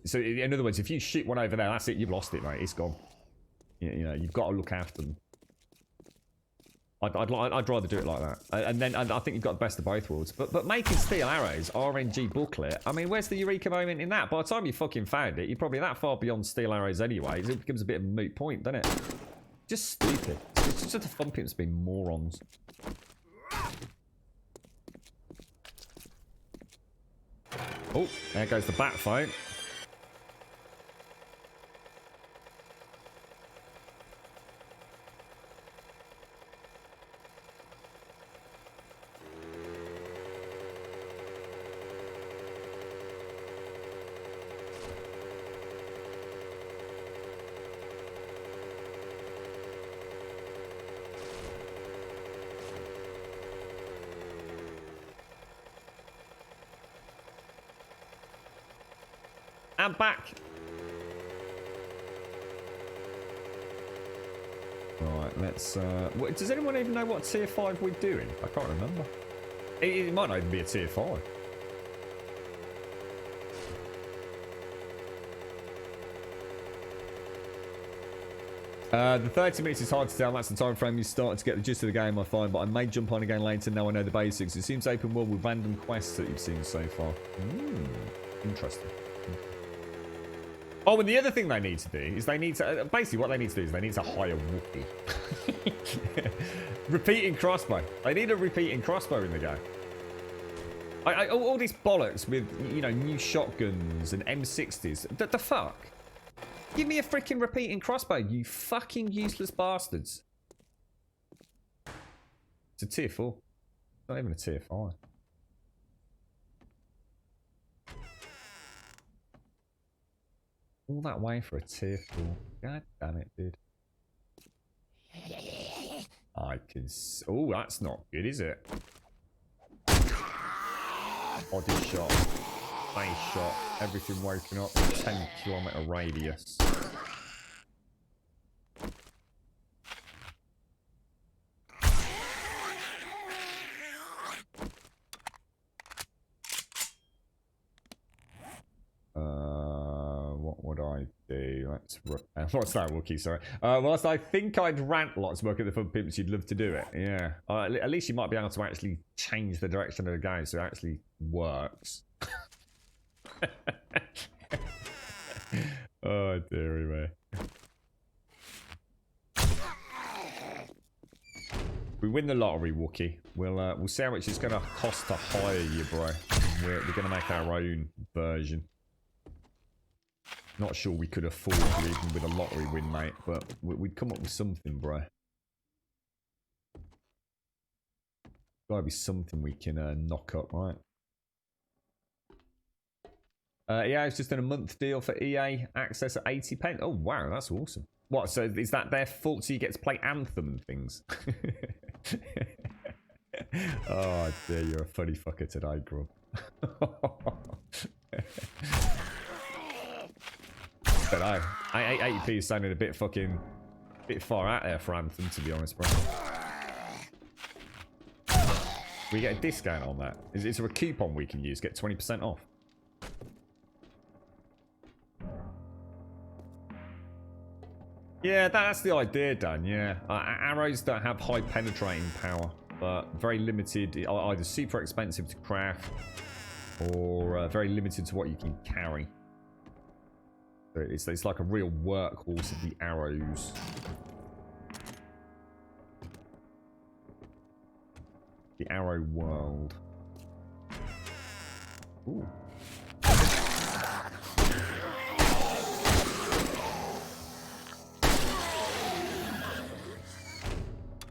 So in other words, if you shoot one over there, that's it. You've lost it, mate. It's gone. You know, you've got to look after them. I'd rather do it like that. And then I think you've got the best of both worlds. But making steel arrows, RNG booklet. I mean, where's the eureka moment in that? By the time you fucking found it, you're probably that far beyond steel arrows anyway. It becomes a bit of a moot point, doesn't it? Just stupid. It's just the fun pimps being morons. Oh, there goes the bat phone. I'm back. Right, let's... does anyone even know what tier 5 we're doing? I can't remember. It might not even be a tier 5. The 30 minutes is hard to tell. That's the time frame you start to get the gist of the game, I find. But I may jump on again later. Now I know the basics. It seems open world with random quests that you've seen so far. Interesting. 30 minutes is hard to tell. That's the time frame you start to get the gist of the game, I find. But I may jump on again later. Now I know the basics. It seems open world with random quests that you've seen so far. Interesting. 30 minutes is hard to tell. That's the time frame you start to get the gist of the game, I find. But I may jump on again later. Now I know the basics. It seems open world with random quests that you've seen so far. Interesting. Oh, and the other thing they need to do is they need to... basically, what they need to do is they need to hire Wookiee. Repeating crossbow. They need a repeating crossbow in the game. All these bollocks with, you know, new shotguns and M60s. The fuck? Give me a freaking repeating crossbow, you fucking useless bastards. It's a tier 4. Not even a tier 5. All that way for a tier 4. God damn it, dude. I can... Oh, that's not good, is it? Body shot. Face shot. Everything woken up. 10-kilometer radius. What would I do? Let's... what's that, Wookiee? Sorry. Whilst I think I'd rant lots work at the Fun Pimps, you'd love to do it. Yeah. At least you might be able to actually change the direction of the game so it actually works. Oh, dearie me. We win the lottery, Wookiee. We'll see how much it's going to cost to hire you, bro. We're going to make our own version. Not sure we could afford you even with a lottery win, mate, but we'd come up with something, bro. Gotta be something we can knock up, right? Yeah, it's just in a month deal for EA access at 80 pence. Oh, wow, that's awesome. What, so is that their fault so you get to play Anthem and things? Oh, dear, you're a funny fucker today, Grub. But no, 80p is sounding a bit far out there for Anthem, to be honest, bro. We get a discount on that. Is there a coupon we can use? Get 20% off. Yeah, that's the idea, Dan, yeah. Arrows don't have high penetrating power, but very limited, either super expensive to craft, or very limited to what you can carry. So it's like a real workhorse of the arrows. The arrow world. Ooh.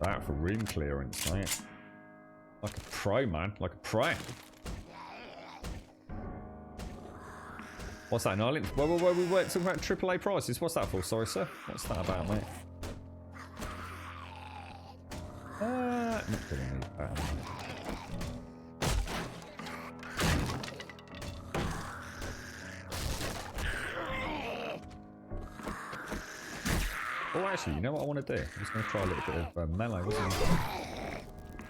That for room clearance, mate. Like a pro, man. Like a pro. What's that, an island? Whoa, we weren't talking about AAA prices. What's that for? Sorry, sir. What's that about, mate? Not gonna need that. Oh, actually, you know what I want to do? I'm just going to try a little bit of melee, wasn't it?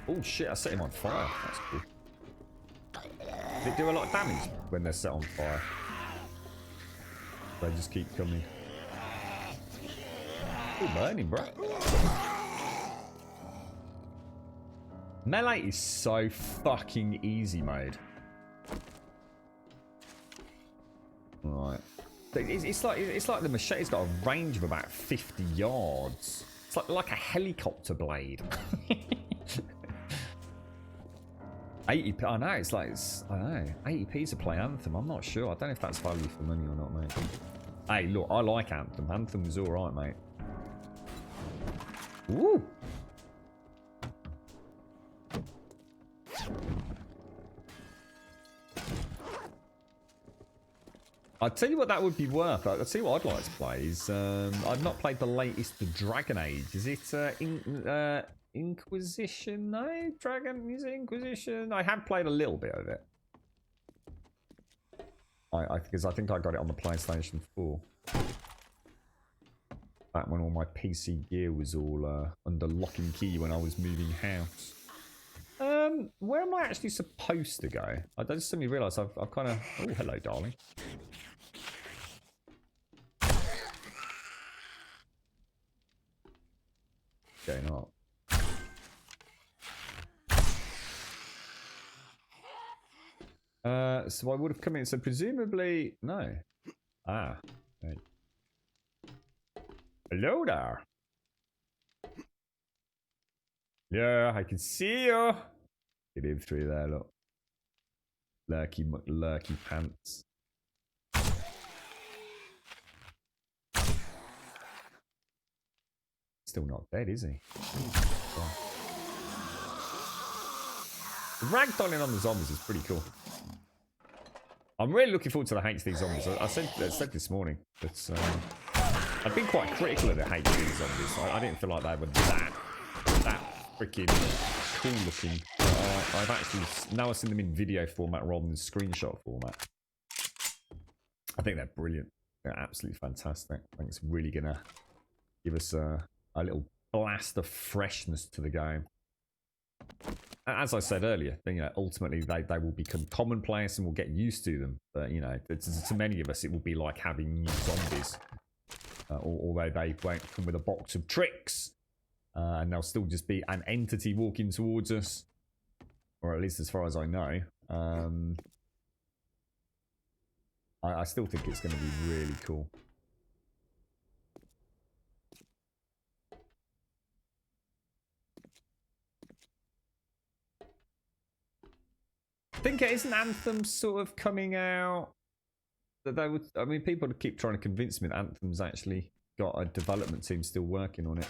Oh, shit, I set him on fire. That's cool. Did it do a lot of damage when they're set on fire? They just keep coming. Oh, burning, bro. Melee is so fucking easy mode. Right. It's like the machete's got a range of about 50 yards. It's like a helicopter blade. 80p. I know, I know. 80p to play Anthem. I'm not sure. I don't know if that's value for money or not, mate. Hey, look, I like Anthem. Anthem was alright, mate. Woo! I'll tell you what that would be worth. I'll tell you what I'd like to play is... I've not played the latest Dragon Age. Is it Inquisition? No? Is it Inquisition? I have played a little bit of it. Because I think I got it on the PlayStation 4. Back when all my PC gear was all under lock and key when I was moving house. Where am I actually supposed to go? I just suddenly realised I've kind of... Oh, hello, darling. Going up. So I would have come in. So presumably... No. Ah. Hey. Hello there. Yeah, I can see you. Get in through there, look. Lurky pants. Still not dead, is he? The ragdolling on the zombies is pretty cool. I'm really looking forward to the HD zombies. I said this morning that I've been quite critical of the HD zombies. I didn't feel like they were that freaking cool looking. I've actually now I've seen them in video format rather than screenshot format. I think they're brilliant. They're absolutely fantastic. I think it's really gonna give us a little blast of freshness to the game. As I said earlier, you know, ultimately they will become commonplace and we'll get used to them. But you know, to many of us, it will be like having new zombies. Although they won't come with a box of tricks, and they'll still just be an entity walking towards us, or at least as far as I know. I still think it's going to be really cool. I think it is an Anthem sort of coming out that they would. I mean, people keep trying to convince me that Anthem's actually got a development team still working on it.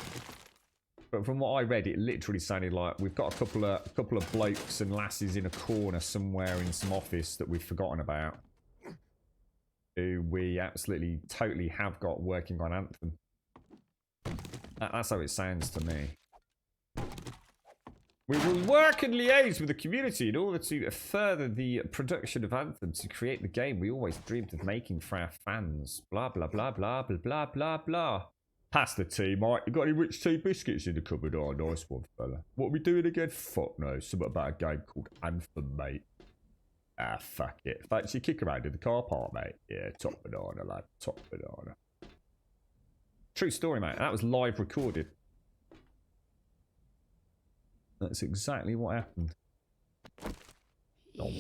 But from what I read, it literally sounded like we've got a couple of blokes and lasses in a corner somewhere in some office that we've forgotten about, who we absolutely totally have got working on Anthem. That's how it sounds to me. We will work and liaise with the community in order to further the production of Anthem to create the game we always dreamed of making for our fans. Blah, blah, blah, blah, blah, blah, blah, blah. Pass the tea, mate. You got any rich tea biscuits in the cupboard? Oh, nice one, fella. What are we doing again? Fuck no. Something about a game called Anthem, mate. Ah, fuck it. Fancy kick around in the car park, mate. Yeah, top banana, lad. Top banana. True story, mate. That was live recorded. That's exactly what happened. Oh.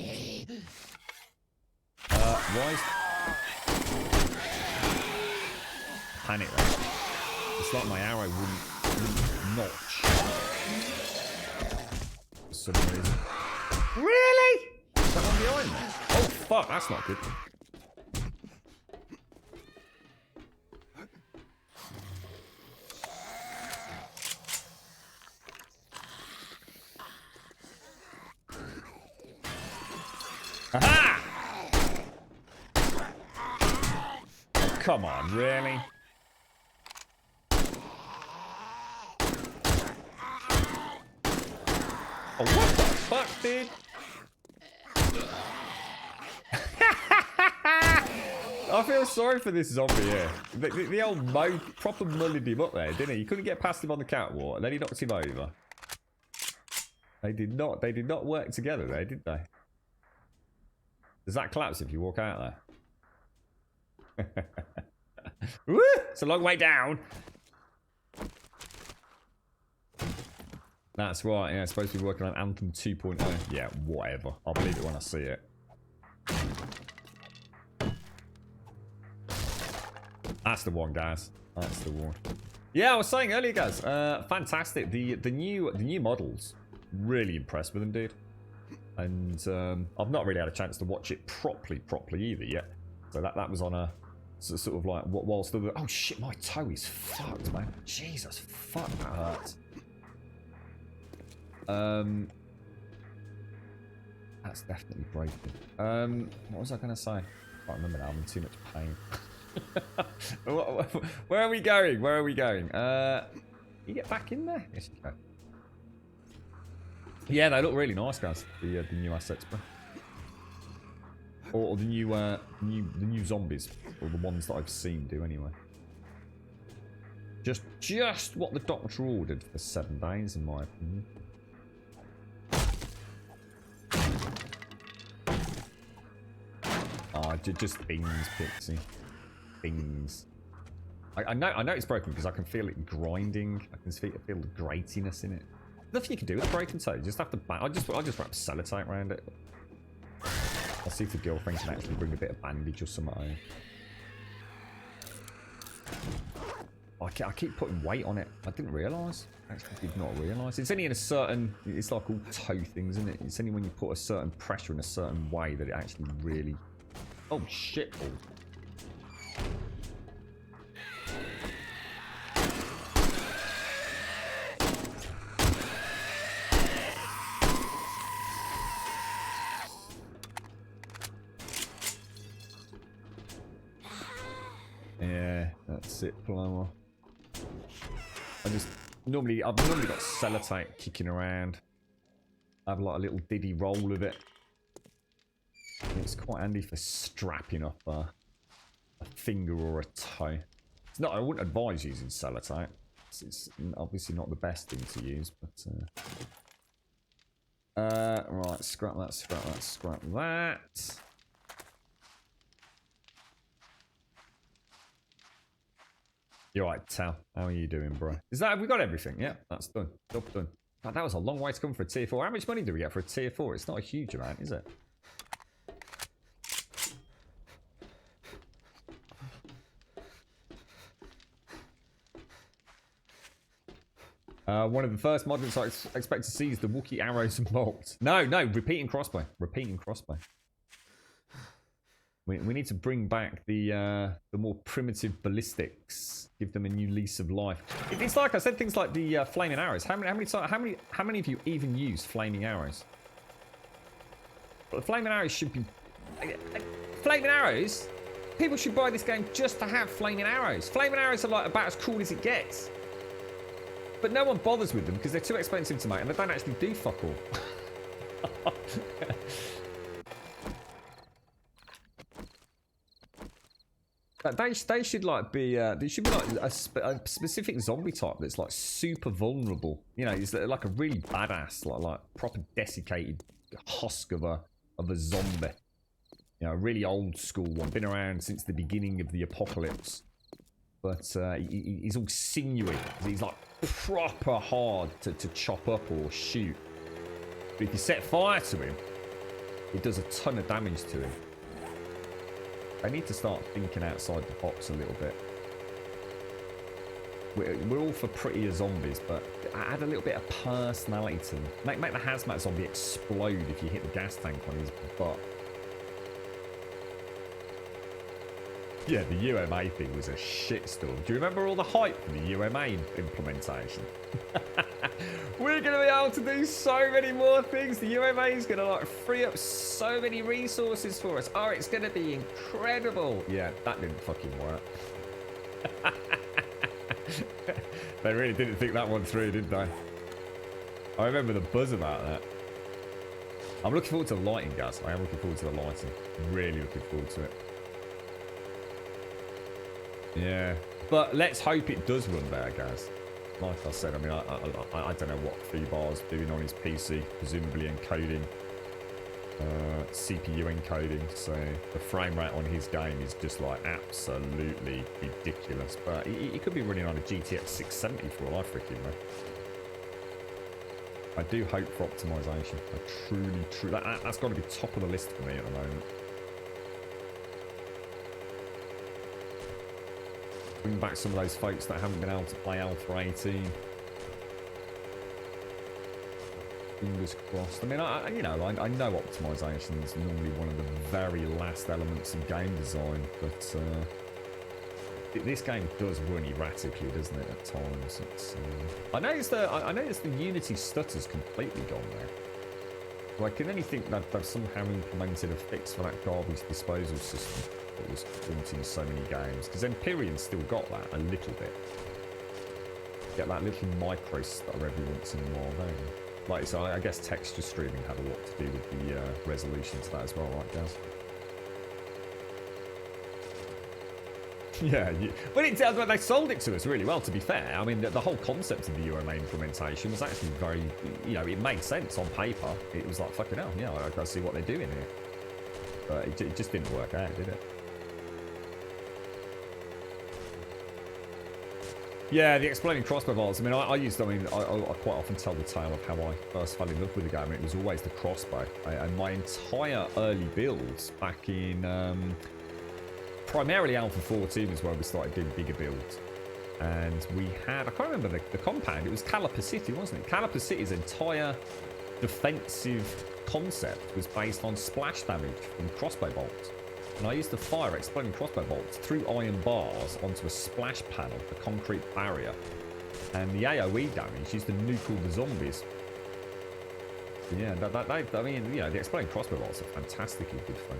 Why is... Panic there. It's like my arrow wouldn't notch. For some reason. Really? Is that one behind me? Oh, fuck. That's not good. Aha! Oh, come on, really? Oh, what the fuck, dude? I feel sorry for this zombie here. The old Mo proper mullered him up there, didn't he? You couldn't get past him on the catwalk, and then he knocked him over. They did not work together there, did they? Does that collapse if you walk out there? Woo! It's a long way down. That's right, yeah, it's supposed to be working on Anthem 2.0. Yeah, whatever. I'll believe it when I see it. That's the one, guys. That's the one. Yeah, I was saying earlier, guys. Fantastic. The new models. Really impressed with them, dude. And I've not really had a chance to watch it properly either yet. So that was on a sort of like whilst the... Oh shit, my toe is fucked, man. Jesus, fuck, that hurts. That's definitely broken. What was I going to say? I can't remember now. I'm in too much pain. Where are we going? Where are we going? You get back in there? Yes, you can. Yeah, they look really nice, guys. The new assets, bro. Or the new zombies, or the ones that I've seen do anyway. Just what the doctor ordered for 7 days, in my opinion. Oh, just bings, Pixie. Bings. I know it's broken because I can feel it grinding. I can feel the gratiness in it. Nothing you can do with a broken toe. You just have to. I'll just wrap sellotape around it. I'll see if the girlfriend can actually bring a bit of bandage or something. I keep putting weight on it. I didn't realise. Actually did not realise. It's only in a certain... It's like all toe things, isn't it? It's only when you put a certain pressure in a certain way that it actually really... Oh, shit. Yeah, that's it, Paloma. I've normally got sellotape kicking around. I have like a little diddy roll with it. And it's quite handy for strapping up a finger or a toe. It's not. I wouldn't advise using sellotape. It's obviously not the best thing to use, but right, scrap that, scrap that, scrap that. You're right, Tal. How are you doing, bro? Have we got everything? Yeah, that's done. Job done. God, that was a long way to come for a tier 4. How much money do we get for a tier 4? It's not a huge amount, is it? One of the first mods I expect to see is the Wookiee arrows and bolts. No, repeating crossbow. Repeating crossbow. We need to bring back the more primitive ballistics. Give them a new lease of life. It's like I said, things like the flaming arrows. How many of you even use flaming arrows? But the flaming arrows should be flaming arrows. People should buy this game just to have flaming arrows. Flaming arrows are like about as cool as it gets. But no one bothers with them because they're too expensive to make and they don't actually do fuck all. They should like be. They should be like a specific zombie type that's like super vulnerable. You know, it's like a really badass, like proper desiccated husk of a zombie. You know, a really old school one, been around since the beginning of the apocalypse. But he's all sinewy. He's like proper hard to chop up or shoot. But if you set fire to him, it does a ton of damage to him. I need to start thinking outside the box a little bit. We're all for prettier zombies, but add a little bit of personality to them. Make the hazmat zombie explode if you hit the gas tank on his butt. Yeah, the UMA thing was a shitstorm. Do you remember all the hype for the UMA implementation? We're going to be able to do so many more things. The UMA is going to like free up so many resources for us. Oh, it's going to be incredible. Yeah, that didn't fucking work. They really didn't think that one through, did they? I remember the buzz about that. I'm looking forward to the lighting, guys. I am looking forward to the lighting. Really looking forward to it. Yeah, but let's hope it does run better, guys. Like I said, I mean, I don't know what Feebar's doing on his PC, presumably encoding, CPU encoding, so the frame rate on his game is just like absolutely ridiculous. But he could be running on a GTX 670 for all I freaking know. I do hope for optimization. That's got to be top of the list for me at the moment. Bring back some of those folks that haven't been able to play Alpha 18. Fingers crossed. I mean, I know optimization is normally one of the very last elements of game design, but this game does run erratically, doesn't it? At times, I noticed the Unity stutter's completely gone there. I can only think that they've somehow implemented a fix for that garbage disposal system that was haunting so many games, because Empyrean still got that a little bit. Get that little micro stutter every once in a while, don't you? Like, so I guess texture streaming had a lot to do with the resolution to that as well, right, guys? Yeah, but they sold it to us really well, to be fair. I mean, the whole concept of the UMA implementation was actually very, it made sense on paper. It was like, fucking hell, yeah, I gotta see what they're doing here. But it just didn't work out, did it? Yeah, the exploding crossbow bolts. I mean, I quite often tell the tale of how I first fell in love with the game. It was always the crossbow. And my entire early builds back in primarily Alpha 14 is where we started doing bigger builds. And we had, I can't remember the compound, it was Caliper City, wasn't it? Caliper City's entire defensive concept was based on splash damage from crossbow bolts. And I used to fire exploding crossbow bolts through iron bars onto a splash panel, a concrete barrier. And the AoE damage used to nuke all the zombies. Yeah, I mean, you know, the exploding crossbow bolts are fantastically good fun.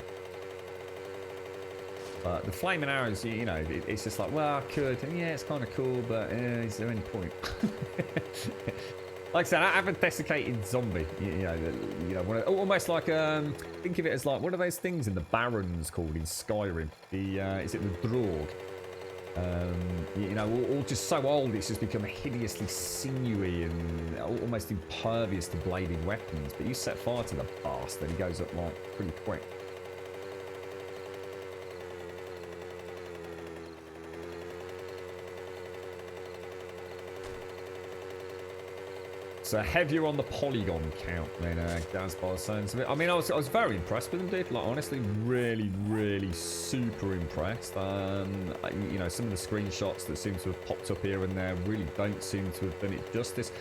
But the flaming arrows, you know, it's just like, well, I could, and yeah, it's kind of cool, but is there any point? Like I said, I have a desiccated zombie, you know, almost like, think of it as like, what are those things in the Barrens called in Skyrim? Is it the Drog? You know, all just so old, it's just become hideously sinewy and almost impervious to blading weapons. But you set fire to the bastard, he goes up like pretty quick. So heavier on the polygon count than Gaz by the sounds of it. I mean, I was very impressed with them, dude. Like, honestly, really super impressed. You know, some of the screenshots that seem to have popped up here and there really don't seem to have done it justice.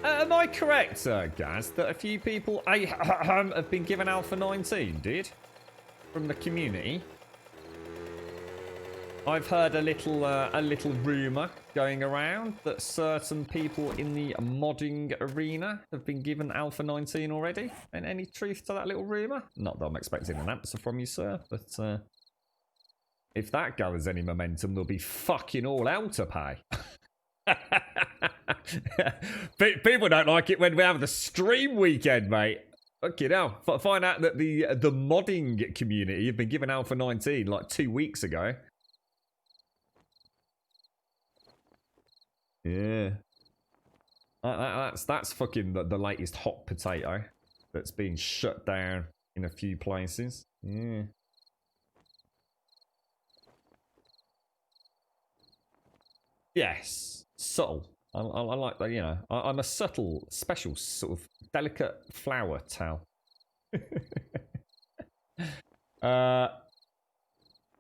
Am I correct, Gaz, that a few people have been given Alpha 19, did? From the community? I've heard a little rumour going around that certain people in the modding arena have been given Alpha 19 already. And any truth to that little rumour? Not that I'm expecting an answer from you, sir, but if that gathers any momentum, they'll be fucking all out to pay. People don't like it when we have the stream weekend, mate. Fucking hell. Find out that the modding community have been given Alpha 19 like 2 weeks ago. Yeah. That's fucking the latest hot potato that's been shut down in a few places. Yeah. Yes. Subtle. I like that, you know. I'm a subtle, special, sort of delicate flower towel.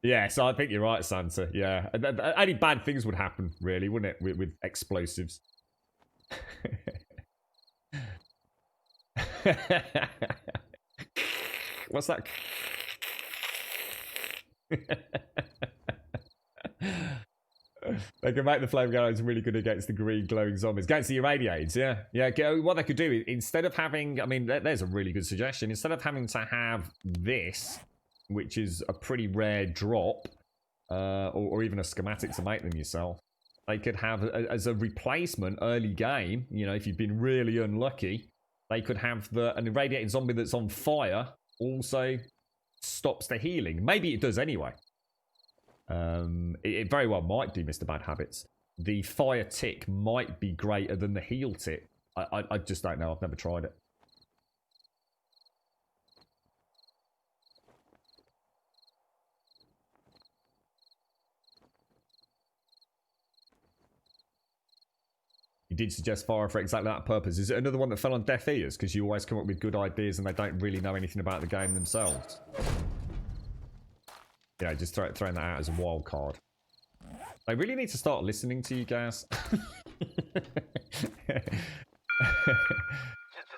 Yeah, so I think you're right, Santa. Yeah. Only bad things would happen, really, wouldn't it? With explosives. What's that? They can make the flame guns really good against the green glowing zombies. Against the irradiators, yeah. Yeah, what they could do, instead of having... I mean, there's a really good suggestion. Instead of having to have this, which is a pretty rare drop, or even a schematic to make them yourself, they could have, as a replacement early game, you know, if you've been really unlucky, they could have an irradiated zombie that's on fire also stops the healing. Maybe it does anyway. It very well might do, Mr. Bad Habits. The fire tick might be greater than the heal tick. I just don't know. I've never tried it. You did suggest fire for exactly that purpose. Is it another one that fell on deaf ears? Because you always come up with good ideas and they don't really know anything about the game themselves. Yeah, just throwing that out as a wild card. They really need to start listening to you guys.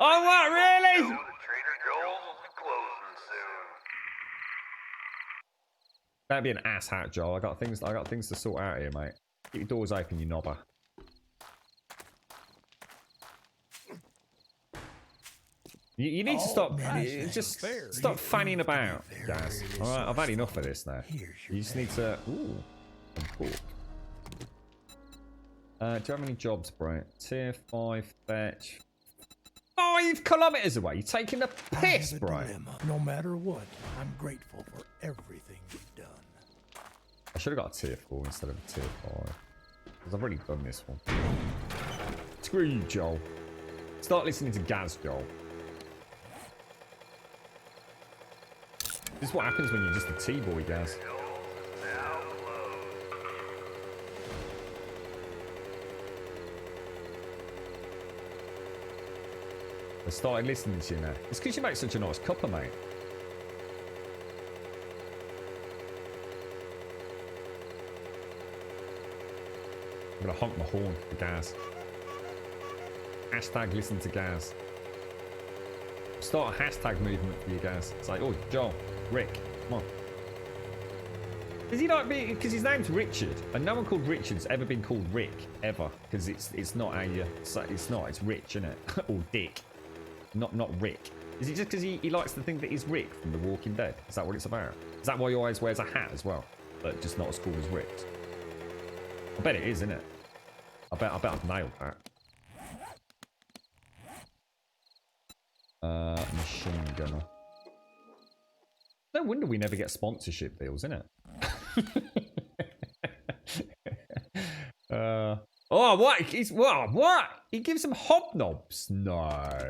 Oh, what? Really? Don't be an ass hat, Joel. I got things to sort out here, mate. Keep your doors open, you knobber. You need to stop, just stop fanning about, guys. Alright, I've had enough of this now. You just need to... Ooh, cool. Do you have any jobs, bro? Tier 5 fetch. 5 kilometers away. You're taking the piss, bro. No matter what, I'm grateful for everything you've done. I should have got a tier 4 instead of a tier 5. Because I've already done this one. Screw you, Joel. Start listening to Gaz, Joel. This is what happens when you're just a T-boy, Gaz. I started listening to you now. It's because you make such a nice cuppa, mate. I'm gonna honk my horn for Gaz. Hashtag listen to Gaz. Start a hashtag movement for you guys. It's like, oh, Joel, Rick, come on. Is he like me? Because his name's Richard, and no one called Richard's ever been called Rick ever. Because it's not a it's Rich, isn't it? Or Dick, not Rick. Is it just because he likes to think that he's Rick from The Walking Dead? Is that what it's about? Is that why he always wears a hat as well, but just not as cool as Rick's? I bet it is, isn't it? I bet I've nailed that. Machine gunner. No wonder we never get sponsorship deals, isn't it? Oh, what? He's what? He gives them hobnobs? No.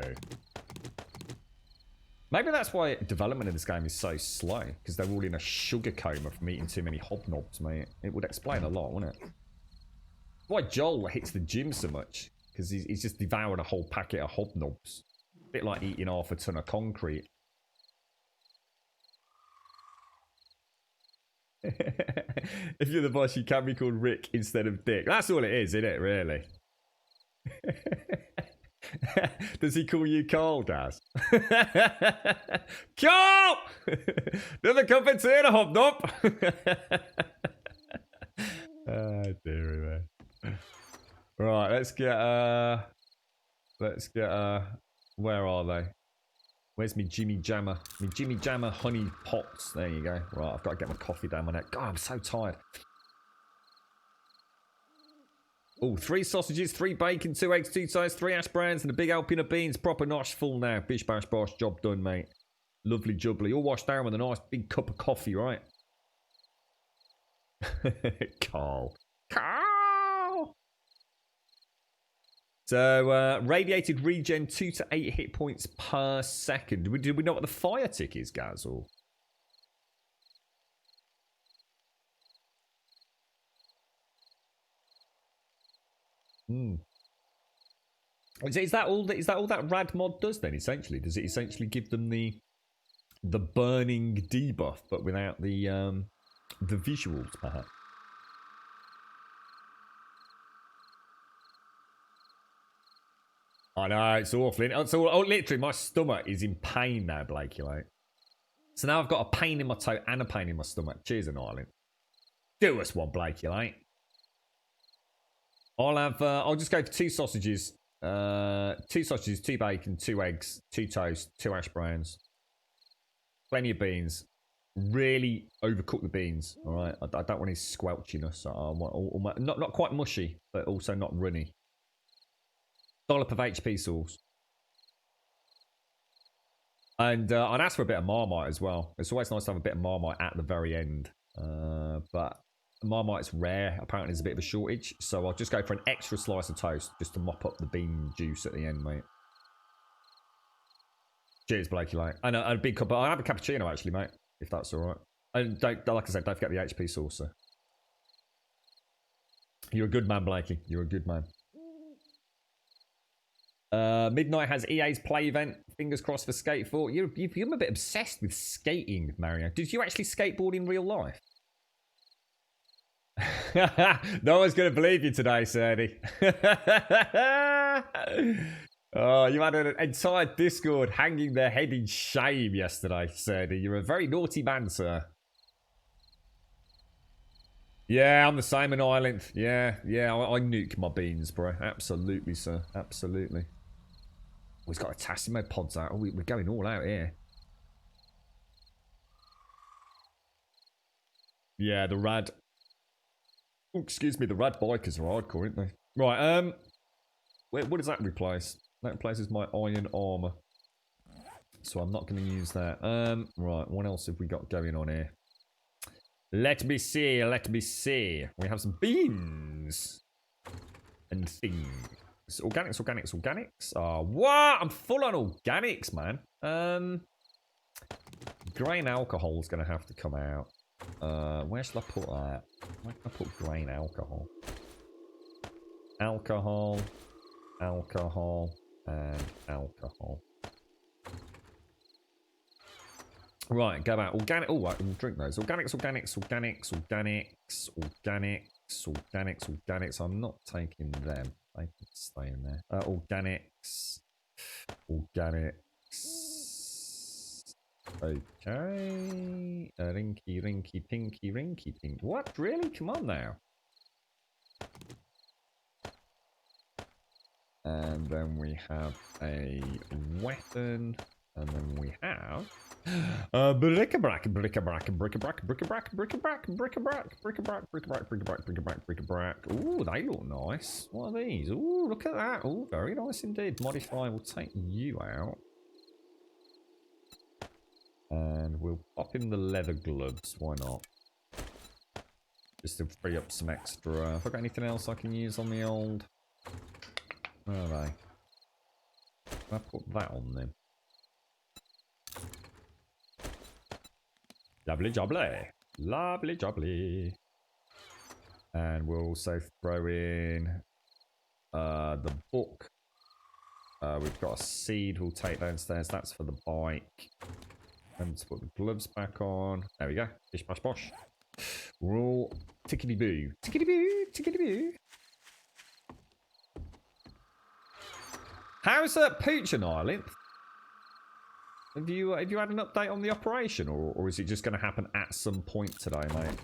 Maybe that's why development in this game is so slow, because they're all in a sugar coma from eating too many hobnobs, mate. It would explain a lot, wouldn't it? Why Joel hits the gym so much, because he's just devouring a whole packet of hobnobs. A bit like eating half a ton of concrete. If you're the boss, you can be called Rick instead of Dick. That's all it is, isn't it, really? Does he call you Carl, Daz? Carl! Another cup of tea and a hobnob. Oh, dear me. Right, let's get, where are they? Where's me Jimmy Jammer? Me Jimmy Jammer honey pots. There you go. Right, I've got to get my coffee down my neck. God, I'm so tired. Oh, 3 sausages, 3 bacon, 2 eggs, 2 toast, 3 hash browns, and a big helping of beans. Proper nosh full now. Bish bash bosh. Job done, mate. Lovely jubbly. All washed down with a nice big cup of coffee, right? Carl. Carl! So, radiated regen 2 to 8 hit points per second. Did we know what the fire tick is, Gaz? Or? Is that all that rad mod does then? Essentially, does it essentially give them the burning debuff, but without the visuals, perhaps? I know, it's awful. It's all, oh, literally, my stomach is in pain now, Blakey. Like. So now I've got a pain in my toe and a pain in my stomach. Cheers, an island. Do us one, Blakey. Like. I'll just go for 2 sausages. 2 sausages, 2 bacon, 2 eggs, 2 toast, 2 hash browns. Plenty of beans. Really overcook the beans. All right. I don't want any squelchiness. I want not quite mushy, but also not runny. Dollop of HP sauce. And I'd ask for a bit of Marmite as well. It's always nice to have a bit of Marmite at the very end. But Marmite's rare. Apparently there's a bit of a shortage. So I'll just go for an extra slice of toast just to mop up the bean juice at the end, mate. Cheers, Blakey, like. And a big cup. I'll have a cappuccino, actually, mate. If that's all right. And like I said, don't forget the HP saucer. You're a good man, Blakey. You're a good man. Midnight has EA's play event. Fingers crossed for Skate 4. You're a bit obsessed with skating, Mario. Did you actually skateboard in real life? No one's going to believe you today, Serdy. Oh, you had an entire Discord hanging their head in shame yesterday, Serdy. You're a very naughty man, sir. Yeah, I'm the same in Ireland. Yeah, I nuke my beans, bro. Absolutely, sir. Absolutely. We've got a Tassimo pods out. Oh, we're going all out here. Yeah, the rad. Oh, excuse me, the rad bikers are hardcore, aren't they? Right, what does that replace? That replaces my iron armor. So I'm not going to use that. Right, what else have we got going on here? Let me see, let me see. We have some beans. And things. Organics, organics, organics. Oh, what? I'm full on organics, man. Grain alcohol is going to have to come out. Where should I put that? Where can I put grain alcohol? Alcohol, alcohol, and alcohol. Right, go back. Organic. Oh, I can drink those. Organics, organics, organics, organics, organics. Organics. I'm not taking them. They can stay in there. Organics. Okay. Rinky, pinky. What? Really? Come on now. And then we have a weapon. And then we have bric-a-brac. Ooh, they look nice. What are these? Ooh, look at that. Ooh, very nice indeed. Modify, we'll take you out. And we'll pop in the leather gloves. Why not? Just to free up some extra. Have I got anything else I can use on the old? Where are they? I put that on them. Lovely jubbly. And we'll also throw in the book. We've got a seed we'll take downstairs. That's for the bike. And to put the gloves back on. There we go. Bish bash bosh. We're all tickety-boo. Tickety-boo. How's Pooch and Island? Have you had an update on the operation, or is it just going to happen at some point today, mate?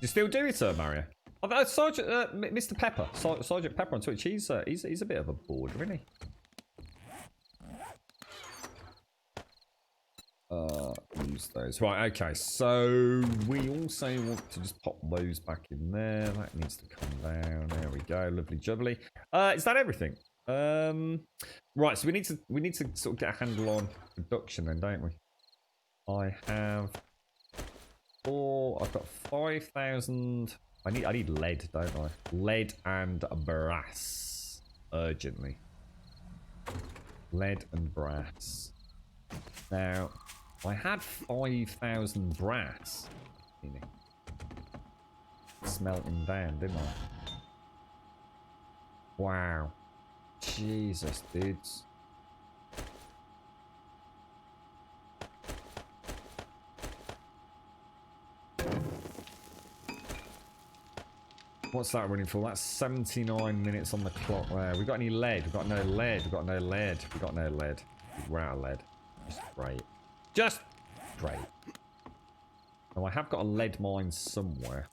You still do it, Mario? Sergeant, Mr. Pepper, Sergeant Pepper on Twitch. He's a bit of a border, isn't he? Use those. Right, okay, so we also want to just pop those back in there. That needs to come down. There we go. Lovely jubbly. Is that everything? Right, so we need to sort of get a handle on production then, don't we? I've got 5,000. I need lead, don't I? Lead and brass. Urgently. Lead and brass. Now, I had 5,000 brass. Smelting down, didn't I? Wow. Jesus, dudes. What's that running for? That's 79 minutes on the clock there. We got any lead? We've got no lead. We've got no lead. We've got no lead. We're out of lead. Just great. Just great. Now I have got a lead mine somewhere.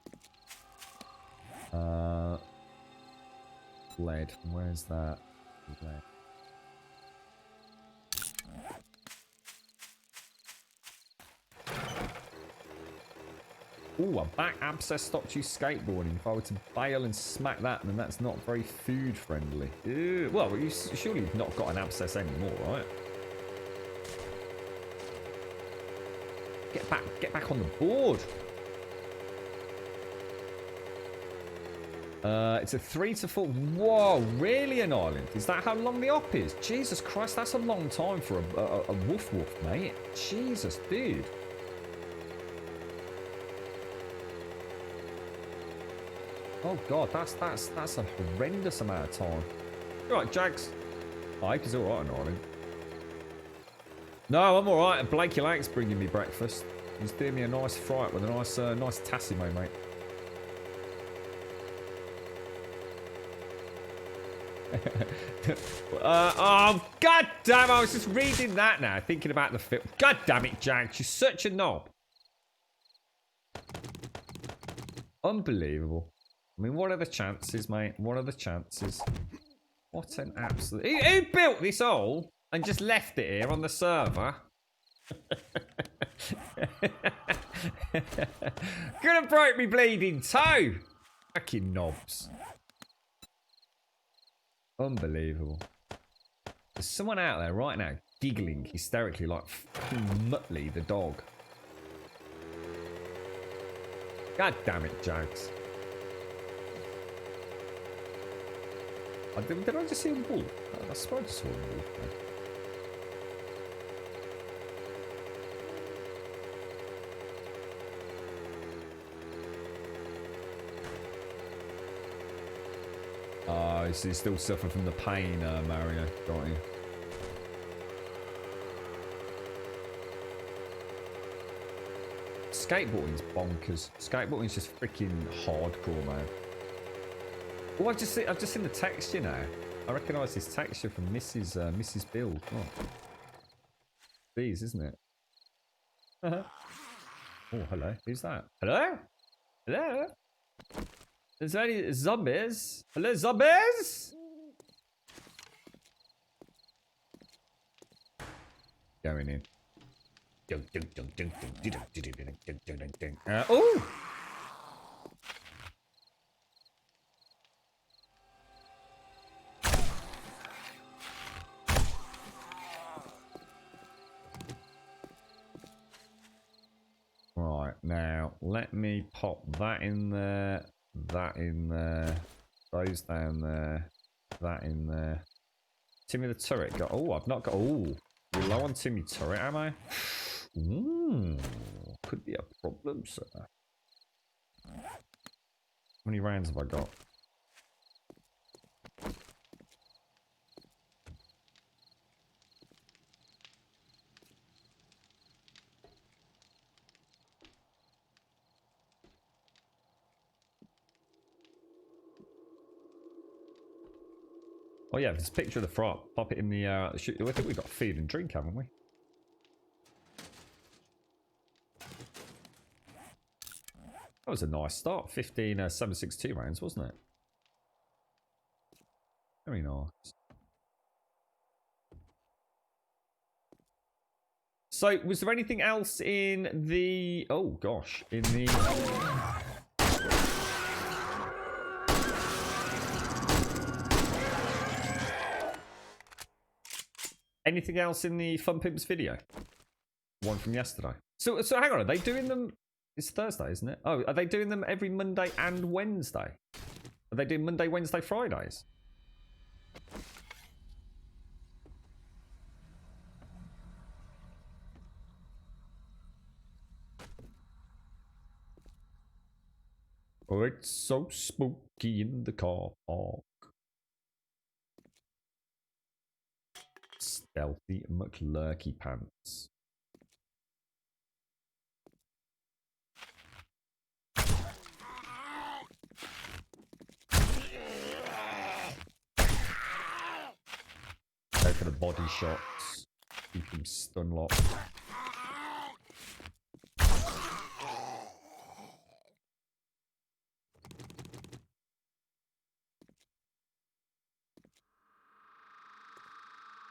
Lead. Where's that? Lead. Ooh, a back abscess stopped you skateboarding. If I were to bail and smack that, then that's not very food friendly. Ew. Well, surely you've not got an abscess anymore, right? Get back on the board. It's a 3 to 4. Whoa, really an island? Is that how long the op is? Jesus Christ, that's a long time for a woof, mate. Jesus, dude. Oh god, that's a horrendous amount of time. Right, Jags. I hope he's alright on Island. No, I'm alright. Blakey Lake's bringing me breakfast. He's doing me a nice fry with a nice Tassimo, mate. Oh, god damn, I was just reading that now, thinking about the film. God damn it, Jags, you're such a knob. Unbelievable. I mean, what are the chances, mate? What are the chances? What an absolute... Who built this hole and just left it here on the server? Could have broke me bleeding toe. Fucking knobs. Unbelievable. There's someone out there right now giggling hysterically like fucking Muttley the dog. God damn it, Jags. Did I just see a wolf? I swear I just saw a wolf. Oh, so you still suffer from the pain, Mario, don't you? Skateboarding's bonkers. Skateboarding's just freaking hardcore, man. Oh, I've just seen the texture now. I recognise this texture from Mrs. Bill. Come on. These, isn't it? Oh, hello. Who's that? Hello? Hello? Is there any zombies? Hello, zombies? Going in. Oh! Right, now let me pop that in there, those down there, that in there. Timmy the turret got. Oh, I've not got. Oh, we're low on Timmy turret, am I? Ooh, could be a problem, sir. How many rounds have I got? Oh yeah, there's a picture of the front. Pop it in the. I think we've got feed and drink, haven't we? That was a nice start. 15 762 rounds, wasn't it? Very nice. So, was there anything else in the... Oh, gosh. In the... Anything else in the Fun Pimps video? One from yesterday. So hang on. Are they doing them... It's Thursday, isn't it? Oh, are they doing them every Monday and Wednesday? Are they doing Monday, Wednesday, Fridays? Oh, it's so spooky in the car park. Stealthy McLurky pants. Go for the body shots. Keep him stun locked.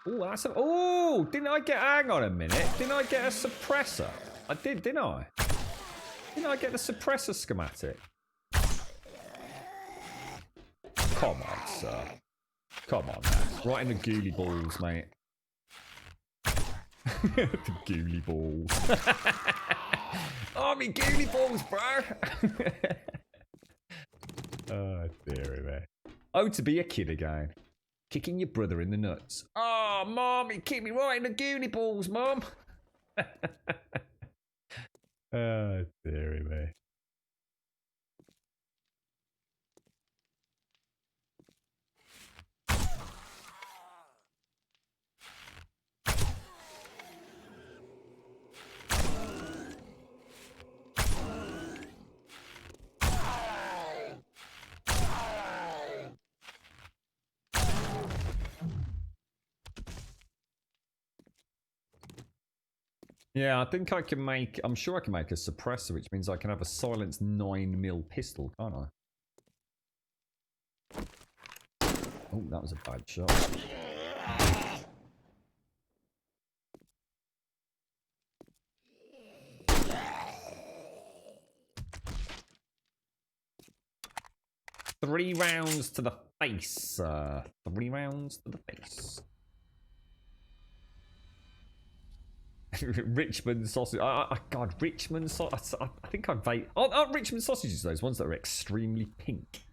Oh, that's a... Oh, didn't I get... Hang on a minute. Didn't I get a suppressor? I did, didn't I? Didn't I get the suppressor schematic? Come on, sir. Come on, man. Right in the ghoulie balls, mate. The ghoulie balls. Oh, me ghoulie balls, bro. Oh, dearie me. Oh, to be a kid again. Kicking your brother in the nuts. Oh, Mom, you kicked me right in the ghoulie balls, Mom. Oh, dearie me. Yeah, I think I can make... I'm sure I can make a suppressor, which means I can have a silenced 9mm pistol, can't I? Oh, that was a bad shot. Three rounds to the face. 3 rounds to the face. Richmond sausage. God, Richmond sausage. I think I've vape. Oh, Richmond sausages, those ones that are extremely pink.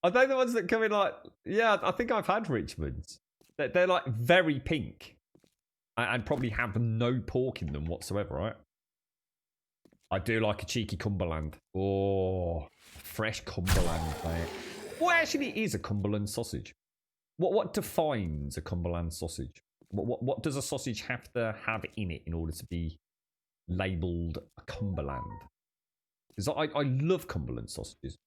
Are they the ones that come in like... Yeah, I think I've had Richmonds. They're like very pink. And probably have no pork in them whatsoever, right? I do like a cheeky Cumberland. Oh, fresh Cumberland, mate. What actually is a Cumberland sausage? What defines a Cumberland sausage? What does a sausage have to have in it in order to be labelled a Cumberland? Because I love Cumberland sausages.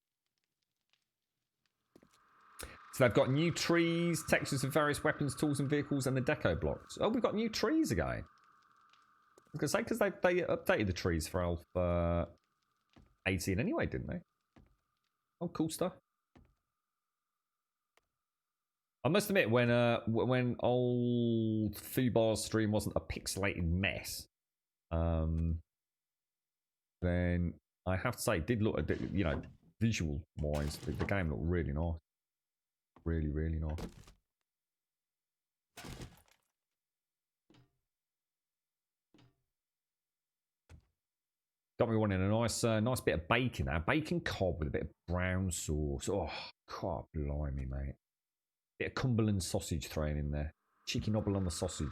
So they've got new trees, textures of various weapons, tools and vehicles, and the deco blocks. Oh, we've got new trees again. I was going to say, because they updated the trees for Alpha 18 anyway, didn't they? Oh, cool stuff. I must admit, when old Fubar's stream wasn't a pixelated mess, then I have to say it did look, you know, visual-wise, the game looked really nice. Really, really nice. Got me wanting a nice bit of bacon now. Bacon cob with a bit of brown sauce. Oh, God, blimey, mate. Bit of Cumberland sausage thrown in there. Cheeky nobble on the sausage.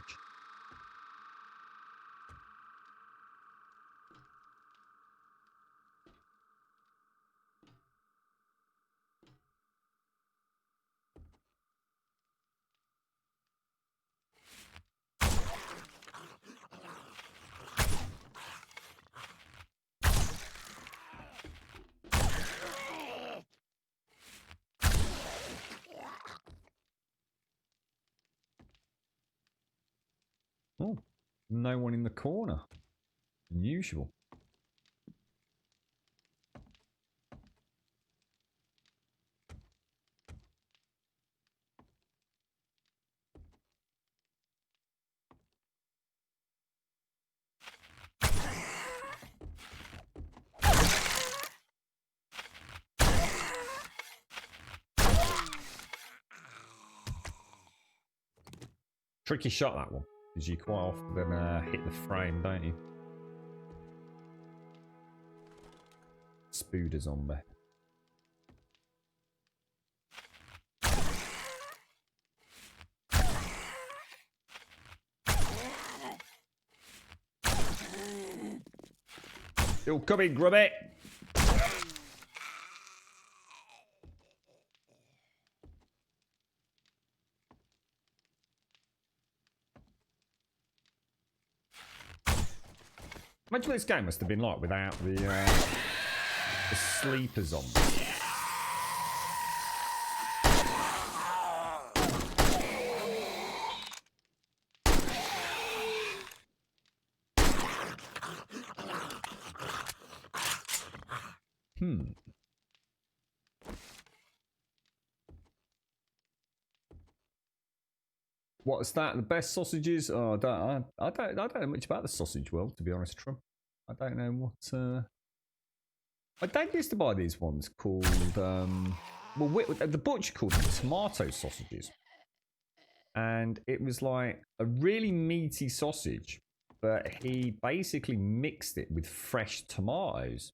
Oh, no one in the corner. Unusual. Tricky shot, that one. Because you quite often hit the frame, don't you? Spooder zombie. Still coming, grubby! Imagine what this game must have been like without the sleeper zombies. What's that? The best sausages? Oh, I don't know much about the sausage world, to be honest, Trump. I don't know what. My dad used to buy these ones called. Well, the butcher called them tomato sausages, and it was like a really meaty sausage, but he basically mixed it with fresh tomatoes.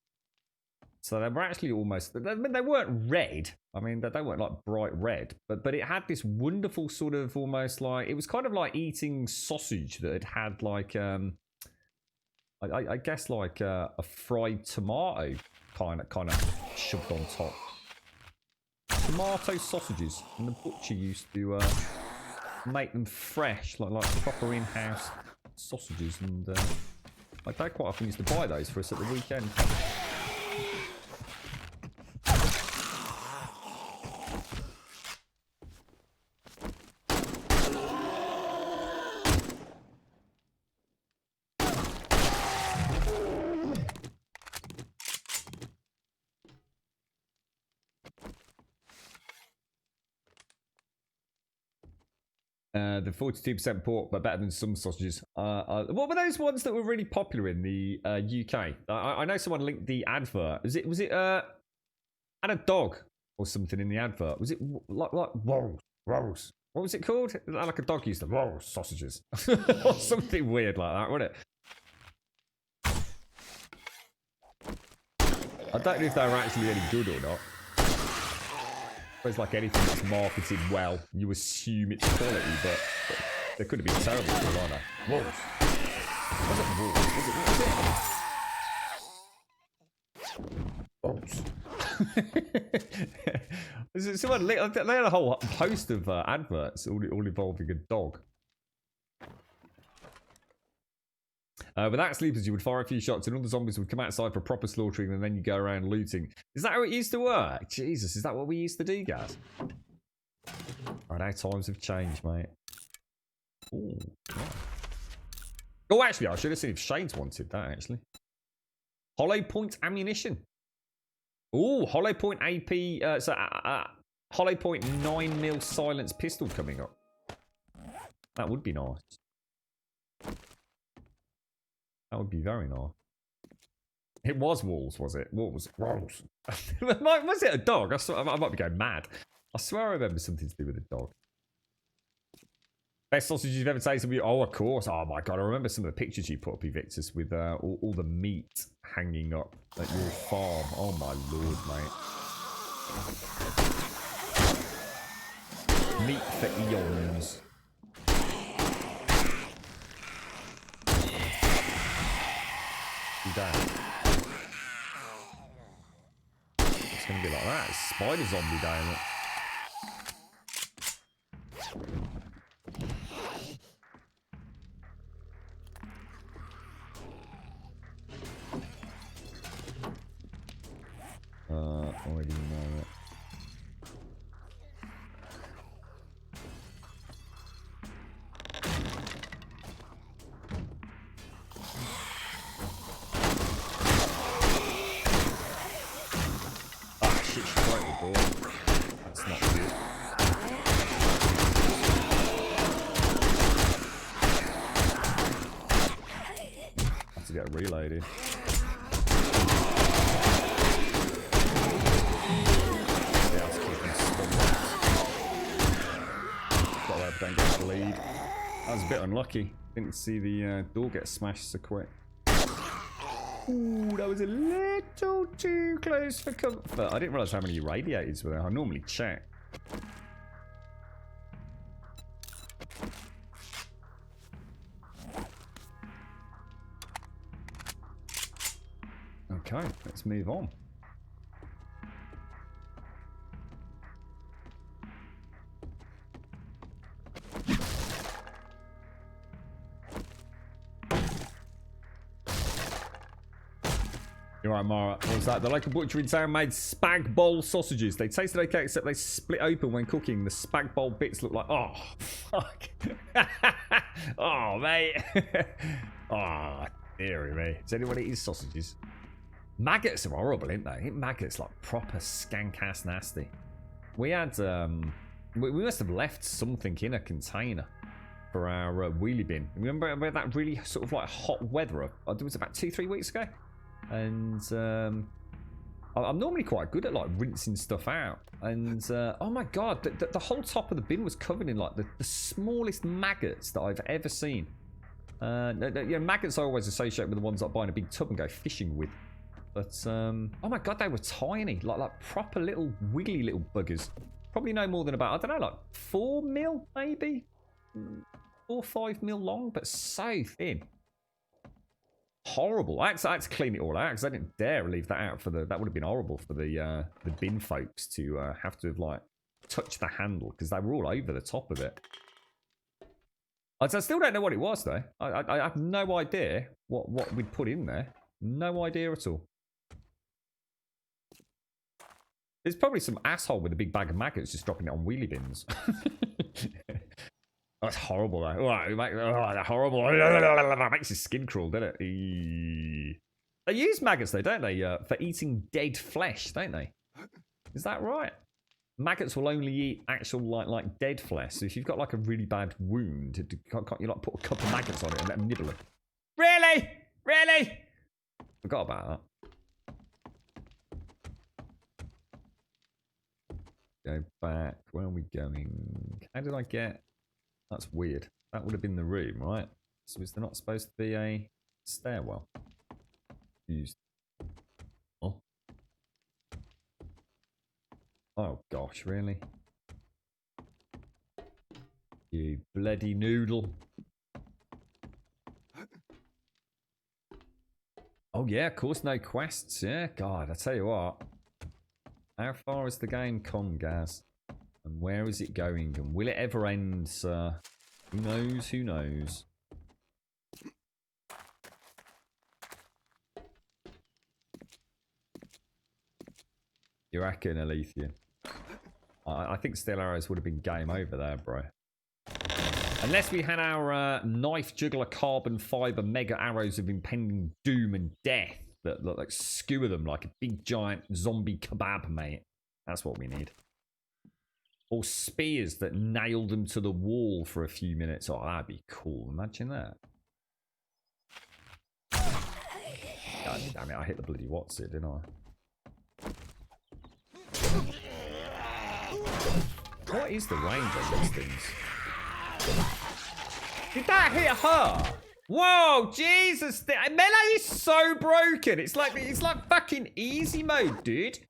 So they were actually almost, I mean, they weren't red. I mean, they weren't like bright red, but it had this wonderful sort of almost like, it was kind of like eating sausage that had like, I guess like a fried tomato kind of shoved on top. Tomato sausages, and the butcher used to make them fresh, like proper in-house sausages, and my dad quite often used to buy those for us at the weekend. The 42% pork, but better than some sausages. What were those ones that were really popular in the UK? I know someone linked the advert. Was it had a dog or something in the advert? Was it like rolls? What was it called? Like a dog used to roll sausages or something weird like that, wasn't it? I don't know if they were actually any good or not. It's like anything that's marketed well, you assume it's quality, but they could have been terrible for all I know. Wolves. Was it wolves? Was it wolves? Someone, they had a whole host of adverts all involving a dog. Without sleepers, you would fire a few shots and all the zombies would come outside for proper slaughtering and then you go around looting. Is that how it used to work? Jesus, is that what we used to do, guys? Right, how times have changed, mate. Ooh, right. Oh, actually, I should have seen if Shane's wanted that, actually. Hollow point ammunition. Ooh, hollow point AP. Hollow point 9mm silence pistol coming up. That would be nice. That would be very nice. It was wolves, was it? Wolves. Was it a dog? I might be going mad. I swear I remember something to do with a dog. Best sausages you've ever tasted? Oh, of course. Oh my god, I remember some of the pictures you put up, Evictus, with all the meat hanging up at your farm. Oh my lord, mate. Meat for eons. You don't. It's gonna be like that. It's spider zombie day, isn't it? Already know it. Ah, shit, she's right with the door. That's not good. Have to get reloaded. Don't get bleed. That was a bit unlucky. Didn't see the door get smashed so quick. Ooh, that was a little too close for comfort. I didn't realise how many radiators were there. I normally check. Okay, let's move on. You're right, Mara. What was that? The local butcher in town made spag bowl sausages. They tasted okay, except they split open when cooking. The spag bowl bits look like... Oh, fuck. Oh, mate. Oh, dearie me. Does anyone eat sausages? Maggots are horrible, aren't they? Ain't maggots like proper skank-ass nasty? We had... we must have left something in a container for our wheelie bin. Remember that really sort of like hot weather? It was about 2-3 weeks ago. And I'm normally quite good at like rinsing stuff out. And oh my god, the whole top of the bin was covered in like the smallest maggots that I've ever seen. You know, maggots I always associate with the ones that I buy in a big tub and go fishing with. But oh my god, they were tiny, like proper little wiggly little buggers. Probably no more than about, I don't know, like 4 mil maybe, 4 or 5 mil long, but so thin. Horrible. I had to clean it all out because I didn't dare leave that out for the. That would have been horrible for the bin folks to have to have like touched the handle because they were all over the top of it. I still don't know what it was though. I have no idea what we'd put in there. No idea at all. There's probably some asshole with a big bag of maggots just dropping it on wheelie bins. That's horrible, though. Oh, horrible. That makes your skin crawl, doesn't it? They use maggots, though, don't they? For eating dead flesh, don't they? Is that right? Maggots will only eat actual, like dead flesh. So if you've got, like, a really bad wound, can't you, like, put a couple of maggots on it and let them nibble it? Really? Really? Forgot about that. Go back. Where are we going? How did I get... That's weird. That would have been the room, right? So is there not supposed to be a stairwell? Used. Oh. Oh gosh, really? You bloody noodle. Oh yeah, of course, no quests. Yeah, God, I tell you what. How far has the game come, Gaz? And where is it going? And will it ever end, sir? Who knows? Who knows? You reckon, Alethea? I think steel arrows would have been game over there, bro. Unless we had our knife juggler carbon fiber mega arrows of impending doom and death that look like skewer them like a big giant zombie kebab, mate. That's what we need. Or spears that nailed them to the wall for a few minutes. Oh, that'd be cool. Imagine that. God damn it, I hit the bloody what's it, didn't I? What is the range on these things? Did that hit her? Whoa, Jesus! Melee is so broken. It's like fucking easy mode, dude.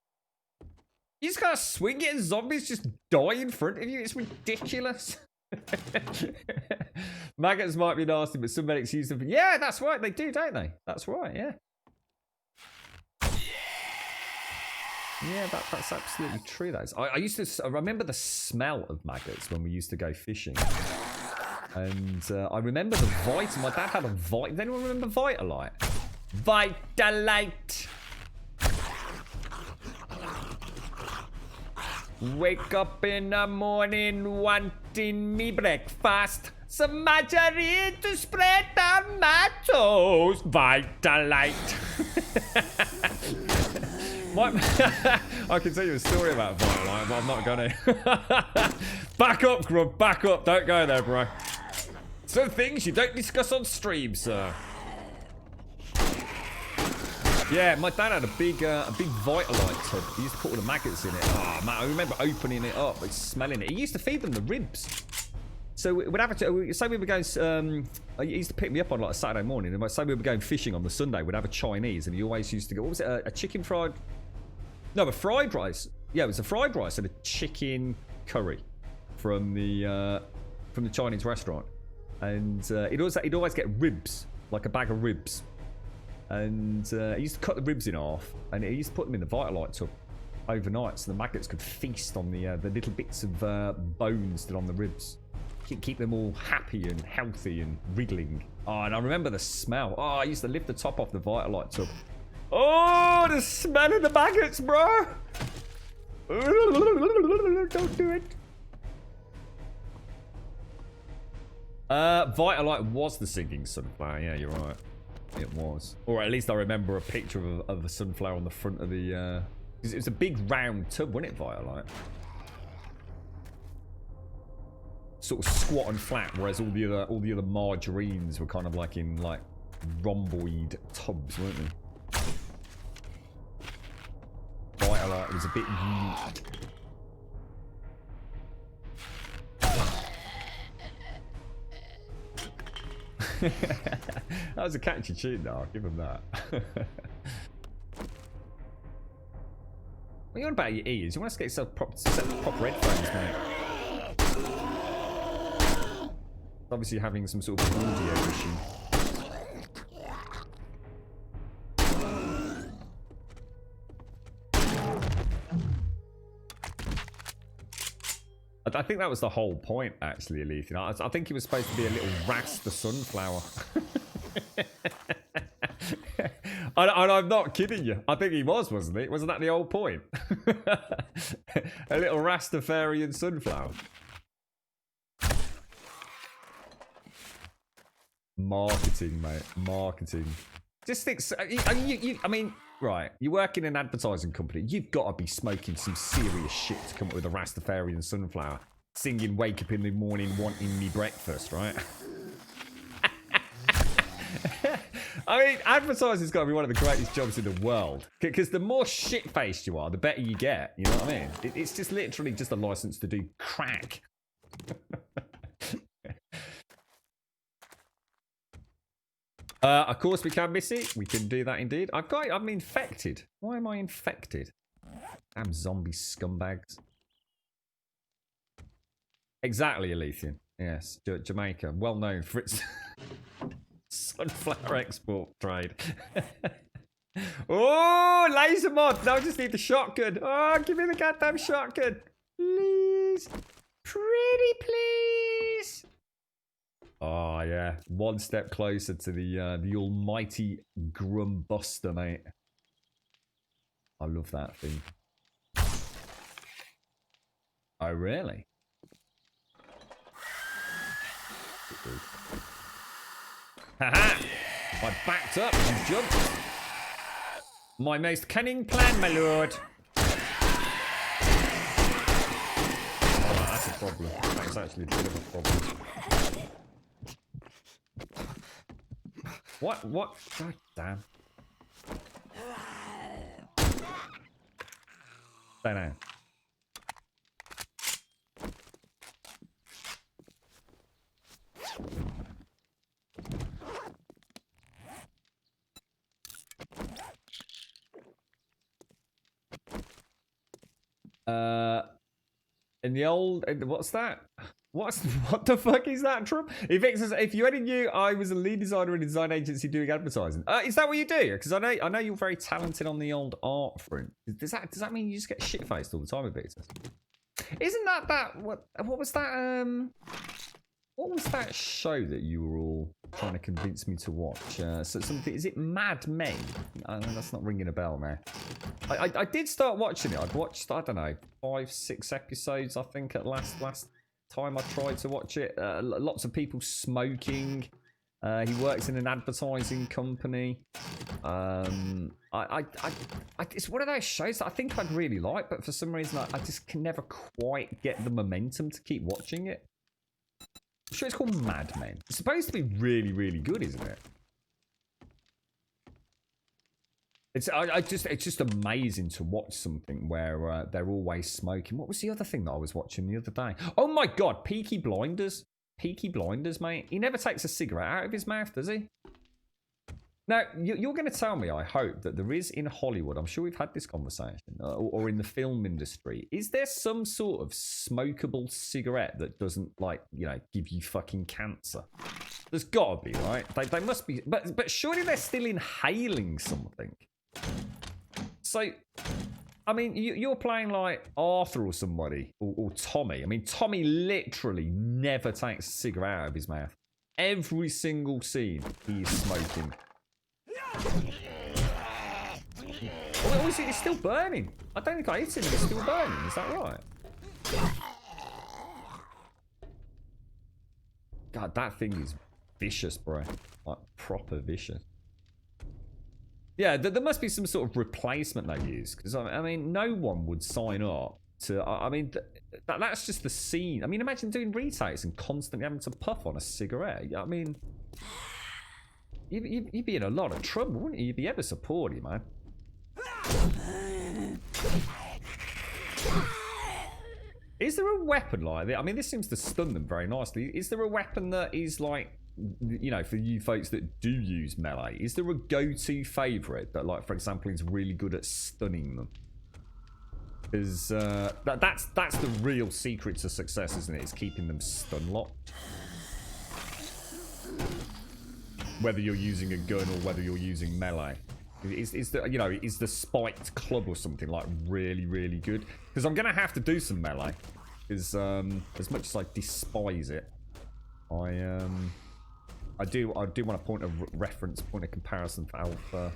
You just gotta swing it and zombies just die in front of you. It's ridiculous. Maggots might be nasty, but some medics use them. Yeah, that's right. They do, don't they? That's right. Yeah. Yeah, that's absolutely true. That is. I remember the smell of maggots when we used to go fishing. And I remember the Vita. My dad had a Vita. Does anyone remember Vitalite? Vitalite. Wake up in the morning wanting me breakfast. Some margarine to spread on my toast. Vitalite. I can tell you a story about Vitalite, but I'm not gonna. Back up, Grub. Back up. Don't go there, bro. Some things you don't discuss on stream, sir. Yeah, my dad had a big Vitalite tub. He used to put all the maggots in it. Oh, man, I remember opening it up and smelling it. He used to feed them the ribs. So we'd have say we were going. He used to pick me up on like a Saturday morning, and say we were going fishing on the Sunday. We'd have a Chinese, and he always used to go. What was it? A chicken fried? No, a fried rice. Yeah, it was a fried rice and a chicken curry from the Chinese restaurant, and he'd always get ribs, like a bag of ribs, and he used to cut the ribs in half, and he used to put them in the Vitalite tub overnight, so the maggots could feast on the little bits of bones still on the ribs. Keep them all happy and healthy and wriggling. Oh, and I remember the smell. Oh, I used to lift the top off the Vitalite tub. Oh, the smell of the maggots, bro. Don't do it. Vitalite was the singing sunflower. Yeah, you're right. It was. Or at least I remember a picture of the sunflower on the front of the... it was a big round tub, wasn't it, Vitalite? Sort of squat and flat, whereas all the other margarines were kind of like in like rhomboid tubs, weren't they? Vitalite was a bit unique. That was a catchy tune, though. I'll give him that. What are you on about your ears? You want to get yourself proper headphones, mate? Obviously having some sort of audio issue. I think that was the whole point, actually, Elite. I think he was supposed to be a little Rasta sunflower. And I'm not kidding you. I think he was, wasn't he? Wasn't that the whole point? A little Rastafarian sunflower. Marketing, mate. Marketing. Just think. I mean, right. You work in an advertising company. You've got to be smoking some serious shit to come up with a Rastafarian sunflower. Singing "Wake up in the morning, wanting me breakfast," right? I mean, advertising's got to be one of the greatest jobs in the world. Because the more shit-faced you are, the better you get. You know what I mean? It's just literally just a license to do crack. Of course we can miss it. We can do that indeed. I'm infected. Why am I infected? Damn zombie scumbags. Exactly, Elysian. Yes, Jamaica. Well known for its sunflower export trade. Oh, laser mod. Now I just need the shotgun. Oh, give me the goddamn shotgun. Please. Pretty please. Oh, yeah. One step closer to the almighty Grumbuster, mate. I love that thing. Oh, really? Haha! I backed up, you jumped. My most cunning plan, my lord. Oh, that's a problem. That's actually a bit of a problem. What? What? God damn. Stay down. In the old, what's that? What the fuck is that, Trump? If you only knew I was a lead designer in a design agency doing advertising. Is that what you do? Because I know you're very talented on the old art front. Does that mean you just get shit faced all the time, Abita? Isn't that what was that what was that show that you were all trying to convince me to watch? Is it Mad Men? That's not ringing a bell, man. I did start watching it. I'd watched, I don't know, 5-6 episodes, I think, at last time I tried to watch it. Lots of people smoking. He works in an advertising company. It's one of those shows that I think I'd really like, but for some reason I just can never quite get the momentum to keep watching it. I'm sure it's called Mad Men. It's supposed to be really, really good, isn't it? It's just amazing to watch something where they're always smoking. What was the other thing that I was watching the other day? Oh my god, Peaky Blinders. Peaky Blinders, mate. He never takes a cigarette out of his mouth, does he? Now, you're going to tell me, I hope, that there is in Hollywood, I'm sure we've had this conversation, or in the film industry, is there some sort of smokable cigarette that doesn't, like, you know, give you fucking cancer? There's got to be, right? They must be, but surely they're still inhaling something. So, I mean, you're playing, like, Arthur or somebody, or Tommy. I mean, Tommy literally never takes a cigarette out of his mouth. Every single scene, he's smoking. Oh, is it? It's still burning. I don't think I hit him. It's still burning. Is that right? God, that thing is vicious, bro. Like, proper vicious. Yeah, there must be some sort of replacement they use. Because, I mean, no one would sign up to... I mean, that's just the scene. I mean, imagine doing retakes and constantly having to puff on a cigarette. I mean... You'd be in a lot of trouble, wouldn't you? You'd be ever so poorly, man. Is there a weapon like that? I mean, this seems to stun them very nicely. Is there a weapon that is like, you know, for you folks that do use melee, is there a go-to favourite that, like, for example, is really good at stunning them? Because that's the real secret to success, isn't it? It's keeping them stun locked. Whether you're using a gun or whether you're using melee, is the spiked club or something like really, really good? Because I'm gonna have to do some melee. Because as much as I despise it, I do want a point of reference, point of comparison for Alpha.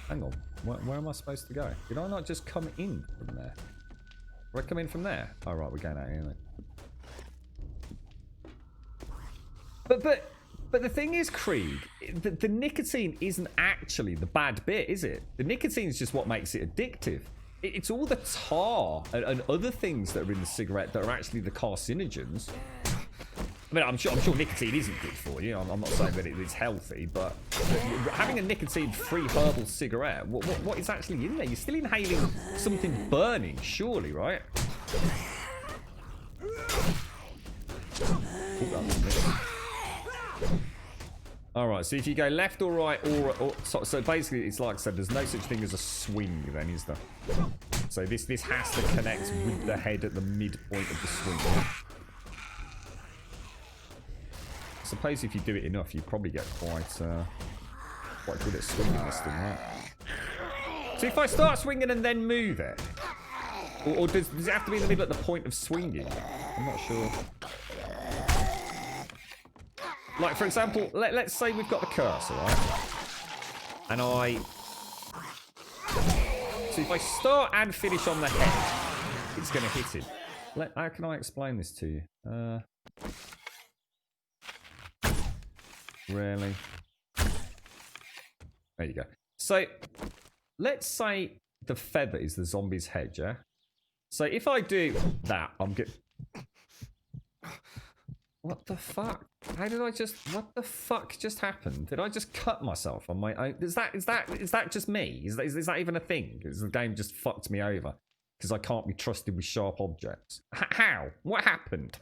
Hang on, where am I supposed to go? Did I not just come in from there? Did I come in from there? Oh right, we're going out here. But the thing is, Krieg, the nicotine isn't actually the bad bit, is it? The nicotine is just what makes it addictive. It's all the tar and other things that are in the cigarette that are actually the carcinogens. I mean, I'm sure nicotine isn't good for you. I'm not saying that it's healthy, but having a nicotine-free herbal cigarette, what is actually in there? You're still inhaling something burning, surely, right? Alright, so if you go left or right, or so basically it's like I said, there's no such thing as a swing then, is there? So this has to connect with the head at the midpoint of the swing. I suppose if you do it enough, you probably get quite good at swinging this thing, right? So if I start swinging and then move it, or does it have to be in the middle at the point of swinging? I'm not sure. Like, for example, let's say we've got the cursor, right? And so if I start and finish on the head, it's going to hit him. How can I explain this to you? Really? There you go. So, let's say the feather is the zombie's head, yeah? So if I do that, I'm good. What the fuck? How did I just? What the fuck just happened? Did I just cut myself on my own? Is that just me? Is that even a thing? Is the game just fucked me over because I can't be trusted with sharp objects? How? What happened?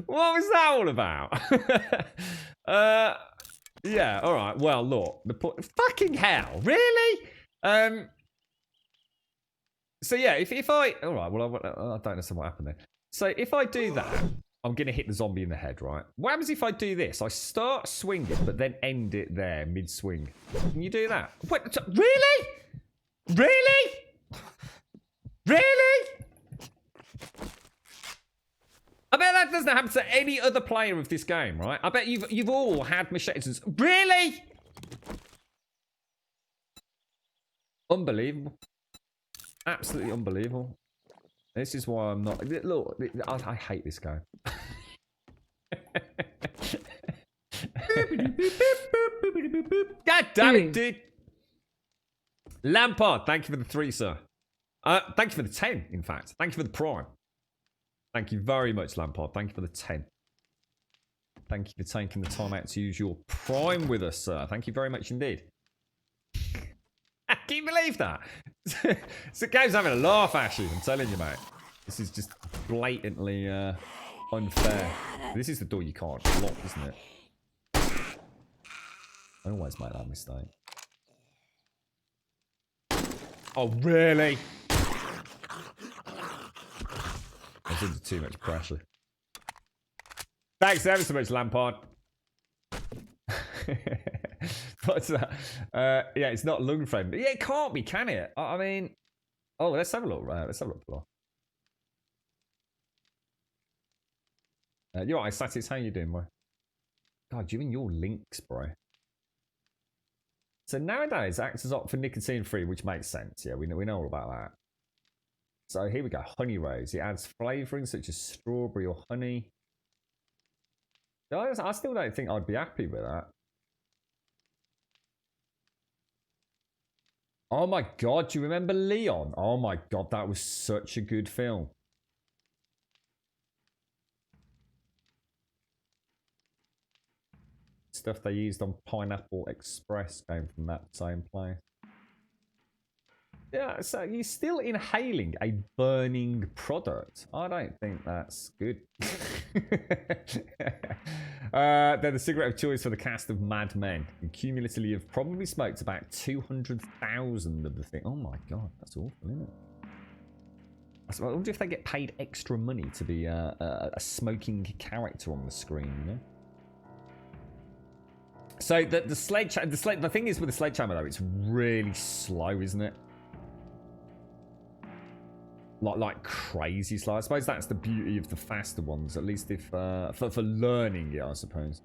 What was that all about? Yeah. All right. Well, look. Fucking hell. Really? So yeah, if I... Alright, well, I don't know what happened there. So if I do that, I'm going to hit the zombie in the head, right? What happens if I do this? I start swinging, but then end it there, mid-swing. Can you do that? What? Really? Really? Really? I bet that doesn't happen to any other player of this game, right? I bet you've all had machetes. Really? Unbelievable. Absolutely unbelievable. This is why I'm not... Look, I hate this game. God damn it, dude. Lampard, thank you for the 3, sir. Thank you for the 10, in fact. Thank you for the prime. Thank you very much, Lampard. Thank you for the 10. Thank you for taking the time out to use your prime with us, sir. Thank you very much indeed. Can you believe that? So game's having a laugh, Ashes. I'm telling you, mate. This is just blatantly unfair. This is the door you can't lock, isn't it? I always make that mistake. Oh, really? I was under too much pressure. Thanks ever so much, Lampard. What's that? Yeah, it's not lung friendly. Yeah, it can't be, can it? I mean, oh, let's have a look. Let's have a look. You're right, Satis. How you doing, bro? God, you and your links, bro. So nowadays, acts as opt for nicotine free, which makes sense. Yeah, we know all about that. So here we go. Honey rose. It adds flavouring such as strawberry or honey. I still don't think I'd be happy with that. Oh my god, do you remember Leon? Oh my god, that was such a good film. Stuff they used on Pineapple Express came from that same place. Yeah, so you're still inhaling a burning product. I don't think that's good. They're the cigarette of choice for the cast of Mad Men. And cumulatively have probably smoked about 200,000 of the thing. Oh my god, that's awful, isn't it? I wonder if they get paid extra money to be a smoking character on the screen, you know? So the thing is with the sledgehammer though, it's really slow, isn't it? Like crazy slow. I suppose that's the beauty of the faster ones, at least if for learning it, I suppose.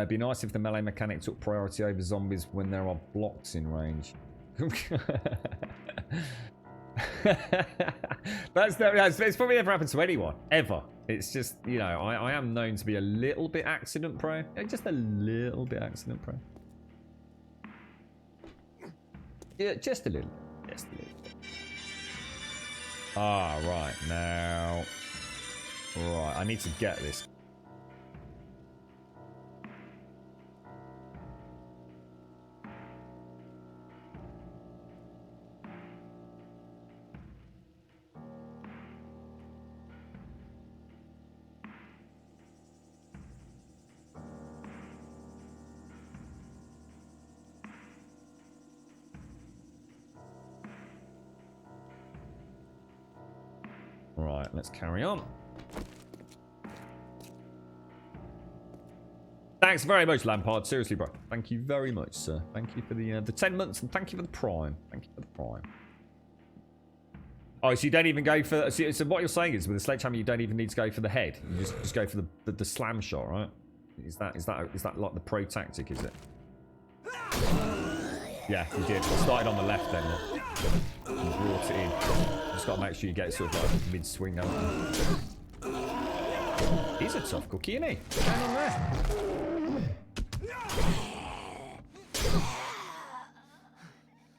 Be nice if the melee mechanic took priority over zombies when there are blocks in range. It's probably never happened to anyone ever. It's just, you know, I am known to be a little bit accident prone, just a little bit accident prone. Yeah, just a little. Just a little bit. Ah, right. Now. Right, I need to get this. Right, let's carry on. Thanks very much, Lampard. Seriously, bro. Thank you very much, sir. Thank you for the 10 months, and thank you for the prime. Thank you for the prime. Oh, so you don't even go for... So what you're saying is, with the sledgehammer, you don't even need to go for the head. You just go for the slam shot, right? Is that like the pro tactic, is it? Yeah, you did. Started on the left then, look. And brought it in. Just got to make sure you get it sort of like mid-swing over. He's a tough cookie, isn't he? What's going on there?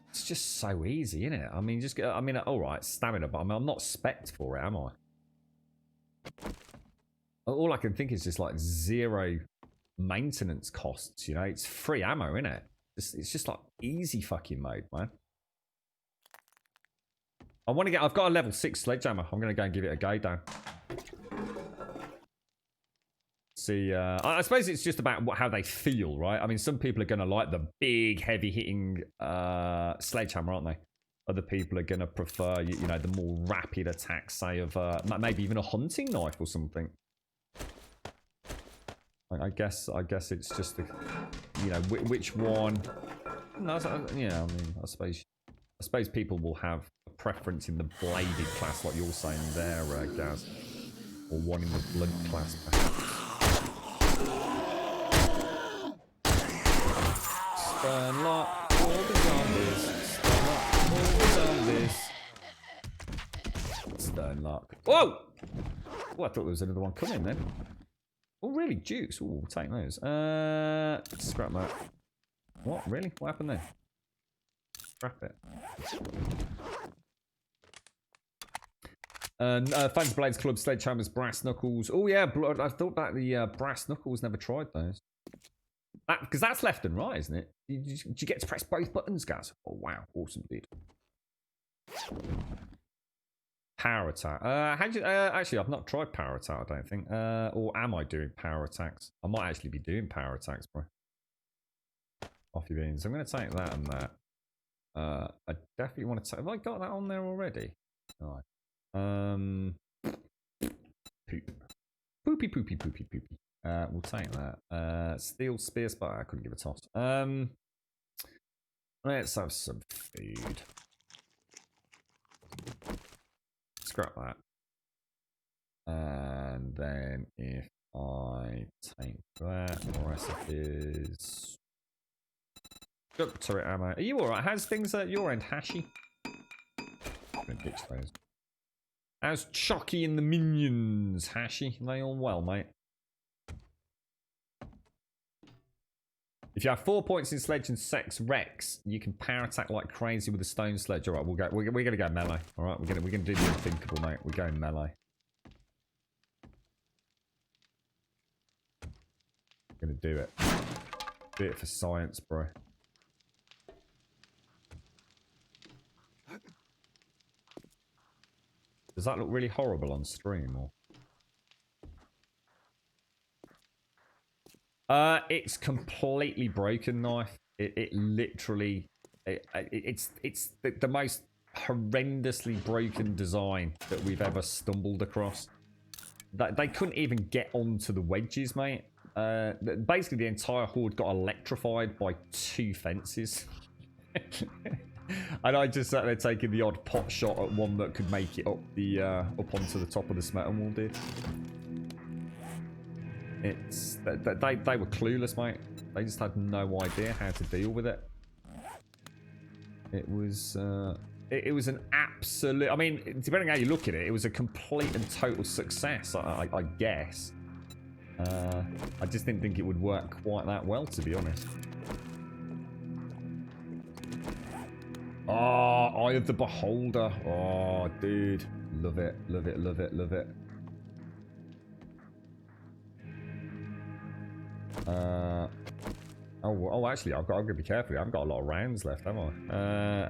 It's just so easy, isn't it? I mean, alright, stamina, but I'm not spec'd for it, am I? All I can think is just like 0 maintenance costs, you know? It's free ammo, isn't it? It's just like easy fucking mode, man. I've got a level 6 sledgehammer. I'm going to go and give it a go down. See, I suppose it's just about how they feel, right? I mean, some people are going to like the big, heavy-hitting sledgehammer, aren't they? Other people are going to prefer, you know, the more rapid attack, say, of maybe even a hunting knife or something. I guess it's just, you know, which one. No, yeah, I mean, I suppose people will have a preference in the bladed class, like you're saying there, Gaz, or one in the blunt class, perhaps. Stun lock all the zombies. Stun lock all the zombies. Stun lock. Whoa! Oh, I thought there was another one coming then. Oh, really? Jukes. Oh, we'll take those. Scrap that. What? Really? What happened there? Scrap it. Fancy Blades Club, Sledgehammers, Brass Knuckles. Oh, yeah. I thought about the Brass Knuckles. Never tried those. Because that's left and right, isn't it? Did you get to press both buttons, guys? Oh, wow. Awesome, dude. Power attack. Actually, I've not tried power attack, I don't think. Or am I doing power attacks? I might actually be doing power attacks, bro. Off your beans. I'm going to take that and that. I definitely want to take... Have I got that on there already? All right. Poop. Poopy, poopy, poopy, poopy. We'll take that. Steel spear spot. I couldn't give a toss. Let's have some food. Scrap that. And then if I take that, recipes. Got turret ammo. Are you alright? How's things at your end, Hashi? I'm gonna ditch those. How's Chucky and the minions, Hashi? Are they all well, mate? If you have 4 points in sledge and 6 Rex, you can power attack like crazy with a stone sledge. All right, we'll go. We're gonna go melee. All right, we're gonna do the unthinkable, mate. We're going melee. We're gonna do it. Do it for science, bro. Does that look really horrible on stream, or? It's completely broken, knife. It literally, it's the most horrendously broken design that we've ever stumbled across. They couldn't even get onto the wedges, mate. Basically, the entire horde got electrified by 2 fences. And I just sat there taking the odd pot shot at one that could make it up the up onto the top of the Smeton wall, dude. It's they were clueless, mate. They just had no idea how to deal with it. It was an absolute. I mean, depending how you look at it, it was a complete and total success. I guess. I just didn't think it would work quite that well, to be honest. Oh, Eye of the Beholder. Oh, dude, love it, love it, love it, love it. Oh, actually, I've got to be careful. I haven't got a lot of rounds left, have I?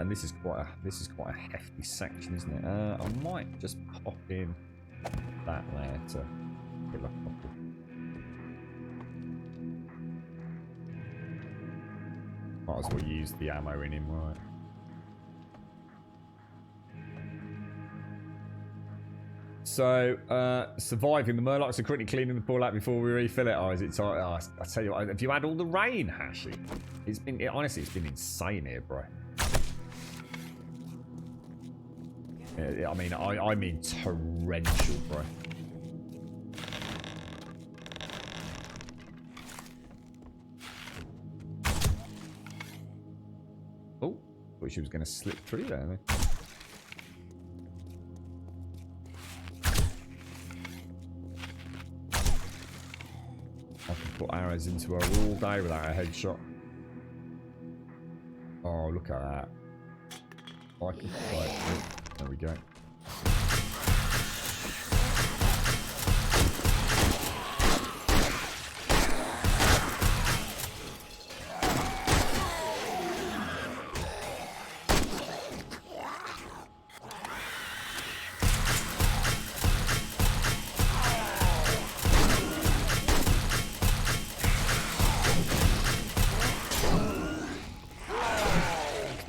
And this is quite a hefty section, isn't it? I might just pop in that there to kill a couple. Might as well use the ammo in him, right? So, surviving. The Murlocs are currently cleaning the pool out before we refill it. Oh, is it time? Oh, I tell you what, have you had all the rain, Hashi? Honestly, it's been insane here, bro. Yeah, I mean torrential, bro. Thought she was going to slip through there. Then. I can put arrows into her all day without a headshot. Oh, look at that. I can fight it. There we go.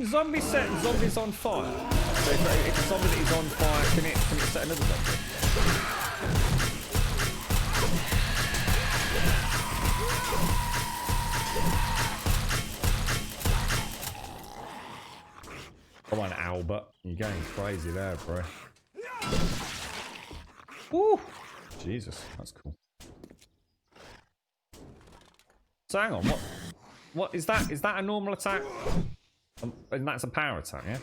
Zombie set zombies on fire. So if a zombie that is on fire, can it set another zombie? Come on, Albert. You're going crazy there, bro. Woo! Jesus, that's cool. So hang on, what is that? Is that a normal attack? And that's a power attack, yeah?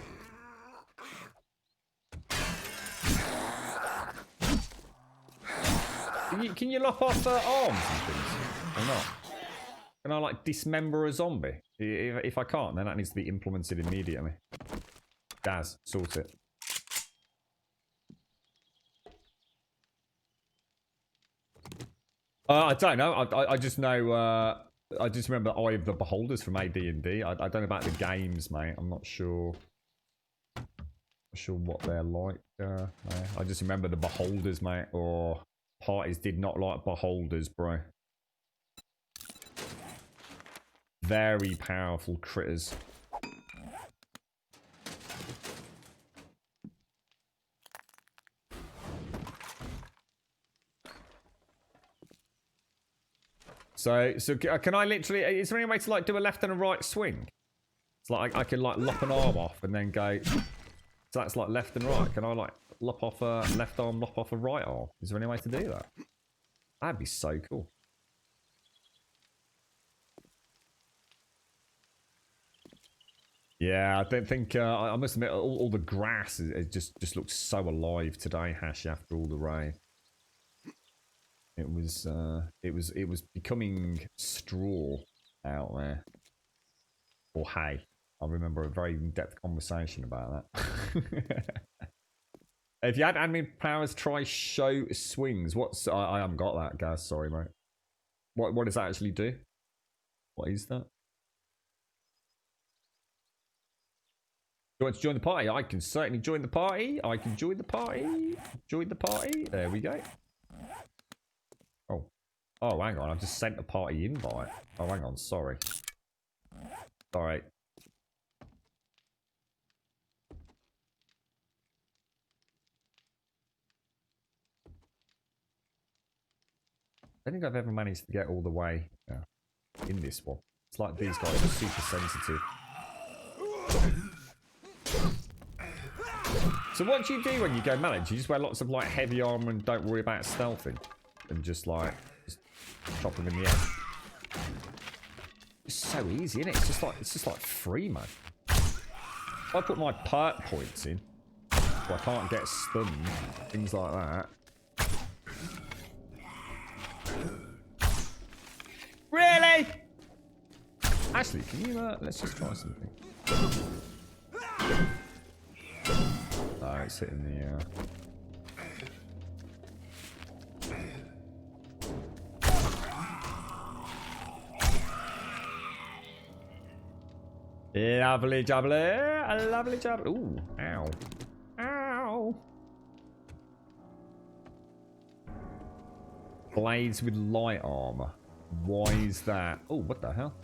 Can you lop off arms and things? Or not? Can I, like, dismember a zombie? If I can't, then that needs to be implemented immediately. Daz, sort it. I don't know. I just know... I just remember Eye of the Beholders from AD&D. I don't know about the games, mate. I'm not sure. Not sure what they're like. I just remember the Beholders, mate. Or parties did not like Beholders, bro. Very powerful critters. So can I literally? Is there any way to like do a left and a right swing? It's like I can like lop an arm off and then go. So that's like left and right. Can I like lop off a left arm, lop off a right arm? Is there any way to do that? That'd be so cool. Yeah, I don't think I must admit all the grass it just looks so alive today, Hash, after all the rain. It was becoming straw out there. Or hay. I remember a very in-depth conversation about that. If you had admin powers, try show swings. What's I haven't got that, guys. Sorry, mate. What does that actually do? What is that? You want to join the party? I can certainly join the party. I can join the party. Join the party. There we go. Oh, hang on. I've just sent a party invite. Oh, hang on. Sorry. Sorry. I don't think I've ever managed to get all the way in this one. It's like these guys are super sensitive. So what do you do when you go melee? Do you just wear lots of like heavy armor and don't worry about stealthing? And just like... chop them in the head. It's so easy, isn't it? It's just like free, man. If I put my perk points in, so I can't get stunned, things like that. Really? Ashley, can you let's just try something. Oh, it's hitting the Lovely jubbly. Lovely jubbly. Ooh, ow. Ow. Blades with light armor. Why is that? Oh, what the hell?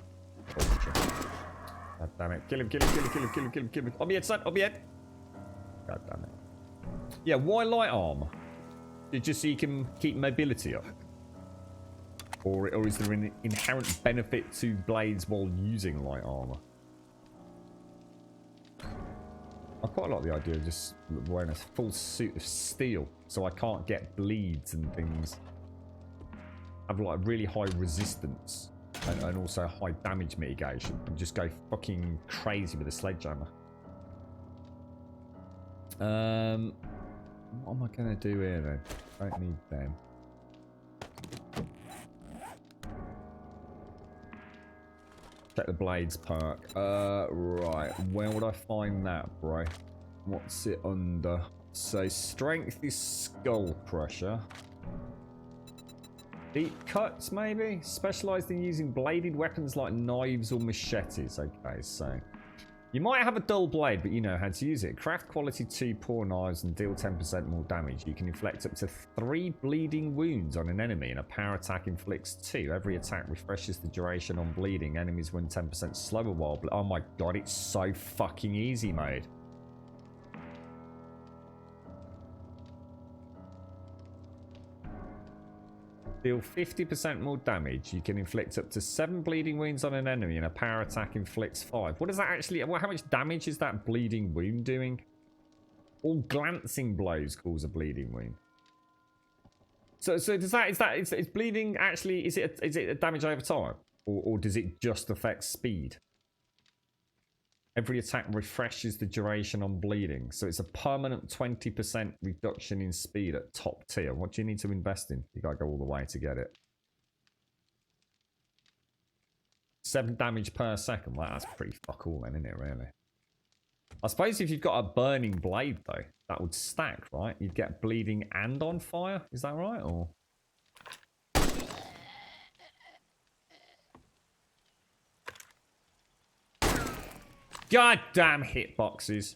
God damn it. Kill him, kill him, kill him, kill him, kill him, kill him, kill him. On my head, son. On my head. God damn it. Yeah, why light armor? Just so you can keep mobility up? Or is there an inherent benefit to blades while using light armor? I quite like the idea of just wearing a full suit of steel so I can't get bleeds and things. Have like really high resistance and also high damage mitigation and just go fucking crazy with a sledgehammer. What am I going to do here then? Don't need them. Check the blades perk. Right. Where would I find that, bro? What's it under? So strength is skull crusher. Deep cuts, maybe? Specialised in using bladed weapons like knives or machetes. Okay, so... You might have a dull blade, but you know how to use it. Craft quality 2 poor knives and deal 10% more damage. You can inflict up to 3 bleeding wounds on an enemy, and a power attack inflicts 2. Every attack refreshes the duration on bleeding. Enemies run 10% slower while... Oh my god, it's so fucking easy mode. Deal 50% more damage. You can inflict up to 7 bleeding wounds on an enemy, and a power attack inflicts 5. What does that actually... How much damage is that bleeding wound doing? All glancing blows cause a bleeding wound. So does that... Is bleeding actually... Is it a damage over time? Or does it just affect speed? Every attack refreshes the duration on bleeding. So it's a permanent 20% reduction in speed at top tier. What do you need to invest in? You gotta go all the way to get it. 7 damage per second. Well, that's pretty fuck all then, isn't it, really? I suppose if you've got a burning blade, though, that would stack, right? You'd get bleeding and on fire. Is that right? Or... Goddamn hitboxes.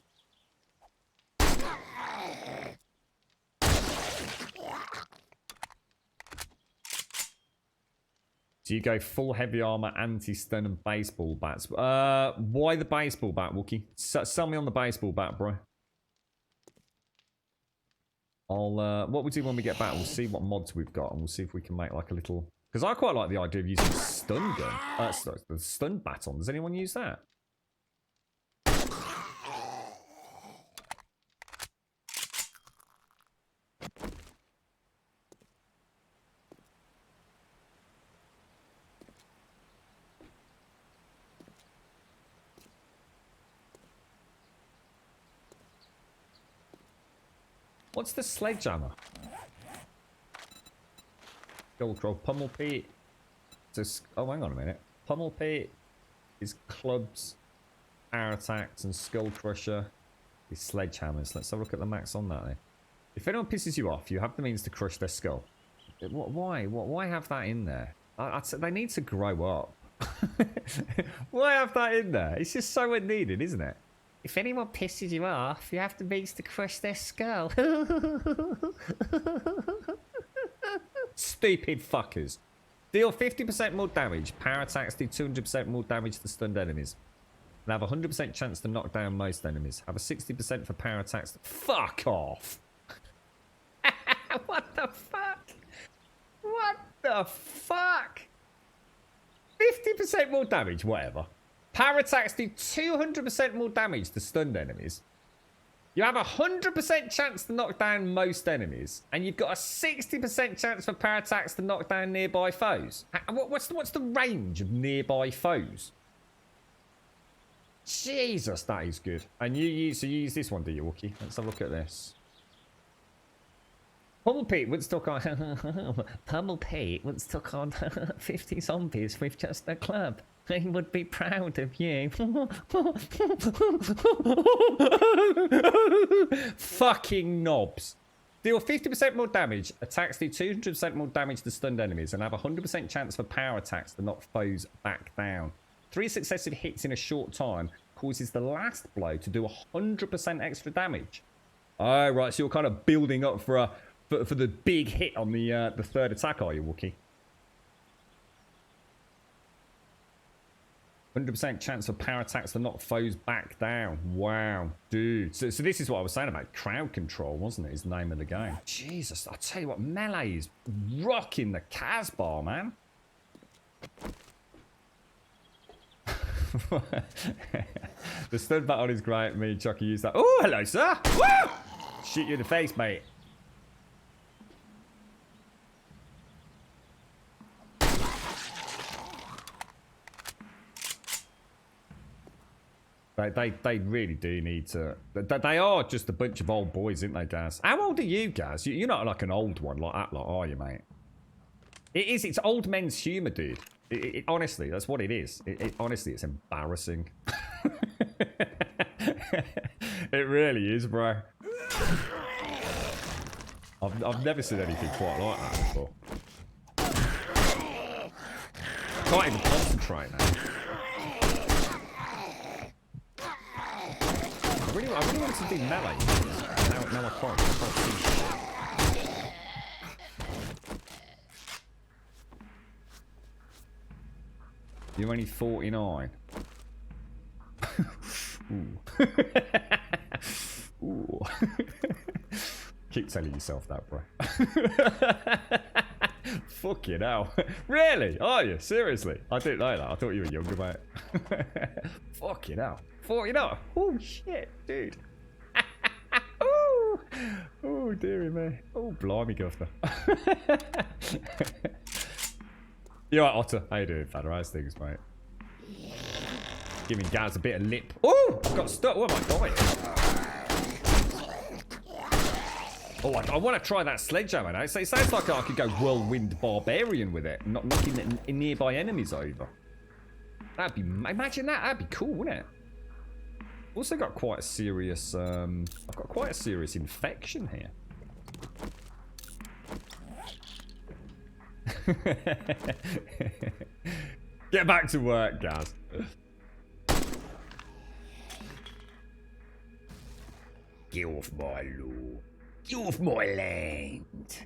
So you go full heavy armor, anti-stun, and baseball bats. Why the baseball bat, Wookie? Sell me on the baseball bat, bro. I'll, what we'll do when we get back, we'll see what mods we've got, and we'll see if we can make like a little... Because I quite like the idea of using the stun gun. Sorry, the stun baton. Does anyone use that? What's the sledgehammer? Gold Crow, Pummel Pete. Oh, hang on a minute. Pummel Pete is clubs, air attacks, and Skull Crusher is sledgehammers. Let's have a look at the max on that then. If anyone pisses you off, you have the means to crush their skull. Why? Why have that in there? They need to grow up. Why have that in there? It's just so unneeded, isn't it? If anyone pisses you off, you have the means to crush their skull. Stupid fuckers. Deal 50% more damage. Power attacks do 200% more damage to stunned enemies. And have a 100% chance to knock down most enemies. Have a 60% for power attacks. Fuck off. What the fuck? What the fuck? 50% more damage, whatever. Power attacks do 200% more damage to stunned enemies. You have a 100% chance to knock down most enemies. And you've got a 60% chance for power attacks to knock down nearby foes. What's the range of nearby foes? Jesus, that is good. And you use this one, do you, Wookie? Let's have a look at this. Pummel Pete once took on 50 zombies with just a club. They would be proud of you. Fucking knobs. Deal 50% more damage. Attacks do 200% more damage to stunned enemies and have a 100% chance for power attacks to knock foes back down. 3 successive hits in a short time causes the last blow to do 100% extra damage. Oh, right. So you're kind of building up for the big hit on the third attack, are you, Wookie? 100% chance for power attacks to knock foes back down. Wow, dude. So this is what I was saying about crowd control, wasn't it? Is the name of the game. Jesus, I tell you what, Melee is rocking the Casbah, man. The stun baton is great. Me and Chucky use that. Oh, hello, sir. Woo! Shoot you in the face, mate. They really do need to. They are just a bunch of old boys, aren't they, Gaz? How old are you, Gaz? You're not like an old one like that, like, are you, mate? It is. It's old men's humour, dude. Honestly, that's what it is. Honestly, it's embarrassing. It really is, bro. I've never seen anything quite like that before. Can't even concentrate now. I really wanted to do melee. Now I can't see shit. You're only 49. Ooh. Ooh. Keep telling yourself that, bro. Fucking hell. Really? Are you? Seriously? I didn't know that. I thought you were younger, mate. Fucking hell. 49. Oh, shit, dude. Oh, dearie me. Oh, blimey, governor. You alright, Otter? How you doing, fella? How's things, mate? Giving Gaz a bit of lip. Oh, got stuck. What am I doing? Oh, I want to try that sledgehammer now. It sounds like I could go whirlwind barbarian with it, not knocking nearby enemies over. That'd be, imagine that. That'd be cool, wouldn't it? Also got quite a serious. I've got quite a serious infection here. Get back to work, Gaz. Get off my lawn. Get off my land.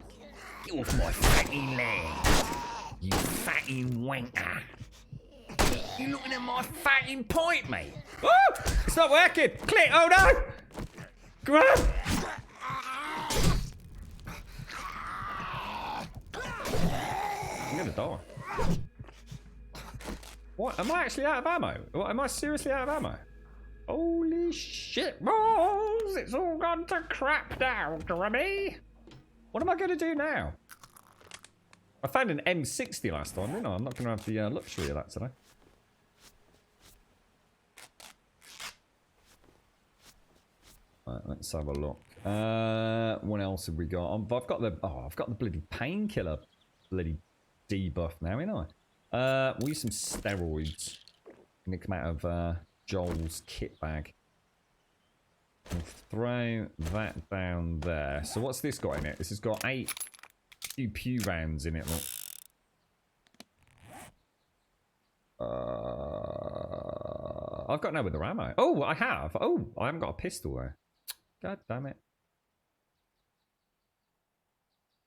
Get off my fatty land. You fatty wanker. You looking at my fatty point, mate? Oh! It's not working! Click! Oh no! Grab! I'm gonna die. What? Am I actually out of ammo? What, am I seriously out of ammo? Holy shit balls! It's all gone to crap now, Grubby! What am I going to do now? I found an M60 last time, didn't I? I'm not going to have the luxury of that today. Right, let's have a look. What else have we got? I've got the bloody painkiller bloody debuff now, ain't I? We'll use some steroids. Gonna come out of Joel's kit bag. We'll throw that down there. So what's this got in it? This has got 8 pew rounds in it. Look. I've got no other ammo. Oh, I have. Oh, I haven't got a pistol there. God damn it.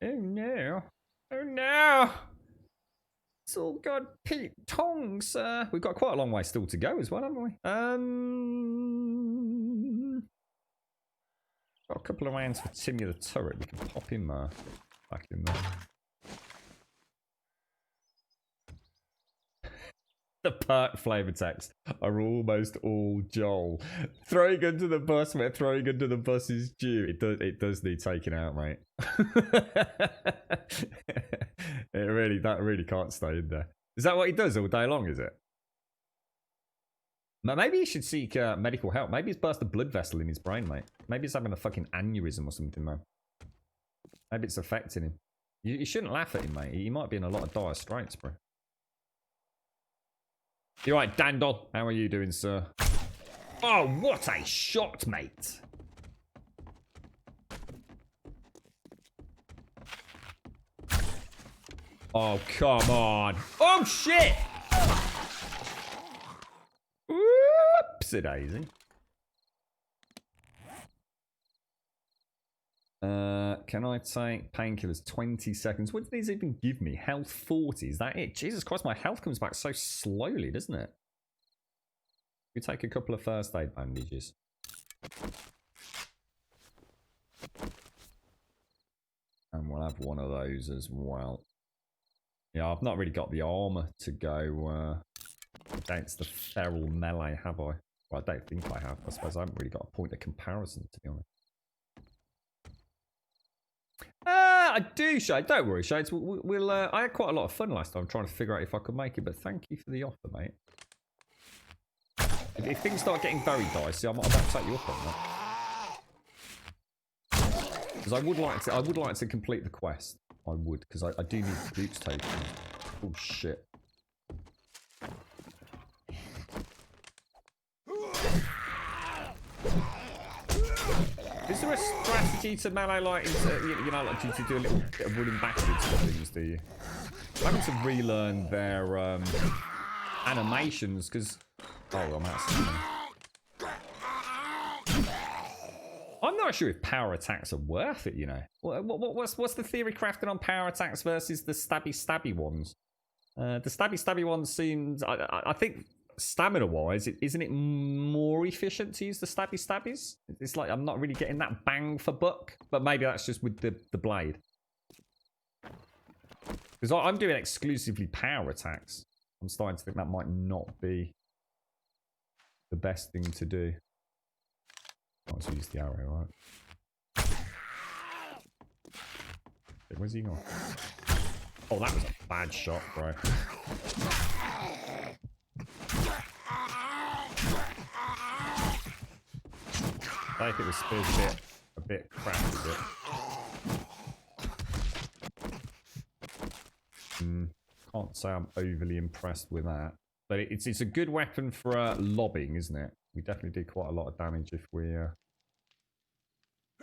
Oh no. Oh no. It's all got Pete tongs. We've got quite a long way still to go as well, haven't we? Got a couple of rounds for Timmy the turret. We can pop him back in there. The perk flavor text are almost all Joel. Throwing under the bus, mate. Throwing under the bus is due. It does need taking out, mate. That really can't stay in there. Is that what he does all day long? Is it? Maybe he should seek medical help. Maybe he's burst a blood vessel in his brain, mate. Maybe he's having a fucking aneurysm or something, man. Maybe it's affecting him. You shouldn't laugh at him, mate. He might be in a lot of dire straits, bro. You right, Dandol? How are you doing, sir? Oh, what a shot, mate. Oh, come on. Oh, shit. Whoopsie daisy. Can I take painkillers 20 seconds? What do these even give me? Health 40, is that it? Jesus Christ, my health comes back so slowly, doesn't it? We take a couple of first aid bandages. And we'll have one of those as well. Yeah, I've not really got the armor to go against the feral melee, have I? Well, I don't think I have. I suppose I haven't really got a point of comparison, to be honest. I do, Shade. Don't worry, Shades. I had quite a lot of fun last time trying to figure out if I could make it, but thank you for the offer, mate. If things start getting very dicey, I might take you up on that. Because I would like to complete the quest. I would, because I do need Duke's token. Oh shit. Is there a strategy to melee, like, you know, like to do a little bit of running backwards for things, do you? I'm having to relearn their animations, because... Oh, I'm out. I'm not sure if power attacks are worth it, you know. What's the theory crafted on power attacks versus the stabby ones? The stabby ones seems... I think... Stamina-wise, isn't it more efficient to use the stabbies? It's like I'm not really getting that bang for buck, but maybe that's just with the blade. Because I'm doing exclusively power attacks. I'm starting to think that might not be the best thing to do. I'll just use the arrow, right? Where's he gone? Oh, that was a bad shot, bro. I think the spear's a bit cracked, is it? Can't say I'm overly impressed with that. But it's a good weapon for lobbing, isn't it? We definitely do quite a lot of damage if we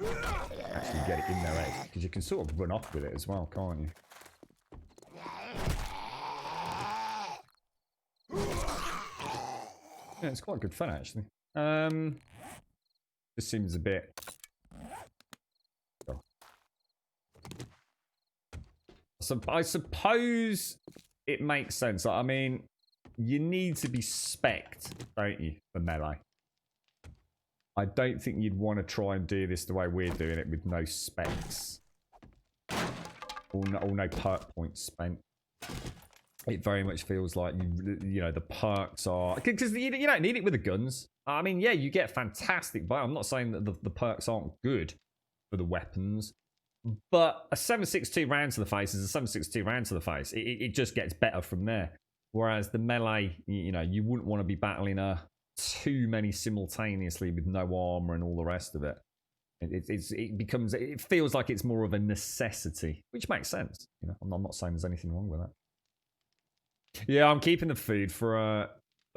actually get it in their head. Because you can sort of run off with it as well, can't you? Yeah, it's quite good fun, actually. This seems a bit... Oh. So I suppose it makes sense. I mean, you need to be spec'd, don't you, for melee? I don't think you'd want to try and do this the way we're doing it with no specs. Or no perk points spent. It very much feels like, you know, the perks are... Because you don't need it with the guns. I mean, yeah, you get fantastic, but I'm not saying that the perks aren't good for the weapons. But a 7.62 round to the face is a 7.62 round to the face. It just gets better from there. Whereas the melee, you know, you wouldn't want to be battling too many simultaneously with no armor and all the rest of it. It feels like it's more of a necessity, which makes sense. You know, I'm not saying there's anything wrong with that. Yeah, I'm keeping the food for a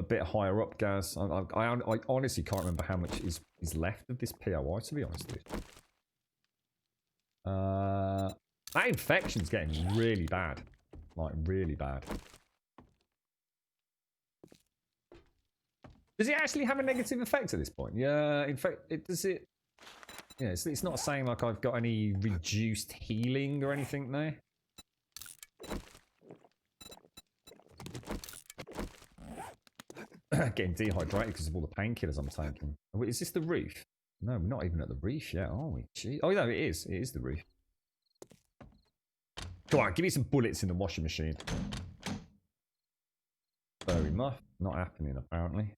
bit higher up, guys. I honestly can't remember how much is left of this POI, to be honest with you. That infection's getting really bad. Like, really bad. Does it actually have a negative effect at this point? Yeah, in fact, does it... Yeah, it's not saying like I've got any reduced healing or anything there. Getting dehydrated because of all the painkillers I'm taking. Wait, is this the roof? No, we're not even at the roof yet, are we? Gee. Oh, no, it is. It is the roof. Come on, give me some bullets in the washing machine. Furry muff. Not happening, apparently.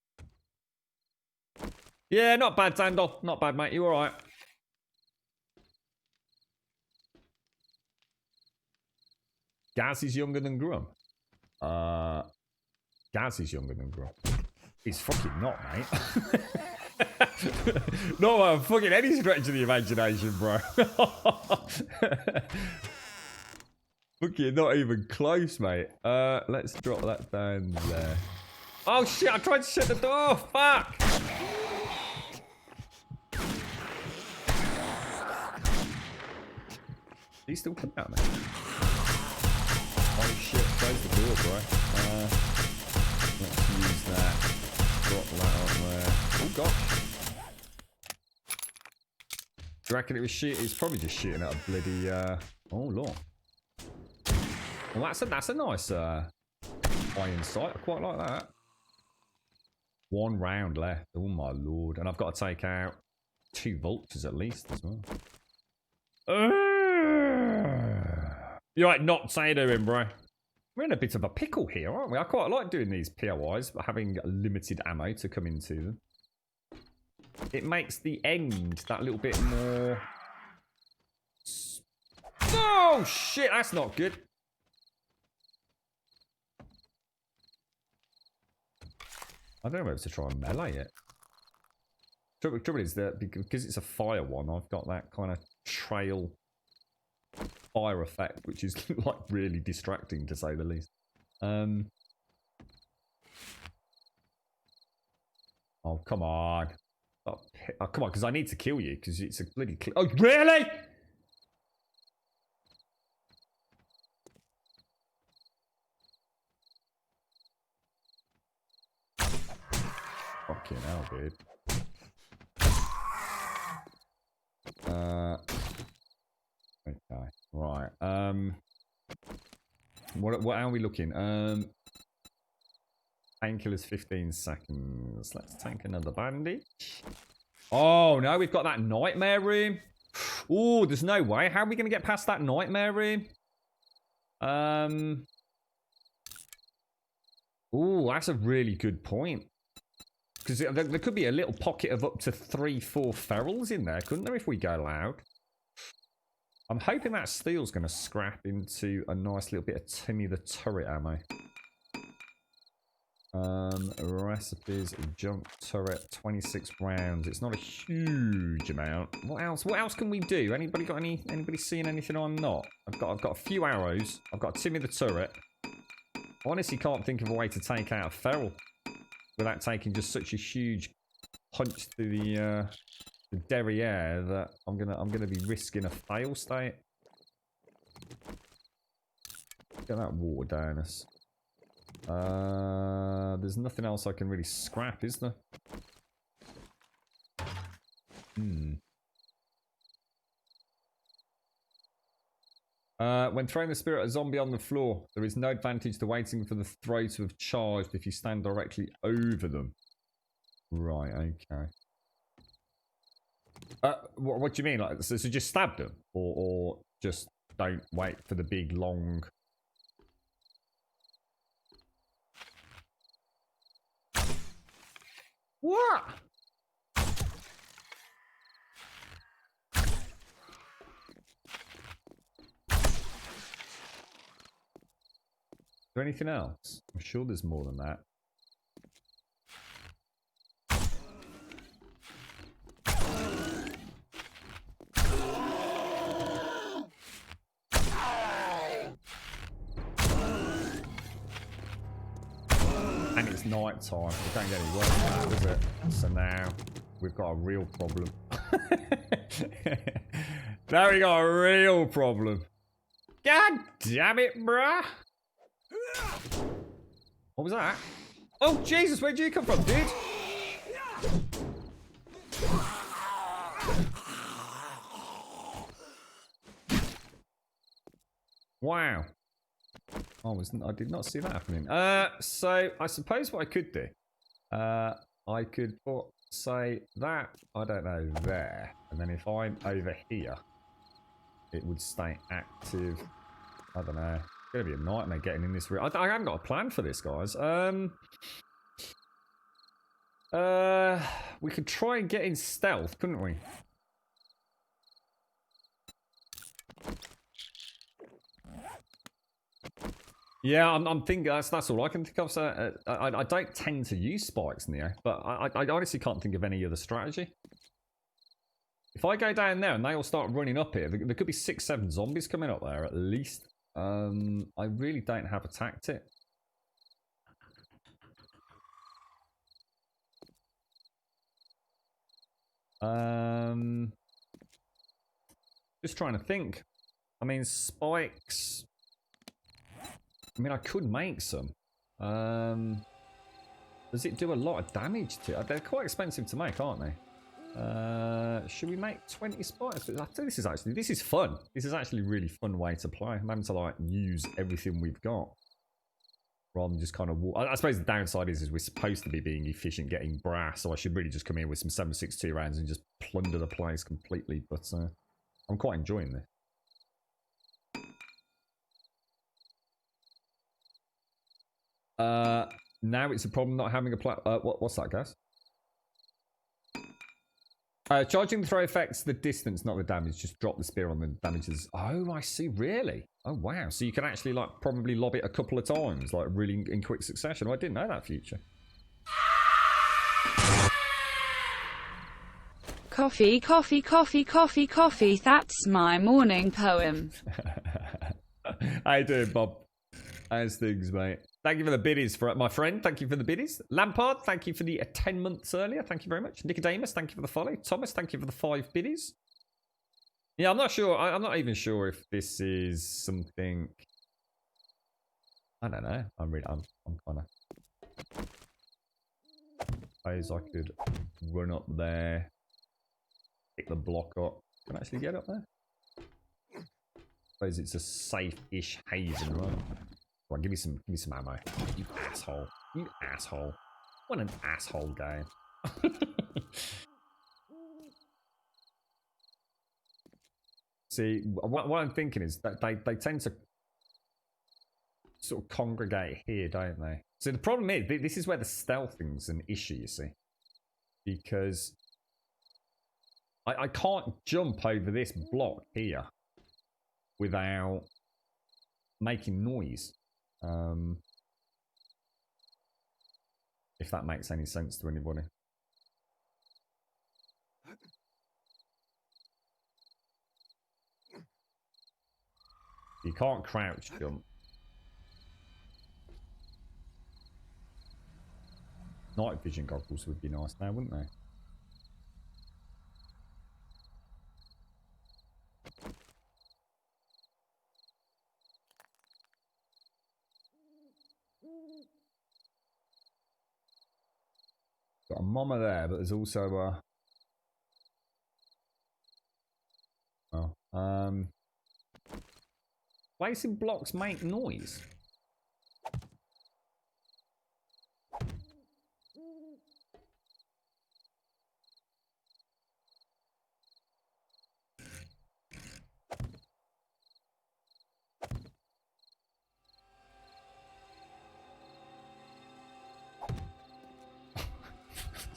Yeah, not bad, Dandol. Not bad, mate. You alright? Gaz is younger than Grum. Gaz is younger than Grum. He's fucking not, mate. Not by fucking any stretch of the imagination, bro. Fucking not even close, mate. Let's drop that down there. Oh shit, I tried to shut the door. Fuck. He's still coming out, mate. Oh shit, close the door, bro. Let's use that. Drop that on there. Oh gosh. Do you reckon it was shooting? It's probably just shooting at a bloody oh lord. Well, that's a nice iron sight. I quite like that. 1 round left. Oh my lord. And I've got to take out 2 vultures at least as well. You're right, not saying to him, bro. We're in a bit of a pickle here, aren't we? I quite like doing these POIs, but having limited ammo to come into them. It makes the end that little bit more... Oh, shit, that's not good. I don't know whether to try and melee it. Trouble is that because it's a fire one, I've got that kind of trail fire effect, which is like really distracting to say the least. Oh, come on. Oh, come on, because I need to kill you, because it's a bloody... Oh, really? Fucking hell, dude. Okay, right. What are we looking? Painkillers 15 seconds. Let's take another bandage. Oh no, we've got that nightmare room. Oh, there's no way. How are we going to get past that nightmare room? Oh, that's a really good point. Because there could be a little pocket of up to 3-4 ferals in there, couldn't there, if we go loud? I'm hoping that steel's going to scrap into a nice little bit of Timmy the Turret ammo. Recipes, junk turret, 26 rounds. It's not a huge amount. What else? What else can we do? Anybody got anybody seeing anything I'm not? I've got a few arrows. I've got Timmy the Turret. I honestly can't think of a way to take out a feral without taking just such a huge punch to the derriere that I'm gonna be risking a fail state. Get that water down us. There's nothing else I can really scrap, is there? When throwing the spirit at a zombie on the floor, there is no advantage to waiting for the throw to have charged if you stand directly over them. Right, okay. What do you mean? Like, so just stab them? Or just don't wait for the big, long... What? Is there anything else? I'm sure there's more than that. And it's night time. It don't get any worse than that, does it? So now we've got a real problem. Now we got a real problem. God damn it, bruh. What was that? Oh, Jesus, where'd you come from, dude? Wow. I did not see that happening. So I suppose what I could do, I could put, say, that, I don't know, there. And then if I'm over here, it would stay active. I don't know. It's going to be a nightmare getting in this room. I haven't got a plan for this, guys. We could try and get in stealth, couldn't we? Yeah, I'm thinking that's all I can think of. So I don't tend to use spikes in the air, but I honestly can't think of any other strategy. If I go down there and they all start running up here, there could be 6-7 zombies coming up there at least. I really don't have a tactic. Just trying to think. I mean, spikes. I mean, I could make some. Does it do a lot of damage to it? They're quite expensive to make, aren't they? Should we make 20 spikes? I think this is fun. This is actually a really fun way to play. I'm having to like use everything we've got rather than just kind of I suppose the downside is we're supposed to be being efficient getting brass, so I should really just come in with some 7.62 rounds and just plunder the place completely, but I'm quite enjoying this. Now it's a problem not having a what's that, guys? Charging the throw affects the distance, not the damage. Just drop the spear on the damages. Oh, I see. Really? Oh, wow. So you can actually like probably lob it a couple of times, like really in quick succession. Oh, I didn't know that feature. Coffee, coffee, coffee, coffee, coffee. That's my morning poem. How you doing, Bob? How's things, mate? Thank you for the biddies, for my friend. Thank you for the biddies. Lampard, thank you for the 10 months earlier. Thank you very much. Nicodemus, thank you for the follow. Thomas, thank you for the 5 biddies. Yeah, I'm not sure. I'm not even sure if this is something. I don't know. I'm kind of. Suppose I could run up there, pick the block up. Can I actually get up there? Suppose it's a safe-ish haven, right? Come on, give me some ammo. You asshole. You asshole. What an asshole game. See, what I'm thinking is that they tend to sort of congregate here, don't they? So the problem is, this is where the stealthing's an issue, you see. Because I can't jump over this block here without making noise. If that makes any sense to anybody. You can't crouch jump. Night vision goggles would be nice now, wouldn't they? Got a mama there, but there's also a... Oh, placing blocks make noise.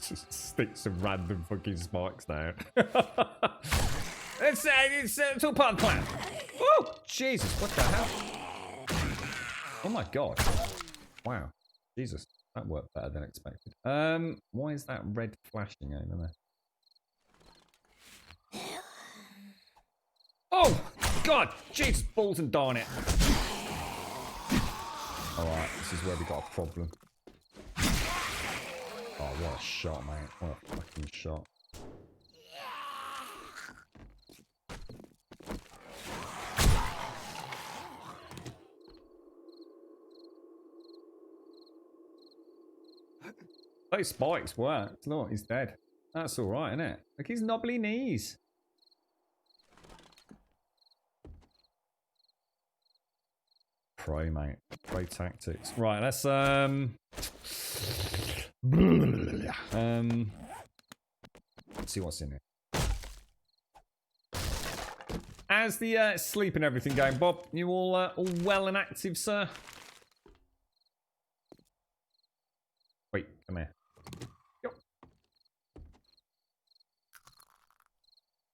Just stick some random fucking spikes down. It's all part of the plan. Oh, Jesus, what the hell? Oh my god. Wow. Jesus, that worked better than expected. Why is that red flashing over there? Oh, God! Jesus, balls and darn it. Alright, this is where we got a problem. Oh, what a shot, mate. What a fucking shot. Those spikes worked. Look, he's dead. That's alright, isn't it? Look, his knobbly knees. Pro, mate. Pro tactics. Right, let's let's see what's in here. How's the sleep and everything going, Bob? You all well and active, sir? Wait, come here. Yo.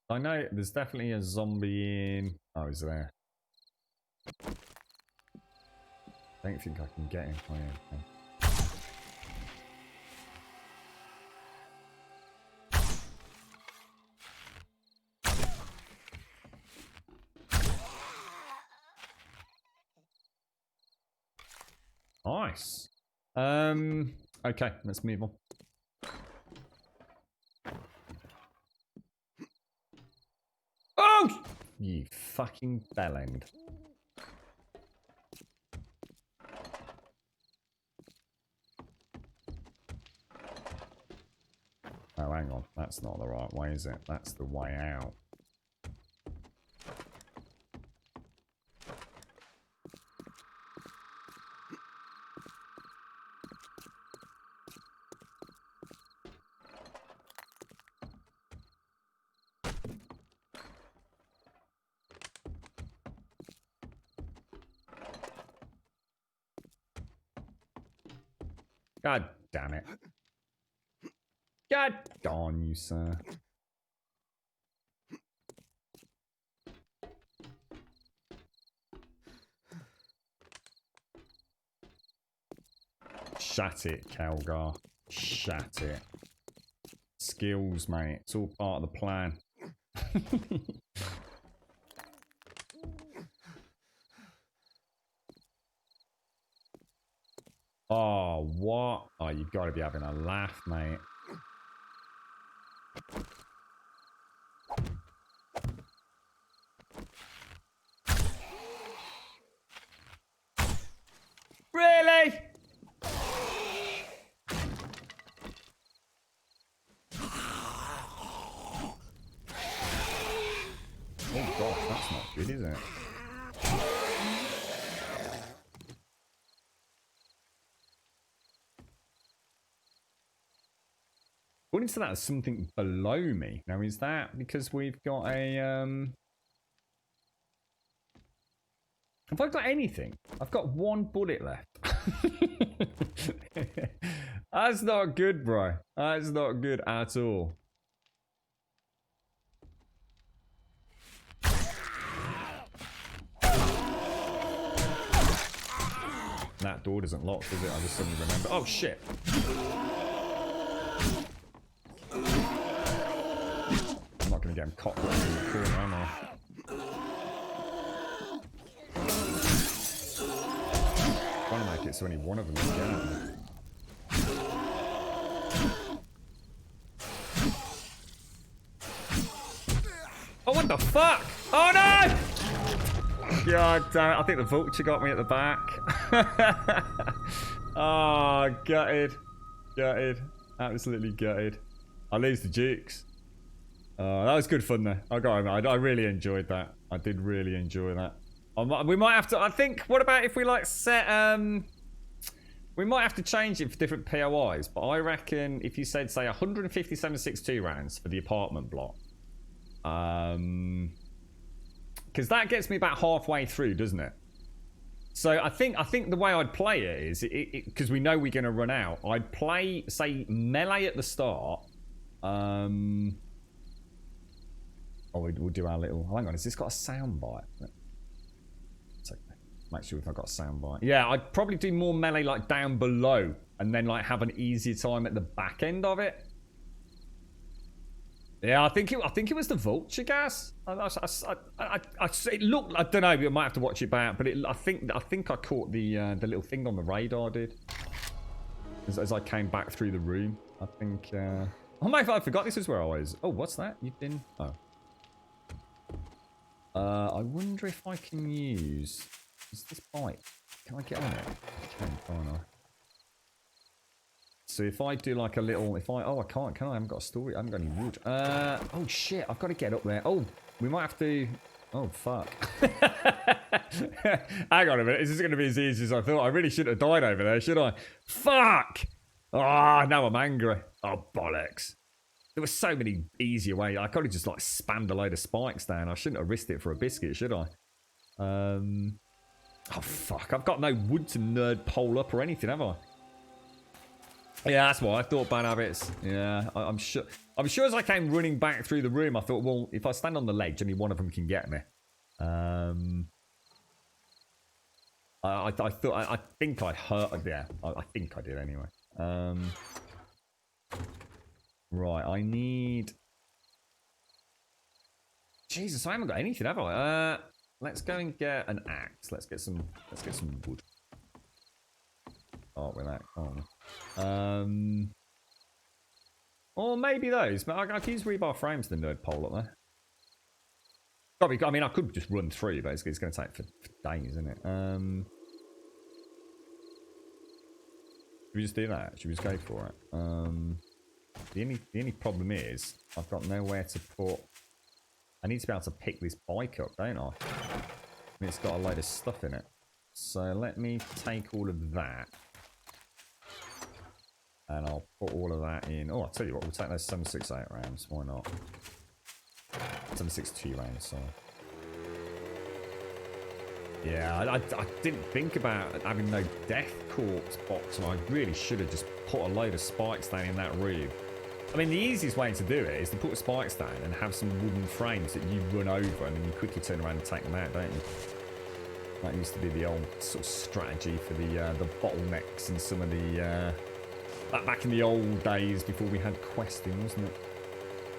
I know there's definitely a zombie in. Oh, he's there. I don't think I can get him. Oh, yeah, okay. Nice. Okay, let's move on. Oh! You fucking bellend. Oh, hang on. That's not the right way, is it? That's the way out. God damn it. God darn you, sir. Shat it, Calgar. Shat it. skills, mate. It's all part of the plan. Oh, what? Oh, you've got to be having a laugh, mate. Really? Oh gosh, that's not good, is it? According to that, there's something below me. Now, is that because we've got a have I got anything? I've got one bullet left. That's not good, bro. That's not good at all. That door doesn't lock, does it? I just suddenly remember. Oh, shit. I'm not going to get him cockroached in the corner, am I? Trying to make it so only one of them is getting me. Oh, what the fuck? Oh, no! God damn it. I think the vulture got me at the back. Oh, gutted. Gutted. Absolutely gutted. I lose the jukes. That was good fun, though. I really enjoyed that. I did really enjoy that. We might have to, I think, what about if we like set, we might have to change it for different POIs, but I reckon if you said, say, 157.62 rounds for the apartment block, because that gets me about halfway through, doesn't it? So I think the way I'd play it is, because we know we're going to run out, I'd play, say, melee at the start. Oh, we'll do our little, hang on, has this got a sound bite? Make sure if I've got a soundbite. Yeah, I'd probably do more melee like down below and then like have an easier time at the back end of it. Yeah, I think it was the vulture gas. It looked, I don't know, we might have to watch it back, but I think I caught the little thing on the radar, did. As I came back through the room. I think oh my god, I forgot this is where I was. Oh, what's that? You've been I wonder if I can use this bike. Can I get on it? I can, can't I? So if I do like a little, oh, I can't, can I? I haven't got a story. I haven't got any wood. Oh shit, I've got to get up there. Oh, we might have to, oh fuck. Hang on a minute, this is going to be as easy as I thought. I really shouldn't have died over there, should I? Fuck! Ah, now I'm angry. Oh, bollocks. There were so many easier ways. I could have just like spammed a load of spikes down. I shouldn't have risked it for a biscuit, should I? Oh fuck, I've got no wood to nerd pole up or anything, have I? Yeah, that's why I thought bad habits. Yeah, I'm sure as I came running back through the room, I thought, well, if I stand on the ledge, only one of them can get me. I think I hurt, yeah, I think I did anyway. Right, I need... Jesus, I haven't got anything, have I? Let's go and get an axe. Let's get some wood. Oh, with that. Oh. Or maybe those. But I can use rebar frames to the nerd pole up there. Probably, I mean, I could just run through, but it's going to take for days, isn't it? Should we just do that? Should we just go for it? The only problem is I've got nowhere to put. I need to be able to pick this bike up, don't I? And it's got a load of stuff in it. So let me take all of that. And I'll put all of that in. Oh, I'll tell you what, we'll take those 7.68 rounds. Why not? 7.62 rounds, sorry. Yeah, I didn't think about having no death corpse box, and I really should have just put a load of spikes down in that room. I mean, the easiest way to do it is to put spikes down and have some wooden frames that you run over, and then you quickly turn around and take them out, don't you? That used to be the old sort of strategy for the bottlenecks and some of the Back in the old days before we had questing, wasn't it?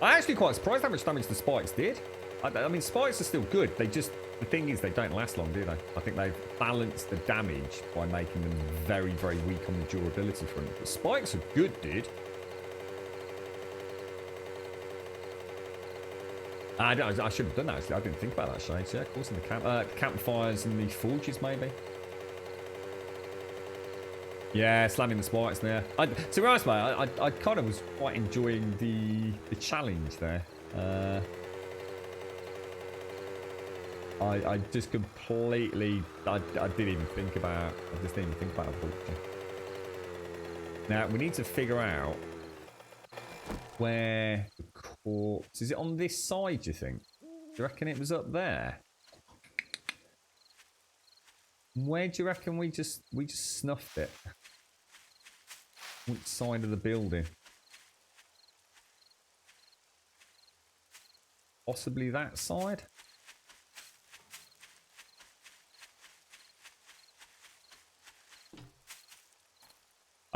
I'm actually quite surprised how much damage the spikes did. I mean, spikes are still good. They just, the thing is, they don't last long, do they? I think they've balanced the damage by making them very, very weak on the durability front. But spikes are good, dude. I should have done that, actually. I didn't think about that, Shades. Yeah, of course, in the campfires and the forges, maybe. Yeah, slamming the spikes there. To be honest, mate, I kind of was quite enjoying the challenge there. I just completely, I didn't even think about, I just didn't even think about it. Now, we need to figure out where the corpse, is it on this side, do you think? Do you reckon it was up there? Where do you reckon we just snuffed it? Which side of the building? Possibly that side?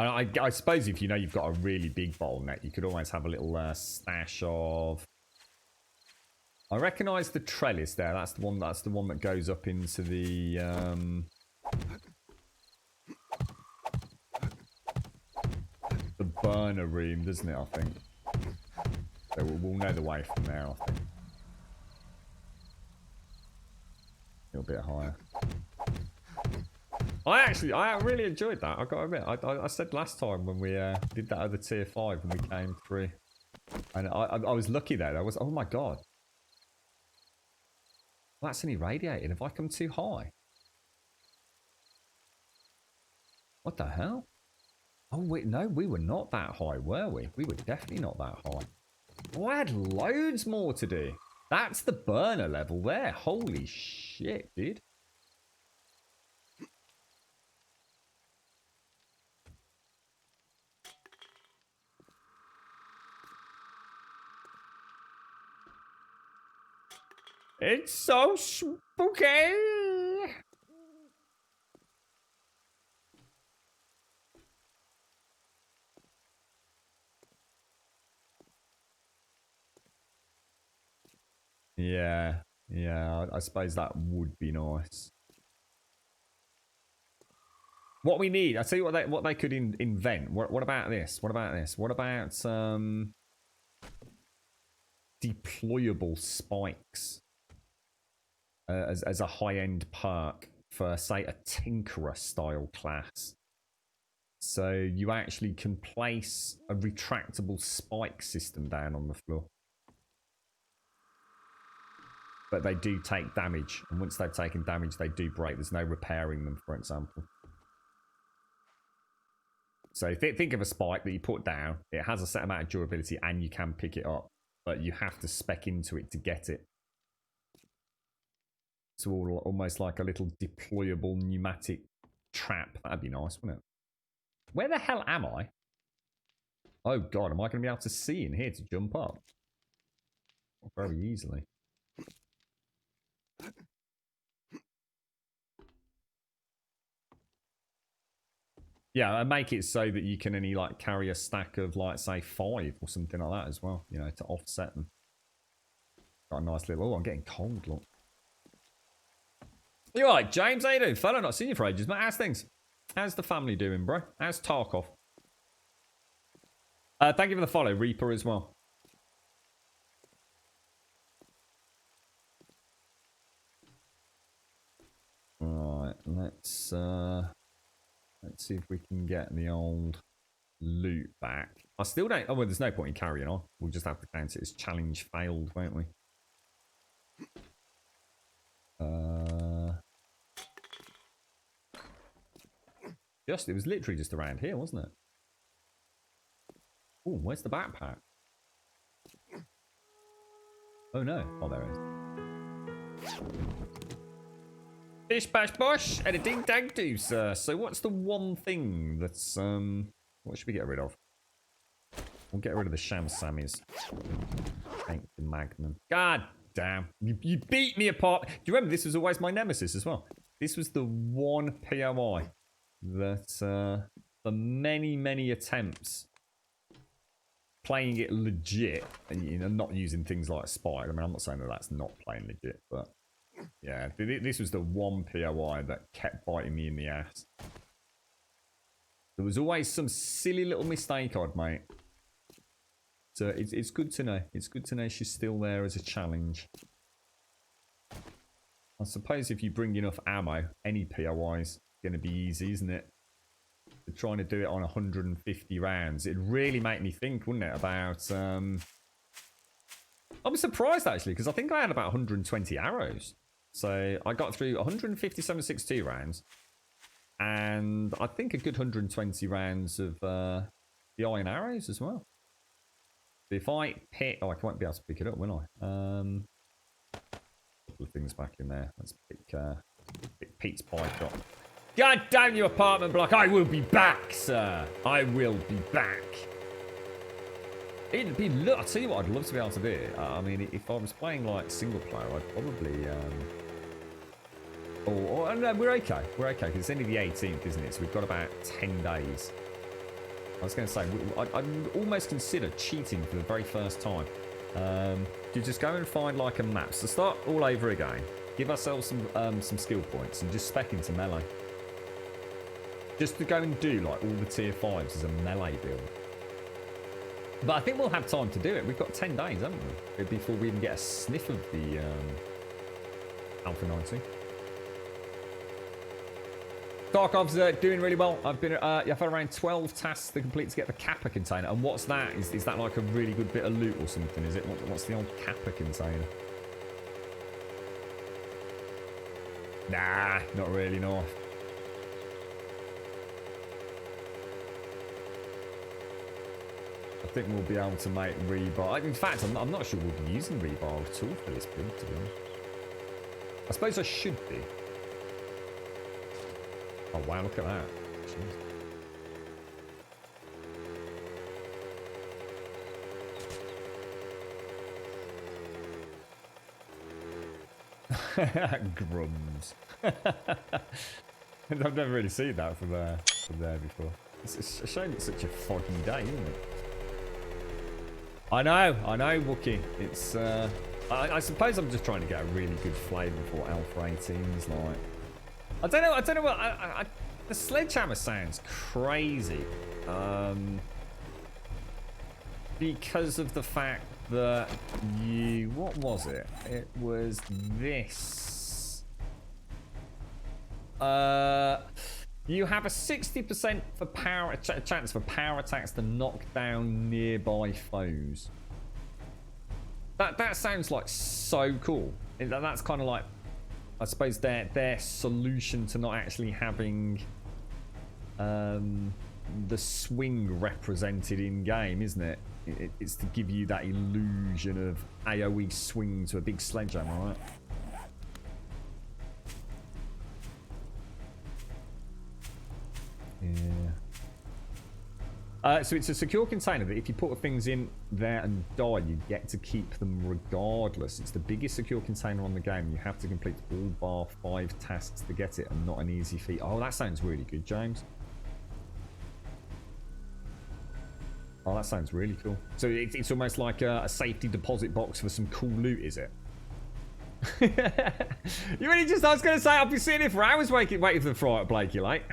I suppose if you know you've got a really big bottleneck, you could always have a little stash of... I recognise the trellis there. That's the one that goes up into the... the burner room, doesn't it, I think? So we'll know the way from there, I think. A little bit higher. I really enjoyed that. I got to admit, I said last time when we did that other tier 5 when we came through, and I was lucky there. I was, oh my god, that's only radiating. Have I come too high? What the hell? Oh wait, no, we were not that high, were we? We were definitely not that high. Oh, I had loads more to do. That's the burner level there. Holy shit, dude. It's so spooky. Yeah, I suppose that would be nice. What we need, I'll tell you what they could invent. What about this? What about this? What about deployable spikes as a high-end perk for, say, a Tinkerer style class? So you actually can place a retractable spike system down on the floor. But they do take damage, and once they've taken damage, they do break. There's no repairing them, for example. So think of a spike that you put down. It has a set amount of durability, and you can pick it up, but you have to spec into it to get it. It's all almost like a little deployable pneumatic trap. That'd be nice, wouldn't it? Where the hell am I? Oh god, am I going to be able to see in here to jump up? Not very easily. Yeah, and make it so that you can only like carry a stack of like say 5 or something like that as well, you know, to offset them. Got a nice little. Oh, I'm getting cold. Look. You alright, James? How you doing, fella? Not seen you for ages, mate. How's things? How's the family doing, bro? How's Tarkov? Thank you for the follow, Reaper, as well. Alright, let's see if we can get the old loot back. I still don't... Oh, well, there's no point in carrying on. We'll just have to count it as challenge failed, won't we? It was literally just around here, wasn't it? Oh, where's the backpack? Oh no. Oh, there it is. Bish bash bosh and a ding dang do, sir. So what's the one thing that's what should we get rid of? We'll get rid of the Sham Sammies. Thank the Magnum. God damn. You beat me apart. Do you remember this was always my nemesis as well? This was the one POI that for many, many attempts playing it legit and, you know, not using things like Spike. I mean, I'm not saying that that's not playing legit, but yeah, this was the one POI that kept biting me in the ass. There was always some silly little mistake I'd make. So it's good to know. It's good to know she's still there as a challenge. I suppose if you bring enough ammo, any POI's going to be easy, isn't it? But trying to do it on 150 rounds, it'd really make me think, wouldn't it, about... I was surprised, actually, because I think I had about 120 arrows. So I got through 150 7.62 rounds, and I think a good 120 rounds of the iron arrows as well. But if I pick... Oh, I won't be able to pick it up, will I? Couple of things back in there. Let's pick Pete's bike up. God damn you, apartment block! I will be back, sir. I will be back. It'd be. Look, I tell you what, I'd love to be able to do it. I mean, if I was playing like single player, I'd probably. No, we're okay. We're okay because it's only the 18th, isn't it? So we've got about 10 days. I was going to say, I'd almost consider cheating for the very first time. To just go and find like a map. So start all over again. Give ourselves some skill points and just spec into melee. Just to go and do like all the tier 5s as a melee build. But I think we'll have time to do it. We've got 10 days, haven't we? Before we even get a sniff of the Alpha 90. Tarkov's doing really well. I've had around 12 tasks to complete to get the Kappa container. And what's that? Is that like a really good bit of loot or something? Is it? What's the old Kappa container? Nah, not really, no. I think we'll be able to make rebar. In fact, I'm not sure we'll be using rebar at all for this build, to be honest. I suppose I should be. Oh wow, look at that. Jeez. Grums. I've never really seen that from there before. It's a shame it's such a foggy day, isn't it? I know, Wookie. It's I suppose I'm just trying to get a really good flavour for Alpha 18s, like. I don't know what the sledgehammer sounds crazy. Because of the fact that what was it? It was this. You have a 60% for power chance for power attacks to knock down nearby foes. That sounds like so cool. That's kind of like, I suppose, their solution to not actually having the swing represented in game, isn't it? It's to give you that illusion of AoE swing to a big sledgehammer, right? Yeah. So it's a secure container that if you put things in there and die, you get to keep them regardless. It's the biggest secure container on the game. You have to complete all bar 5 tasks to get it, and not an easy feat. Oh, that sounds really good, James. Oh, that sounds really cool. So it's almost like a safety deposit box for some cool loot, is it? You really just, I was going to say, I'll be sitting here for hours waiting for the fry at Blake, you like?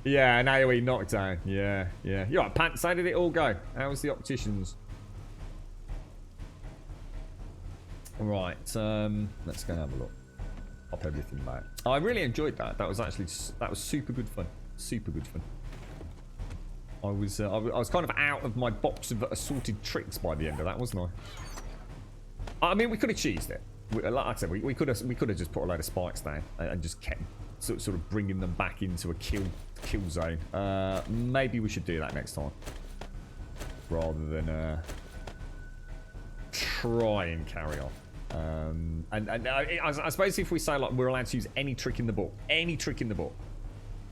Yeah, an AoE knockdown. Yeah. You're right, Pants, how did it all go? How was the opticians? Right, let's go and have a look. Pop everything back. I really enjoyed that. That was super good fun. Super good fun. I was kind of out of my box of assorted tricks by the end of that, wasn't I? I mean, we could have cheesed it. Like I said, we could have just put a load of spikes down and just kept sort of bringing them back into a kill zone. Maybe we should do that next time, rather than try and carry on. I suppose if we say like we're allowed to use any trick in the book,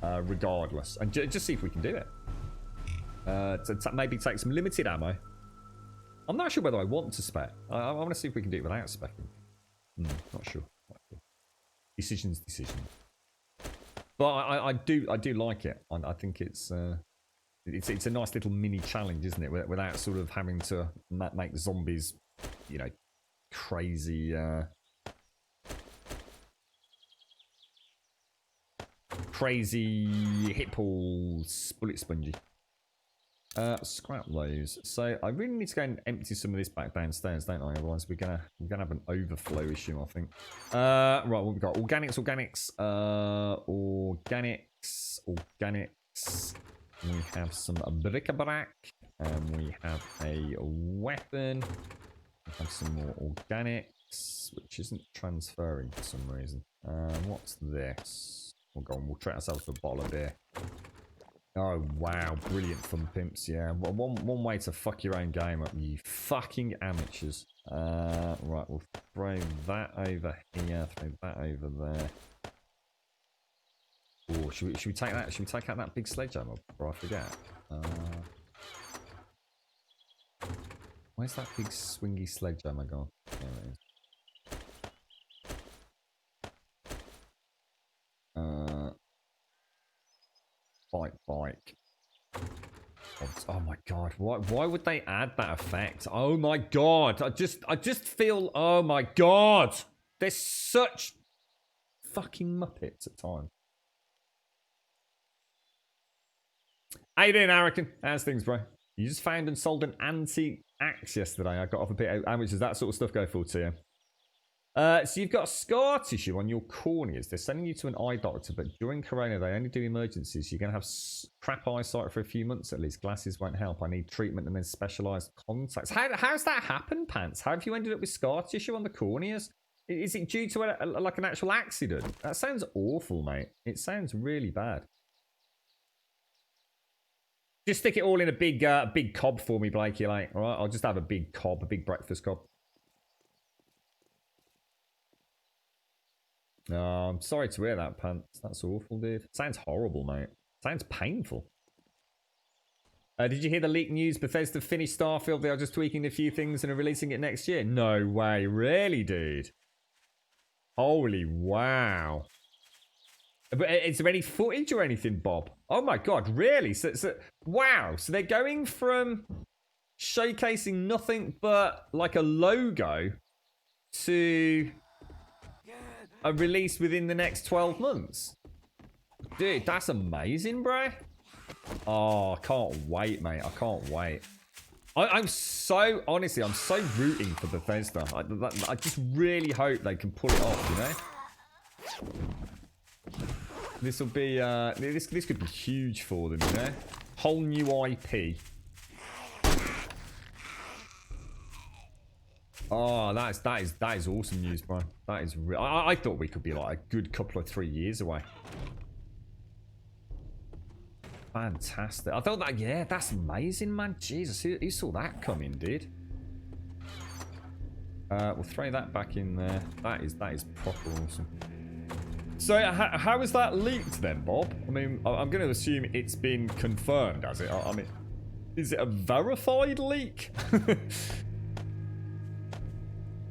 regardless, and just see if we can do it. To maybe take some limited ammo. I'm not sure whether I want to spec. I want to see if we can do it without specking. Not sure. Decisions. But I do like it. I think it's a nice little mini challenge, isn't it? Without sort of having to make zombies, you know, crazy. Crazy hit pulls, bullet spongy. Scrap those. So I really need to go and empty some of this back downstairs, don't I? Otherwise we're gonna have an overflow issue, I think. Right, what we got? Organics. We have some bric-a-brac, and we have a weapon. We have some more organics, which isn't transferring for some reason. What's this? We'll go on. We'll treat ourselves to a bottle of beer. Oh, wow. Brilliant fun pimps, yeah. One way to fuck your own game up, you fucking amateurs. Right, we'll throw that over here, throw that over there. Oh, should we take that? Should we take out that big sledgehammer before I forget? Where's that big swingy sledgehammer gone? There it is. Bike. Oh my god! Why would they add that effect? Oh my god! I just feel. Oh my god! They're such fucking muppets at times. How you doing, Arakan? How's things, bro? You just found and sold an anti-axe yesterday. I got off a bit. How much does that sort of stuff go for to you? So you've got scar tissue on your corneas. They're sending you to an eye doctor, but during Corona, they only do emergencies. You're going to have crap eyesight for a few months at least. Glasses won't help. I need treatment and then specialised contacts. How's that happen, Pants? How have you ended up with scar tissue on the corneas? Is it due to like an actual accident? That sounds awful, mate. It sounds really bad. Just stick it all in a big cob for me, Blakey. Like, all right, I'll just have a big cob, a big breakfast cob. Oh, I'm sorry to hear that, Pants. That's awful, dude. Sounds horrible, mate. Sounds painful. Did you hear the leaked news? Bethesda finished Starfield. They are just tweaking a few things and are releasing it next year. No way. Really, dude? Holy wow. But is there any footage or anything, Bob? Oh my god, really? So wow. So they're going from showcasing nothing but like a logo to a release within the next 12 months. Dude, that's amazing, bro. Oh, I can't wait, mate. I can't wait. I'm so, honestly, I'm so rooting for Bethesda. I just really hope they can pull it off, you know? This will be, this could be huge for them, you know? Whole new IP. Oh, that is awesome news, bro. That is real. I thought we could be like a good couple of 3 years away. Fantastic. I thought that, yeah, that's amazing, man. Jesus, who saw that coming, dude? We'll throw that back in there. That is proper awesome. So, how is that leaked then, Bob? I mean, I'm going to assume it's been confirmed, has it? I mean, is it a verified leak?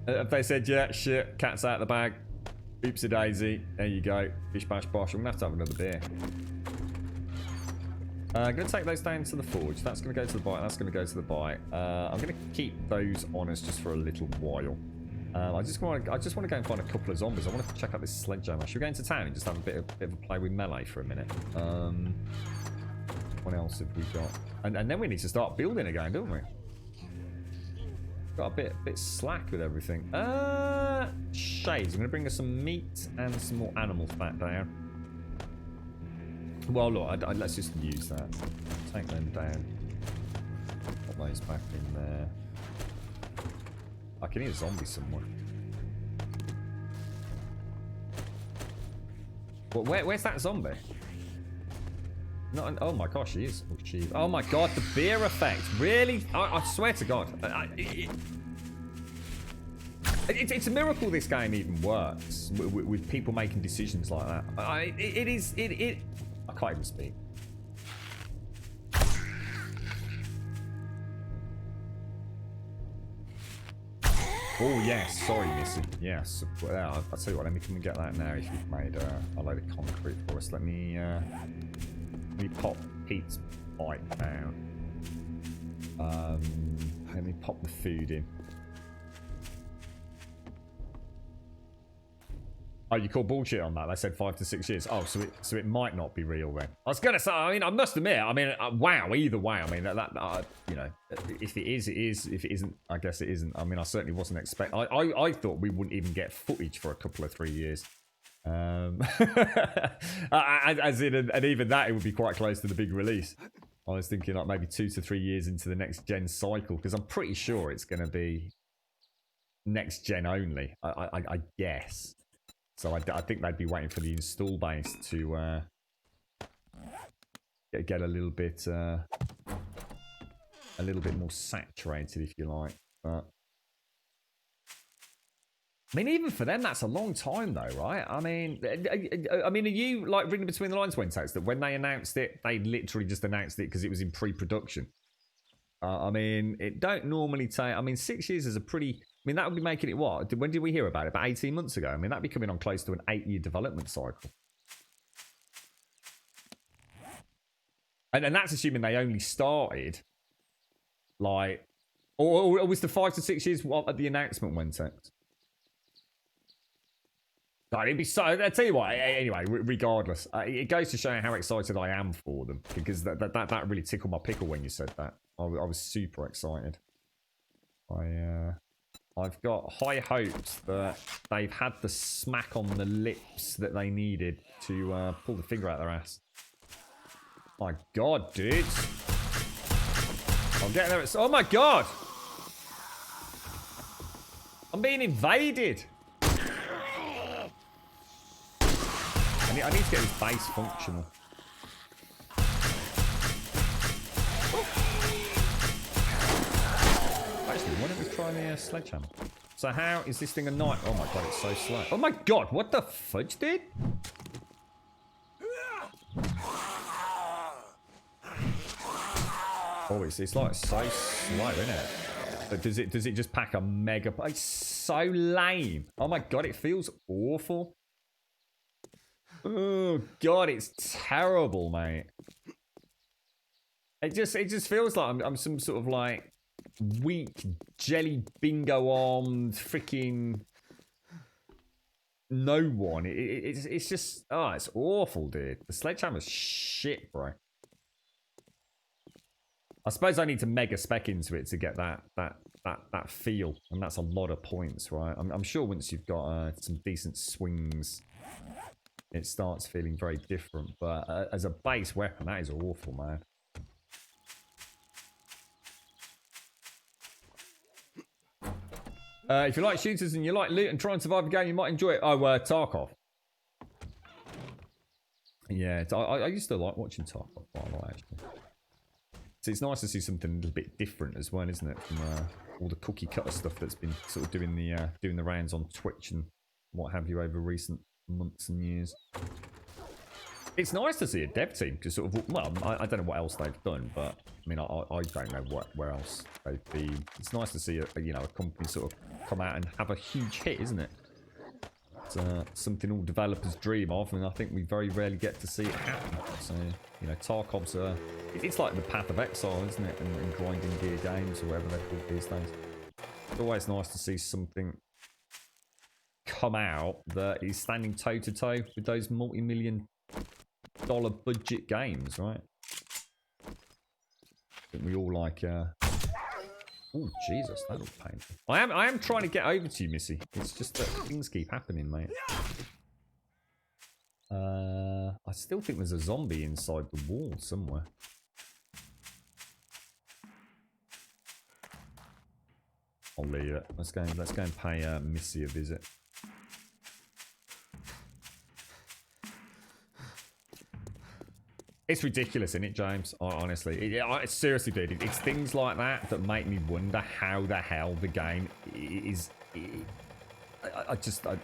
If they said, yeah, shit, cat's out of the bag, oopsie daisy, there you go, bish bash bosh, I'm going to have another beer. I'm going to take those down to the forge. That's going to go to the bite. That's going to go to the bite. I'm going to keep those on us just for a little while. I just want to go and find a couple of zombies. I want to check out this sledgehammer. Should we go into town and just have a bit of a play with melee for a minute? What else have we got? And then we need to start building again, don't we? Got a bit slack with everything. Shades. I'm going to bring us some meat and some more animal fat down. Well, look, let's just use that. Take them down. Put those back in there. I can hear a zombie somewhere. Well, where's that zombie? Oh my gosh, he is. Oh my god, the beer effect. Really? I swear to god. It's a miracle this game even works with people making decisions like that. I can't even speak. Oh, yes. Sorry, Missy. Yes. Well, I'll tell you what. Let me come and get that now if you've made a load of concrete for us. Let me pop Pete's bike down. Let me pop the food in. Oh, you call bullshit on that? They said 5 to 6 years. Oh, so it might not be real then. I was gonna say. I mean, I must admit. I mean, wow. Either way, I mean that you know, if it is, it is. If it isn't, I guess it isn't. I mean, I certainly wasn't expecting. I thought we wouldn't even get footage for a couple of 3 years. As in, and even that, it would be quite close to the big release. I was thinking like maybe 2 to 3 years into the next gen cycle, because I'm pretty sure it's going to be next gen only. I guess. So I think they'd be waiting for the install base to get a little bit more saturated, if you like. But I mean, even for them, that's a long time, though, right? I mean, are you like reading between the lines when text that when they announced it, they literally just announced it because it was in pre-production? I mean, it don't normally take. I mean, 6 years is a pretty. I mean, that would be making it what? When did we hear about it? About 18 months ago. I mean, that'd be coming on close to an 8-year development cycle. And that's assuming they only started, like, or was the 5 to 6 years at the announcement when text? Like, it'd be so. I'll tell you what. Anyway, regardless, it goes to show how excited I am for them, because that really tickled my pickle when you said that. I was super excited. I've got high hopes that they've had the smack on the lips that they needed to pull the finger out their ass. My God, dudes! I'll get there. Oh my God! I'm being invaded. I need to get this base functional. Actually, why don't we try the sledgehammer? So how is this thing a knife? Oh my God, it's so slow. Oh my God, what the fudge, dude? Oh, it's like so slow, isn't it? But does it just pack a mega? It's so lame. Oh my God, it feels awful. Oh God, it's terrible, mate. It just feels like I'm some sort of like weak jelly bingo armed freaking no one. It's just it's awful, dude. The sledgehammer's shit, bro. I suppose I need to mega spec into it to get that feel, and that's a lot of points, right? I'm sure once you've got some decent swings, it starts feeling very different. But as a base weapon, that is awful, man. If you like shooters and you like loot and try and survive a game, you might enjoy it. Oh, Tarkov. Yeah, I used to like watching Tarkov quite a lot, actually. So it's nice to see something a little bit different as well, isn't it? From all the cookie cutter stuff that's been sort of doing the rounds on Twitch and what have you over recent months and years. It's nice to see a dev team because sort of, well, I don't know what else they've done, but I mean, I don't know where else they've been. It's nice to see a company sort of come out and have a huge hit, isn't it? It's something all developers dream of, and I think we very rarely get to see it happen. So, Tarkov's it's like the path of exile, isn't it? And grinding gear games or whatever they're called these days. It's always nice to see something come out that is standing toe to toe with those multi-million-dollar budget games, right? I think we all like. Oh Jesus, that was painful. I am trying to get over to you, Missy. It's just that things keep happening, mate. I still think there's a zombie inside the wall somewhere. I'll leave it. Let's go and pay Missy a visit. It's ridiculous, isn't it, James? Honestly, it seriously, dude. It's things like that that make me wonder how the hell the game is.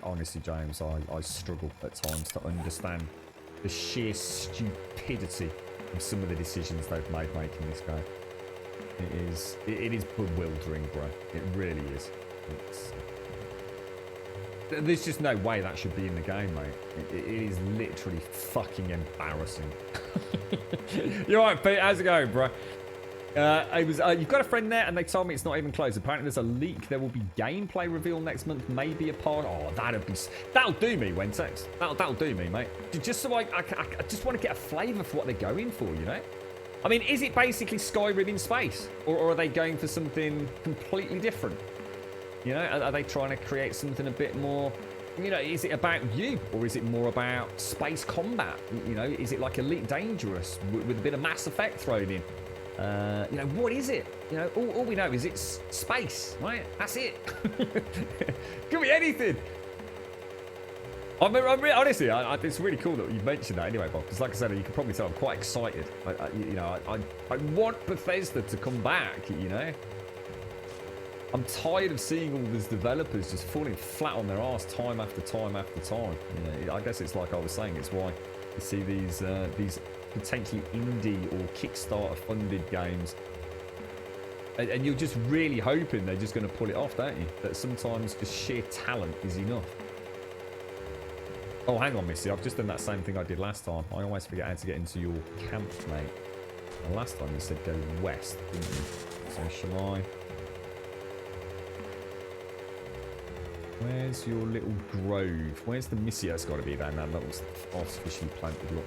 Honestly, James, I struggle at times to understand the sheer stupidity of some of the decisions they've made making this game. It is bewildering, bro. It really is. There's just no way that should be in the game, mate. It is literally fucking embarrassing. You're right, Pete. How's it going, bro? You've got a friend there, and they told me it's not even close. Apparently, there's a leak. There will be gameplay reveal next month, maybe a part. Oh, that'll do me, Wentex. That'll do me, mate. Just so I just want to get a flavour for what they're going for, you know. I mean, is it basically Skyrim in space, or are they going for something completely different? You know, are they trying to create something a bit more? You know, is it about you, or is it more about space combat? You know, is it like Elite Dangerous with a bit of Mass Effect thrown in? You know, what is it? You know, all we know is it's space, right? That's it. Could be anything. Honestly, it's really cool that you mentioned that anyway, Bob, because like I said, you can probably tell I'm quite excited. I want Bethesda to come back, you know? I'm tired of seeing all these developers just falling flat on their ass time after time after time. You know, I guess it's like I was saying, it's why you see these potentially indie or Kickstarter funded games, and you're just really hoping they're just going to pull it off, don't you? That sometimes just sheer talent is enough. Oh, hang on, Missy. I've just done that same thing I did last time. I always forget how to get into your camp, mate. And last time you said go west, didn't you? So shall I? Where's your little grove? Where's the Missy? That's got to be there. That was artificially planted. Look.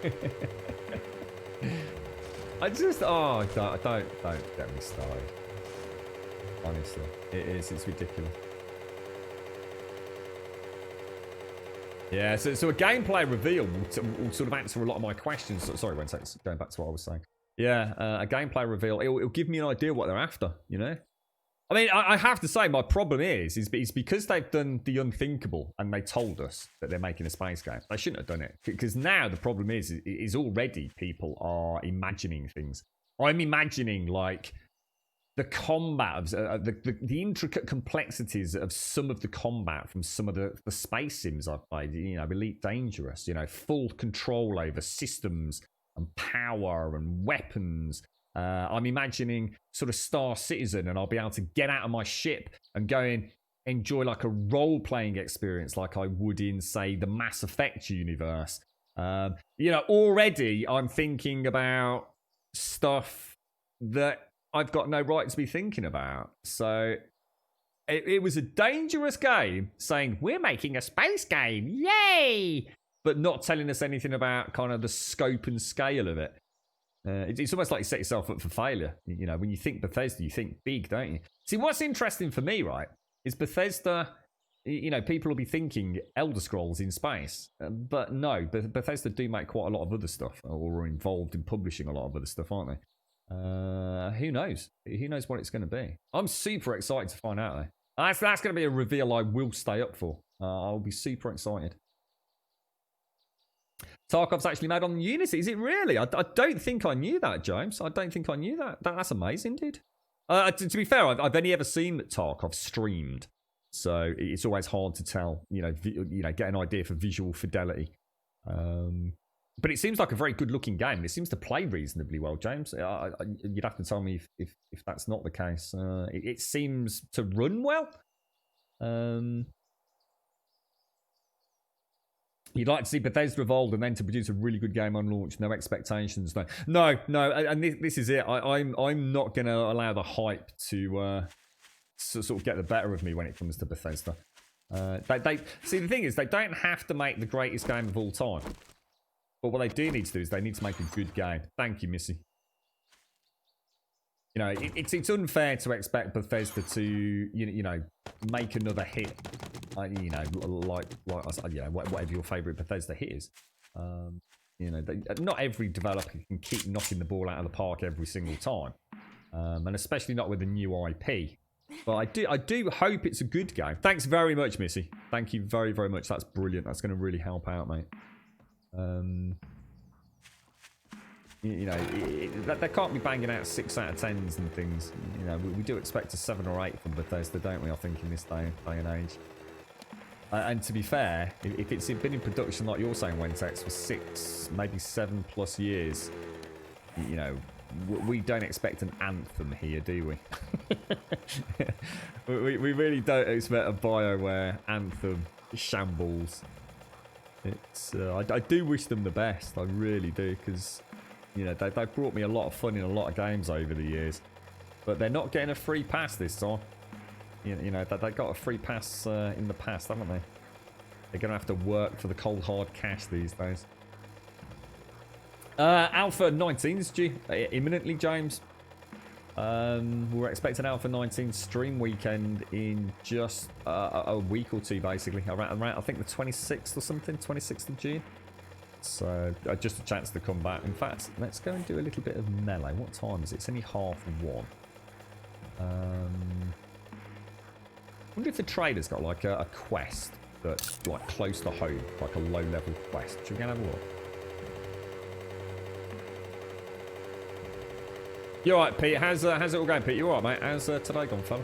Don't get me started. Honestly, it's ridiculous. Yeah, so a gameplay reveal will sort of answer a lot of my questions. Sorry, one second, going back to what I was saying. Yeah, a gameplay reveal, it'll give me an idea what they're after, you know? I mean, I have to say, my problem is because they've done the unthinkable and they told us that they're making a space game. They shouldn't have done it. Because now the problem is already people are imagining things. I'm imagining, like, the combat, the intricate complexities of some of the combat from some of the space sims I've played, you know, Elite Dangerous, you know, full control over systems and power and weapons. I'm imagining sort of Star Citizen, and I'll be able to get out of my ship and go and enjoy like a role-playing experience like I would in, say, the Mass Effect universe. You know, already I'm thinking about stuff that I've got no right to be thinking about. So it was a dangerous game saying, we're making a space game, yay! But not telling us anything about kind of the scope and scale of it. It's almost like you set yourself up for failure. You know, when you think Bethesda, you think big, don't you? See, what's interesting for me, right, is Bethesda, you know, people will be thinking Elder Scrolls in space. But no, Bethesda do make quite a lot of other stuff, or are involved in publishing a lot of other stuff, aren't they? Who knows? Who knows what it's going to be? I'm super excited to find out, though. That's going to be a reveal I will stay up for. I'll be super excited. Tarkov's actually made on Unity. Is it really? I don't think I knew that, James. I don't think I knew that. That's amazing, dude. To be fair, I've only ever seen Tarkov streamed, so it's always hard to tell. You know, get an idea for visual fidelity. But it seems like a very good-looking game. It seems to play reasonably well, James. You'd have to tell me if that's not the case. It seems to run well. You'd like to see Bethesda evolved and then to produce a really good game on launch. No expectations. No. And this is it. I'm not going to allow the hype to sort of get the better of me when it comes to Bethesda. They see, the thing is, they don't have to make the greatest game of all time. But what they do need to do is they need to make a good game. Thank you, Missy. You know, it's unfair to expect Bethesda to, you know, make another hit. You know, like you know, whatever your favorite Bethesda hit is. You know, not every developer can keep knocking the ball out of the park every single time, and especially not with a new IP. But I do hope it's a good game. Thanks very much, Missy. Thank you very, very much. That's brilliant. That's going to really help out, mate. You know, they can't be banging out 6 out of 10s and things. You know, we do expect a 7 or 8 from Bethesda, don't we? I think in this day and age. And to be fair, if it's been in production like you're saying, Wentex, for 6, maybe 7+ years, you know, we don't expect an Anthem here, do we? we really don't expect a BioWare Anthem shambles. It's I do wish them the best. I really do, because you know they've brought me a lot of fun in a lot of games over the years. But they're not getting a free pass this time. You know they got a free pass in the past, haven't they? They're going to have to work for the cold hard cash these days. Alpha 19's due imminently, James. We're expecting Alpha 19 stream weekend in just a week or two, basically. Around I think the 26th or something, 26th of June. So just a chance to come back. In fact, let's go and do a little bit of melee. What time is it? It's only 1:30. Wonder if the trader's got like a quest that's like close to home, like a low level quest. Should we go and have a look? You alright, Pete? How's it all going, Pete? You alright, mate? How's today gone, fella?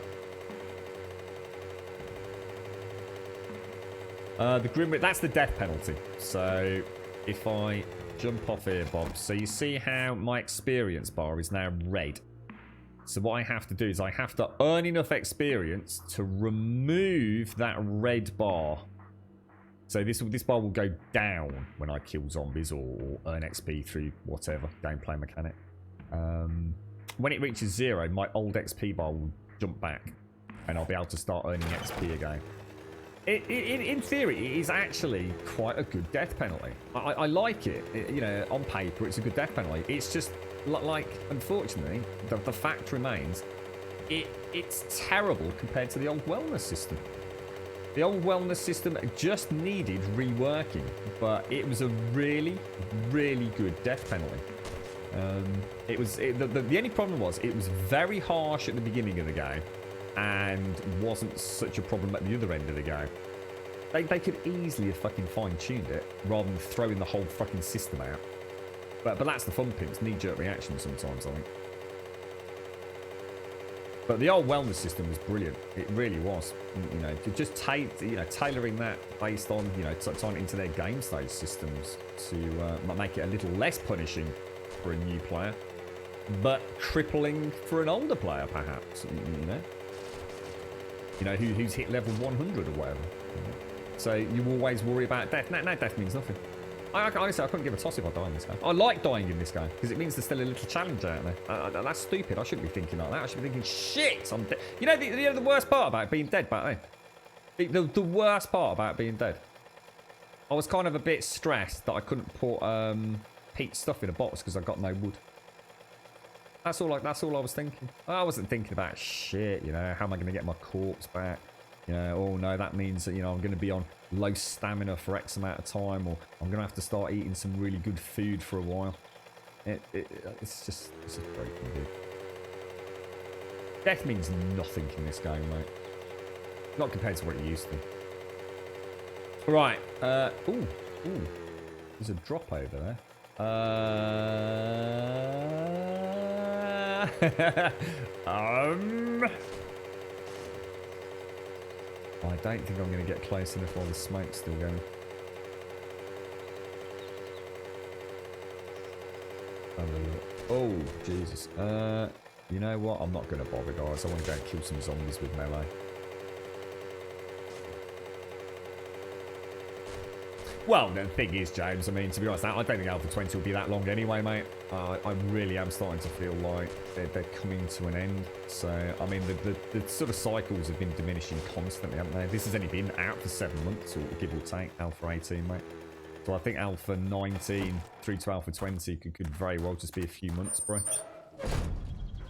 The Grim... That's the death penalty. So, if I jump off here, Bob. So, you see how my experience bar is now red. So, what I have to do is I have to earn enough experience to remove that red bar. So, this bar will go down when I kill zombies or earn XP through whatever gameplay mechanic. When it reaches 0, my old XP bar will jump back, and I'll be able to start earning XP again. In theory, it is actually quite a good death penalty. I like it. You know, on paper, it's a good death penalty. It's just, like, unfortunately, the fact remains, it's terrible compared to the old wellness system. The old wellness system just needed reworking, but it was a really, really good death penalty. The only problem was it was very harsh at the beginning of the game and wasn't such a problem at the other end of the game. They could easily have fucking fine-tuned it rather than throwing the whole fucking system out. But that's the fun pimps, knee-jerk reaction sometimes, I think. But the old wellness system was brilliant. It really was. You know, just tailoring that based on, you know, tying it into their game stage systems to make it a little less punishing for a new player, but crippling for an older player, perhaps. You know, who's hit level 100 or whatever. So you always worry about death. Now death means nothing. Honestly, I couldn't give a toss if I die in this game. I like dying in this game because it means there's still a little challenge out there. That's stupid. I shouldn't be thinking like that. I should be thinking, shit, I'm dead. You know the worst part about being dead back then? The worst part about being dead. I was kind of a bit stressed that I couldn't put Pete's stuff in a box because I got no wood. That's all I was thinking. I wasn't thinking about shit, you know, how am I going to get my corpse back? You know, oh no, that means that, you know, I'm going to be on low stamina for X amount of time, or I'm going to have to start eating some really good food for a while. It's just broken, dude. Death means nothing in this game, mate. Not compared to what it used to. Right. Ooh. There's a drop over there. I don't think I'm going to get close enough while the smoke's still going. Oh, Jesus. You know what? I'm not going to bother, guys. I want to go and kill some zombies with melee. Well, the thing is, James, I mean, to be honest, I don't think Alpha 20 will be that long anyway, mate. I really am starting to feel like they're coming to an end. So, I mean, the sort of cycles have been diminishing constantly, haven't they? This has only been out for 7 months, or give or take, Alpha 18, mate. So I think Alpha 19 through to Alpha 20 could very well just be a few months, bro.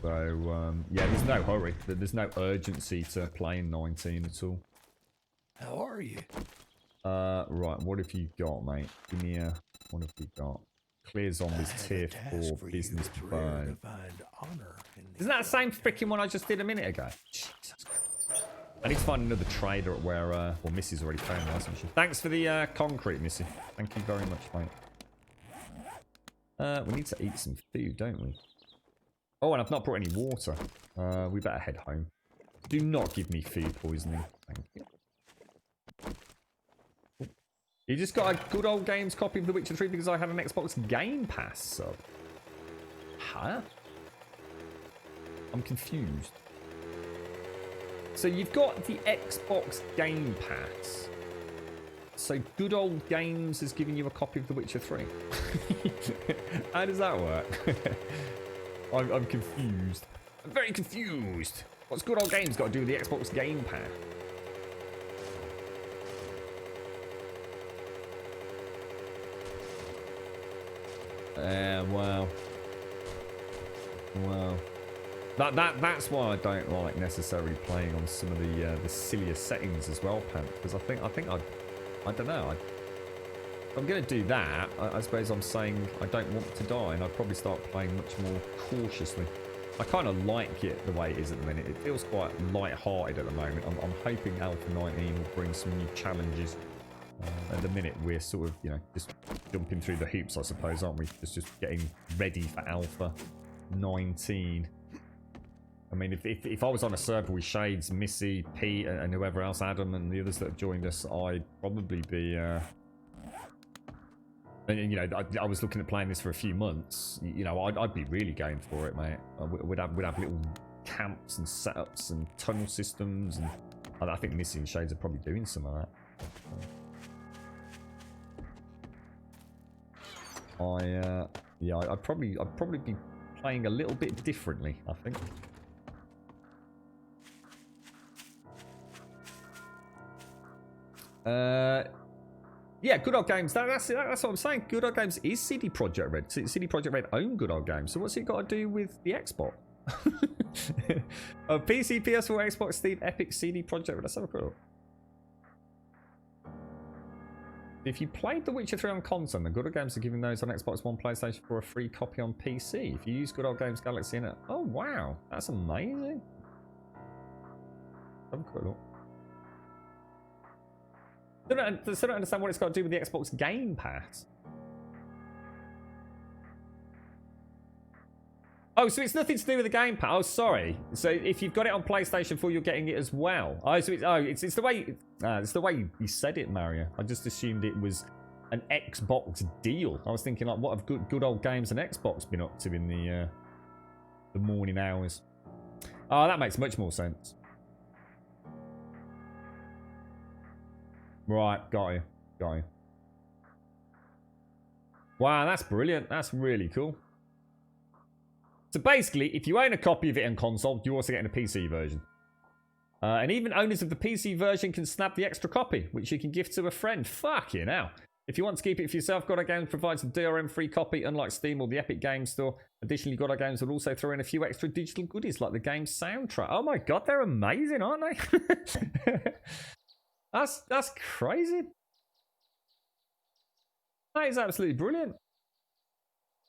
So, yeah, there's no hurry. There's no urgency to playing 19 at all. How are you? Right, what have you got, mate? Give me a... What have we got? Clear zombies tier 4 business burn. Isn't that the same freaking one I just did a minute ago? Jesus Christ. I need to find another trader at where... well, Missy's already found us. Thanks for the concrete, Missy. Thank you very much, mate. We need to eat some food, don't we? Oh, and I've not brought any water. We better head home. Do not give me food poisoning. Thank you. You just got a good old games copy of The Witcher 3 because I had an Xbox Game Pass sub. Huh? I'm confused. So you've got the Xbox Game Pass. So Good Old Games has given you a copy of The Witcher 3. How does that work? I'm confused. I'm very confused. What's Good Old Games got to do with the Xbox Game Pass? Wow. Wow. That's why I don't like necessarily playing on some of the sillier settings as well, Pant. Because I don't know. If I'm going to do that, I suppose I'm saying I don't want to die, and I'd probably start playing much more cautiously. I kind of like it the way it is at the minute. It feels quite light-hearted at the moment. I'm hoping Alpha 19 will bring some new challenges. At the minute, we're sort of, you know, just jumping through the hoops, I suppose, aren't we? Just getting ready for Alpha 19. I mean, if I was on a server with Shades, Missy, Pete, and whoever else, Adam, and the others that have joined us, I'd probably be... And, you know, I was looking at playing this for a few months. You know, I'd be really going for it, mate. We'd have little camps and setups and tunnel systems, and I think Missy and Shades are probably doing some of that. Yeah, I'd probably be playing a little bit differently, I think. Yeah, Good Old Games. That's what I'm saying. Good Old Games is CD Projekt Red. CD Projekt Red own Good Old Games. So what's it got to do with the Xbox? PC, PS4, Xbox, Steam, Epic, CD Projekt Red. Let's have a quick look. If you played The Witcher 3 on console, the Good Old Games are giving those on Xbox One, PlayStation for a free copy on PC. If you use Good Old Games Galaxy in it. Oh, wow. That's amazing. Have a quick look. I still don't understand what it's got to do with the Xbox Game Pass. Oh, so it's nothing to do with the Game Pass. Oh, sorry. So if you've got it on PlayStation 4, you're getting it as well. Oh, so it's the way it's the way you said it, Mario. I just assumed it was an Xbox deal. I was thinking, like, what have good old games and Xbox been up to in the morning hours? Oh, that makes much more sense. Right, got you. Wow, that's brilliant. That's really cool. So basically, if you own a copy of it on console, you're also getting a PC version. And even owners of the PC version can snap the extra copy, which you can gift to a friend. Fucking hell. If you want to keep it for yourself, God Old Games provides a DRM-free copy, unlike Steam or the Epic Games Store. Additionally, God Old Games will also throw in a few extra digital goodies, like the game's soundtrack. Oh my god, they're amazing, aren't they? That's crazy. That is absolutely brilliant.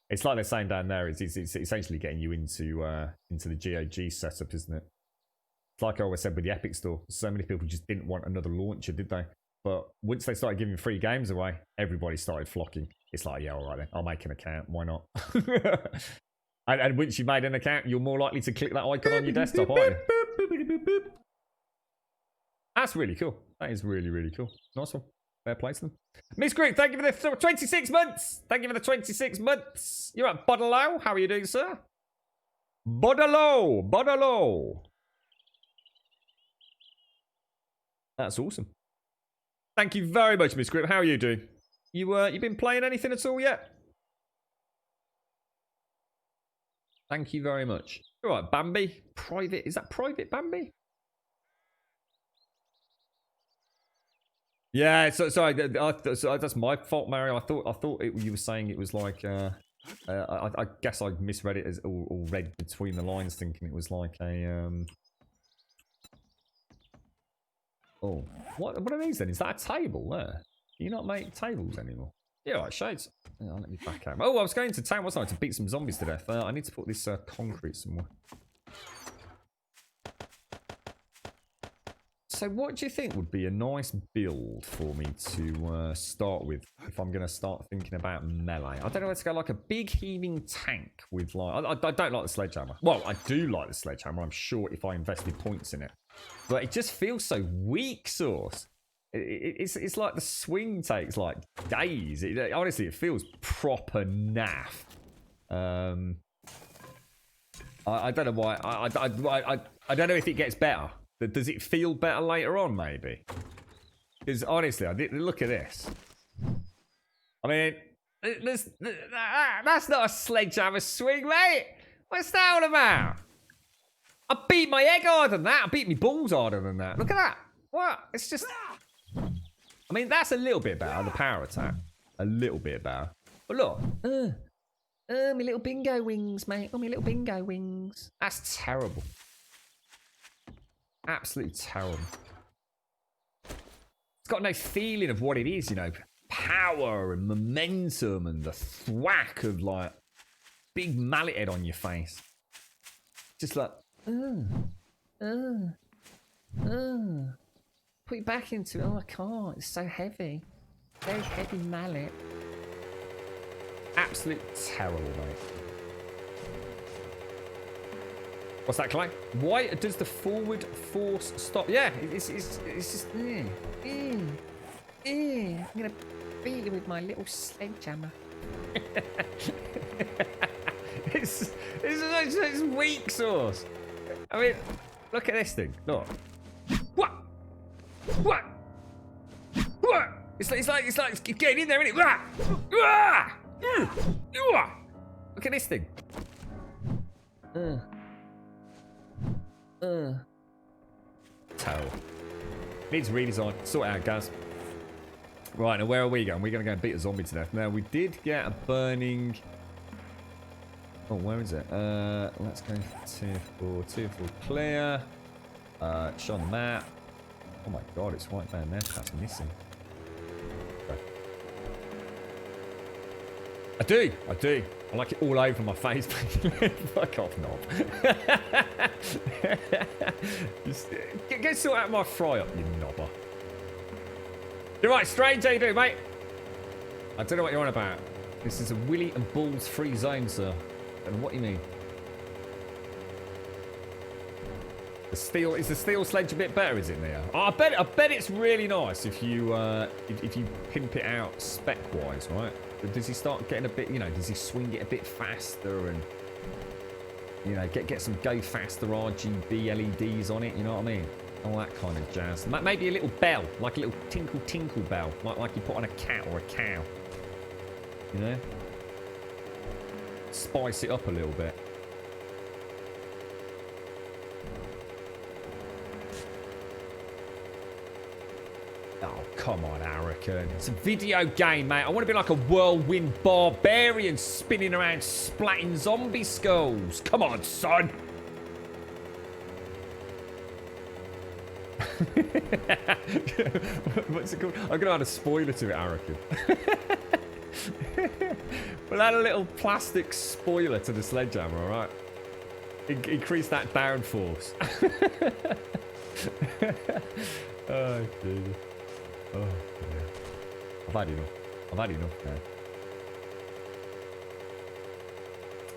It's like they're saying down there, it's essentially getting you into the GOG setup, isn't it? It's like I always said with the Epic Store. So many people just didn't want another launcher, did they? But once they started giving free games away, everybody started flocking. It's like, yeah, all right then, I'll make an account. Why not? and once you've made an account, you're more likely to click that icon on your desktop, aren't you? That's really cool. That is really, really cool. Nice one. Fair play to them. Miss Greg, thank you for the 26 months. Thank you for the 26 months. You're at Bodalo. How are you doing, sir? Bodalo. That's awesome. Thank you very much, Miss Grip. How are you doing? You been playing anything at all yet? Thank you very much. All right, Bambi. Private. Is that private, Bambi? Yeah, sorry, that's my fault, Mario. I thought you were saying it was like, I guess I misread it as, or read between the lines, thinking it was like a, oh, what are these then? Is that a table there? Do you not make tables anymore? Yeah, right, Shades. Yeah, let me back out. Oh, I was going to town, wasn't I, to beat some zombies to death. I need to put this concrete somewhere. So what do you think would be a nice build for me to start with if I'm going to start thinking about melee? I don't know where to go, like a big heaving tank with like... I don't like the sledgehammer. Well, I do like the sledgehammer, I'm sure, if I invested points in it. But it just feels so weak, Source. It's like the swing takes like days. Honestly, it feels proper naff. I don't know why. I don't know if it gets better. Does it feel better later on, maybe? Because honestly, look at this. I mean, that's not a sledgehammer swing, mate. What's that all about? I beat my egg harder than that. I beat my balls harder than that. Look at that. What? It's just... I mean, that's a little bit better, the power attack. A little bit better. But look. My little bingo wings, mate. Oh, my little bingo wings. That's terrible. Absolutely terrible. It's got no feeling of what it is, you know. Power and momentum and the thwack of, like, big mallet head on your face. Just like, put it back into it. Oh, I can't. It's so heavy. Very heavy mallet. Absolute terrible, mate. What's that, Clay? Why does the forward force stop? Yeah, it's just... I'm going to beat you with my little sledgehammer. It's weak sauce. I mean, look at this thing. Look. What? It's like getting in there, isn't it? Look at this thing. Terrible. Needs redesign. Sort it out, guys. Right, now where are we going? We're going to go and beat a zombie to death. Now, we did get a burning... Oh, where is it? Let's go for tier 4. Tier 4 clear. Show on the map. Oh my god, it's right down there. That's missing. Okay. I do. I like it all over my face. Fuck off, knob. Just, go sort out my fry up, you knobber. You're right, strange how you do, mate. I don't know what you're on about. This is a willy and balls free zone, sir. I don't know what you mean. The steel is the steel sledge a bit better, is it, Neo? Oh, I bet it's really nice if you pimp it out spec wise, right? But does he start getting a bit, you know, does he swing it a bit faster and, you know, get some go faster RGB LEDs on it, you know what I mean? All that kind of jazz. Maybe a little bell, like a little tinkle bell, like you put on a cat or a cow. You know? Spice it up a little bit. Oh, come on, Arakan. It's a video game, mate. I want to be like a whirlwind barbarian spinning around splatting zombie skulls. Come on, son. What's it called? I'm going to add a spoiler to it, Arakan. We'll add a little plastic spoiler to the sledgehammer, alright? Increase that downforce. Oh, Jesus. Oh, yeah. I've had enough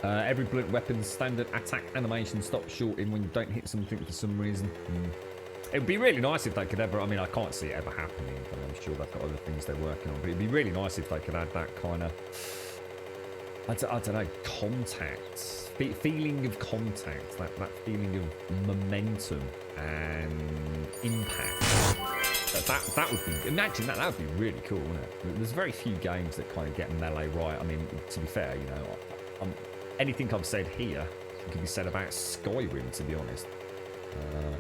now. Every blunt weapon's standard attack animation stops shorting when you don't hit something for some reason. It would be really nice if they could ever... I mean, I can't see it ever happening, but I'm sure they've got other things they're working on. But it'd be really nice if they could add that kind of... I don't know, contact. Feeling of contact. That feeling of momentum and impact. That would be... Imagine that. That would be really cool, wouldn't it? There's very few games that kind of get melee right. I mean, to be fair, you know, anything I've said here can be said about Skyrim, to be honest.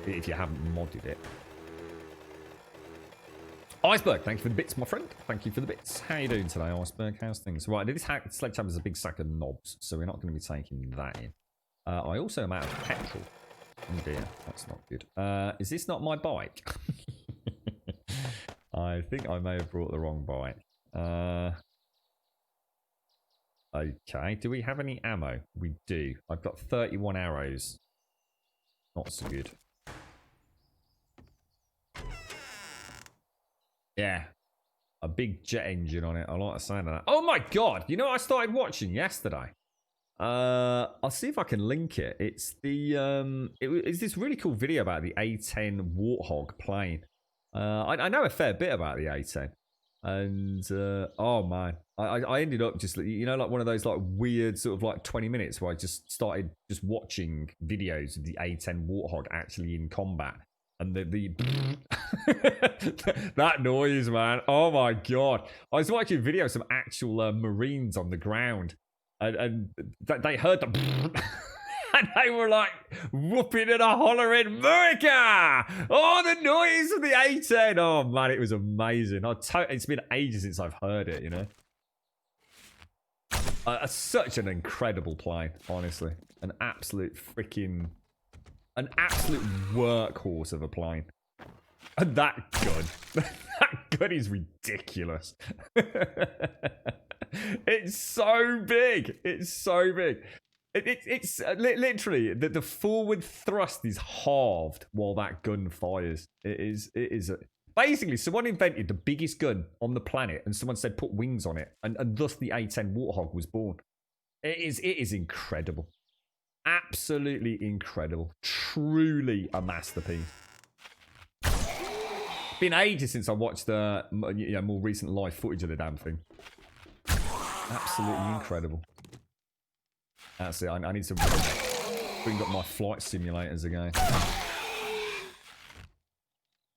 If you haven't modded it. Iceberg, thank you for the bits, my friend. Thank you for the bits. How you doing today, Iceberg? How's things? Right, this sledgehammer is a big sack of knobs, so we're not going to be taking that in. I also am out of petrol. Oh dear, that's not good. Is this not my bike? I think I may have brought the wrong bike. Okay, do we have any ammo? We do. I've got 31 arrows. Not so good. Yeah. A big jet engine on it. I like the sound of that. Oh my god! You know what I started watching yesterday? I'll see if I can link it. It's the it's this really cool video about the A18 Warthog plane. I know a fair bit about the A10. And oh man, I ended up just, you know, like one of those like weird sort of like 20 minutes where I just started just watching videos of the A10 Warthog actually in combat. And the that noise, man. Oh my god. I was watching videos of some actual Marines on the ground. And they heard the and they were like whooping and a hollering, America! Oh, the noise of the A10. Oh man, it was amazing. It's been ages since I've heard it, you know. Such an incredible plane, honestly. An absolute workhorse of a plane. And that gun. That gun is ridiculous. It's so big. It's so big. It's literally the forward thrust is halved while that gun fires. It is basically someone invented the biggest gun on the planet, and someone said put wings on it, and thus the A10 Warthog was born. It is incredible, absolutely incredible, truly a masterpiece. Been ages since I watched the more recent live footage of the damn thing. Absolutely incredible. That's it. I need to bring up my flight simulators again.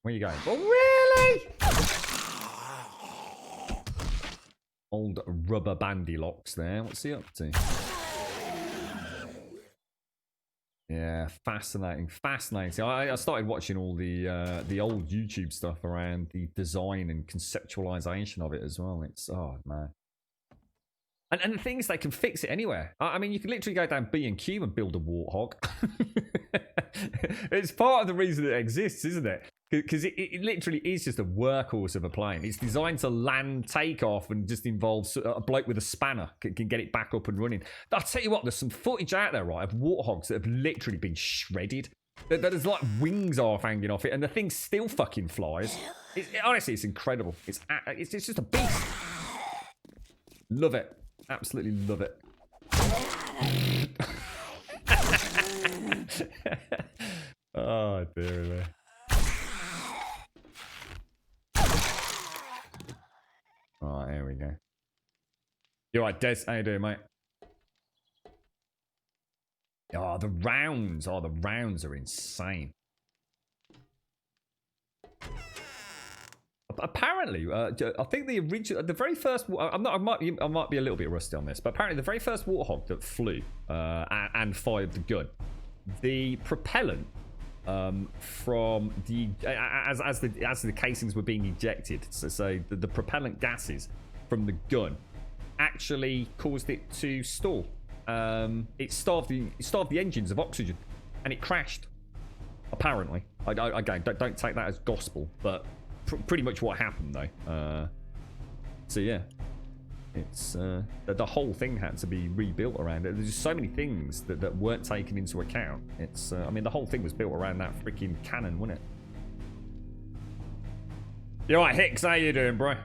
Where are you going? Oh, really? Old rubber bandy locks there. What's he up to? Yeah, fascinating. Fascinating. See, I started watching all the old YouTube stuff around the design and conceptualization of it as well. It's, oh, man. And the thing is, they can fix it anywhere. I mean, you can literally go down B&Q and build a Warthog. It's part of the reason it exists, isn't it? Because it literally is just a workhorse of a plane. It's designed to land, take off, and just involves a bloke with a spanner can get it back up and running. I'll tell you what, there's some footage out there, right, of Warthogs that have literally been shredded. There's like wings off hanging off it, and the thing still fucking flies. Honestly, it's incredible. It's just a beast. Love it. Absolutely love it. Oh, dear me. Alright, here we go. You're right, Des. How you doing, mate? Oh, the rounds. Oh, the rounds are insane. Apparently, I think the very first. I might be a little bit rusty on this, but apparently the very first Warthog that flew and fired the gun, the propellant from the as the casings were being ejected, so the propellant gases from the gun actually caused it to stall. It starved the engines of oxygen, and it crashed. Apparently, again, don't take that as gospel, but pretty much what happened though. So yeah, it's the whole thing had to be rebuilt around it. There's just so many things that weren't taken into account. It's I mean, the whole thing was built around that freaking cannon, wasn't it? You alright, Hicks? How you doing, bro?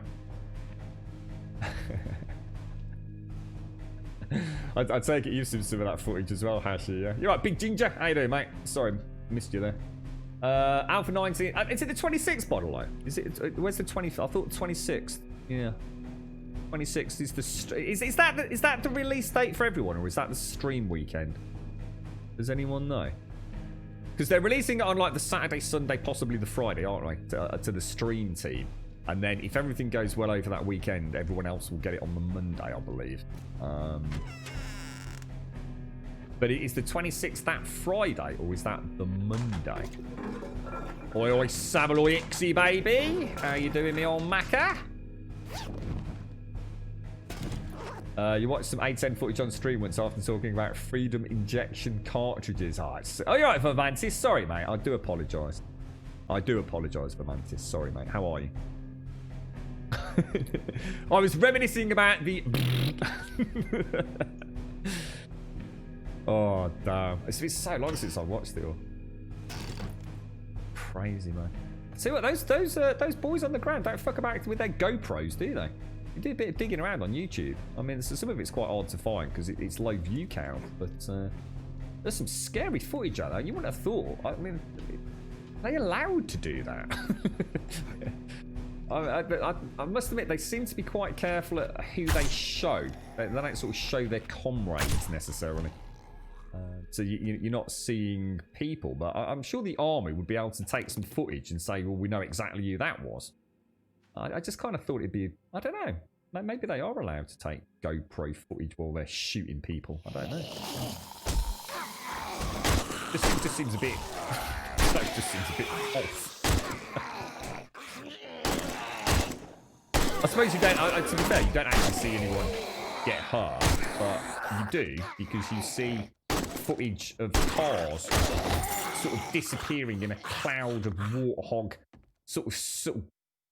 I take it you've seen some of that footage as well, Hashi. Yeah, you're right, Big Ginger. How you doing, mate? Sorry, missed you there. Alpha 19. Is it the 26th model, though? Is it? Where's the 20th? I thought the 26th. Yeah, 26th is the. Is that the release date for everyone, or is that the stream weekend? Does anyone know? Because they're releasing it on like the Saturday, Sunday, possibly the Friday, aren't they? To the stream team, and then if everything goes well over that weekend, everyone else will get it on the Monday, I believe. But is the 26th that Friday, or is that the Monday? Oi, oi, Sabaloy Ixie, baby. How you doing, me old Macca? You watched some A10 footage on stream once after talking about freedom injection cartridges. Oh, you're right, for Mantis. Sorry, mate. I do apologise. I do apologise for Mantis. Sorry, mate. How are you? I was reminiscing about the... Oh, damn. It's been so long since I watched it all. Crazy, man. See what, those boys on the ground don't fuck about with their GoPros, do they? You do a bit of digging around on YouTube. I mean, some of it's quite hard to find because it's low view count, but there's some scary footage out there. You wouldn't have thought. I mean, are they allowed to do that? I must admit, they seem to be quite careful at who they show. They don't sort of show their comrades necessarily. So you're not seeing people, but I'm sure the army would be able to take some footage and say, well, we know exactly who that was. I just kind of thought it'd be, I don't know. Maybe they are allowed to take GoPro footage while they're shooting people. I don't know. Just seems a bit, that just seems a bit off. I suppose you don't, to be fair, you don't actually see anyone get hurt, but you do because you see footage of cars sort of disappearing in a cloud of warthog sort of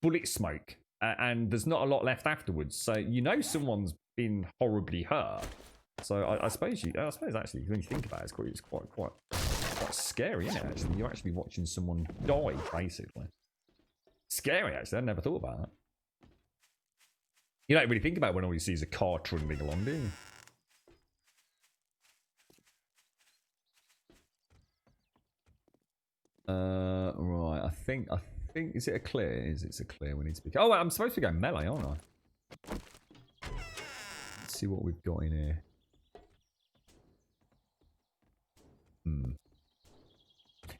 bullet smoke, and there's not a lot left afterwards. So you know someone's been horribly hurt. So I suppose actually when you think about it, it's quite scary, isn't it? Actually, you're actually watching someone die basically. Scary, actually. I never thought about that. You don't really think about it when all you see is a car trundling along, do you? Right. I think. Is it a clear? It's a clear? We need to be. Oh, I'm supposed to go melee, aren't I? Let's see what we've got in here.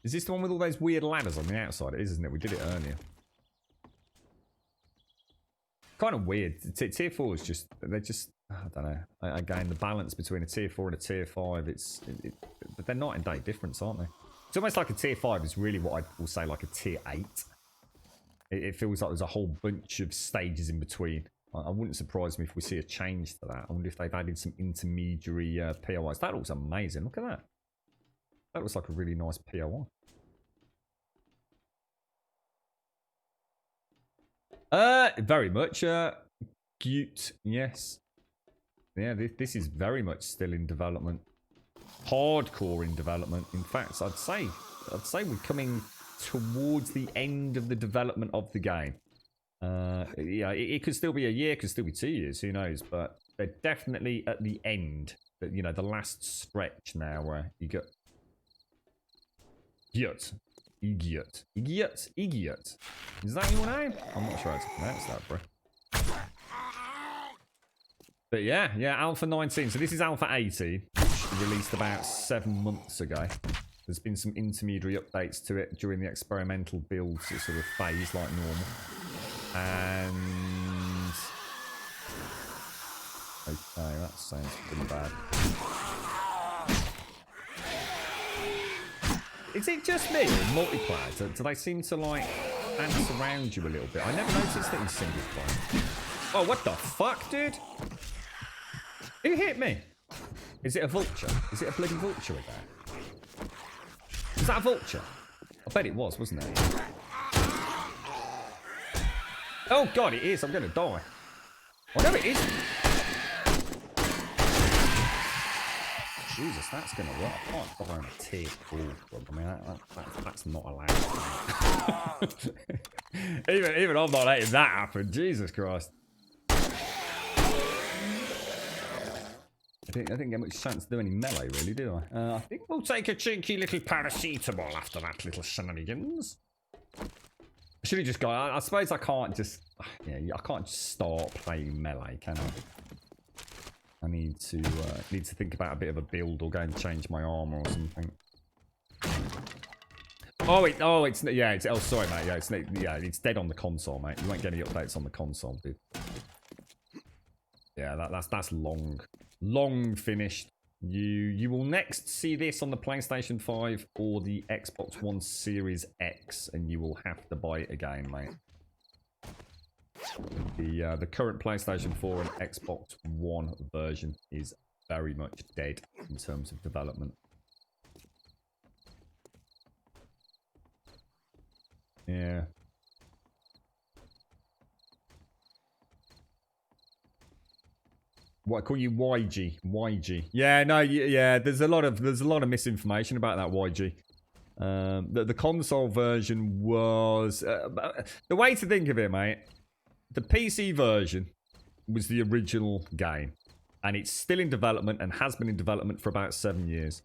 Is this the one with all those weird ladders on the outside? It is, isn't it? We did it earlier. Kind of weird. Tier 4 is just, they're just, I don't know. Again, the balance between a tier 4 and a tier 5, but they're night and day difference, aren't they? It's almost like a tier 5 is really what I will say like a tier 8. It feels like there's a whole bunch of stages in between. I wouldn't surprise me if we see a change to that. I wonder if they've added some intermediary POIs. That looks amazing. Look at that. That looks like a really nice POI. Very much. Cute, yes. Yeah, this is very much still in development. Hardcore in development. In fact, I'd say we're coming towards the end of the development of the game. Yeah, it could still be a year, could still be 2 years, who knows? But they're definitely at the end. You know, the last stretch now where you got Igiot. Is that your name? I'm not sure how to pronounce that, bro. But yeah, Alpha 19. So this is Alpha 18, which released about 7 months ago. There's been some intermediary updates to it during the experimental build sort of phase, like normal. And okay, that sounds pretty bad. Is it just me in multiplayer? Do they seem to like dance around you a little bit? I never noticed it in single player. Oh, what the fuck, dude? Who hit me? Is it a vulture? Is it a bloody vulture again? Is that a vulture? I bet it was, wasn't it? Oh god, it is. I'm going to die. Oh no, it isn't. Jesus, that's going to work. I can't die on a tier 4 club. I mean, that's not allowed. even I'm not letting that happen. Jesus Christ. I didn't get much chance to do any melee, really, did I? I think we'll take a cheeky little paracetamol after that little shenanigans. I should have just gone. I suppose I can't just. Yeah, I can't just start playing melee, can I? I need to think about a bit of a build or go and change my armor or something. Oh, sorry, mate. It's dead on the console, mate. You won't get any updates on the console, dude. Yeah, that's long finished. You will next see this on the PlayStation 5 or the Xbox One Series X, and you will have to buy it again, mate. The current PlayStation 4 and Xbox One version is very much dead in terms of development. Yeah. What, I call you YG? YG. Yeah, no, yeah. There's a lot of misinformation about that YG. The console version was the way to think of it, mate. The PC version was the original game, and it's still in development and has been in development for about 7 years.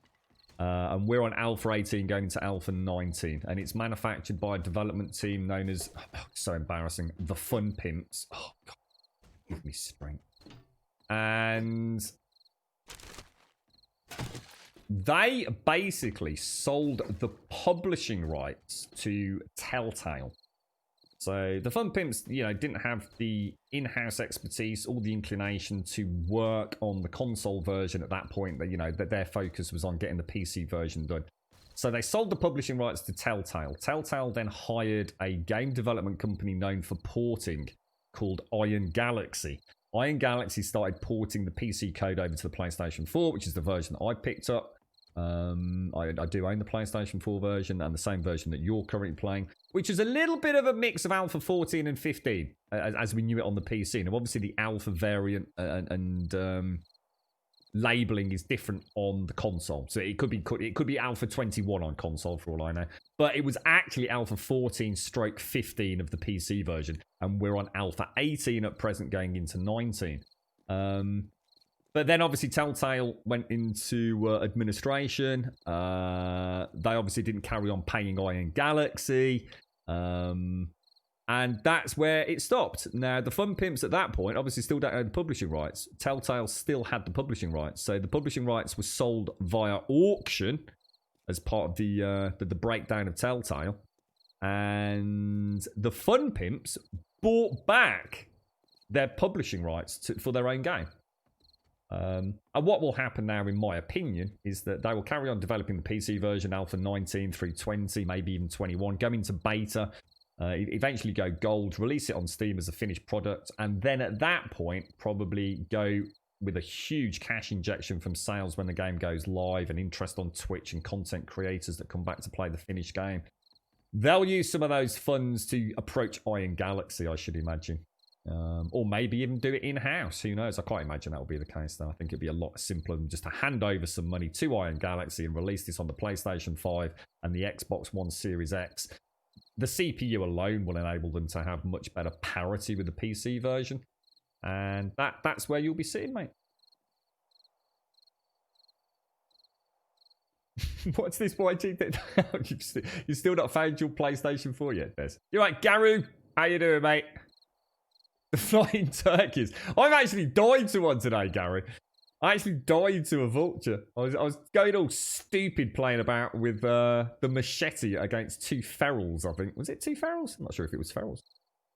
And we're on Alpha 18 going into Alpha 19. And it's manufactured by a development team known as, so embarrassing, the Fun Pimps. Oh, God, give me strength. And they basically sold the publishing rights to Telltale. So the Fun Pimps, you know, didn't have the in-house expertise or the inclination to work on the console version at that point. That, you know, that their focus was on getting the PC version done. So they sold the publishing rights to Telltale. Telltale then hired a game development company known for porting called Iron Galaxy. Iron Galaxy started porting the PC code over to the PlayStation 4, which is the version that I picked up. I do own the PlayStation 4 version and the same version that you're currently playing, which is a little bit of a mix of Alpha 14 and 15 as we knew it on the PC. Now, obviously, the Alpha variant and labeling is different on the console, so it could be Alpha 21 on console for all I know. But it was actually Alpha 14/15 of the PC version, and we're on Alpha 18 at present, going into 19. But then obviously Telltale went into administration. They obviously didn't carry on paying Iron Galaxy. And that's where it stopped. Now, the Fun Pimps at that point obviously still don't own the publishing rights. Telltale still had the publishing rights. So the publishing rights were sold via auction as part of the breakdown of Telltale. And the Fun Pimps bought back their publishing rights for their own game. And what will happen now, in my opinion, is that they will carry on developing the PC version, Alpha 19 through 20, maybe even 21, go into beta, eventually go gold, release it on Steam as a finished product, and then at that point, probably go with a huge cash injection from sales when the game goes live and interest on Twitch and content creators that come back to play the finished game. They'll use some of those funds to approach Iron Galaxy, I should imagine. Or maybe even do it in-house. Who knows? I can't imagine that will be the case, though. I think it'd be a lot simpler than just to hand over some money to Iron Galaxy and release this on the PlayStation 5 and the Xbox One Series X. The CPU alone will enable them to have much better parity with the PC version. And that's where you'll be sitting, mate. What's this YG? You've still not found your PlayStation 4 yet, Des? You're right, Garu. How you doing, mate? The flying turkeys. I've actually died to one today, Gary. I actually died to a vulture. I was going all stupid playing about with the machete against two ferals, I think. Was it two ferals? I'm not sure if it was ferals.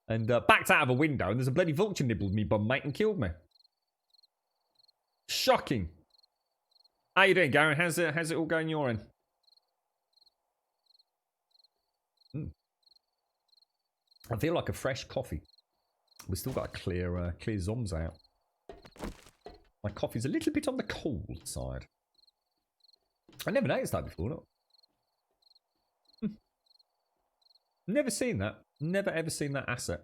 And backed out of a window, and there's a bloody vulture nibbled me bum, mate, and killed me. Shocking. How you doing, Gary? How's it all going your end? I feel like a fresh coffee. We've still got to clear zoms out. My coffee's a little bit on the cold side. I never noticed that before, look. Never seen that. Never ever seen that asset.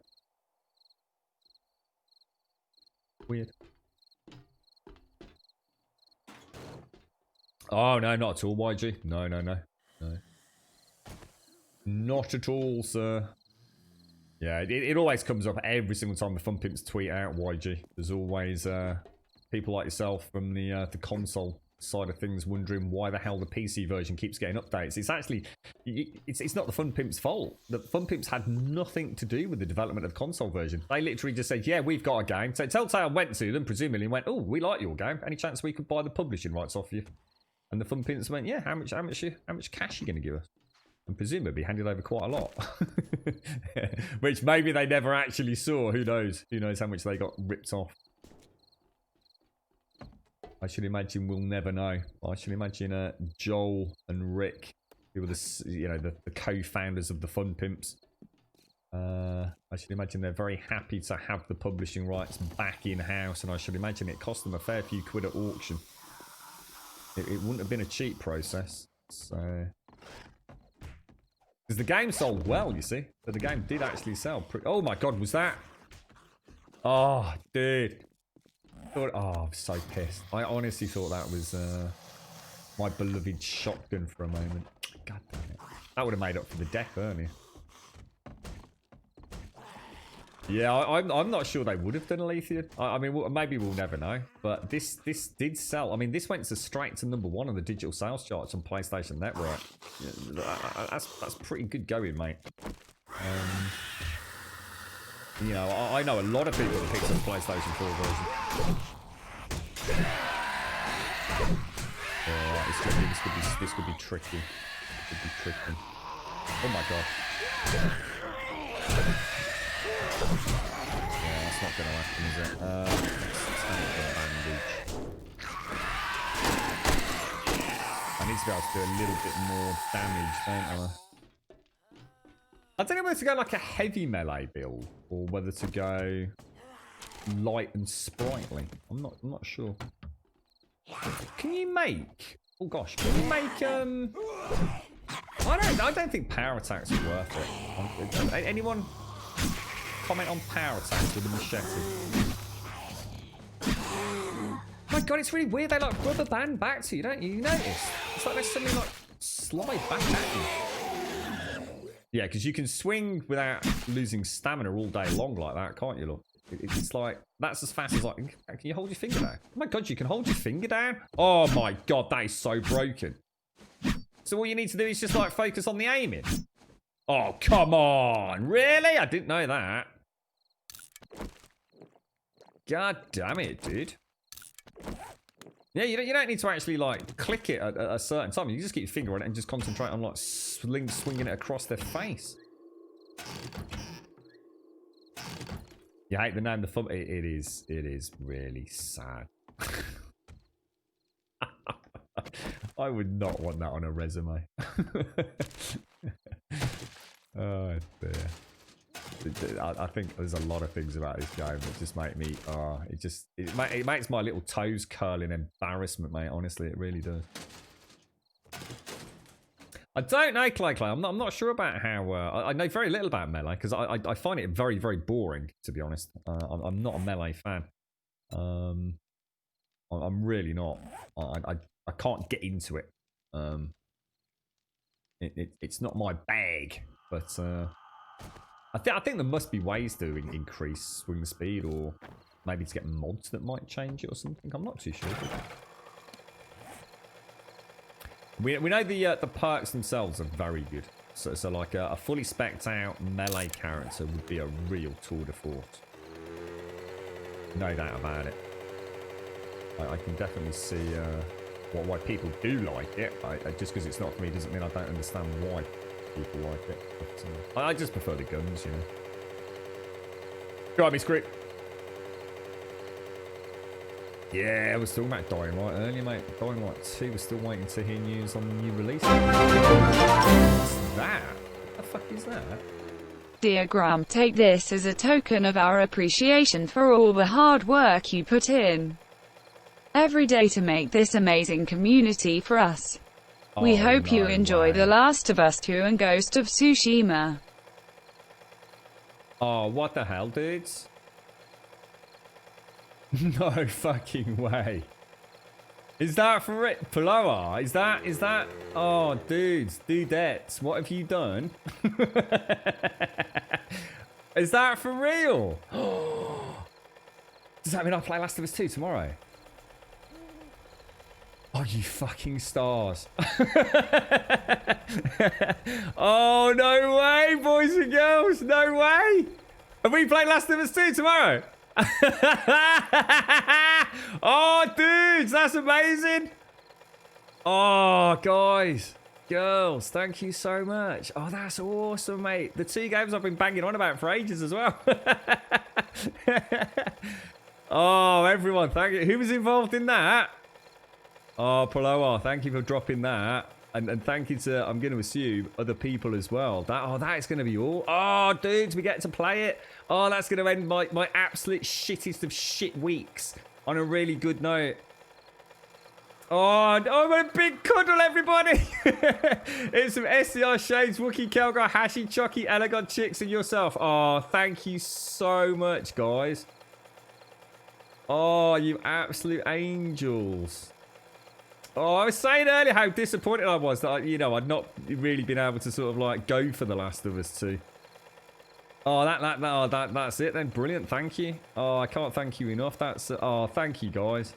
Weird. Oh, no, not at all, YG. No. Not at all, sir. Yeah, it always comes up every single time the Fun Pimps tweet out, YG. There's always people like yourself from the console side of things wondering why the hell the PC version keeps getting updates. It's actually, it's not the Fun Pimps' fault. The Fun Pimps had nothing to do with the development of the console version. They literally just said, yeah, we've got a game. So Telltale went to them, presumably, and went, oh, we like your game. Any chance we could buy the publishing rights off you? And the Fun Pimps went, yeah, how much cash are you going to give us? And presumably handed over quite a lot. Which maybe they never actually saw. Who knows? Who knows how much they got ripped off. I should imagine we'll never know. I should imagine Joel and Rick, who were the co-founders of the Fun Pimps. I should imagine they're very happy to have the publishing rights back in-house, and I should imagine it cost them a fair few quid at auction. It wouldn't have been a cheap process. So... because the game sold well, you see. But the game did actually sell. Oh my god, was that? Oh, dude. Oh, I'm so pissed. I honestly thought that was my beloved shotgun for a moment. God damn it. That would have made up for the death earlier. Yeah, I'm not sure they would have done Aletheia. I mean, maybe we'll never know. But this did sell. I mean, this went straight to #1 on the digital sales charts on PlayStation Network. Yeah, that's pretty good going, mate. You know, I know a lot of people that picked up the PlayStation 4 version. Alright, this could be tricky. This could be tricky. Oh my god. Yeah, that's not going to happen, is it? Let's have a bandage. I need to be able to do a little bit more damage, don't I? I don't know whether to go like a heavy melee build or whether to go light and sprightly. I'm not sure. Can you make? Oh gosh, can you make? I don't think power attacks are worth it. Anyone comment on power attacks with a machete? My god, it's really weird. They like rubber band back to you, don't you? You notice? It's like they suddenly like slide back at you. Yeah, because you can swing without losing stamina all day long like that, can't you? Look, it's like that's as fast as like. Can you hold your finger down? Oh my god, you can hold your finger down. Oh my god, that is so broken. So all you need to do is just like focus on the aiming. Oh come on, really? I didn't know that. God damn it, dude. Yeah, you don't need to actually like click it at a certain time. You just keep your finger on it and just concentrate on like swinging it across their face. You hate the name, the thumb. It is really sad. I would not want that on a resume. Oh dear. I think there's a lot of things about this game that just make me, it makes my little toes curl in embarrassment, mate. Honestly, it really does. I don't know, Clay. I'm not sure about how. I know very little about melee because I find it very, very boring, to be honest. I'm not a melee fan. I'm really not. I can't get into it. It's not my bag, but. I think there must be ways to increase swing speed, or maybe to get mods that might change it or something. I'm not too sure. We know the perks themselves are very good. So like a fully spec'd out melee character would be a real tour de force. No doubt about it. I can definitely see why people do like it. Just because it's not for me doesn't mean I don't understand why people like it. But, I just prefer the guns, you know. Drive me, Script. Yeah, we're talking about Dying Light earlier, mate. Dying Light 2, we're still waiting to hear news on the new release. What's that? What the fuck is that? Dear Graham, take this as a token of our appreciation for all the hard work you put in every day to make this amazing community for us. We hope you enjoy The Last of Us 2 and Ghost of Tsushima. Oh, what the hell, dudes? No fucking way. Is that for it? Paloa? Is that? Oh, dudettes, what have you done? Is that for real? Does that mean I'll play Last of Us 2 tomorrow? Oh, you fucking stars. Oh, no way, boys and girls. No way. Are we playing Last of Us 2 tomorrow? Oh, dudes, that's amazing. Oh, guys, girls, thank you so much. Oh, that's awesome, mate. The 2 games I've been banging on about for ages as well. Oh, everyone, thank you. Who was involved in that? Oh, Paloa, thank you for dropping that. And thank you to, I'm going to assume, other people as well. That is going to be all. Oh, dudes, we get to play it. Oh, that's going to end my absolute shittest of shit weeks on a really good note. Oh, what a big cuddle, everybody. It's some SCR Shades, Wookie, Kelgar, Hashi, Chucky, Elegant Chicks, and yourself. Oh, thank you so much, guys. Oh, you absolute angels. Oh, I was saying earlier how disappointed I was that, you know, I'd not really been able to sort of like go for The Last of Us 2. Oh, that's it then. Brilliant. Thank you. Oh, I can't thank you enough. That's oh, thank you guys.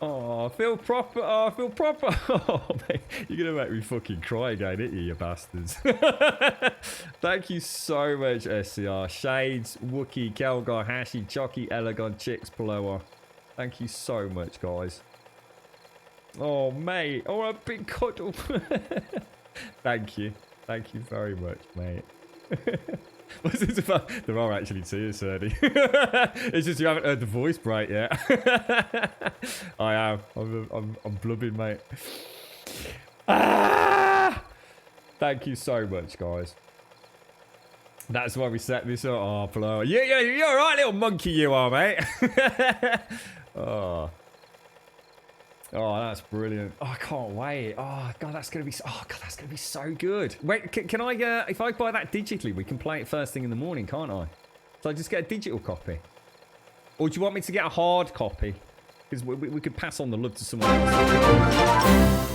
Oh, I feel proper. Oh, I feel proper. Oh, mate, you're gonna make me fucking cry again, aren't you, you bastards? Thank you so much, SCR. Shades, Wookie, Kelgar, Hashi, Chucky, Elegon, Chicks, Paloa. Thank you so much, guys. Oh, mate. Oh, a big cuddle. Thank you. Thank you very much, mate. What's this about? There are actually tears, Ernie. It's just you haven't heard the voice break yet. I am. I'm blubbing, mate. Ah! Thank you so much, guys. That's why we set this up. Oh, Plo. Yeah, you're all right, little monkey you are, mate. Oh. Oh, that's brilliant. Oh, I can't wait. Oh, God, that's going to be... Oh, God, that's going to be so good. Wait, can I... if I buy that digitally, we can play it first thing in the morning, can't I? So I just get a digital copy? Or do you want me to get a hard copy? Because we could pass on the love to someone else.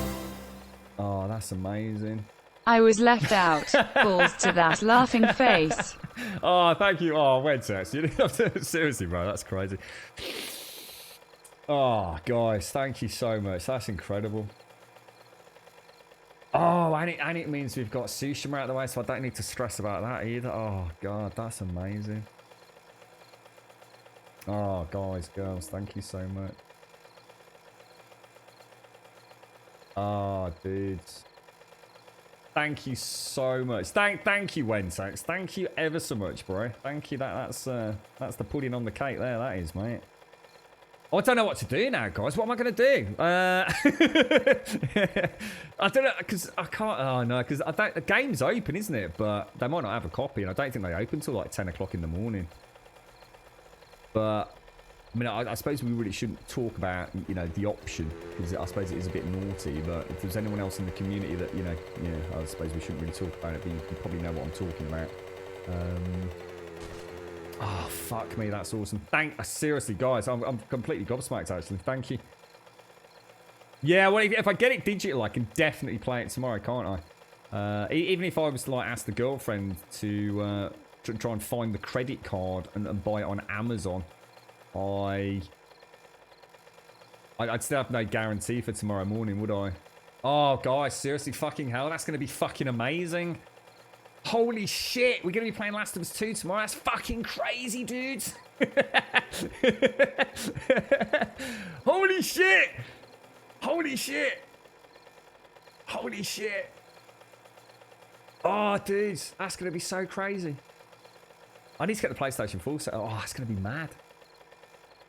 Oh, that's amazing. I was left out. Balls to that laughing face. Oh, thank you. Oh, Wedsex. Seriously, bro, that's crazy. Oh, guys, thank you so much. That's incredible. Oh, and it means we've got Tsushima out of the way, so I don't need to stress about that either. Oh, God, that's amazing. Oh, guys, girls, thank you so much. Oh, dudes. Thank you so much. Thank you, Wensax. Thank you ever so much, bro. Thank you. That's the pudding on the cake there. That is, mate. I don't know what to do now, guys. What am I going to do? I don't know, because I can't... Oh, no, because the game's open, isn't it? But they might not have a copy, and I don't think they open till like 10 o'clock in the morning. But, I mean, I suppose we really shouldn't talk about, you know, the option, because I suppose it is a bit naughty, but if there's anyone else in the community that, you know, yeah, I suppose we shouldn't really talk about it, but you probably know what I'm talking about. Oh, fuck me, that's awesome. Seriously, guys, I'm completely gobsmacked, actually. Thank you. Yeah, well, if I get it digital, I can definitely play it tomorrow, can't I? Even if I was to, like, ask the girlfriend to try and find the credit card and buy it on Amazon, I'd still have no guarantee for tomorrow morning, would I? Oh, guys, seriously, fucking hell, that's going to be fucking amazing. Holy shit, we're going to be playing Last of Us 2 tomorrow. That's fucking crazy, dudes. Holy shit. Holy shit. Holy shit. Oh, dudes, that's going to be so crazy. I need to get the PlayStation 4 set. Oh, it's going to be mad.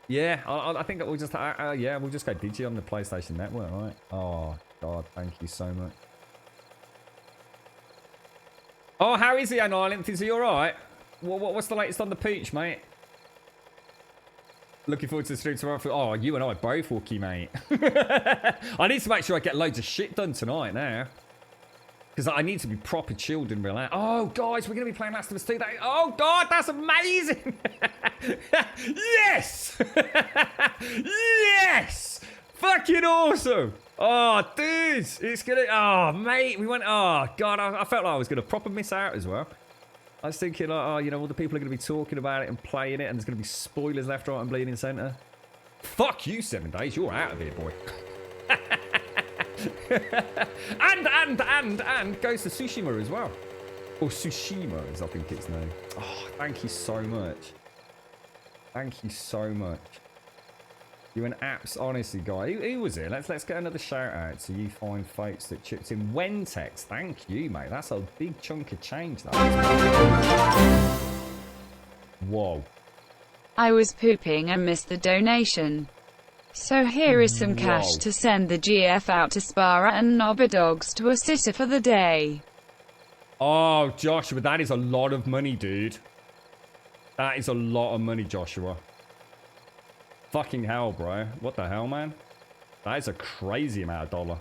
Yeah, I think that we'll just, yeah, we'll just go digi on the PlayStation Network, right? Oh, God, thank you so much. Oh, how is he, Island? Is he alright? What's the latest on the pooch, mate? Looking forward to the stream tomorrow. Oh, you and I both, Wookie, mate. I need to make sure I get loads of shit done tonight now. Because I need to be proper chilled and relaxed. Oh, guys, we're going to be playing Last of Us 2. Oh, God, that's amazing. Yes! Yes! Fucking awesome! Oh, dudes, it's gonna... Oh, mate, we went... Oh, God, I felt like I was going to proper miss out as well. I was thinking, like, oh, you know, all the people are going to be talking about it and playing it, and there's going to be spoilers left, right, and bleeding centre. Fuck you, 7 days. You're out of here, boy. and goes to Tsushima as well. Or Tsushima, as I think it's known. Oh, thank you so much. Thank you so much. You an apps, honestly, guy. Who was it? Let's get another shout out to you fine folks that chipped in. Wentex, thank you, mate. That's a big chunk of change, that is. Whoa. I was pooping and missed the donation. So here is some cash to send the GF out to Spara and Nobberdogs to a sitter for the day. Oh, Joshua, that is a lot of money, dude. That is a lot of money, Joshua. Fucking hell, bro. What the hell, man? That is a crazy amount of dollar.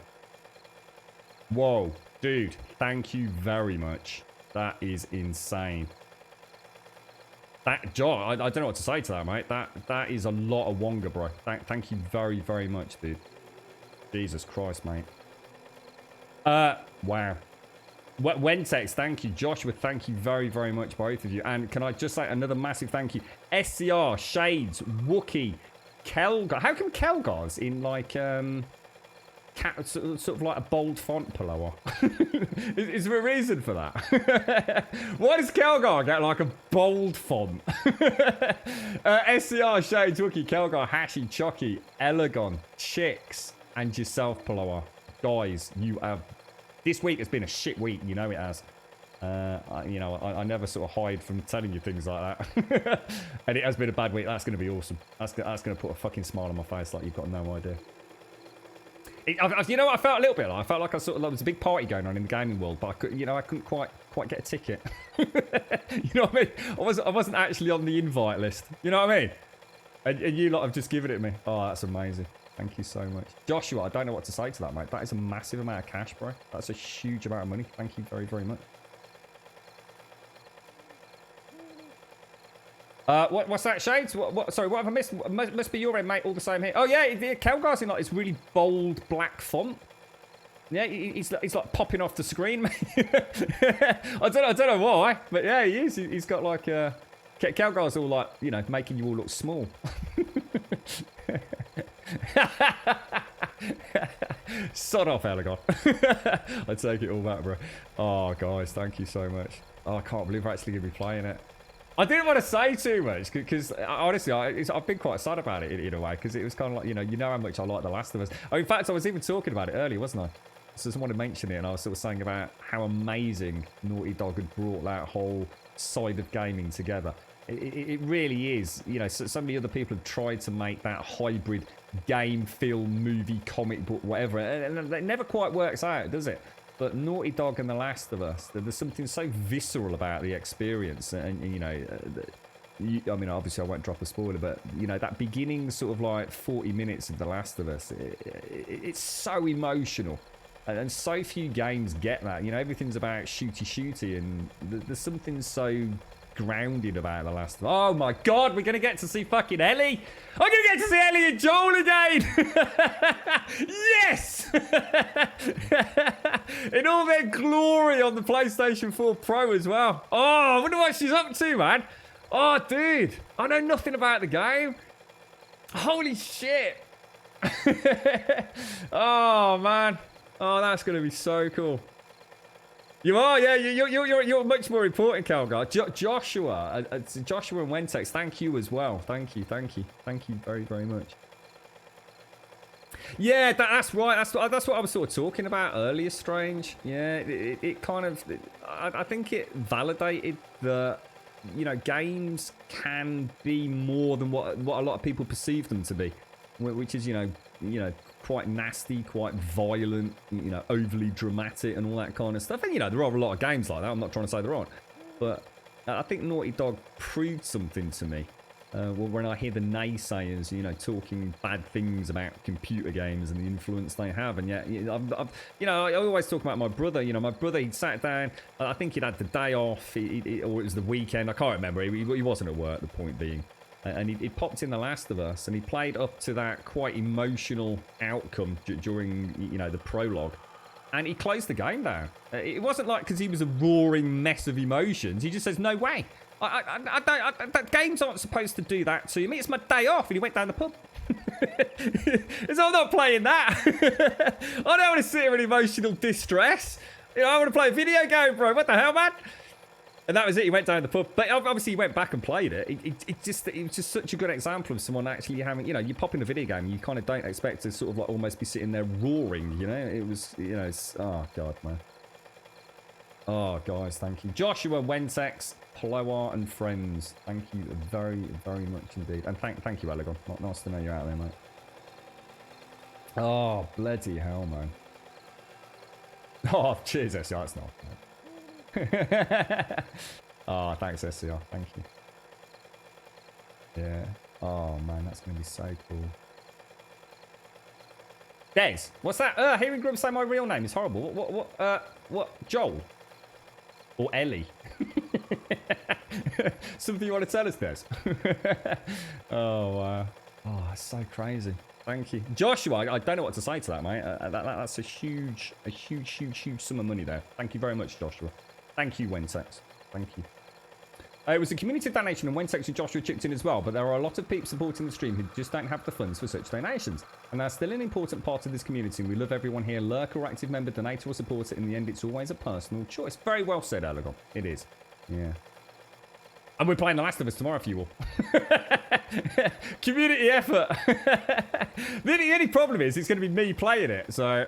Whoa. Dude, thank you very much. That is insane. Josh, I don't know what to say to that, mate. That is a lot of wonga, bro. Thank you very, very much, dude. Jesus Christ, mate. Wow. Wentex, thank you. Joshua, thank you very, very much, both of you. And can I just say another massive thank you? SCR, Shades, Wookie, Kelgar. How come Kelgar's in like sort of like a bold font, Paloa? Is there a reason for that? Why does Kelgar get like a bold font? SCR, Shades, Wookie, Kelgar, Hashi, Chucky, Elegon, Chicks, and yourself, Paloa. Guys, you have... This week has been a shit week, you know it has. I never sort of hide from telling you things like that. And it has been a bad week. That's going to be awesome. That's going to put a fucking smile on my face like you've got no idea. You know what I felt a little bit like? I felt like there was a big party going on in the gaming world, but I couldn't quite get a ticket. You know what I mean? I wasn't actually on the invite list. You know what I mean? And you lot have just given it me. Oh, that's amazing. Thank you so much. Joshua, I don't know what to say to that, mate. That is a massive amount of cash, bro. That's a huge amount of money. Thank you very, very much. What's that, Shades? Sorry, what have I missed? Must be your end, mate. All the same here. Oh, yeah, Kelgar's in like this really bold black font. Yeah, he's like popping off the screen, mate. I don't know why, but yeah, he is. He's got like... Kelgar's all like, making you all look small. Sod off, Elegon. I take it all back, bro. Oh, guys, thank you so much. Oh, I can't believe we're actually going to be playing it. I didn't want to say too much because honestly, I've been quite sad about it in a way because it was kind of like, you know how much I like The Last of Us. Oh, in fact, I was even talking about it earlier, wasn't I? So I just wanted to mention it, and I was sort of saying about how amazing Naughty Dog had brought that whole side of gaming together. It really is. So many other people have tried to make that hybrid game, film, movie, comic book, whatever, and it never quite works out, does it? But Naughty Dog and The Last of Us, there's something so visceral about the experience, and I mean, obviously I won't drop a spoiler, but that beginning sort of like 40 minutes of The Last of Us, it's so emotional. And so few games get that. Everything's about shooty, and there's something so grounded about The Last of Us. Oh my god, we're going to get to see fucking Ellie. I'm going to get to see Ellie and Joel again. Yes. In all their glory on the PlayStation 4 Pro as well. Oh, I wonder what she's up to, man. Oh, dude. I know nothing about the game. Holy shit. Oh, man. Oh, that's going to be so cool. You are, yeah. You're much more important, Calgar. Joshua and Wentex, thank you as well. Thank you very, very much. Yeah, that's right. That's what I was sort of talking about earlier. Strange. Yeah, it kind of. I think it validated that games can be more than what a lot of people perceive them to be, which is quite nasty, quite violent, overly dramatic and all that kind of stuff. And, there are a lot of games like that. I'm not trying to say there aren't. But I think Naughty Dog proved something to me. When I hear the naysayers, talking bad things about computer games and the influence they have. And yet, I always talk about my brother. My brother, he'd sat down. I think he'd had the day off, or it was the weekend. I can't remember. He wasn't at work, the point being. And he popped in The Last of Us, and he played up to that quite emotional outcome during, the prologue. And he closed the game down. It wasn't like because he was a roaring mess of emotions. He just says, no way. That games aren't supposed to do that to me. It's my day off. And he went down the pub. I'm not playing that. I don't want to sit here in emotional distress. I want to play a video game, bro. What the hell, man? And that was it. He went down the pub. But obviously he went back and played it. It was just such a good example of someone actually having, you pop in a video game, you kind of don't expect to sort of like almost be sitting there roaring, It was, it's, oh, God, man. Oh, guys, thank you. Joshua, Wentex, Ploar, and friends. Thank you very, very much indeed. And thank you, Elegon. Nice to know you're out there, mate. Oh, bloody hell, man. Oh, cheers, SCR. It's not, mate. Oh, thanks, SCR. Thank you. Yeah. Oh, man, that's going to be so cool. Des, what's that? Hearing Grub say my real name is horrible. What? Joel? Or Ellie? Something you want to tell us, Des? Oh, wow. Oh, it's so crazy. Thank you. Joshua, I don't know what to say to that, mate. That's a huge sum of money there. Thank you very much, Joshua. Thank you, Wentex. Thank you. It was a community donation, and Wentex and Joshua chipped in as well, but there are a lot of people supporting the stream who just don't have the funds for such donations. And they're still an important part of this community, and we love everyone here. Lurker or active member, donator or supporter. In the end, it's always a personal choice. Very well said, Elegon. It is. Yeah. And we're playing The Last of Us tomorrow for you all. Community effort. The only problem is it's going to be me playing it, so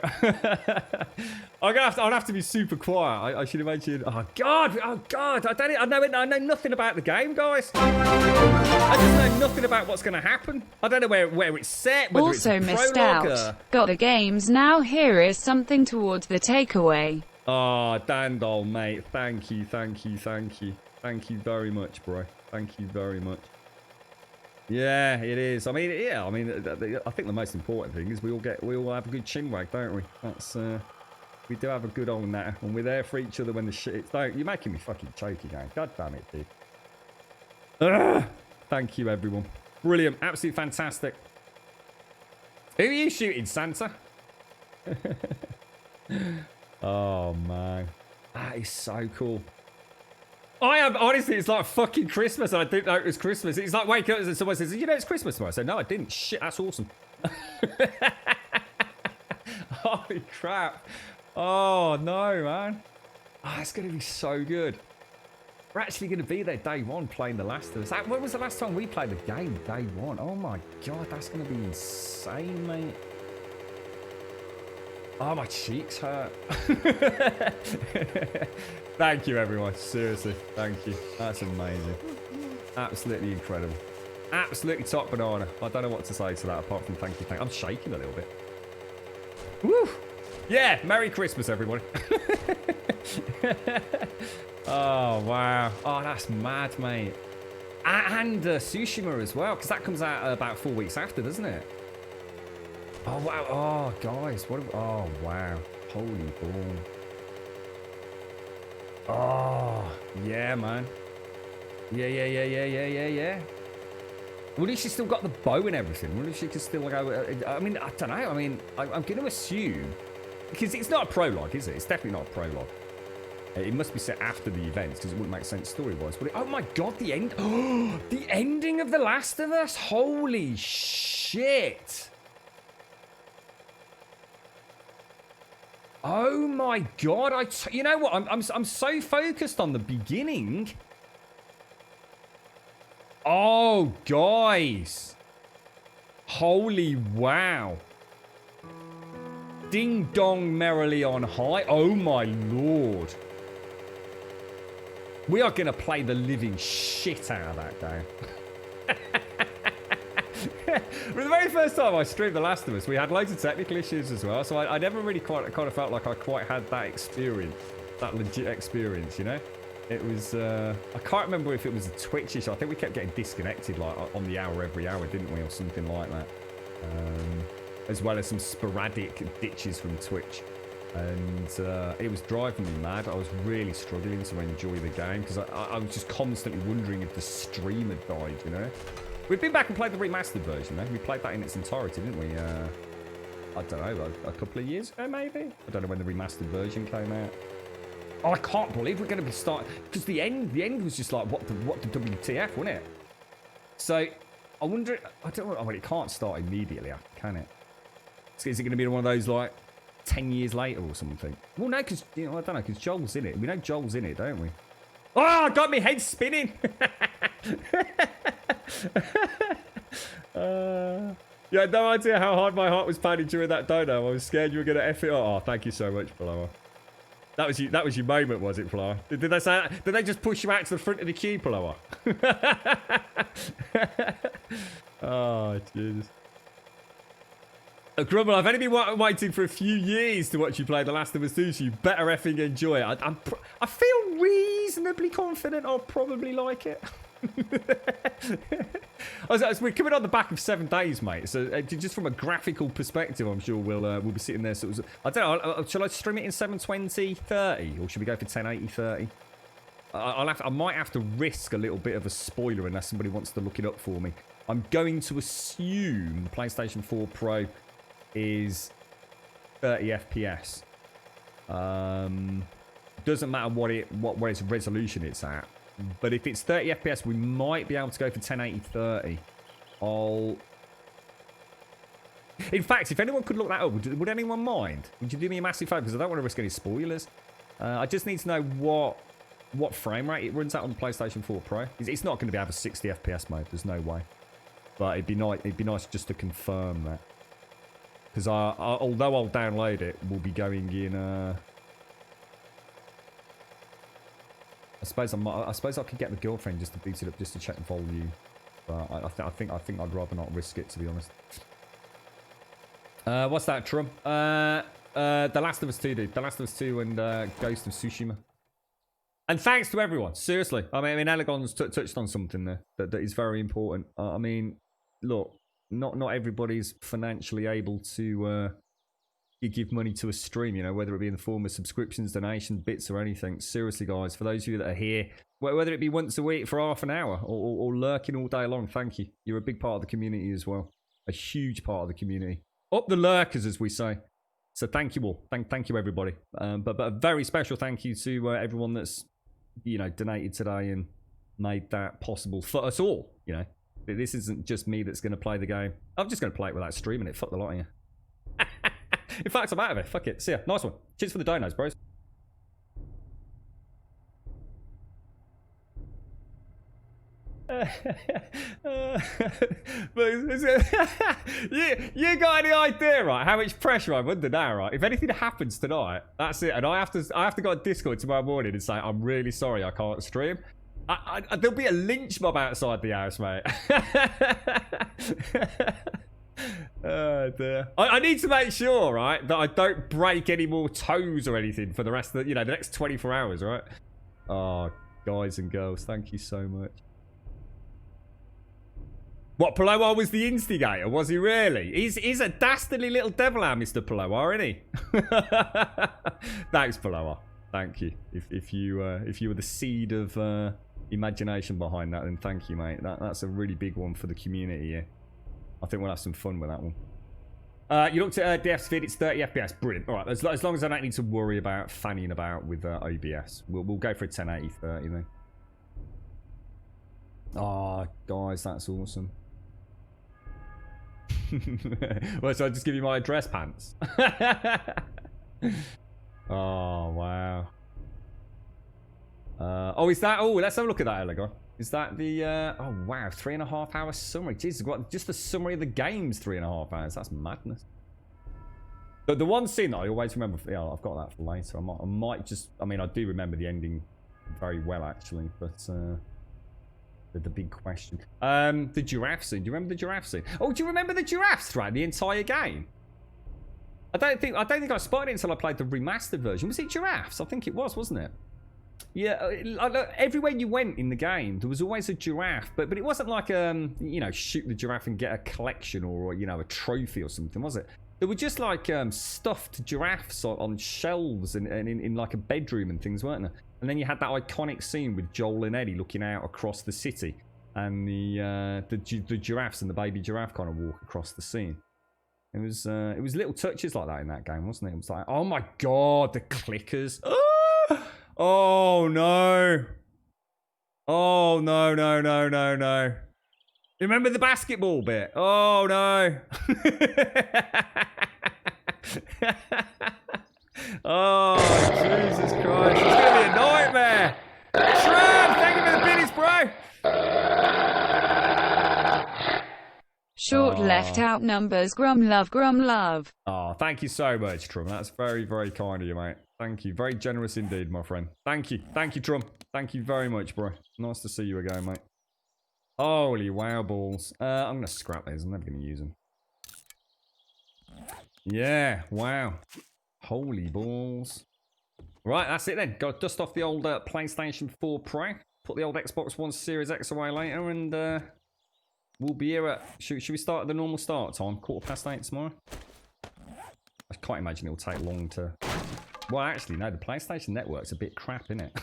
I'll have to be super quiet. I should imagine. Oh god! I know nothing about the game, guys. I just know nothing about what's going to happen. I don't know where it's set. Whether Also it's a missed prologue out. Got the games now. Here is something towards the takeaway. Oh, Dandol, mate. Thank you. Thank you very much, bro. Thank you very much. Yeah, it is. I mean, I think the most important thing is we all have a good chinwag, don't we? That's we do have a good old natter, and we're there for each other when the shit's don't. You're making me fucking choke again. God damn it, dude. Thank you, everyone. Brilliant, absolutely fantastic. Who are you shooting, Santa? Oh man, that is so cool. I am, honestly, it's like fucking Christmas and I didn't know it was Christmas. It's like waking up and someone says, you know it's Christmas tomorrow. I said, no, I didn't. Shit, that's awesome. Holy crap. Oh, no, man. Oh, it's going to be so good. We're actually going to be there day one playing The Last of Us. When was the last time we played the game? Day one. Oh, my God, that's going to be insane, mate. Oh, my cheeks hurt. Thank you, everyone. Seriously, thank you. That's amazing. Absolutely incredible. Absolutely top banana. I don't know what to say to that apart from thank you. I'm shaking a little bit. Woo! Yeah, Merry Christmas, everybody. Oh, wow. Oh, that's mad, mate. And Tsushima as well, because that comes out about 4 weeks after, doesn't it? Oh, wow. Oh, guys. Oh, wow. Holy ball. Oh, yeah, man. Yeah. Well, at least she's still got the bow and everything. Well, at least she can still go... I mean, I don't know. I mean, I'm going to assume... Because it's not a prologue, is it? It's definitely not a prologue. It must be set after the events, because it wouldn't make sense story-wise. But oh, my God, the end... Oh, the ending of The Last of Us? Holy shit. Oh my God! You know what? I'm so focused on the beginning. Oh, guys! Holy wow! Ding dong merrily on high. Oh my Lord! We are gonna play the living shit out of that game. For the very first time I streamed The Last of Us, we had loads of technical issues as well, so I never really kind of felt like I quite had that experience, that legit experience, you know? It was, I can't remember if it was a Twitch issue. I think we kept getting disconnected like on the hour every hour, didn't we, or something like that. As well as some sporadic ditches from Twitch. And it was driving me mad. I was really struggling to enjoy the game because I was just constantly wondering if the stream had died, you know? We've been back and played the remastered version, though. We played that in its entirety, didn't we? I don't know, a couple of years ago, maybe? I don't know when the remastered version came out. Oh, I can't believe we're going to be starting... Because the end was just like, what the WTF, wasn't it? So, I wonder... I don't know... Well, it can't start immediately, can it? Is it going to be one of those, like, 10 years later or something? Well, no, because, you know, I don't know, because Joel's in it. We know Joel's in it, don't we? Oh, I got my head spinning! You had no idea how hard my heart was pounding during that dono. I was scared you were going to F it up. Oh, thank you so much, Flower. That was your moment, was it, Flower? Did they say that? Did they just push you out to the front of the queue, Flower? Oh, Jesus. Grumble, I've only been waiting for a few years to watch you play The Last of Us 2, so you better effing enjoy it. I feel reasonably confident I'll probably like it. We're coming on the back of 7 days, mate. So just from a graphical perspective, I'm sure we'll be sitting there. So I don't know. Shall I stream it in 720 30, or should we go for 1080 30? I might have to risk a little bit of a spoiler unless somebody wants to look it up for me. I'm going to assume the PlayStation 4 Pro is 30 FPS. Doesn't matter what its resolution it's at. But if it's 30 FPS, we might be able to go for 1080-30. In fact, if anyone could look that up, would anyone mind? Would you do me a massive favour? Because I don't want to risk any spoilers. I just need to know what frame rate it runs at on the PlayStation 4 Pro. It's not going to be over 60 FPS mode. There's no way. But it'd be nice just to confirm that. Because although I'll download it, we'll be going in. I suppose I could get the girlfriend just to boot it up just to check the volume. But I think I'd rather not risk it, to be honest. What's that, Trum? The Last of Us 2, dude. The Last of Us 2 and Ghost of Tsushima. And thanks to everyone. Seriously. I mean Elegon's touched on something there that is very important. I mean, look, not everybody's financially able to give money to a stream, you know, whether it be in the form of subscriptions, donations, bits, or anything. Seriously, guys, for those of you that are here, whether it be once a week for half an hour or lurking all day long, thank you. You're a big part of the community as well. A huge part of the community. Up the lurkers, as we say. So thank you all. Thank you, everybody. But a very special thank you to everyone that's, you know, donated today and made that possible for us all, you know. This isn't just me that's going to play the game. I'm just going to play it without streaming it. Fuck the lot of you. In fact, I'm out of it. Fuck it. See ya. Nice one. Cheers for the donos, bros. You got any idea, right? How much pressure I'm under now, right? If anything happens tonight, that's it. And I have to go on Discord tomorrow morning and say, I'm really sorry I can't stream. There'll be a lynch mob outside the house, mate. Oh dear. I need to make sure, right, that I don't break any more toes or anything for the rest of the, you know, the next 24 hours, right? Oh, guys and girls, thank you so much. What, Paloar was the instigator? Was he really? He's a dastardly little devil, our Mr. Paloar, isn't he? Thanks, Paloar. Thank you. If you were the seed of imagination behind that, then thank you, mate. That's a really big one for the community here. I think we'll have some fun with that one. You looked at DF's vid, it's 30 FPS. Brilliant. All right, as long as I don't need to worry about fanning about with OBS. We'll go for a 1080-30 then. Oh, guys, that's awesome. Well, so I'll just give you my address pants. Oh, wow. Oh, is that... Oh, let's have a look at that, Elegon. Is that the... oh, wow. 3.5 hour summary. Jesus, what? Just the summary of the game's 3.5 hours. That's madness. The one scene that I always remember... Yeah, I've got that for later. I might just... I mean, I do remember the ending very well, actually. But... the big question. The giraffe scene. Do you remember the giraffe scene? Oh, do you remember the giraffes throughout the entire game? I don't think I spotted it until I played the remastered version. Was it giraffes? I think it was, wasn't it? Yeah, everywhere you went in the game, there was always a giraffe, but it wasn't like you know, shoot the giraffe and get a collection or, you know, a trophy or something, was it? There were just like stuffed giraffes on shelves and in like a bedroom and things, weren't there? And then you had that iconic scene with Joel and Eddie looking out across the city, and the giraffes and the baby giraffe kind of walk across the scene. It was little touches like that in that game, wasn't it? It was like, oh my god, the clickers. Oh no. Oh no, no, no, no, no. Remember the basketball bit? Oh no. Oh, Jesus Christ. It's going to be a nightmare. Shroud, thank you for the biddies, bro. Short left out numbers, grum love. Oh, thank you so much, Trum. That's very, very kind of you, mate. Thank you. Very generous indeed, my friend. Thank you. Thank you, Trum. Thank you very much, bro. Nice to see you again, mate. Holy wow balls. I'm going to scrap these. I'm never going to use them. Yeah, wow. Holy balls. Right, that's it then. Got to dust off the old PlayStation 4 Pro. Put the old Xbox One Series X away later, and we'll be here at... Should we start at the normal start time? 8:15 tomorrow? I can't imagine it'll take long to... Well, actually, no. The PlayStation Network's a bit crap, isn't it?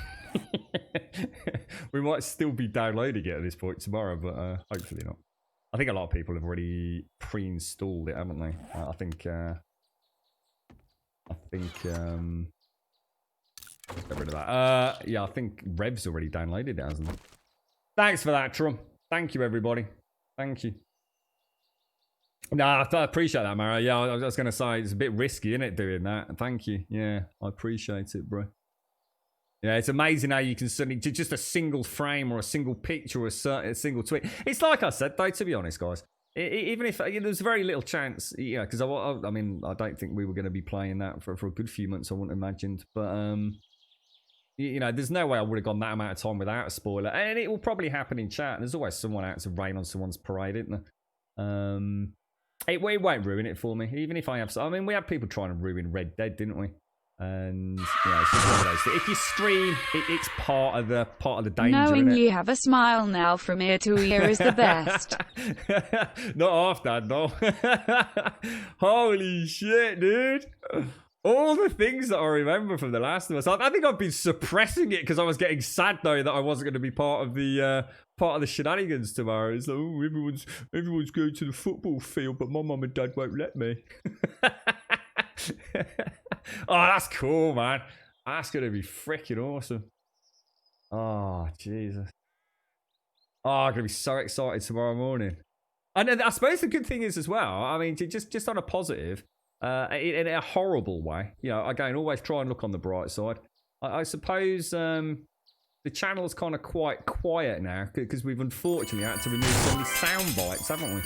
We might still be downloading it at this point tomorrow, but hopefully not. I think a lot of people have already pre-installed it, haven't they? I think. Let's get rid of that. Yeah, I think Rev's already downloaded it, hasn't he? Thanks for that, Trum. Thank you, everybody. Thank you. Nah, I appreciate that, Mara. Yeah, I was going to say, it's a bit risky, isn't it, doing that? Thank you. Yeah, I appreciate it, bro. Yeah, it's amazing how you can suddenly do just a single frame or a single picture or a single tweet. It's like I said, though, to be honest, guys. Even if there's very little chance, because I mean, I don't think we were going to be playing that for a good few months, I wouldn't have imagined. But, there's no way I would have gone that amount of time without a spoiler. And it will probably happen in chat. There's always someone out to rain on someone's parade, isn't there? It won't ruin it for me, even if I have. I mean, we had people trying to ruin Red Dead, didn't we? And it's just one of those things. If you stream, it's part of the danger. Knowing innit? you have a smile now from ear to ear is the best. Not half that, no. Holy shit, dude! All the things that I remember from The Last of Us. I think I've been suppressing it because I was getting sad though that I wasn't going to be part of the shenanigans tomorrow. It's like, oh, everyone's going to the football field, but my mum and dad won't let me. Oh, that's cool, man. That's going to be freaking awesome. Oh, Jesus. Oh, I'm going to be so excited tomorrow morning. And I suppose the good thing is as well, I mean, just on a positive, in a horrible way, again, always try and look on the bright side. I suppose the channel's kind of quite quiet now because we've unfortunately had to remove so many sound bites, haven't we?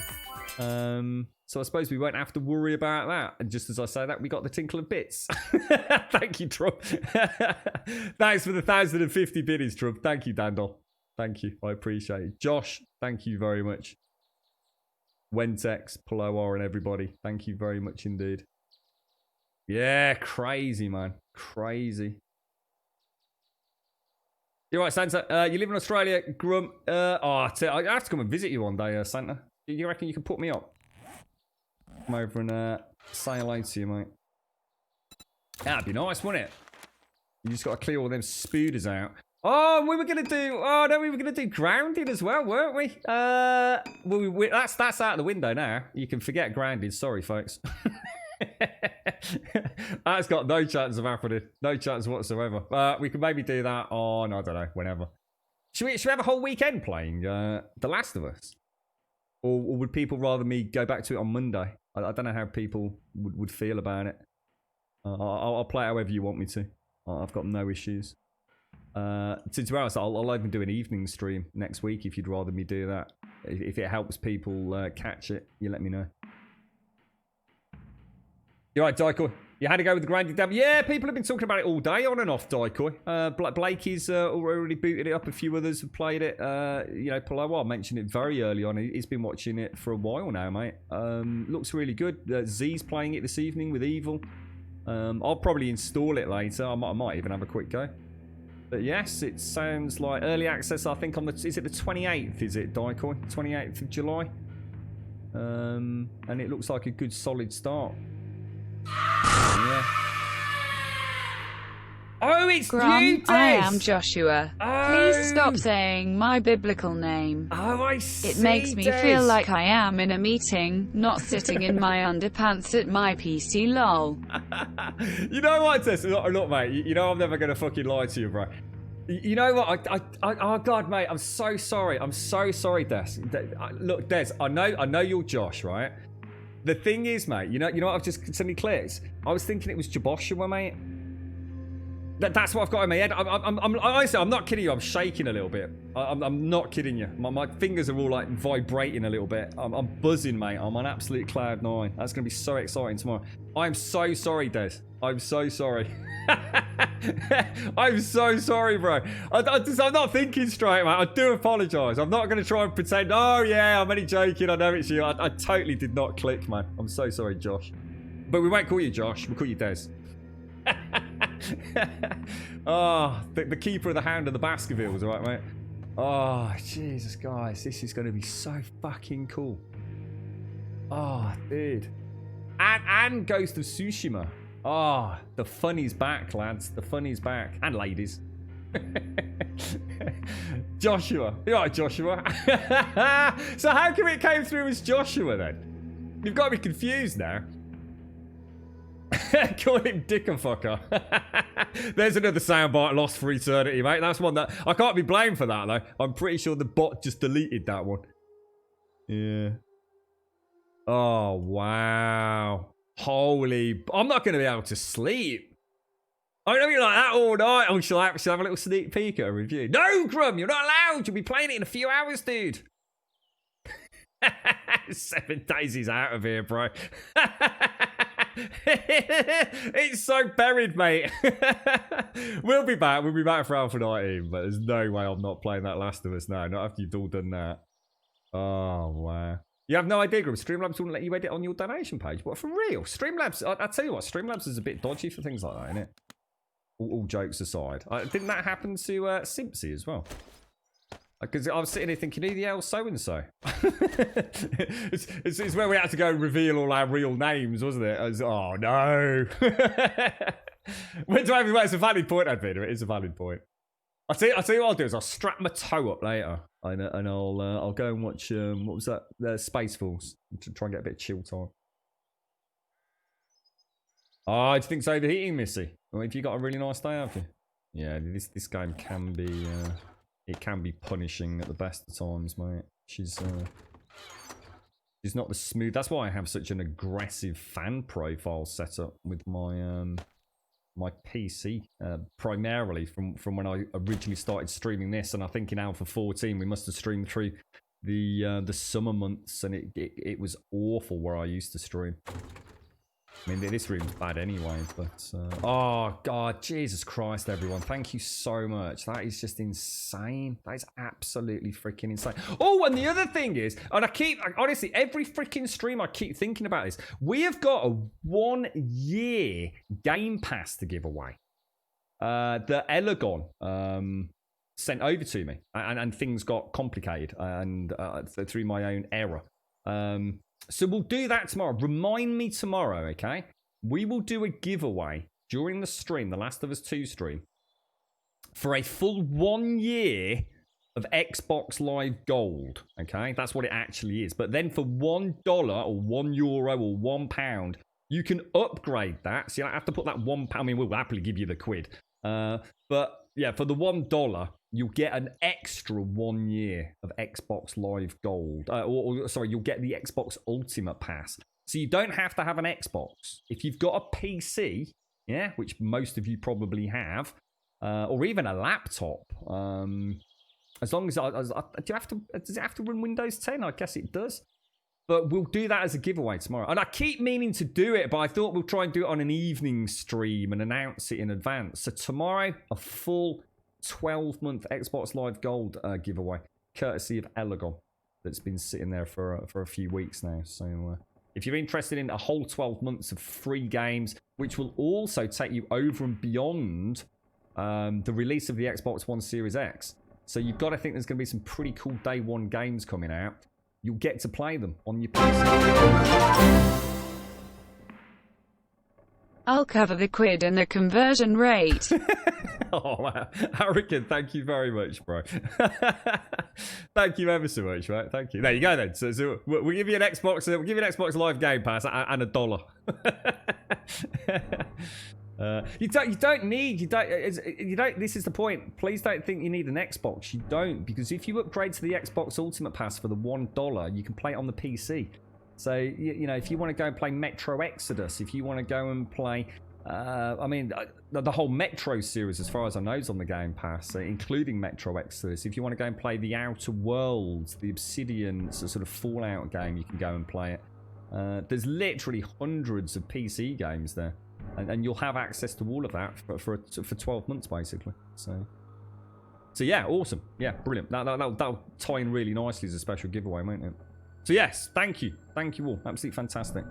So I suppose we won't have to worry about that. And just as I say that, we got the tinkle of bits. Thank you, Trump. Thanks for the 1,050 biddies, Trump. Thank you, Dandol. Thank you. I appreciate it. Josh, thank you very much. Wentex, Paloar, and everybody. Thank you very much indeed. Yeah, crazy, man. Crazy. You're right, Santa. You live in Australia, Grum. I have to come and visit you one day, Santa. You reckon you can put me up? Come over and say hello to you, mate. That'd be nice, wouldn't it? You just got to clear all them spooders out. Oh, we were gonna do grounding as well, weren't we? That's out the window now. You can forget grounding. Sorry, folks. That's got no chance of happening. No chance whatsoever. We can maybe do that on, I don't know, whenever. Should we have a whole weekend playing The Last of Us? Or would people rather me go back to it on Monday? I don't know how people would feel about it. I'll play however you want me to. I've got no issues. To be honest, I'll even do an evening stream next week if you'd rather me do that. If it helps people catch it, you let me know. You right, Daikoi? You had to go with the Grandie Dab. Yeah, people have been talking about it all day, on and off, Daikoi. Blakey's already booted it up. A few others have played it. Palawa mentioned it very early on. He's been watching it for a while now, mate. Looks really good. Z's playing it this evening with Evil. I'll probably install it later. I might even have a quick go. But yes, it sounds like early access, I think, is it the 28th, is it, Daikoi? 28th of July? And it looks like a good solid start. Yeah. Oh, it's you, Des! I am Joshua. Please stop saying my biblical name. Oh, I see, It makes me Des. feel like I am in a meeting, not sitting in my underpants at my PC, lol. You know what, Des? Look, mate, you know I'm never going to fucking lie to you, bro. You know what? Oh, God, mate, I'm so sorry. I'm so sorry, Des. Look, Des, I know you're Josh, right? The thing is, mate, you know what I've just suddenly clicked? I was thinking it was Jaboshua, mate. That's what I've got in my head. Honestly, I'm not kidding you. I'm shaking a little bit. I'm not kidding you. My fingers are all like vibrating a little bit. I'm buzzing, mate. I'm on absolute cloud nine. That's going to be so exciting tomorrow. I'm so sorry, Des. I'm so sorry. I'm so sorry, bro. I'm not thinking straight, mate. I do apologise. I'm not going to try and pretend, oh, yeah, I'm only joking. I know it's you. I totally did not click, man. I'm so sorry, Josh. But we won't call you Josh. We'll call you Des. Oh, the keeper of the Hound of the Baskervilles, right, mate? Oh, Jesus, guys. This is going to be so fucking cool. Oh, dude. And Ghost of Tsushima. Oh, the fun is back, lads. The fun is back. And ladies. Joshua. You're right, Joshua. So how come it came through as Joshua then? You've got to be confused now. Call him Dick and Fucker. There's another soundbite lost for eternity, mate. That's one that I can't be blamed for that, though. I'm pretty sure the bot just deleted that one. Yeah. Oh, wow. Holy... I'm not going to be able to sleep. I'm going to be like that all night. Oh, she'll have a little sneak peek at a review. No, Grum, you're not allowed. You'll be playing it in a few hours, dude. 7 days he's out of here, bro. It's so buried, mate. We'll be back. We'll be back for Alpha 19, but there's no way I'm not playing that Last of Us now. Not after you've all done that. Oh, wow. You have no idea, Grum. Streamlabs wouldn't let you edit on your donation page. What, for real? Streamlabs, I tell you what, Streamlabs is a bit dodgy for things like that, isn't it? All jokes aside. Didn't that happen to Simpsy as well? Because I was sitting here thinking, who the hell's so-and-so? It's where we had to go and reveal all our real names, wasn't it? I was, oh, no. When do I have it's a valid point, Advader. It is a valid point. I'll tell you what I'll do is I'll strap my toe up later. And I'll go and watch, what was that? Space Force. To try and get a bit of chill time. Oh, do you think it's overheating, Missy? Well, if you got a really nice day, have you? Yeah, this game can be... It can be punishing at the best of times, mate. She's not the smooth. That's why I have such an aggressive fan profile set up with my my PC, primarily from when I originally started streaming this. And I think in Alpha 14 we must have streamed through the summer months, and it was awful where I used to stream. I mean, this room's bad anyway, but... oh, God, Jesus Christ, everyone. Thank you so much. That is just insane. That is absolutely freaking insane. Oh, and the other thing is, and honestly, every freaking stream I keep thinking about this. We have got a 1-year Game Pass to give away. The Elegon sent over to me, and things got complicated and through my own error. So we'll do that tomorrow. Remind me tomorrow, okay? We will do a giveaway during the stream, the Last of Us 2 stream, for a full 1 year of Xbox Live Gold, okay? That's what it actually is. But then for $1 or €1 or £1, you can upgrade that. So you don't have to put that £1. I mean, we'll happily give you the quid. But yeah, for the $1, you'll get an extra 1 year of Xbox Live Gold. Sorry, you'll get the Xbox Ultimate Pass. So you don't have to have an Xbox. If you've got a PC, yeah, which most of you probably have, or even a laptop, as long as does it have to run Windows 10? I guess it does. But we'll do that as a giveaway tomorrow. And I keep meaning to do it, but I thought we'll try and do it on an evening stream and announce it in advance. So tomorrow, a full 12-month Xbox Live Gold giveaway, courtesy of Elegon, that's been sitting there for a few weeks now. So if you're interested in a whole 12 months of free games, which will also take you over and beyond the release of the Xbox One Series X. So you've got to think there's going to be some pretty cool day one games coming out. You'll get to play them on your PC. I'll cover the quid and the conversion rate. Oh, wow. Hurricane, thank you very much, bro. Thank you ever so much, right? Thank you. There you go, then. So we'll give you an Xbox. We'll give you an Xbox Live Game Pass and $1. You don't. This is the point. Please don't think you need an Xbox. You don't, because if you upgrade to the Xbox Ultimate Pass for the $1, you can play it on the PC. So you know, if you want to go and play Metro Exodus, if you want to go and play, I mean, the whole Metro series, as far as I know, is on the Game Pass, including Metro Exodus. If you want to go and play the Outer Worlds, the Obsidian, it's a sort of Fallout game, you can go and play it. There's literally hundreds of PC games there. And you'll have access to all of that for 12 months, basically. So yeah, awesome. Yeah, brilliant. That'll tie in really nicely as a special giveaway, won't it? So yes, thank you. Thank you all. Absolutely fantastic.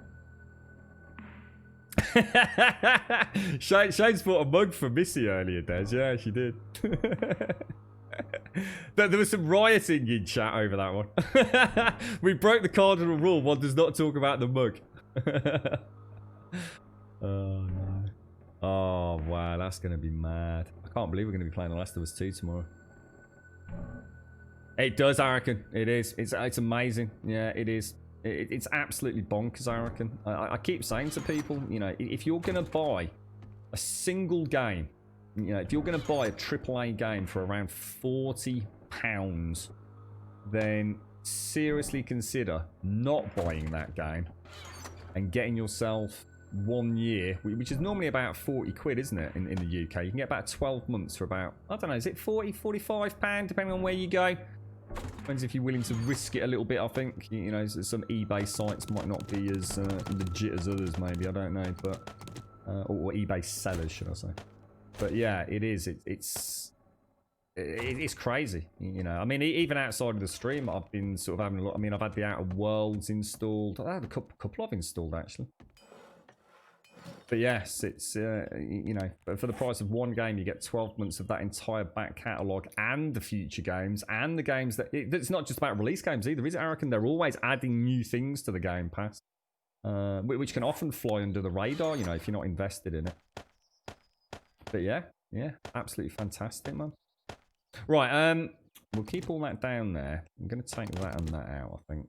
Shane's bought a mug for Missy earlier, Des. Yeah, she did. There was some rioting in chat over that one. We broke the cardinal rule. One does not talk about the mug. Oh, no. Oh, wow. That's going to be mad. I can't believe we're going to be playing The Last of Us 2 tomorrow. It does, I reckon. It is. It's amazing. Yeah, it is. It's absolutely bonkers, I reckon. I keep saying to people, you know, if you're going to buy a single game, you know, if you're going to buy a AAA game for around £40, then seriously consider not buying that game and getting yourself 1 year, which is normally about 40 quid, isn't it, in the UK. You can get about 12 months for about, I don't know, is it 40, 45 pound, depending on where you go. Depends if you're willing to risk it a little bit, I think. You know, some eBay sites might not be as legit as others, maybe, I don't know, but or eBay sellers, should I say. But yeah, it is. It's crazy, you know. I mean, even outside of the stream, I've been sort of having a look. I mean, I've had the Outer Worlds installed. I had a couple I've installed, actually. But yes, it's, you know, for the price of one game, you get 12 months of that entire back catalogue and the future games and the games that... It's not just about release games either, is it? I reckon they're always adding new things to the Game Pass, which can often fly under the radar, you know, if you're not invested in it. But yeah, absolutely fantastic, man. Right, we'll keep all that down there. I'm going to take that and that out, I think.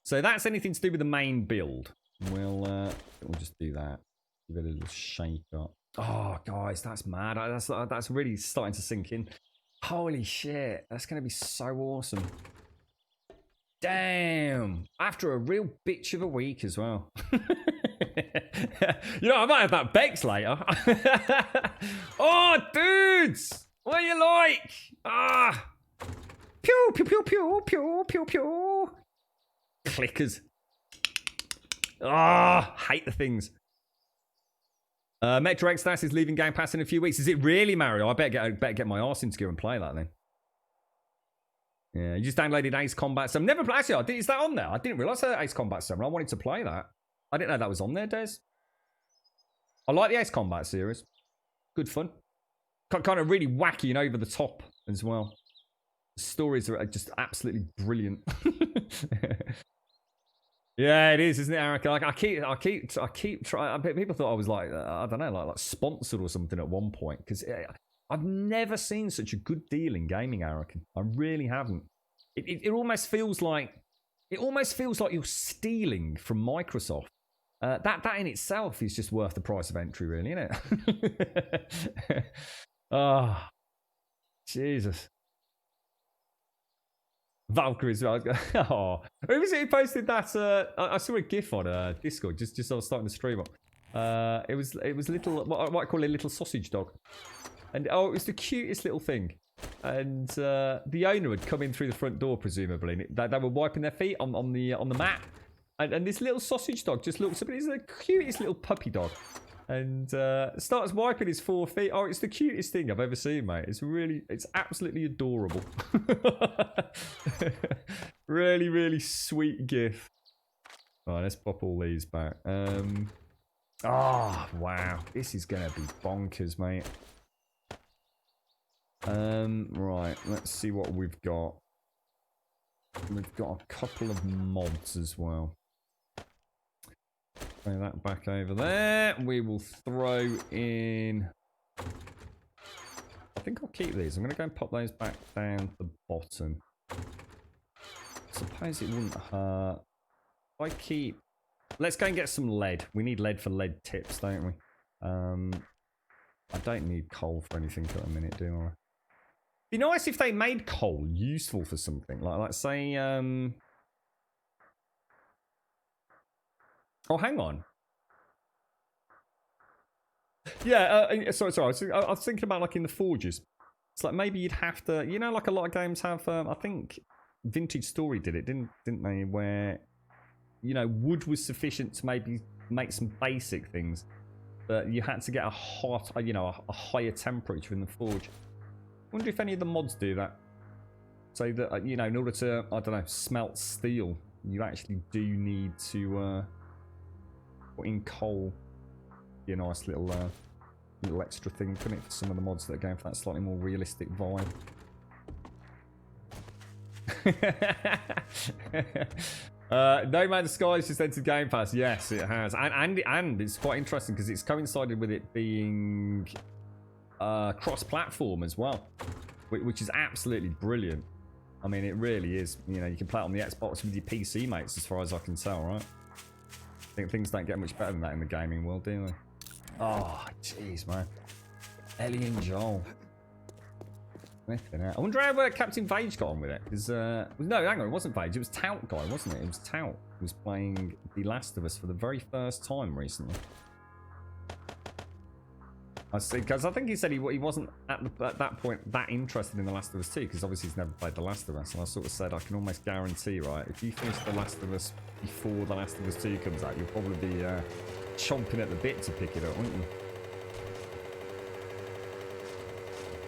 So that's anything to do with the main build. We'll just do that. Give it a little shake up. Oh, guys, that's mad. That's really starting to sink in. Holy shit, that's going to be so awesome. Damn. After a real bitch of a week as well. You know, I might have that Bex later. Oh, dudes! What are you like? Ah! Pew, pew, pew, pew, pew, pew, pew. Clickers. Ah, hate the things. Metro Exodus is leaving Game Pass in a few weeks. Is it really, Mario? I better get my arse into gear and play that then. Yeah, you just downloaded Ace Combat 7. Never played. Actually, is that on there? I didn't realise that Ace Combat 7. I wanted to play that. I didn't know that was on there, Des. I like the Ace Combat series. Good fun. Kind of really wacky and over the top as well. The stories are just absolutely brilliant. Yeah, it is, isn't it, Eric? Like I keep trying. People thought I was like, I don't know, like sponsored or something at one point, because I've never seen such a good deal in gaming, Eric. I really haven't. It almost feels like you're stealing from Microsoft. That in itself is just worth the price of entry, really, isn't it? Oh, Jesus. Valkyries. Oh, who was it who posted that? I saw a GIF on Discord just as I was starting to stream up. It was little, what I might call it, a little sausage dog, and it was the cutest little thing. And the owner had come in through the front door, presumably. And they were wiping their feet on the mat, and this little sausage dog just looks up. It's the cutest little puppy dog. And starts wiping his 4 feet. Oh, it's the cutest thing I've ever seen, mate. It's absolutely adorable. Really, really sweet gif. Alright, let's pop all these back. Oh, wow. This is going to be bonkers, mate. Right, let's see what we've got. We've got a couple of mods as well. Throw that back over there. We will throw in... I think I'll keep these. I'm going to go and pop those back down the bottom. I suppose it wouldn't hurt. If I keep... Let's go and get some lead. We need lead for lead tips, don't we? I don't need coal for anything at the minute, do I? Be nice if they made coal useful for something. Like say... Oh, hang on. Yeah, sorry. I was thinking about like in the forges. It's like maybe you'd have to, you know, like a lot of games have. I think Vintage Story did it, didn't they? Where, you know, wood was sufficient to maybe make some basic things, but you had to get a hot, you know, a higher temperature in the forge. I wonder if any of the mods do that. So that you know, in order to, I don't know, smelt steel, you actually do need to. Put in coal, be a nice little extra thing, couldn't it, for some of the mods that are going for that slightly more realistic vibe. No Man's Sky has just entered Game Pass. Yes, it has, and it's quite interesting because it's coincided with it being cross-platform as well. which is absolutely brilliant. I mean, it really is. You know, you can play it on the Xbox with your PC mates, as far as I can tell, right? I think things don't get much better than that in the gaming world, do they? Oh, jeez, man. Ellie and Joel. I wonder how Captain Vage got on with it. Because, no, hang on, it wasn't Vage. It was Tout guy, wasn't it? It was Tout who was playing The Last of Us for the very first time recently. I see, because I think he said he wasn't at that point that interested in The Last of Us 2, because obviously he's never played The Last of Us. And I sort of said, I can almost guarantee, right, if you finish The Last of Us before The Last of Us 2 comes out, you'll probably be chomping at the bit to pick it up, won't you?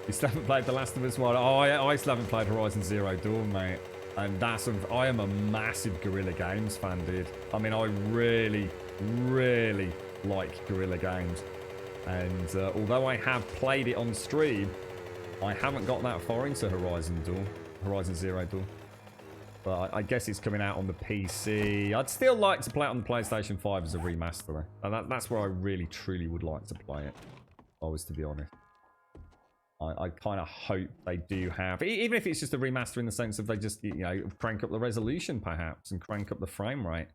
You still haven't played The Last of Us 1? Oh, I still haven't played Horizon Zero Dawn, mate. And I am a massive Guerrilla Games fan, dude. I mean, I really, really like Guerrilla Games. And although I have played it on stream, I haven't got that far into Horizon Zero Dawn. But I guess it's coming out on the PC. I'd still like to play it on the PlayStation 5 as a remaster. And that's where I really, truly would like to play it, if I was to be honest. I kind of hope they do have, even if it's just a remaster in the sense of they just, you know, crank up the resolution perhaps and crank up the frame rate.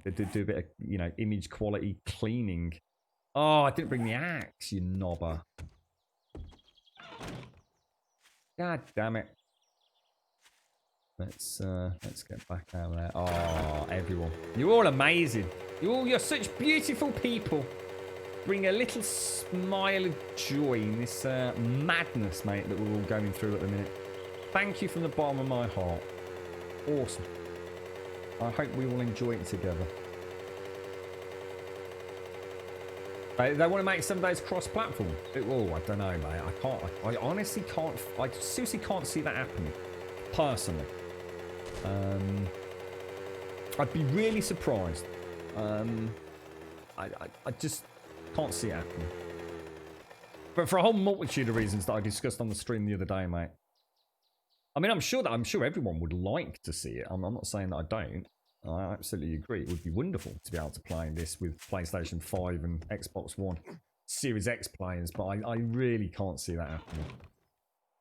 They did do a bit of, you know, image quality cleaning. Oh, I didn't bring the axe, you knobber. God damn it. Let's get back out there. Oh, everyone. You're all amazing. You're such beautiful people. Bring a little smile of joy in this madness, mate, that we're all going through at the minute. Thank you from the bottom of my heart. Awesome. I hope we all enjoy it together. They want to make some days cross-platform. Oh, I don't know, mate. I can't. I honestly can't. I seriously can't see that happening. Personally, I'd be really surprised. I just can't see it happening. But for a whole multitude of reasons that I discussed on the stream the other day, mate. I mean, I'm sure everyone would like to see it. I'm not saying that I don't. I absolutely agree. It would be wonderful to be able to play this with PlayStation 5 and Xbox One Series X players, but I really can't see that happening.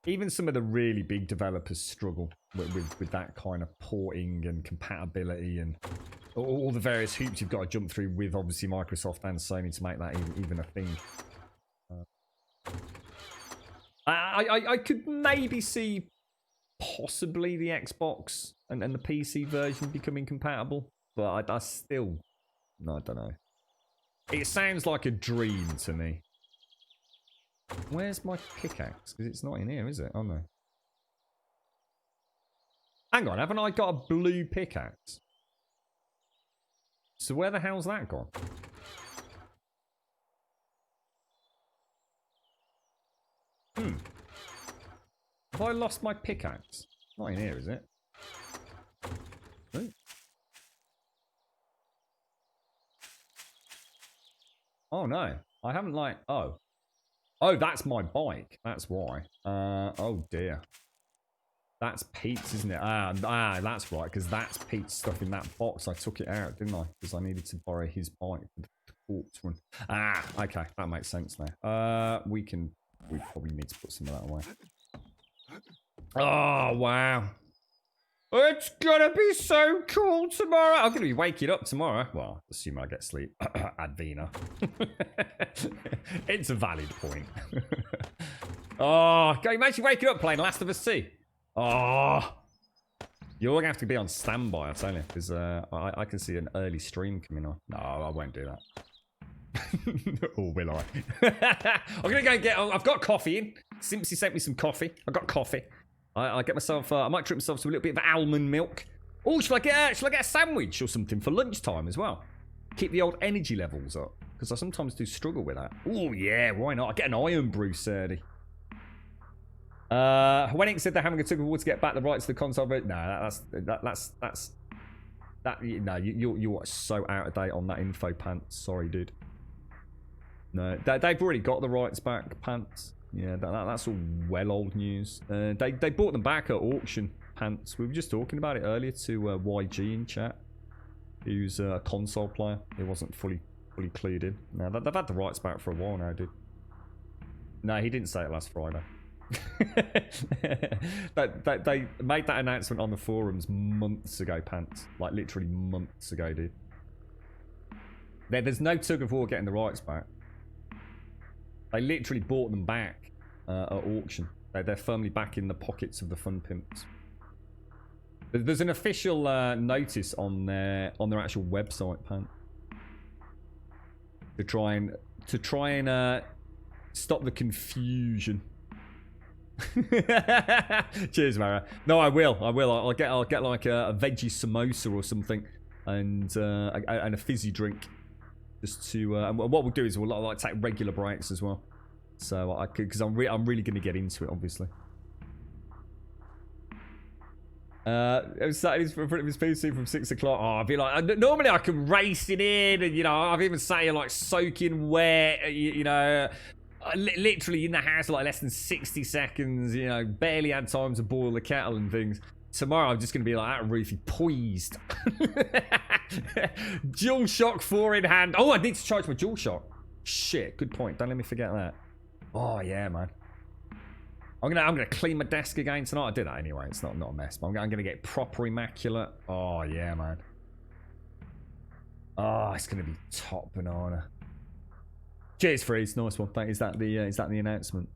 Even some of the really big developers struggle with that kind of porting and compatibility and all the various hoops you've got to jump through with, obviously, Microsoft and Sony to make that even a thing. I could maybe see possibly the Xbox and the PC version becoming compatible, but I still, no, I don't know. It sounds like a dream to me. Where's my pickaxe? Because it's not in here, is it? Oh no. Hang on, haven't I got a blue pickaxe? So where the hell's that gone? Have I lost my pickaxe? Not in here, is it? Ooh. Oh no, I haven't Oh, that's my bike. That's why. Oh dear. That's Pete's, isn't it? That's right, because that's Pete's stuff in that box. I took it out, didn't I? Because I needed to borrow his bike for the corpse one. Okay, that makes sense now. We probably need to put some of that away. Oh, wow. It's gonna be so cool tomorrow. I'm gonna be waking up tomorrow. Well, assuming I get sleep. Advena. It's a valid point. Oh, can you imagine waking up playing Last of Us 2? Oh, you're gonna have to be on standby, I tell you, because I can see an early stream coming on. No, I won't do that. Or will I? I'm gonna go get. I've got coffee in. Simpsy sent me some coffee. I got coffee. I get myself. I might treat myself to a little bit of almond milk. Oh, shall I get a sandwich or something for lunchtime as well? Keep the old energy levels up, because I sometimes do struggle with that. Oh yeah, why not? I get an iron brew, Serdy. Wennick said they're having a tug of war to get back the rights to the console, but no, no, you're so out of date on that info, Pants. Sorry, dude. No, they've already got the rights back, Pants. Yeah, that's all well old news. They bought them back at auction, Pants. We were just talking about it earlier to YG in chat, who's a console player. He wasn't fully clued in. No, they've had the rights back for a while now, dude. No, he didn't say it last Friday. They made that announcement on the forums months ago, Pants. Like, literally months ago, dude. There's no tug of war getting the rights back. They literally bought them back at auction. They're firmly back in the pockets of the fun pimps. There's an official notice on their actual website, Pants. To try and stop the confusion. Cheers, Mara. No, I will. I'll get like a veggie samosa or something, and a fizzy drink, just to. And what we'll do is we'll like take regular breaks as well. So I could, because I'm really going to get into it, obviously. It was sat in front of his PC from 6 o'clock. Oh, I'd be like, normally I can race it in, and I've even sat here like soaking wet, literally in the house for like less than 60 seconds, barely had time to boil the kettle and things. Tomorrow I'm just going to be like that, roofie, poised. Dual shock 4 in hand. Oh, I need to charge my dual shock. Shit, good point. Don't let me forget that. Oh yeah, man. I'm gonna clean my desk again tonight. I did that anyway. It's not a mess, but I'm gonna get proper immaculate. Oh yeah, man. Oh, it's gonna be top banana. Cheers, Freeze. Nice one. Is that the announcement?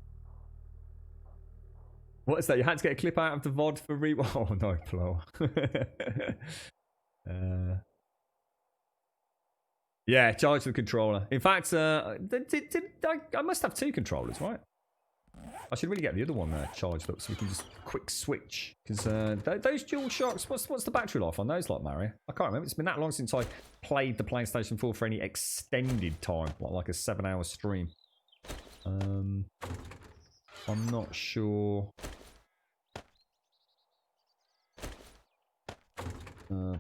What is that? You had to get a clip out of the VOD for Oh no, Flo. Yeah, charge the controller. In fact, I must have 2 controllers, right? I should really get the other one charged up so we can just quick switch. Because those dual shocks, what's the battery life on those like, Mary? I can't remember. It's been that long since I played the PlayStation 4 for any extended time, like a 7-hour stream. I'm not sure.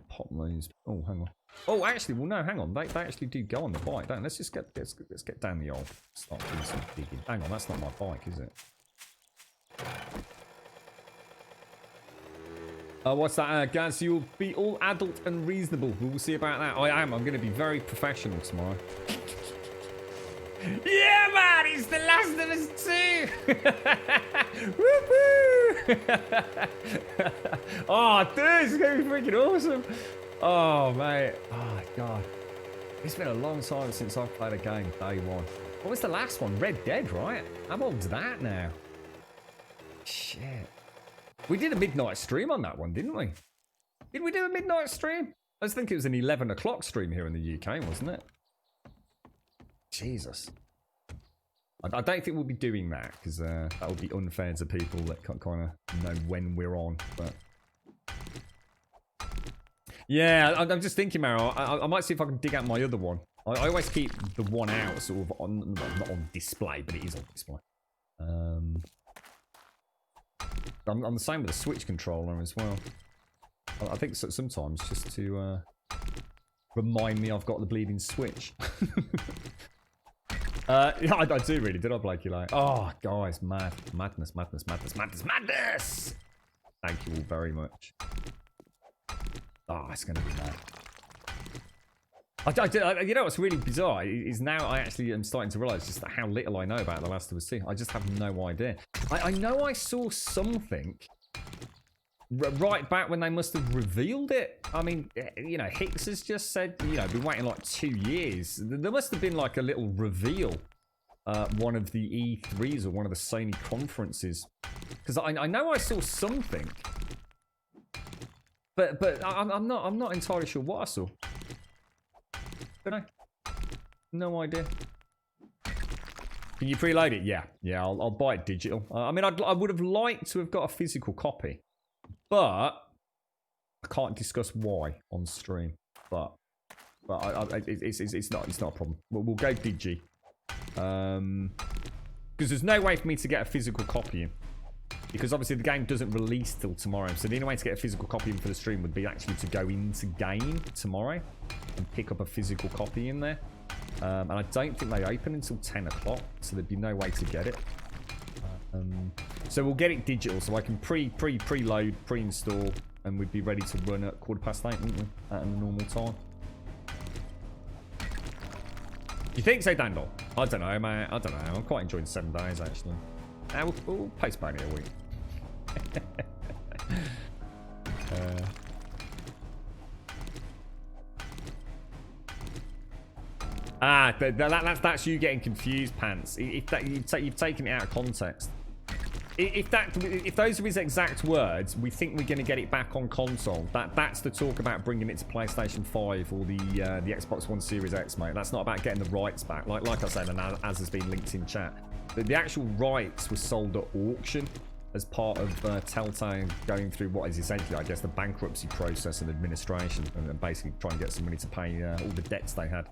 Pop those. Oh, hang on. Oh, actually, well, no, hang on. They actually do go on the bike, don't they? Let's get down the old. Start doing some digging. Hang on, that's not my bike, is it? What's that, Gaz? You'll be all adult and reasonable. We'll see about that. I am. I'm going to be very professional tomorrow. Yeah, man! It's The Last of Us 2! Woo-hoo! Oh, dude, it's going to be freaking awesome. Oh, mate. Oh, God. It's been a long time since I've played a game day one. What was the last one? Red Dead, right? How old's that now? Shit. We did a midnight stream on that one, didn't we? Did we do a midnight stream? I just think it was an 11 o'clock stream here in the UK, wasn't it? Jesus. I don't think we'll be doing that, because that would be unfair to people that kind of know when we're on, but... Yeah, I'm just thinking, Maro. I might see if I can dig out my other one. I always keep the one out sort of on, not on display, but it is on display. I'm the same with the Switch controller as well. I think sometimes just to remind me I've got the bleeding Switch. Yeah, I do really. Did I, Blakey? Like, oh, guys, madness. Thank you all very much. Oh, it's going to be mad. You know what's really bizarre is now I actually am starting to realise just how little I know about The Last of Us 2. I just have no idea. I know I saw something right back when they must have revealed it. I mean, Hicks has just said, been waiting like 2 years. There must have been like a little reveal, one of the E3s or one of the Sony conferences. Because I know I saw something. But I'm not entirely sure what I saw. Don't know. No idea. Can you preload it? Yeah, I'll buy it digital. I mean, I would have liked to have got a physical copy, but I can't discuss why on stream. But it's not a problem. We'll go digi, because there's no way for me to get a physical copy in. Because obviously the game doesn't release till tomorrow. So the only way to get a physical copy in for the stream would be actually to go into game tomorrow and pick up a physical copy in there. And I don't think they open until 10 o'clock. So there'd be no way to get it. So we'll get it digital so I can preload, pre-install, and we'd be ready to run at 8:15, wouldn't we? At the normal time. You think so, Dandel? I don't know, man. I don't know. I'm quite enjoying 7 days, actually. We'll postpone it a week. That's you getting confused, Pants. If that you've taken it out of context. If those are his exact words, we think we're going to get it back on console. That's the talk about bringing it to PlayStation 5 or the Xbox One Series X, mate. That's not about getting the rights back. Like I said, and as has been linked in chat, the actual rights were sold at auction as part of Telltale going through what is essentially, I guess, the bankruptcy process and administration, and basically trying to get some money to pay all the debts they had.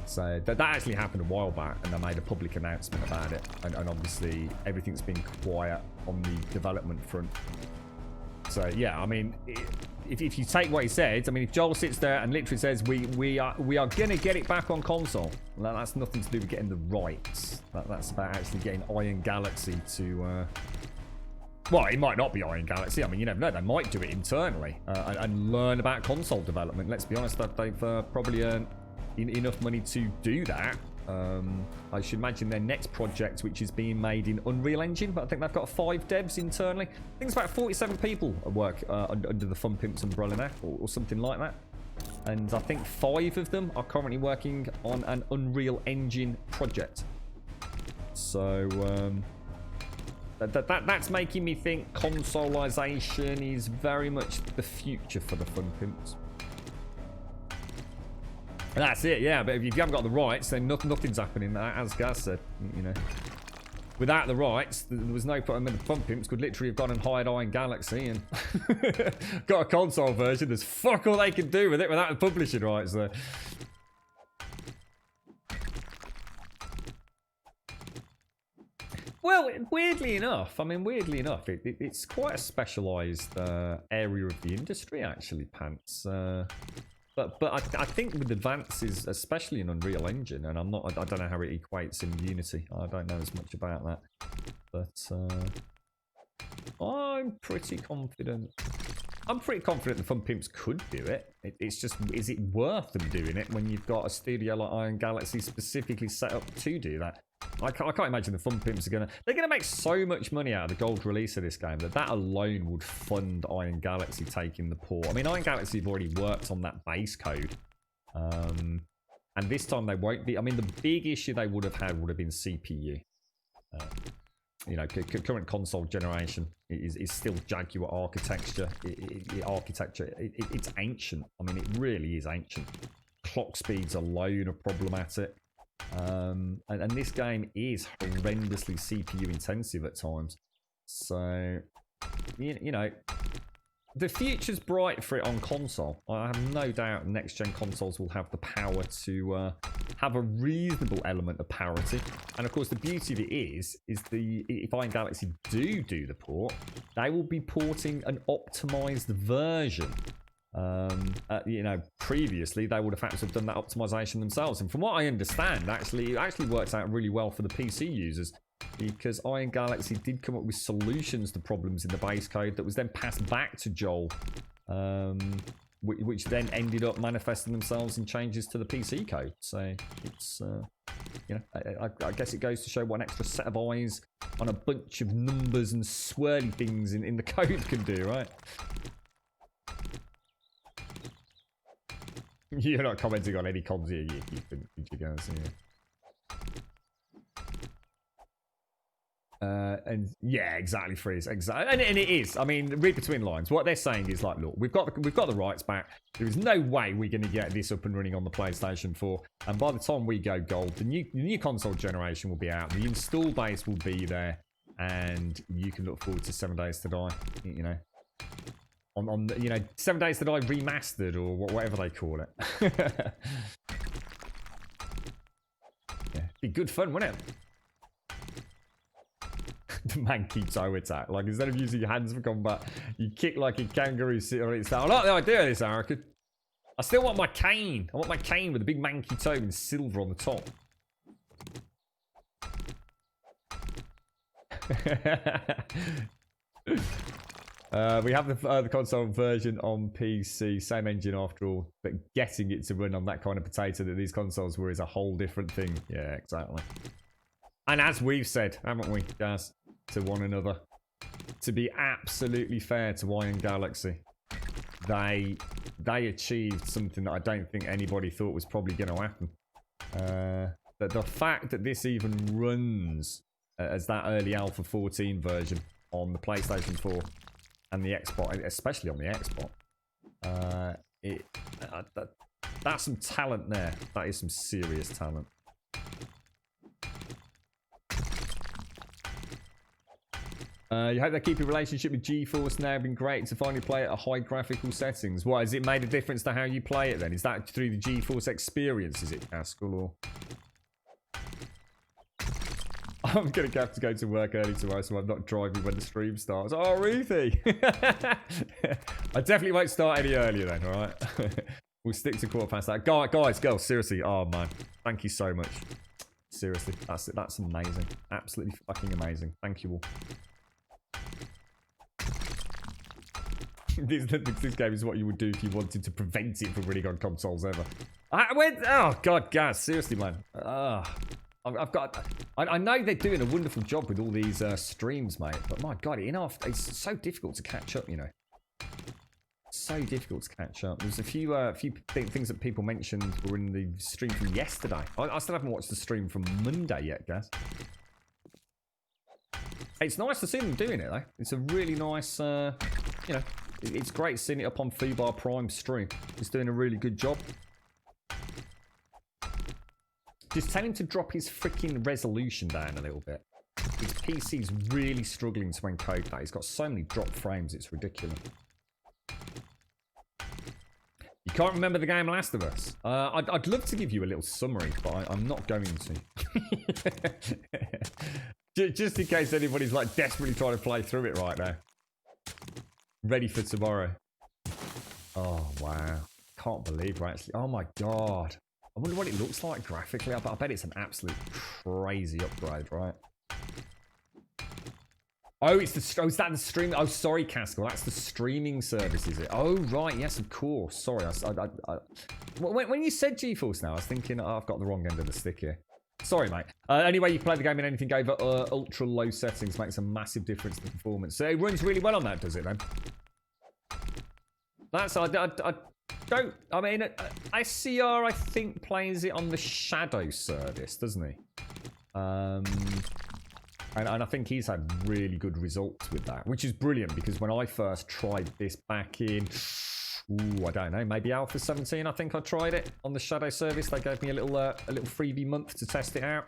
So that actually happened a while back, and they made a public announcement about it. And obviously, everything's been quiet on the development front. So yeah, I mean, if you take what he said, I mean, if Joel sits there and literally says we are gonna get it back on console, well, that's nothing to do with getting the rights. That's about actually getting Iron Galaxy to. Well, it might not be Iron Galaxy. I mean, you never know. They might do it internally and learn about console development. Let's be honest, that they've probably earned enough money to do that. I should imagine their next project, which is being made in Unreal Engine, but I think they've got 5 devs internally. I think it's about 47 people at work under the Fun Pimps umbrella now, or something like that. And I think 5 of them are currently working on an Unreal Engine project. So that's making me think consoleization is very much the future for the Fun Pimps. And that's it, yeah. But if you haven't got the rights, then nothing's happening. As Gaz said, you know, without the rights, there was no point. I mean, the Fun Pimps could literally have gone and hired Iron Galaxy and got a console version. There's fuck all they can do with it without the publishing rights there. Well, weirdly enough, it's quite a specialised area of the industry, actually, Pants. But I think with advances, especially in Unreal Engine, and I don't know how it equates in Unity. I don't know as much about that, but I'm pretty confident. I'm pretty confident the Fun Pimps could do it. It's just, is it worth them doing it when you've got a studio like Iron Galaxy specifically set up to do that? I can't imagine the Fun Pimps are they're gonna make so much money out of the gold release of this game that alone would fund Iron Galaxy taking the port. I mean, Iron Galaxy have already worked on that base code, and this time they won't be. I mean, the big issue they would have had would have been CPU. You know, current console generation is still Jaguar architecture. It's ancient. I mean, it really is ancient. Clock speeds alone are problematic. And this game is horrendously CPU intensive at times. So, you know, the future's bright for it on console. I have no doubt next-gen consoles will have the power to have a reasonable element of parity. And of course, the beauty of it is if Iron Galaxy do the port, they will be porting an optimized version. You know, previously they would have had to have done that optimization themselves. And from what I understand, it actually works out really well for the PC users, because Iron Galaxy did come up with solutions to problems in the base code that was then passed back to Joel, which then ended up manifesting themselves in changes to the PC code. So it's, you know, I guess it goes to show what an extra set of eyes on a bunch of numbers and swirly things in the code can do, right? You're not commenting on any comms here, you guys. And yeah, exactly, Freeze, exactly, and it is. I mean, read between lines. What they're saying is like, look, we've got the rights back. There is no way we're going to get this up and running on the PlayStation 4. And by the time we go gold, the new console generation will be out. The install base will be there, and you can look forward to 7 Days to Die. You know. On you know, 7 Days to Die remastered, or whatever they call it. Yeah, be good fun, wouldn't it? The manky toe attack. Like, instead of using your hands for combat, you kick like a kangaroo sit on its tail. I like the idea of this, Arica. I still want my cane. I want my cane with a big manky toe and silver on the top. We have the console version on PC, same engine after all, but getting it to run on that kind of potato that these consoles were is a whole different thing. Yeah, exactly. And as we've said, haven't we, guys? to one another. To be absolutely fair to Iron Galaxy, they achieved something that I don't think anybody thought was probably going to happen. The fact that this even runs as that early Alpha 14 version on the PlayStation 4 and the Xbox, especially on the Xbox, that's some talent there. That is some serious talent. You hope they keep your relationship with GeForce now. Been great to finally play it at high graphical settings. What, has it made a difference to how you play it then? Is that through the GeForce experience, is it, Haskell, or... I'm going to have to go to work early tomorrow, so I'm not driving when the stream starts. Oh, Ruthie! I definitely won't start any earlier then, alright? We'll stick to 8:15. Guys, girls, seriously. Oh, man. Thank you so much. Seriously. That's amazing. Absolutely fucking amazing. Thank you all. This game is what you would do if you wanted to prevent it from running on consoles ever. Oh, God, guys. Seriously, man. I know they're doing a wonderful job with all these streams, mate. But my God, it's so difficult to catch up, you know. So difficult to catch up. There's a few things that people mentioned were in the stream from yesterday. I still haven't watched the stream from Monday yet, guys. It's nice to see them doing it, though. It's a really nice, you know, it's great seeing it up on Fubar Prime stream. He's doing a really good job. Just tell him to drop his freaking resolution down a little bit. His PC's really struggling to encode that. He's got so many dropped frames, it's ridiculous. You can't remember the game Last of Us? I'd love to give you a little summary, but I'm not going to. Just in case anybody's like desperately trying to play through it right now. Ready for tomorrow. Oh, wow. Can't believe we're actually... Oh, my God. I wonder what it looks like graphically. I bet it's an absolute crazy upgrade, right? Oh, it's the... Oh, is that the stream? Oh, sorry, Caskell. That's the streaming service, is it? Oh, right. Yes, of course. Sorry. When you said GeForce now, I was thinking, oh, I've got the wrong end of the stick here. Sorry, mate. Anyway, you play the game in anything over ultra low settings makes a massive difference to performance. So it runs really well on that, does it, then? That's... I mean, SCR, I think, plays it on the Shadow service, doesn't he? And I think he's had really good results with that, which is brilliant, because when I first tried this back in... Ooh, I don't know, maybe Alpha 17, I think I tried it on the Shadow service. They gave me a little freebie month to test it out.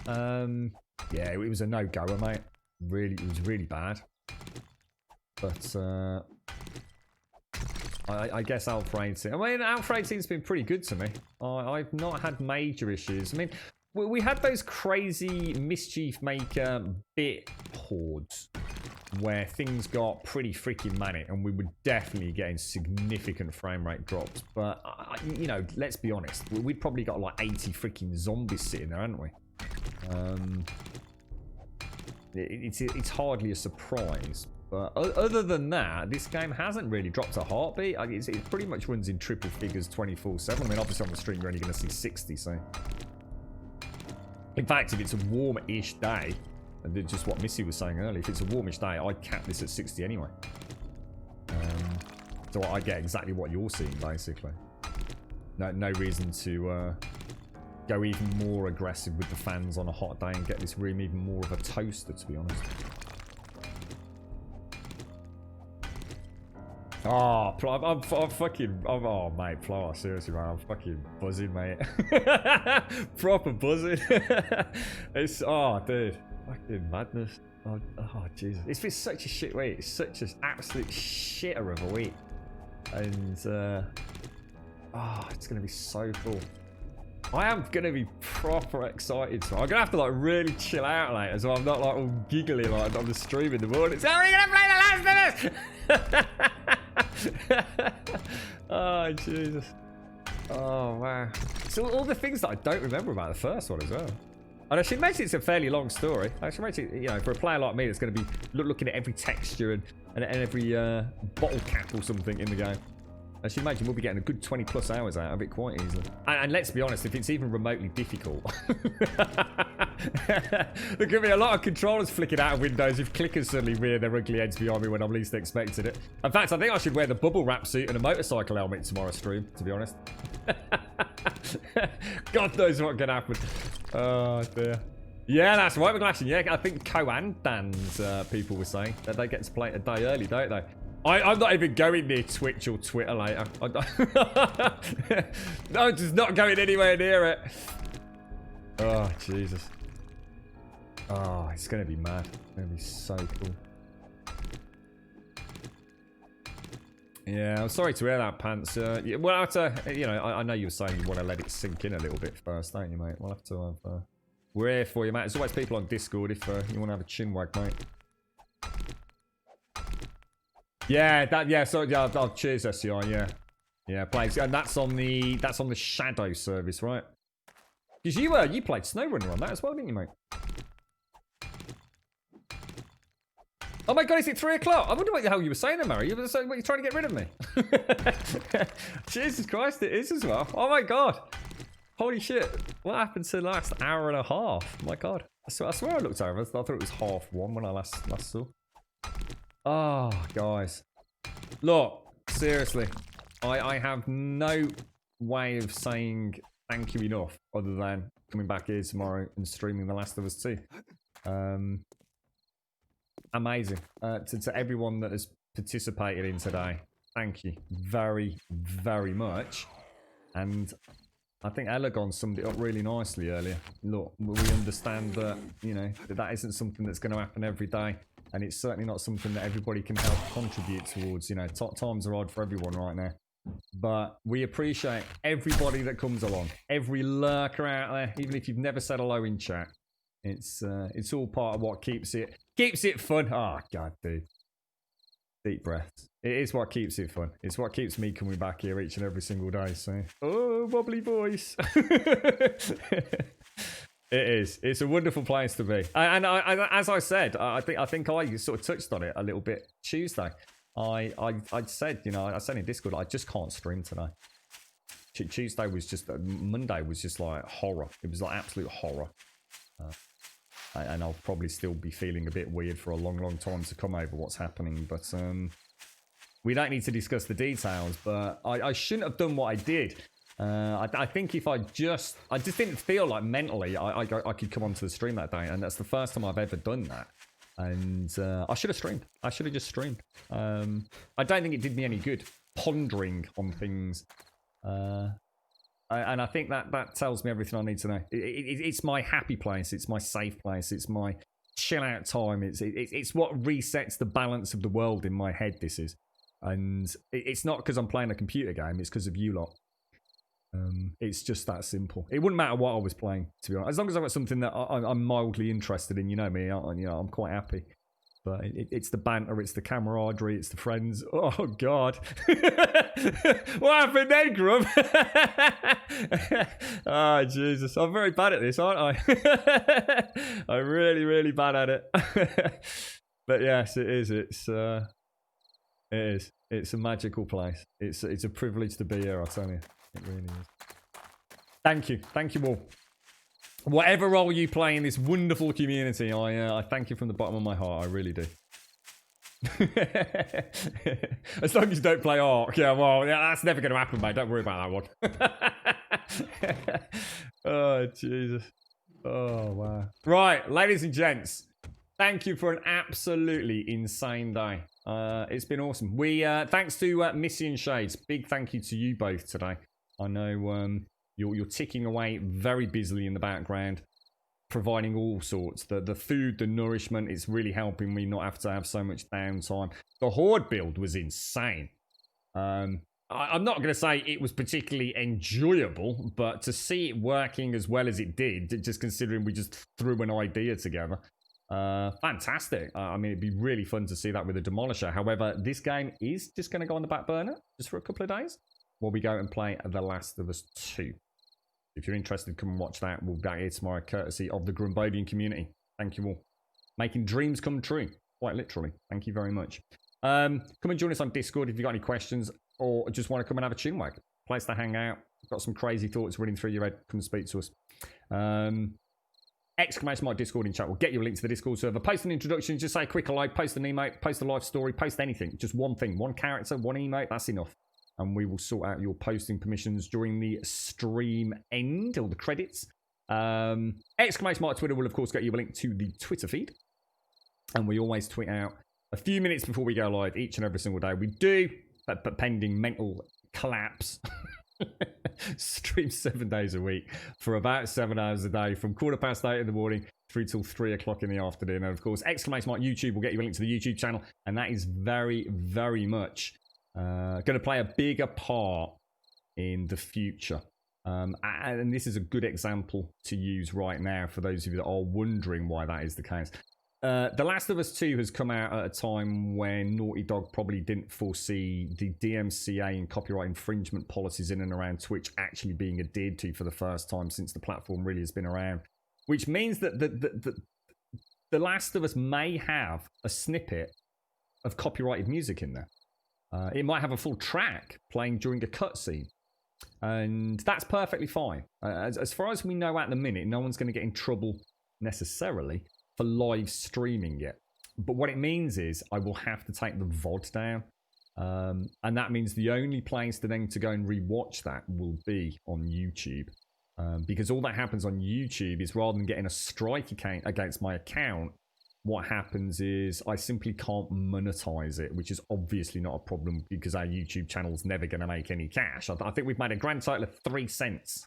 Yeah, it was a no-goer, mate. Really, it was really bad. But, I guess Alpha 18. I mean, Alpha 18's been pretty good to me. I've not had major issues. I mean, we had those crazy Mischief Maker bit hordes where things got pretty freaking manic, and we were definitely getting significant frame rate drops. But, you know, let's be honest. We'd probably got like 80 freaking zombies sitting there, hadn't we? It's hardly a surprise. But other than that, this game hasn't really dropped a heartbeat. It pretty much runs in triple figures 24/7. I mean, obviously on the stream you're only going to see 60, so... In fact, if it's a warm-ish day, and just what Missy was saying earlier, if it's a warmish day, I'd cap this at 60 anyway. So I get exactly what you're seeing, basically. No reason to go even more aggressive with the fans on a hot day and get this room even more of a toaster, to be honest. Oh, I'm fucking... Oh, mate, Flower, seriously, man. I'm fucking buzzing, mate. Proper buzzing. It's... Oh, dude. Fucking madness. Oh, Jesus. It's been such a shit week. It's such an absolute shitter of a week. And, oh, it's going to be so cool. I am going to be proper excited. So I'm going to have to, like, really chill out later, so I'm not, like, all giggly, like, on the stream in the morning. So, are we going to play The Last of Us? Oh, Jesus. Oh, wow. So all the things that I don't remember about the first one as well. And I should mention it's a fairly long story. I should mention, you know, for a player like me that's going to be looking at every texture and every bottle cap or something in the game. As you imagine, we'll be getting a good 20 plus hours out of it quite easily. And let's be honest, if it's even remotely difficult, there could be a lot of controllers flicking out of windows if clickers suddenly rear their ugly heads behind me when I'm least expecting it. In fact, I think I should wear the bubble wrap suit and a motorcycle helmet tomorrow stream, to be honest. God knows what can happen. Oh, dear. Yeah, that's right, McGlashan. Yeah, I think Co and Dan's people were saying that they get to play it a day early, don't they? I'm not even going near Twitch or Twitter later. No, just not going anywhere near it. Oh, Jesus. Oh, it's going to be mad. It's going to be so cool. Yeah, I'm sorry to hear that, Pants. Yeah, we'll have to, you know, I know you were saying you want to let it sink in a little bit first, don't you, mate? We'll have to have... we're here for you, mate. There's always people on Discord if you want to have a chin wag, mate. Yeah, so yeah, I'll cheers SCI, yeah. Yeah, plays, and that's on the Shadow service, right? Because you played SnowRunner on that as well, didn't you, mate? Oh my god, is it 3 o'clock? I wonder what the hell you were saying there, Mary. You were saying, what, you're trying to get rid of me? Jesus Christ, it is as well. Oh my god. Holy shit. What happened to the last hour and a half? My god. I swear I looked over. I thought it was 1:30 when I last saw. Oh, guys. Look, seriously. I have no way of saying thank you enough other than coming back here tomorrow and streaming The Last of Us 2. Amazing. To everyone that has participated in today, thank you very, very much. And I think Elegon summed it up really nicely earlier. Look, we understand that, you know, that isn't something that's going to happen every day. And it's certainly not something that everybody can help contribute towards. You know, times are hard for everyone right now. But we appreciate everybody that comes along. Every lurker out there, even if you've never said hello in chat. It's all part of what keeps it fun. Oh, God, dude. Deep breaths. It is what keeps it fun. It's what keeps me coming back here each and every single day. So, oh, wobbly voice. It is. It's a wonderful place to be. And as I said, I think I sort of touched on it a little bit Tuesday. I said, you know, I said in Discord, I just can't stream today. Tuesday was just, Monday was just like horror. It was like absolute horror. And I'll probably still be feeling a bit weird for a long, long time to come over what's happening. But we don't need to discuss the details. But I shouldn't have done what I did. I think if I just didn't feel like mentally I could come onto the stream that day. And that's the first time I've ever done that. And I should have streamed. I should have just streamed. I don't think it did me any good pondering on things. And I think that tells me everything I need to know. It's my happy place. It's my safe place. It's my chill out time. It's what resets the balance of the world in my head, this is. And it's not because I'm playing a computer game. It's because of you lot. It's just that simple. It wouldn't matter what I was playing, to be honest. As long as I've got something that I'm mildly interested in, you know me, I'm quite happy. But it's the banter, it's the camaraderie, it's the friends. Oh, God. What happened then, Grub? Oh, Jesus. I'm very bad at this, aren't I? I'm really, really bad at it. But yes, it is. It is. It's a magical place. It's a privilege to be here, I tell you. It really is. Thank you. Thank you all. Whatever role you play in this wonderful community, I thank you from the bottom of my heart. I really do. As long as you don't play Ark. Yeah, well, yeah, that's never going to happen, mate. Don't worry about that one. Oh, Jesus. Oh, wow. Right, ladies and gents. Thank you for an absolutely insane day. It's been awesome. Thanks to Missy and Shades. Big thank you to you both today. I know you're ticking away very busily in the background, providing all sorts. The food, the nourishment, it's really helping me not have to have so much downtime. The Horde build was insane. I'm not going to say it was particularly enjoyable, but to see it working as well as it did, just considering we just threw an idea together, fantastic. I mean, it'd be really fun to see that with a Demolisher. However, this game is just going to go on the back burner just for a couple of days while we go and play The Last of Us 2. If you're interested, come and watch that. We'll be back here tomorrow, courtesy of the Grumbovian community. Thank you all. Making dreams come true, quite literally. Thank you very much. Come and join us on Discord if you've got any questions. or just want to come and have a chinwag, place to hang out, got some crazy thoughts running through your head, come speak to us. Exclamation mark Discord in chat will get you a link to the Discord server. Post an introduction, just say a quick hello, post an emote, post a life story, post anything. Just one thing, one character, one emote, that's enough. And we will sort out your posting permissions during the stream end, or the credits. Exclamation mark Twitter will, of course, get you a link to the Twitter feed. And we always tweet out a few minutes before we go live each and every single day. We do, but pending mental collapse, stream 7 days a week for about 7 hours a day from 8:15 in the morning through till 3 o'clock in the afternoon. And of course, exclamation mark YouTube will get you a link to the YouTube channel, and that is very, very much going to play a bigger part in the future. And this is a good example to use right now for those of you that are wondering why that is the case. The Last of Us 2 has come out at a time when Naughty Dog probably didn't foresee the DMCA and copyright infringement policies in and around Twitch actually being adhered to for the first time since the platform really has been around. Which means that The Last of Us may have a snippet of copyrighted music in there. It might have a full track playing during a cutscene. And that's perfectly fine. As far as we know at the minute, no one's going to get in trouble necessarily for live streaming it. But what it means is I will have to take the VOD down. And that means the only place to then to go and rewatch that will be on YouTube. Because all that happens on YouTube is rather than getting a strike against my account, what happens is I simply can't monetize it, which is obviously not a problem because our YouTube channel's never going to make any cash. I think we've made a grand total of 3 cents.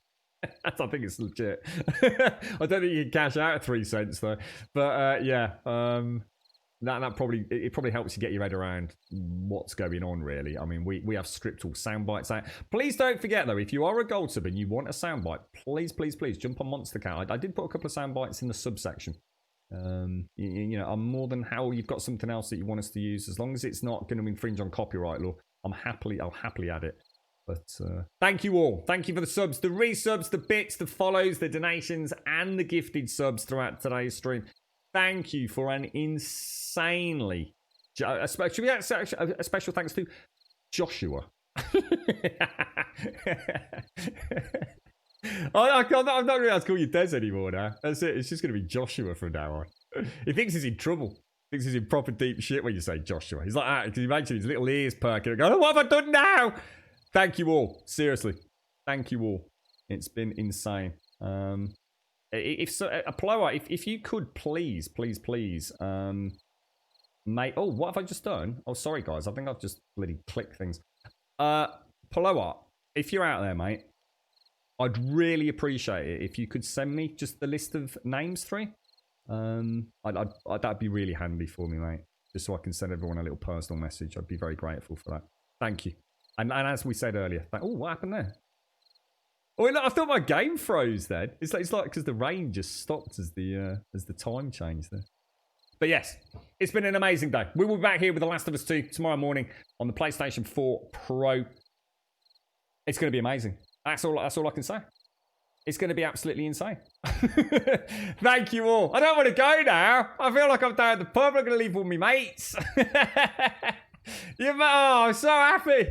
I think it's legit. I don't think you can cash out at 3 cents though. But yeah, that probably helps you get your head around what's going on really. I mean, we have script all sound bites out. Please don't forget though, if you are a gold sub and you want a sound bite, please jump on Monster Cat. I did put a couple of sound bites in the subsection. You know, I'm more than how you've got something else that you want us to use, as long as it's not going to infringe on copyright law. I'll happily add it. But thank you all. Thank you for the subs, the resubs, the bits, the follows, the donations, and the gifted subs throughout today's stream. Thank you for an insanely... Should we add a special thanks to Joshua? I'm not really allowed to call you Des anymore now. That's it. It's just going to be Joshua from now on. He thinks he's in trouble. He thinks he's in proper deep shit when you say Joshua. He's like that. Because you imagine his little ears perking and going, oh, what have I done now? Thank you all. Seriously. Thank you all. It's been insane. If you could please, mate. Oh, what have I just done? Oh, sorry, guys. I think I've just bloody clicked things. Paloa, if you're out there, mate, I'd really appreciate it if you could send me just the list of names through. That'd be really handy for me, mate. Just so I can send everyone a little personal message. I'd be very grateful for that. Thank you. And as we said earlier, oh, what happened there? Oh, look, I thought my game froze then. It's like because the rain just stopped as the time changed there. But yes, it's been an amazing day. We will be back here with The Last of Us 2 tomorrow morning on the PlayStation 4 Pro. It's going to be amazing. That's all I can say. It's going to be absolutely insane. Thank you all. I don't want to go now. I feel like I'm down at the pub. I'm going to leave with my mates. I'm so happy.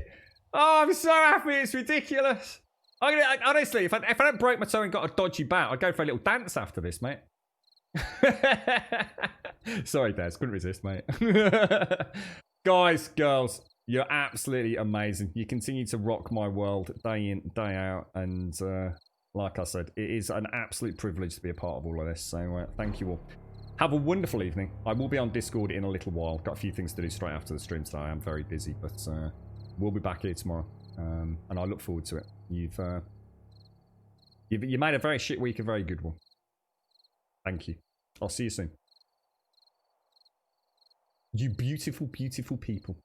Oh, I'm so happy. It's ridiculous. Honestly, if I don't break my toe and got a dodgy bat, I'd go for a little dance after this, mate. Sorry, Des. Couldn't resist, mate. Guys, girls, you're absolutely amazing. You continue to rock my world day in, day out. And like I said, it is an absolute privilege to be a part of all of this. So thank you all. Have a wonderful evening. I will be on Discord in a little while. Got a few things to do straight after the stream today. I am very busy, but we'll be back here tomorrow. And I look forward to it. You made a very shit week a very good one. Thank you. I'll see you soon. You beautiful, beautiful people.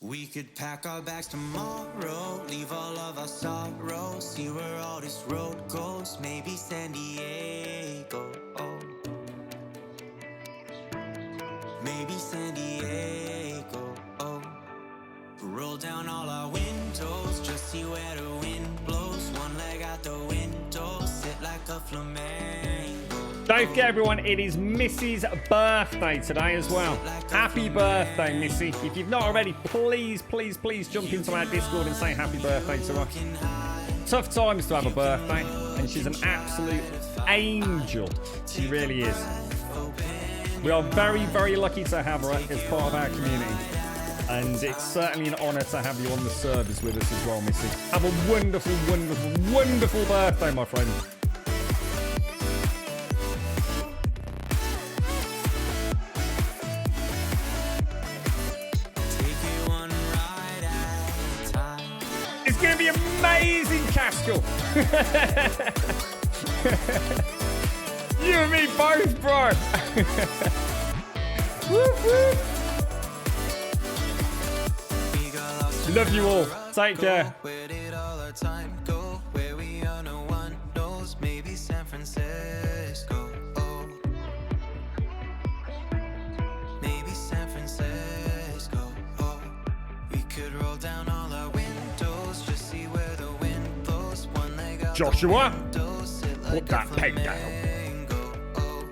We could pack our bags tomorrow, leave all of our sorrows, see where all this road goes, maybe San Diego. Maybe San Diego. Roll down all our windows, just see where the wind blows. Don't forget, everyone, it is Missy's birthday today as well. Happy birthday, Missy. If you've not already, please, please, please jump into our Discord and say happy birthday to her. Tough times to have a birthday, and she's an absolute angel. She really is. We are very, very lucky to have her as part of our community. And it's certainly an honour to have you on the servers with us as well, Missy. Have a wonderful, wonderful, wonderful birthday, my friend. It's going to be amazing, Castle. You and me both, bro. Woo, woo. Love you all. Take care. Where did all our time go? Where we are, no one knows. Maybe San Francisco. Oh. Maybe San Francisco. Oh. We could roll down all our windows, just see where the wind blows. One leg out Joshua, the window, sit put like that a peg down. flamingo. Oh.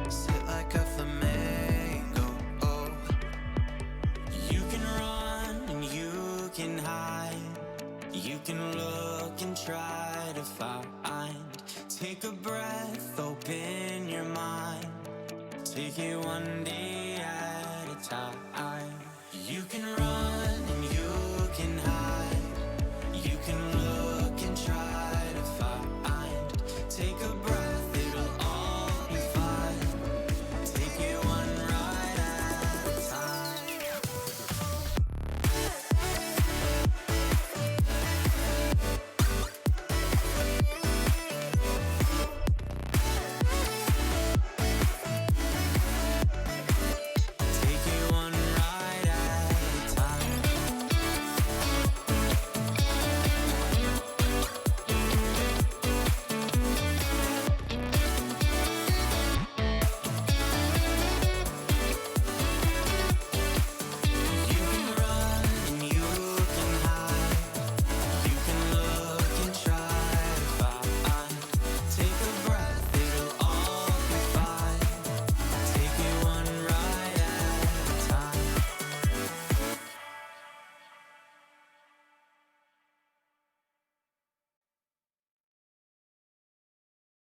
Sit like a flamingo. Oh. You can run and you can hide. You can look and try to find. Take a breath, open your mind. Take it one day at a time. You can run